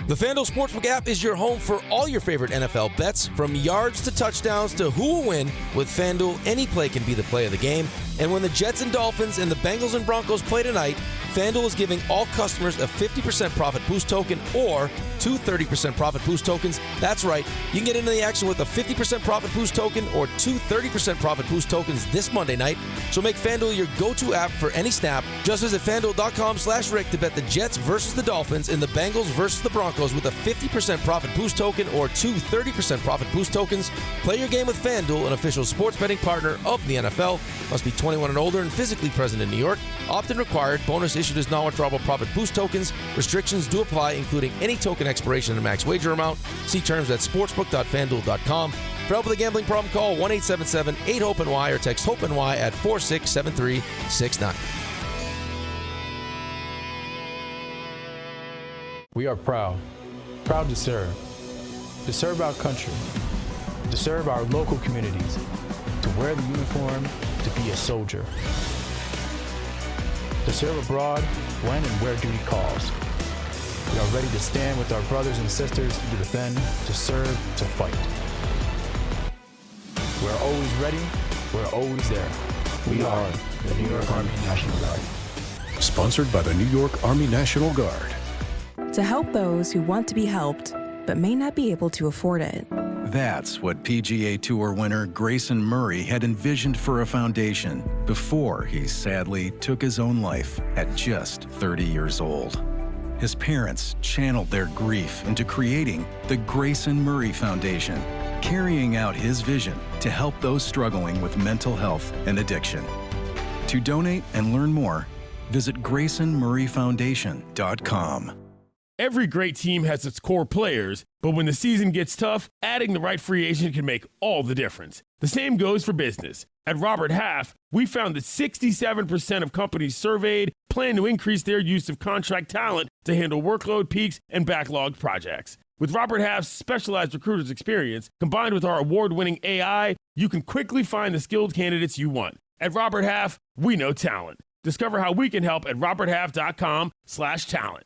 The FanDuel Sportsbook app is your home for all your favorite NFL bets, from yards to touchdowns to who will win. With FanDuel, any play can be the play of the game. And when the Jets and Dolphins and the Bengals and Broncos play tonight, FanDuel is giving all customers a 50% profit boost token or two 30% profit boost tokens. That's right. You can get into the action with a 50% profit boost token or two 30% profit boost tokens this Monday night. So make FanDuel your go-to app for any snap. Just visit FanDuel.com/Rick to bet the Jets versus the Dolphins and the Bengals versus the Broncos with a 50% profit boost token or two 30% profit boost tokens. Play your game with FanDuel, an official sports betting partner of the NFL. Must be 21 and older and physically present in New York. Opt-in required. Bonus issued as non-withdrawable profit boost tokens. Restrictions do apply, including any token expiration and max wager amount. See terms at sportsbook.fanduel.com. For help with a gambling problem, call 1-877-8-HOPE-NY or text HOPE-NY at 467369. We are proud to serve our country, to serve our local communities, to wear the uniform, to be a soldier, to serve abroad when and where duty calls. We are ready to stand with our brothers and sisters to defend, to serve, to fight. We're always ready, we're always there. We are the New York Army National Guard. Sponsored by the New York Army National Guard. To help those who want to be helped, but may not be able to afford it. That's what PGA Tour winner Grayson Murray had envisioned for a foundation before he sadly took his own life at just 30 years old. His parents channeled their grief into creating the Grayson Murray Foundation, carrying out his vision to help those struggling with mental health and addiction. To donate and learn more, visit GraysonMurrayFoundation.com. Every great team has its core players, but when the season gets tough, adding the right free agent can make all the difference. The same goes for business. At Robert Half, we found that 67% of companies surveyed plan to increase their use of contract talent to handle workload peaks and backlogged projects. With Robert Half's specialized recruiters' experience, combined with our award-winning AI, you can quickly find the skilled candidates you want. At Robert Half, we know talent. Discover how we can help at roberthalf.com/talent.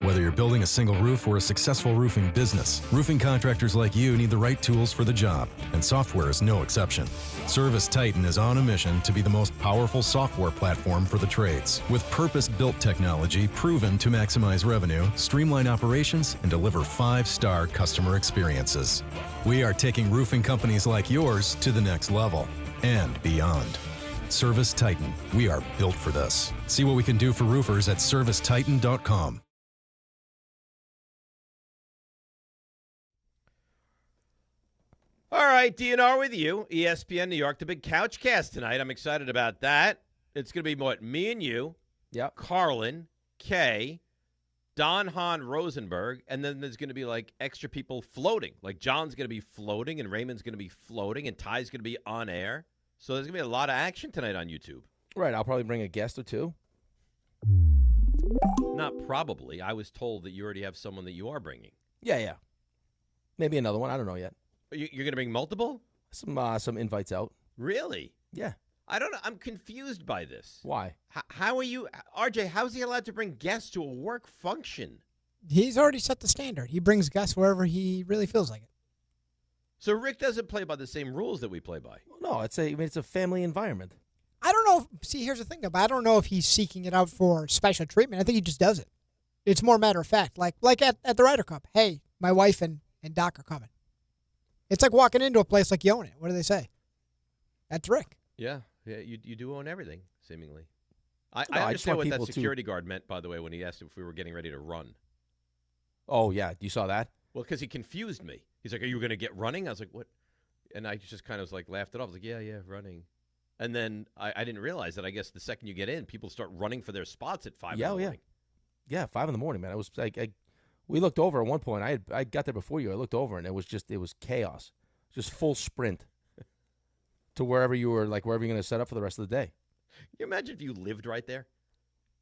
Whether you're building a single roof or a successful roofing business, roofing contractors like you need the right tools for the job, and software is no exception. Service Titan is on a mission to be the most powerful software platform for the trades, with purpose-built technology proven to maximize revenue, streamline operations, and deliver 5-star customer experiences. We are taking roofing companies like yours to the next level and beyond. Service Titan. We are built for this. See what we can do for roofers at servicetitan.com. All right, DNR with you, ESPN New York, the big couch cast tonight. I'm excited about that. It's going to be me and you, Carlin, Kay, Don Hahn Rosenberg, and then there's going to be like extra people floating. Like John's going to be floating, and Raymond's going to be floating, and Ty's going to be on air. So there's going to be a lot of action tonight on YouTube. Right, I'll probably bring a guest or two. Not probably. I was told that you already have someone that you are bringing. Yeah. Maybe another one. I don't know yet. You're going to bring multiple? Some invites out. Really? Yeah. I don't know. I'm confused by this. Why? How are you, RJ, how is he allowed to bring guests to a work function? He's already set the standard. He brings guests wherever he really feels like it. So Rick doesn't play by the same rules that we play by. No, it's a family environment. I don't know. See, here's the thing, though. I don't know if he's seeking it out for special treatment. I think he just does it. It's more matter of fact. Like at the Ryder Cup. Hey, my wife and Doc are coming. It's like walking into a place like you own it. What do they say? That's Rick. Yeah, you do own everything, seemingly. I understand what that security guard meant, by the way, when he asked if we were getting ready to run. Oh, yeah. You saw that? Well, because he confused me. He's like, are you going to get running? I was like, what? And I just kind of laughed it off. I was like, yeah, running. And then I didn't realize that I guess the second you get in, people start running for their spots at 5 in the morning. Yeah, 5 in the morning, man. I was like, we looked over at one point. I got there before you. I looked over, and it was chaos. Just full sprint to wherever you're going to set up for the rest of the day. Can you imagine if you lived right there?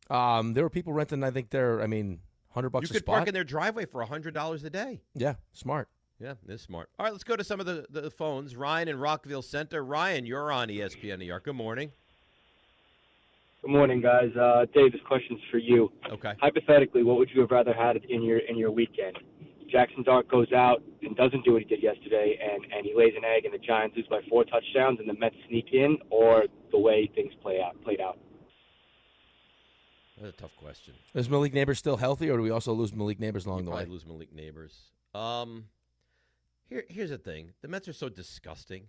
There were people renting, I think $100 a spot. You could park in their driveway for $100 a day. Yeah, smart. Yeah, it's smart. All right, let's go to some of the phones. Ryan in Rockville Center. Ryan, you're on ESPN New York. Good morning. Good morning, guys. Dave, this question's for you. Okay. Hypothetically, what would you have rather had in your weekend? Jaxson Dart goes out and doesn't do what he did yesterday, and he lays an egg, and the Giants lose by 4 touchdowns, and the Mets sneak in, or the way things played out? That's a tough question. Is Malik Neighbors still healthy, or do we also lose Malik Neighbors along the way? Lose Malik Neighbors. Here's the thing. The Mets are so disgusting.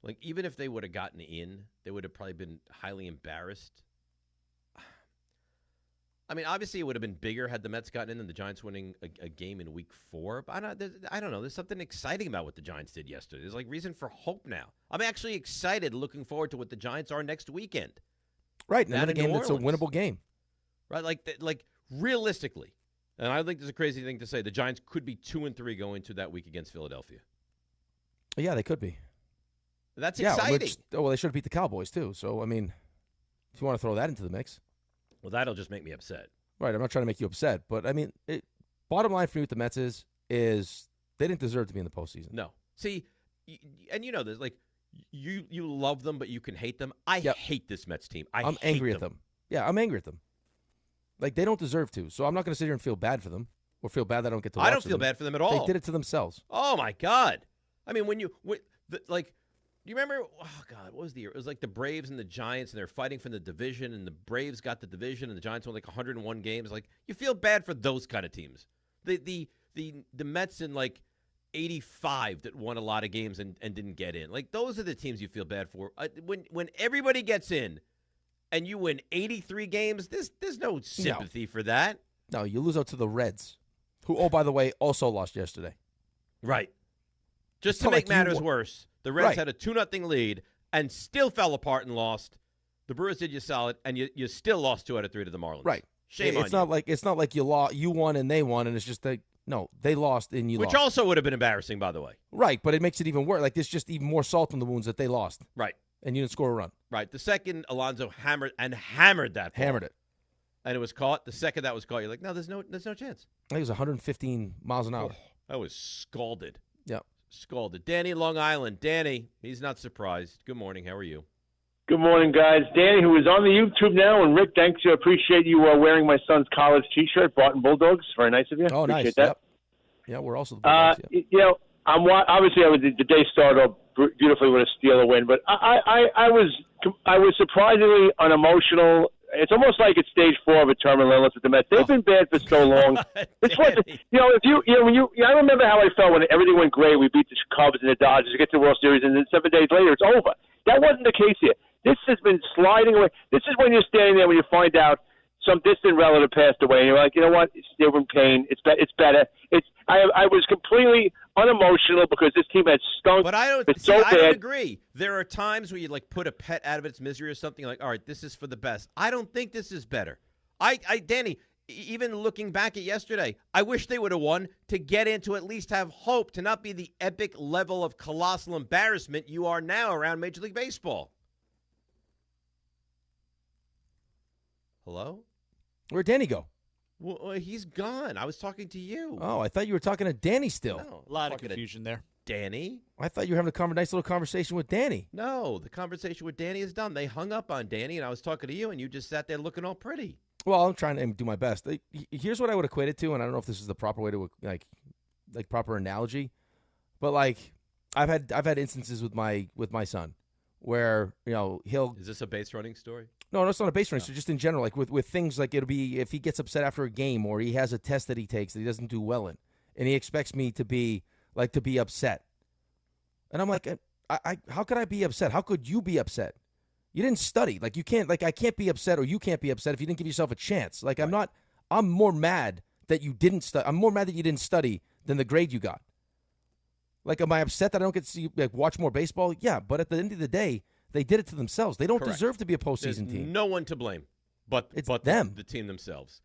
Like, even if they would have gotten in, they would have probably been highly embarrassed. I mean, obviously, it would have been bigger had the Mets gotten in than the Giants winning a game in Week 4. But I don't know. There's something exciting about what the Giants did yesterday. There's, reason for hope now. I'm actually excited, looking forward to what the Giants are next weekend. Right, and then a game that's a winnable game. Right, like realistically. And I think there's a crazy thing to say. The Giants could be 2-3 going into that week against Philadelphia. Yeah, they could be. That's exciting. They should have beat the Cowboys, too. So, I mean, if you want to throw that into the mix. Well, that'll just make me upset. Right, I'm not trying to make you upset. But, I mean, bottom line for me with the Mets is they didn't deserve to be in the postseason. No. See, and you know this, you love them, but you can hate them. I hate this Mets team. I'm angry at them. Yeah, I'm angry at them. They don't deserve to. So I'm not going to sit here and feel bad for them or feel bad that I don't get to watch them. I don't feel bad for them at all. They did it to themselves. Oh, my God. I mean, do you remember, what was the year? It was like the Braves and the Giants, and they're fighting for the division, and the Braves got the division, and the Giants won 101 games. You feel bad for those kind of teams. The Mets in 85 that won a lot of games and didn't get in. Those are the teams you feel bad for. When everybody gets in and you win 83 games, there's no sympathy for that. No, you lose out to the Reds, who, oh, by the way, also lost yesterday. Right. Just to make matters worse, the Reds had a 2-0 lead and still fell apart and lost. The Brewers did you solid, and you still lost 2 out of 3 to the Marlins. Right. Shame on you. It's not like you won and they won, and it's just no, they lost and you lost. Which also would have been embarrassing, by the way. Right, but it makes it even worse. There's just even more salt in the wounds that they lost. Right. And you didn't score a run. Right. The second, Alonso hammered that ball. Hammered it. And it was caught. The second that was caught, you're like, no, there's no chance. I think it was 115 miles an hour. I was scalded. Yeah. Scalded. Danny, Long Island. Danny, he's not surprised. Good morning. How are you? Good morning, guys. Danny, who is on the YouTube now, and Rick, thanks. I appreciate you wearing my son's college T-shirt, Barton Bulldogs. Very nice of you. Oh, appreciate nice. That. Yep. Yeah, we're also the Bulldogs. The day started off beautifully with a Steeler win, but I was surprisingly unemotional. It's almost like it's stage 4 of a terminal illness with the Mets. They've been bad for so long. It's what I remember how I felt when everything went great. We beat the Cubs and the Dodgers to get to the World Series, and then 7 days later it's over. That wasn't the case here. This has been sliding away. This is when you're standing there when you find out some distant relative passed away, and you're like, you know what? It's still in pain. It's better. I was completely unemotional because this team had stunk. But I don't agree. There are times where you put a pet out of its misery or something like, all right, this is for the best. I don't think this is better. Danny, even looking back at yesterday, I wish they would have won to get in, to at least have hope, to not be the epic level of colossal embarrassment you are now around Major League Baseball. Hello? Where'd Danny go? Well, he's gone. I was talking to you. Oh, I thought you were talking to Danny still. No, a lot of confusion there. Danny? I thought you were having a nice little conversation with Danny. No, the conversation with Danny is done. They hung up on Danny, and I was talking to you, and you just sat there looking all pretty. Well, I'm trying to do my best. Here's what I would equate it to, and I don't know if this is the proper way to like proper analogy, but I've had instances with my son where he'll. Is this a base running story? No, it's not a base running. So just in general, with things it'll be if he gets upset after a game or he has a test that he takes that he doesn't do well in, and he expects me to be upset, and I'm like, how could I be upset? How could you be upset? You didn't study. You can't. I can't be upset, or you can't be upset if you didn't give yourself a chance. I'm more mad that you didn't study. I'm more mad that you didn't study than the grade you got. Am I upset that I don't get to see watch more baseball? Yeah, but at the end of the day, they did it to themselves. They don't deserve to be a postseason team. No one to blame, but them, the team themselves.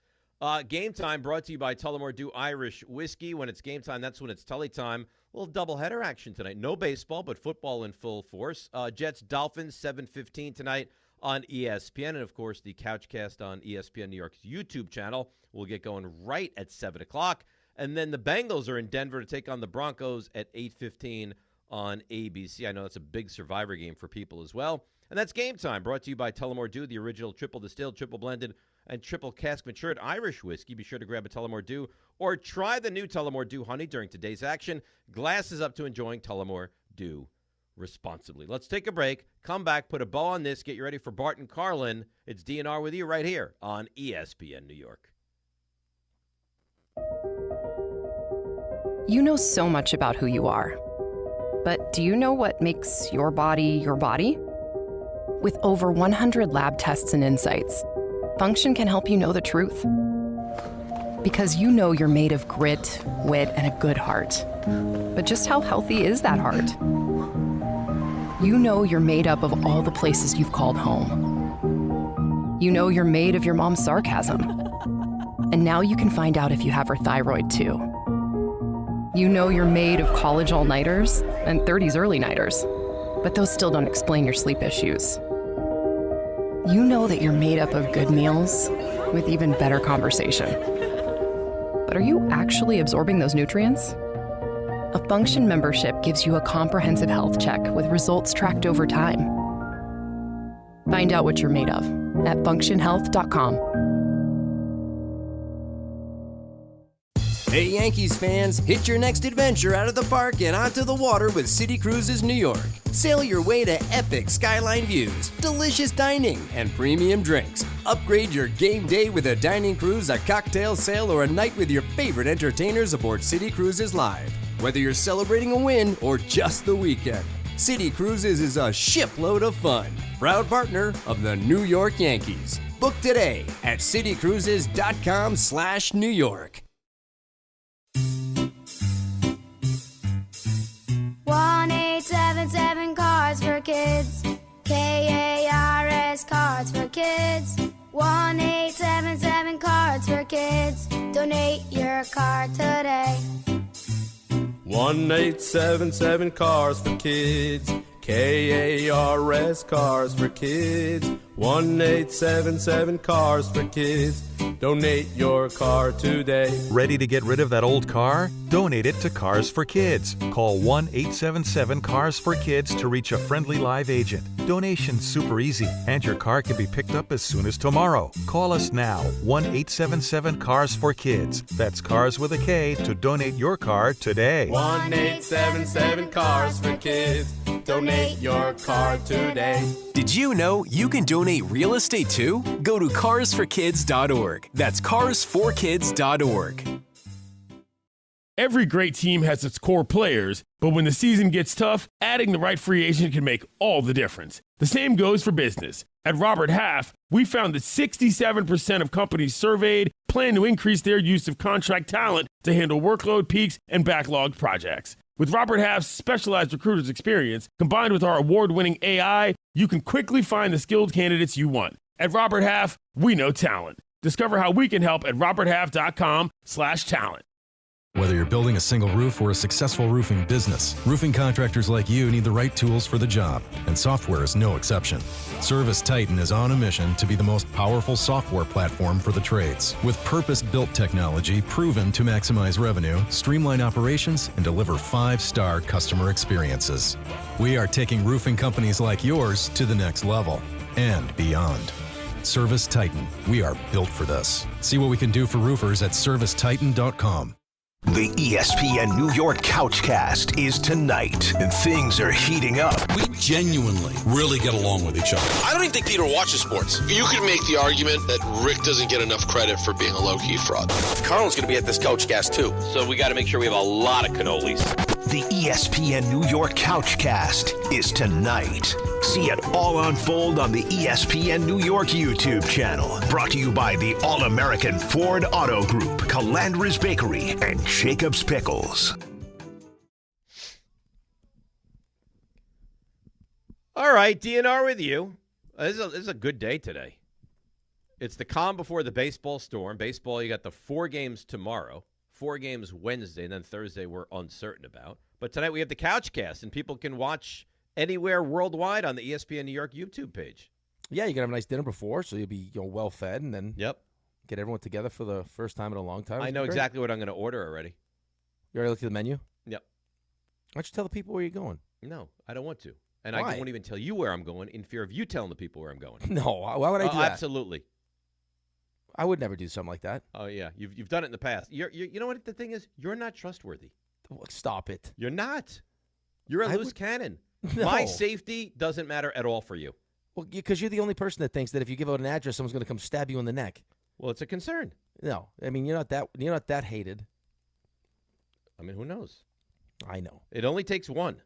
Game time brought to you by Tullamore Dew Irish Whiskey. When it's game time, that's when it's Tully time. A little doubleheader action tonight. No baseball, but football in full force. Jets Dolphins 7:15 tonight on ESPN, and of course the Couchcast on ESPN New York's YouTube channel will get going right at 7 o'clock. And then the Bengals are in Denver to take on the Broncos at 8:15 on ABC. I know that's a big Survivor game for people as well. And that's Game Time, brought to you by Tullamore Dew, the original triple distilled, triple blended, and triple cask matured Irish whiskey. Be sure to grab a Tullamore Dew or try the new Tullamore Dew Honey during today's action. Glasses up to enjoying Tullamore Dew responsibly. Let's take a break, come back, put a bow on this, get you ready for Bart and Carlin. It's DNR with you right here on ESPN New York. You know so much about who you are. But do you know what makes your body your body? With over 100 lab tests and insights, Function can help you know the truth. Because you know you're made of grit, wit, and a good heart. But just how healthy is that heart? You know you're made up of all the places you've called home. You know you're made of your mom's sarcasm. And now you can find out if you have her thyroid too. You know you're made of college all-nighters and 30s early-nighters, but those still don't explain your sleep issues. You know that you're made up of good meals with even better conversation. But are you actually absorbing those nutrients? A Function membership gives you a comprehensive health check with results tracked over time. Find out what you're made of at functionhealth.com. Hey Yankees fans, hit your next adventure out of the park and onto the water with City Cruises New York. Sail your way to epic skyline views, delicious dining, and premium drinks. Upgrade your game day with a dining cruise, a cocktail sail, or a night with your favorite entertainers aboard City Cruises Live. Whether you're celebrating a win or just the weekend, City Cruises is a shipload of fun. Proud partner of the New York Yankees. Book today at citycruises.com/New York. 1-877 Cards for Kids. KARS Cards for Kids. 1-877 Cards for Kids. Donate your card today. 1-877 Cars for Kids. KARS Cars for Kids. 1-877 Cars for Kids. Donate your car today. Ready to get rid of that old car? Donate it to Cars for Kids. Call 1-877-CARS-FOR-KIDS to reach a friendly live agent. Donation's super easy, and your car can be picked up as soon as tomorrow. Call us now, 1-877-CARS-FOR-KIDS. That's Cars with a K to donate your car today. 1-877-CARS-FOR-KIDS. Donate your car today. Did you know you can donate real estate too? Go to carsforkids.org. That's carsforkids.org. Every great team has its core players, but when the season gets tough, adding the right free agent can make all the difference. The same goes for business. At Robert Half, we found that 67% of companies surveyed plan to increase their use of contract talent to handle workload peaks and backlogged projects. With Robert Half's specialized recruiters' experience, combined with our award-winning AI, you can quickly find the skilled candidates you want. At Robert Half, we know talent. Discover how we can help at roberthalf.com/talent. Whether you're building a single roof or a successful roofing business, roofing contractors like you need the right tools for the job, and software is no exception. Service Titan is on a mission to be the most powerful software platform for the trades, with purpose-built technology proven to maximize revenue, streamline operations, and deliver 5-star customer experiences. We are taking roofing companies like yours to the next level and beyond. Service Titan, we are built for this. See what we can do for roofers at servicetitan.com. The ESPN New York Couchcast is tonight, and things are heating up. We genuinely really get along with each other. I don't even think Peter watches sports. You could make the argument that Rick doesn't get enough credit for being a low-key fraud. Carl's going to be at this Couchcast, too. So we got to make sure we have a lot of cannolis. The ESPN New York Couchcast is tonight. See it all unfold on the ESPN New York YouTube channel. Brought to you by the All-American Ford Auto Group, Calandra's Bakery, and Jacob's Pickles. All right, DNR with you. This is a good day today. It's the calm before the baseball storm. Baseball, you got the 4 games tomorrow, 4 games Wednesday, and then Thursday we're uncertain about. But tonight we have the Couchcast, and people can watch anywhere worldwide on the ESPN New York YouTube page. Yeah, you can have a nice dinner before, so you'll be well fed, and then get everyone together for the first time in a long time. I know exactly what I'm going to order already. You already looked at the menu? Yep. Why don't you tell the people where you're going? No, I don't want to. And Why? I won't even tell you where I'm going in fear of you telling the people where I'm going. No, why would I do that? Absolutely. I would never do something like that. Oh, yeah. You've done it in the past. You know what the thing is? You're not trustworthy. Stop it. You're not. You're a loose cannon. No. My safety doesn't matter at all for you. Well, because you're the only person that thinks that if you give out an address, someone's going to come stab you in the neck. Well, it's a concern. No, I mean you're not that hated. I mean, who knows? I know. It only takes one.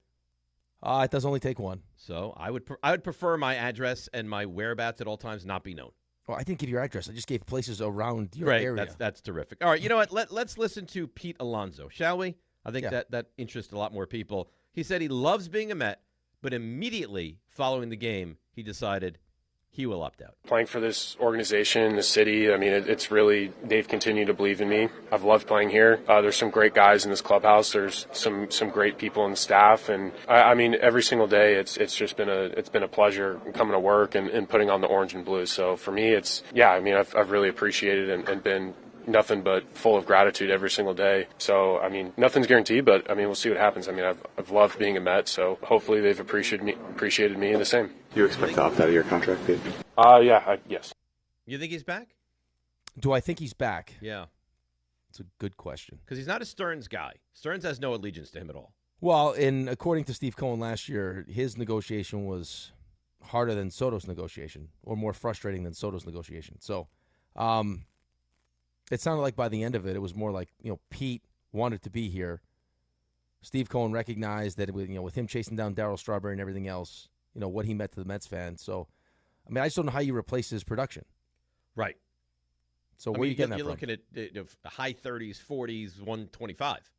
It does only take one. So I would prefer my address and my whereabouts at all times not be known. Well, I didn't give your address. I just gave places around your area. That's terrific. All right, you know what? Let's listen to Pete Alonso, shall we? I think that interests a lot more people. He said he loves being a Met, but immediately following the game, he decided he will opt out. Playing for this organization, the city, I mean, it's really, they've continued to believe in me. I've loved playing here. There's some great guys in this clubhouse. There's some great people in the staff. And I mean, every single day, it's just been a pleasure coming to work and putting on the orange and blue. So for me, I've really appreciated and been nothing but full of gratitude every single day. So, I mean, nothing's guaranteed, but I mean, we'll see what happens. I mean, I've loved being a Met, so hopefully they've appreciated me in the same. Do you expect to opt out of your contract, Pete? Yes. You think he's back? Do I think he's back? Yeah. It's a good question. Because he's not a Stearns guy. Stearns has no allegiance to him at all. Well, according to Steve Cohen last year, his negotiation was harder than Soto's negotiation, or more frustrating than Soto's negotiation. So, it sounded like by the end of it, it was more like, Pete wanted to be here. Steve Cohen recognized that with him chasing down Darryl Strawberry and everything else, what he meant to the Mets fans. So, I mean, I just don't know how you replace his production. Right. So where are you getting that you're from? looking at high 30s, 40s, 125.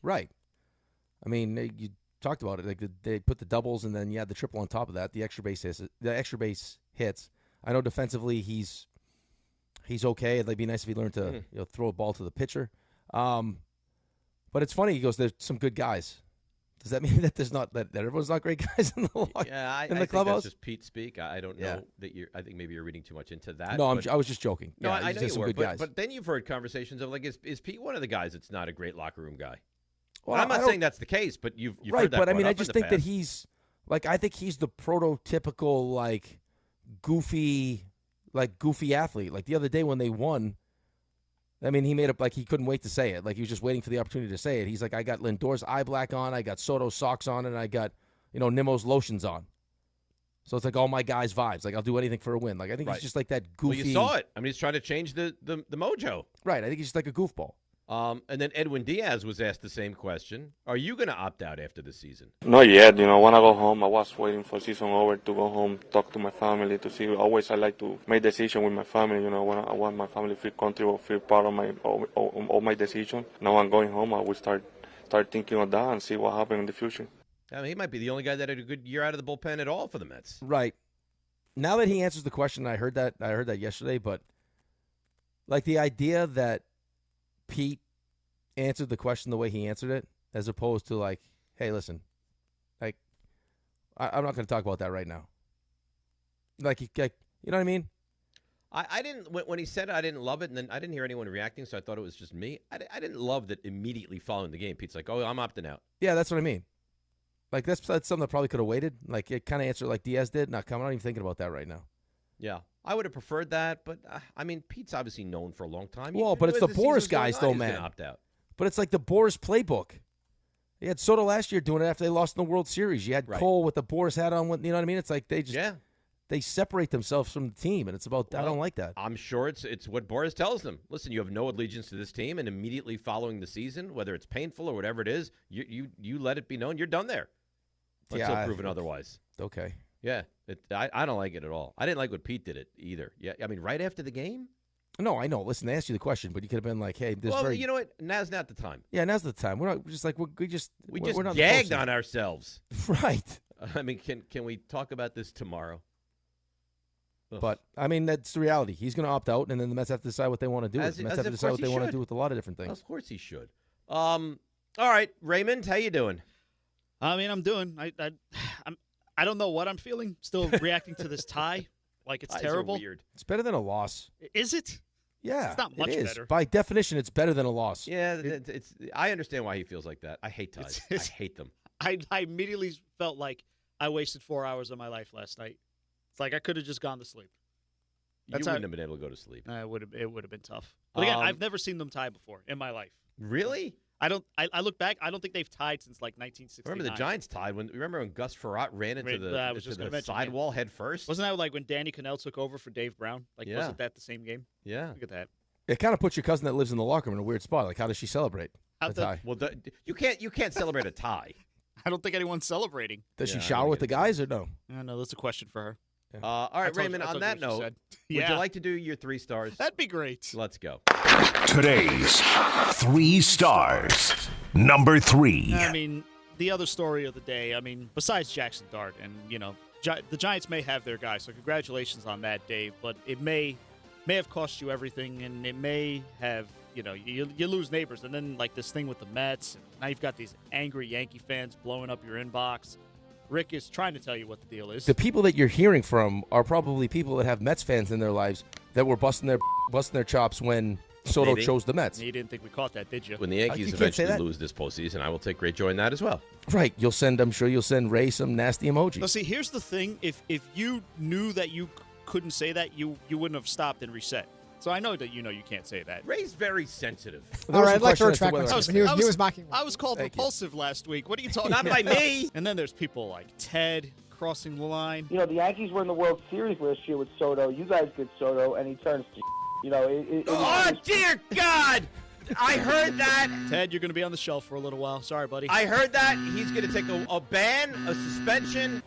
Right. I mean, you talked about it. Like they put the doubles and then you had the triple on top of that. The extra base hits. I know defensively he's okay. It'd be nice if he learned to throw a ball to the pitcher. But it's funny. He goes, there's some good guys. Does that mean that there's not that everyone's not great guys in the clubhouse? I think that's just Pete speak. I don't know that you're. I think maybe you're reading too much into that. No, I was just joking. No, I know you some were. good guys. But then you've heard conversations of like, is Pete one of the guys that's not a great locker room guy? Well, I'm not saying that's the case, but you've right. Heard that But I mean, brought I up just in the think that past. he's like I think he's the prototypical like goofy athlete. Like the other day when they won. I mean, he made up like he couldn't wait to say it. Like he was just waiting for the opportunity to say it. He's like, I got Lindor's eye black on, I got Soto's socks on, and I got, Nimmo's lotions on. So it's like all my guys' vibes. Like I'll do anything for a win. Like I think he's just like that goofy. Well, you saw it. I mean, he's trying to change the mojo. Right. I think he's just like a goofball. And then Edwin Diaz was asked the same question. Are you going to opt out after the season? Not yet. When I go home, I was waiting for season over to go home, talk to my family, to see. Always I like to make decision with my family. When I want my family to feel comfortable, feel part of my decision. Now I'm going home. I will start thinking of that and see what happens in the future. I mean, he might be the only guy that had a good year out of the bullpen at all for the Mets. Right. Now that he answers the question, I heard that yesterday, but like the idea that Pete answered the question the way he answered it, as opposed to like, hey, listen, like, I'm not going to talk about that right now. Like, you know what I mean? I didn't, when he said it, I didn't love it, and then I didn't hear anyone reacting, so I thought it was just me. I didn't love that immediately following the game, Pete's like, oh, I'm opting out. Yeah, that's what I mean. Like, that's something that probably could have waited. Like, it kind of answered like Diaz did. I'm not even thinking about that right now. Yeah, I would have preferred that, but, I mean, Pete's obviously known for a long time. Well, but it's the Boris guys, though, man. Opt out. But it's like the Boris playbook. You had Soto last year doing it after they lost in the World Series. You had Cole with the Boris hat on. You know what I mean? It's like they just they separate themselves from the team, and it's about I don't like that. I'm sure it's what Boris tells them. Listen, you have no allegiance to this team, and immediately following the season, whether it's painful or whatever it is, you let it be known you're done there. Until proven otherwise. Okay. Yeah, I don't like it at all. I didn't like what Pete did it either. Yeah, I mean, right after the game. No, I know. Listen, they asked you the question, but you could have been like, "Hey, you know what? Now's not the time." Yeah, now's the time. We're not just like we just not gagged on ourselves, right? I mean, can we talk about this tomorrow? Ugh. But I mean, that's the reality. He's going to opt out, and then the Mets have to decide what they want to do. The Mets have to decide what they want to do with a lot of different things. Of course, he should. All right, Raymond, how you doing? I mean, I'm doing. I don't know what I'm feeling. Still reacting to this tie. Like it's terrible. Weird. It's better than a loss. Is it? Yeah, it's not much it is. better. By definition, it's better than a loss. Yeah, I understand why he feels like that. I hate ties. I hate them. I immediately felt like I wasted 4 hours of my life last night. It's like I could have just gone to sleep. You wouldn't have been able to go to sleep. It would have been tough. But again, I've never seen them tie before in my life. Really? I look back. I don't think they've tied since like 1969. Remember the Giants tied remember when Gus Farrat ran into the sidewall head first? Wasn't that like when Danny Cannell took over for Dave Brown? Like wasn't that the same game? Yeah. Look at that. It kind of puts your cousin that lives in the locker room in a weird spot. Like, how does she celebrate a tie? Well, you can't celebrate a tie. I don't think anyone's celebrating. Does she shower with the guys or no? No, that's a question for her. Yeah. All right, Raymond, on that note, would you like to do your 3 stars? That'd be great. Let's go. Today's 3 stars. Number 3. I mean, the other story of the day, I mean, besides Jaxson Dart, and, the Giants may have their guy, so congratulations on that, Dave, but it may have cost you everything, and it may have, you lose Neighbors, and then, like, this thing with the Mets, and now you've got these angry Yankee fans blowing up your inbox. Rick is trying to tell you what the deal is. The people that you're hearing from are probably people that have Mets fans in their lives that were busting their chops when Soto chose the Mets. You didn't think we caught that, did you? When the Yankees eventually lose this postseason, I will take great joy in that as well. Right. I'm sure you'll send Ray some nasty emojis. Now, see, here's the thing. If you knew that you couldn't say that, you wouldn't have stopped and reset. So I know that you can't say that. Ray's very sensitive. All right, I'd like to retract myself. He was mocking me. I was called repulsive last week. What are you talking about? Not by me. And then there's people like Ted crossing the line. The Yankees were in the World Series last year with Soto. You guys get Soto, and he turns to oh, dear God! I heard that. Ted, you're going to be on the shelf for a little while. Sorry, buddy. I heard that. He's going to take a ban, a suspension.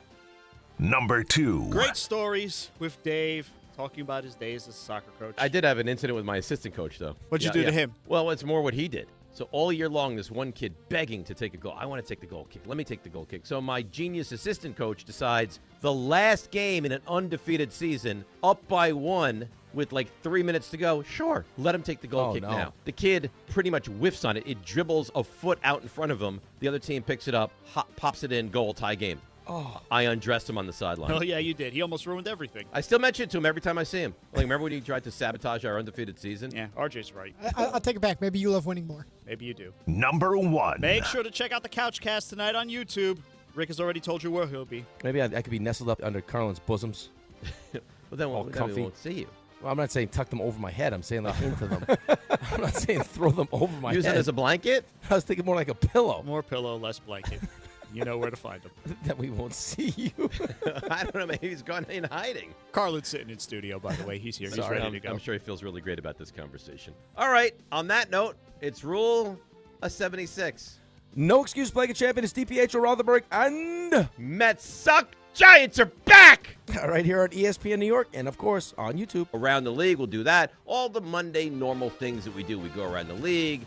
Number 2. Great stories with Dave. Talking about his days as a soccer coach. I did have an incident with my assistant coach, though. What'd you do to him? Well, it's more what he did. So all year long, this one kid begging to take a goal. I want to take the goal kick. Let me take the goal kick. So my genius assistant coach decides the last game in an undefeated season, up by 1, with like 3 minutes to go, sure, let him take the goal kick now. The kid pretty much whiffs on it. It dribbles a foot out in front of him. The other team picks it up, pops it in, goal, tie game. Oh. I undressed him on the sideline. Oh, yeah, you did. He almost ruined everything. I still mention it to him every time I see him. Like, remember when he tried to sabotage our undefeated season? Yeah, RJ's right. I'll take it back. Maybe you love winning more. Maybe you do. Number 1. Make sure to check out the Couchcast tonight on YouTube. Rick has already told you where he'll be. Maybe I could be nestled up under Carlin's bosoms. Well, then all comfy. We won't see you. Well, I'm not saying tuck them over my head. I'm saying like into them. I'm not saying throw them over my Use head. it as a blanket? I was thinking more like a pillow. More pillow, less blanket. You know where to find him. That we won't see you. I don't know. Maybe he's gone in hiding. Carlin's sitting in studio, by the way. He's here. He's ready to go. I'm sure he feels really great about this conversation. All right. On that note, it's Rule 76. No excuse playing a champion is DiPietro Rothenberg and Mets suck. Giants are back! Right here on ESPN New York and, of course, on YouTube. Around the league, we'll do that. All the Monday normal things that we do. We go around the league.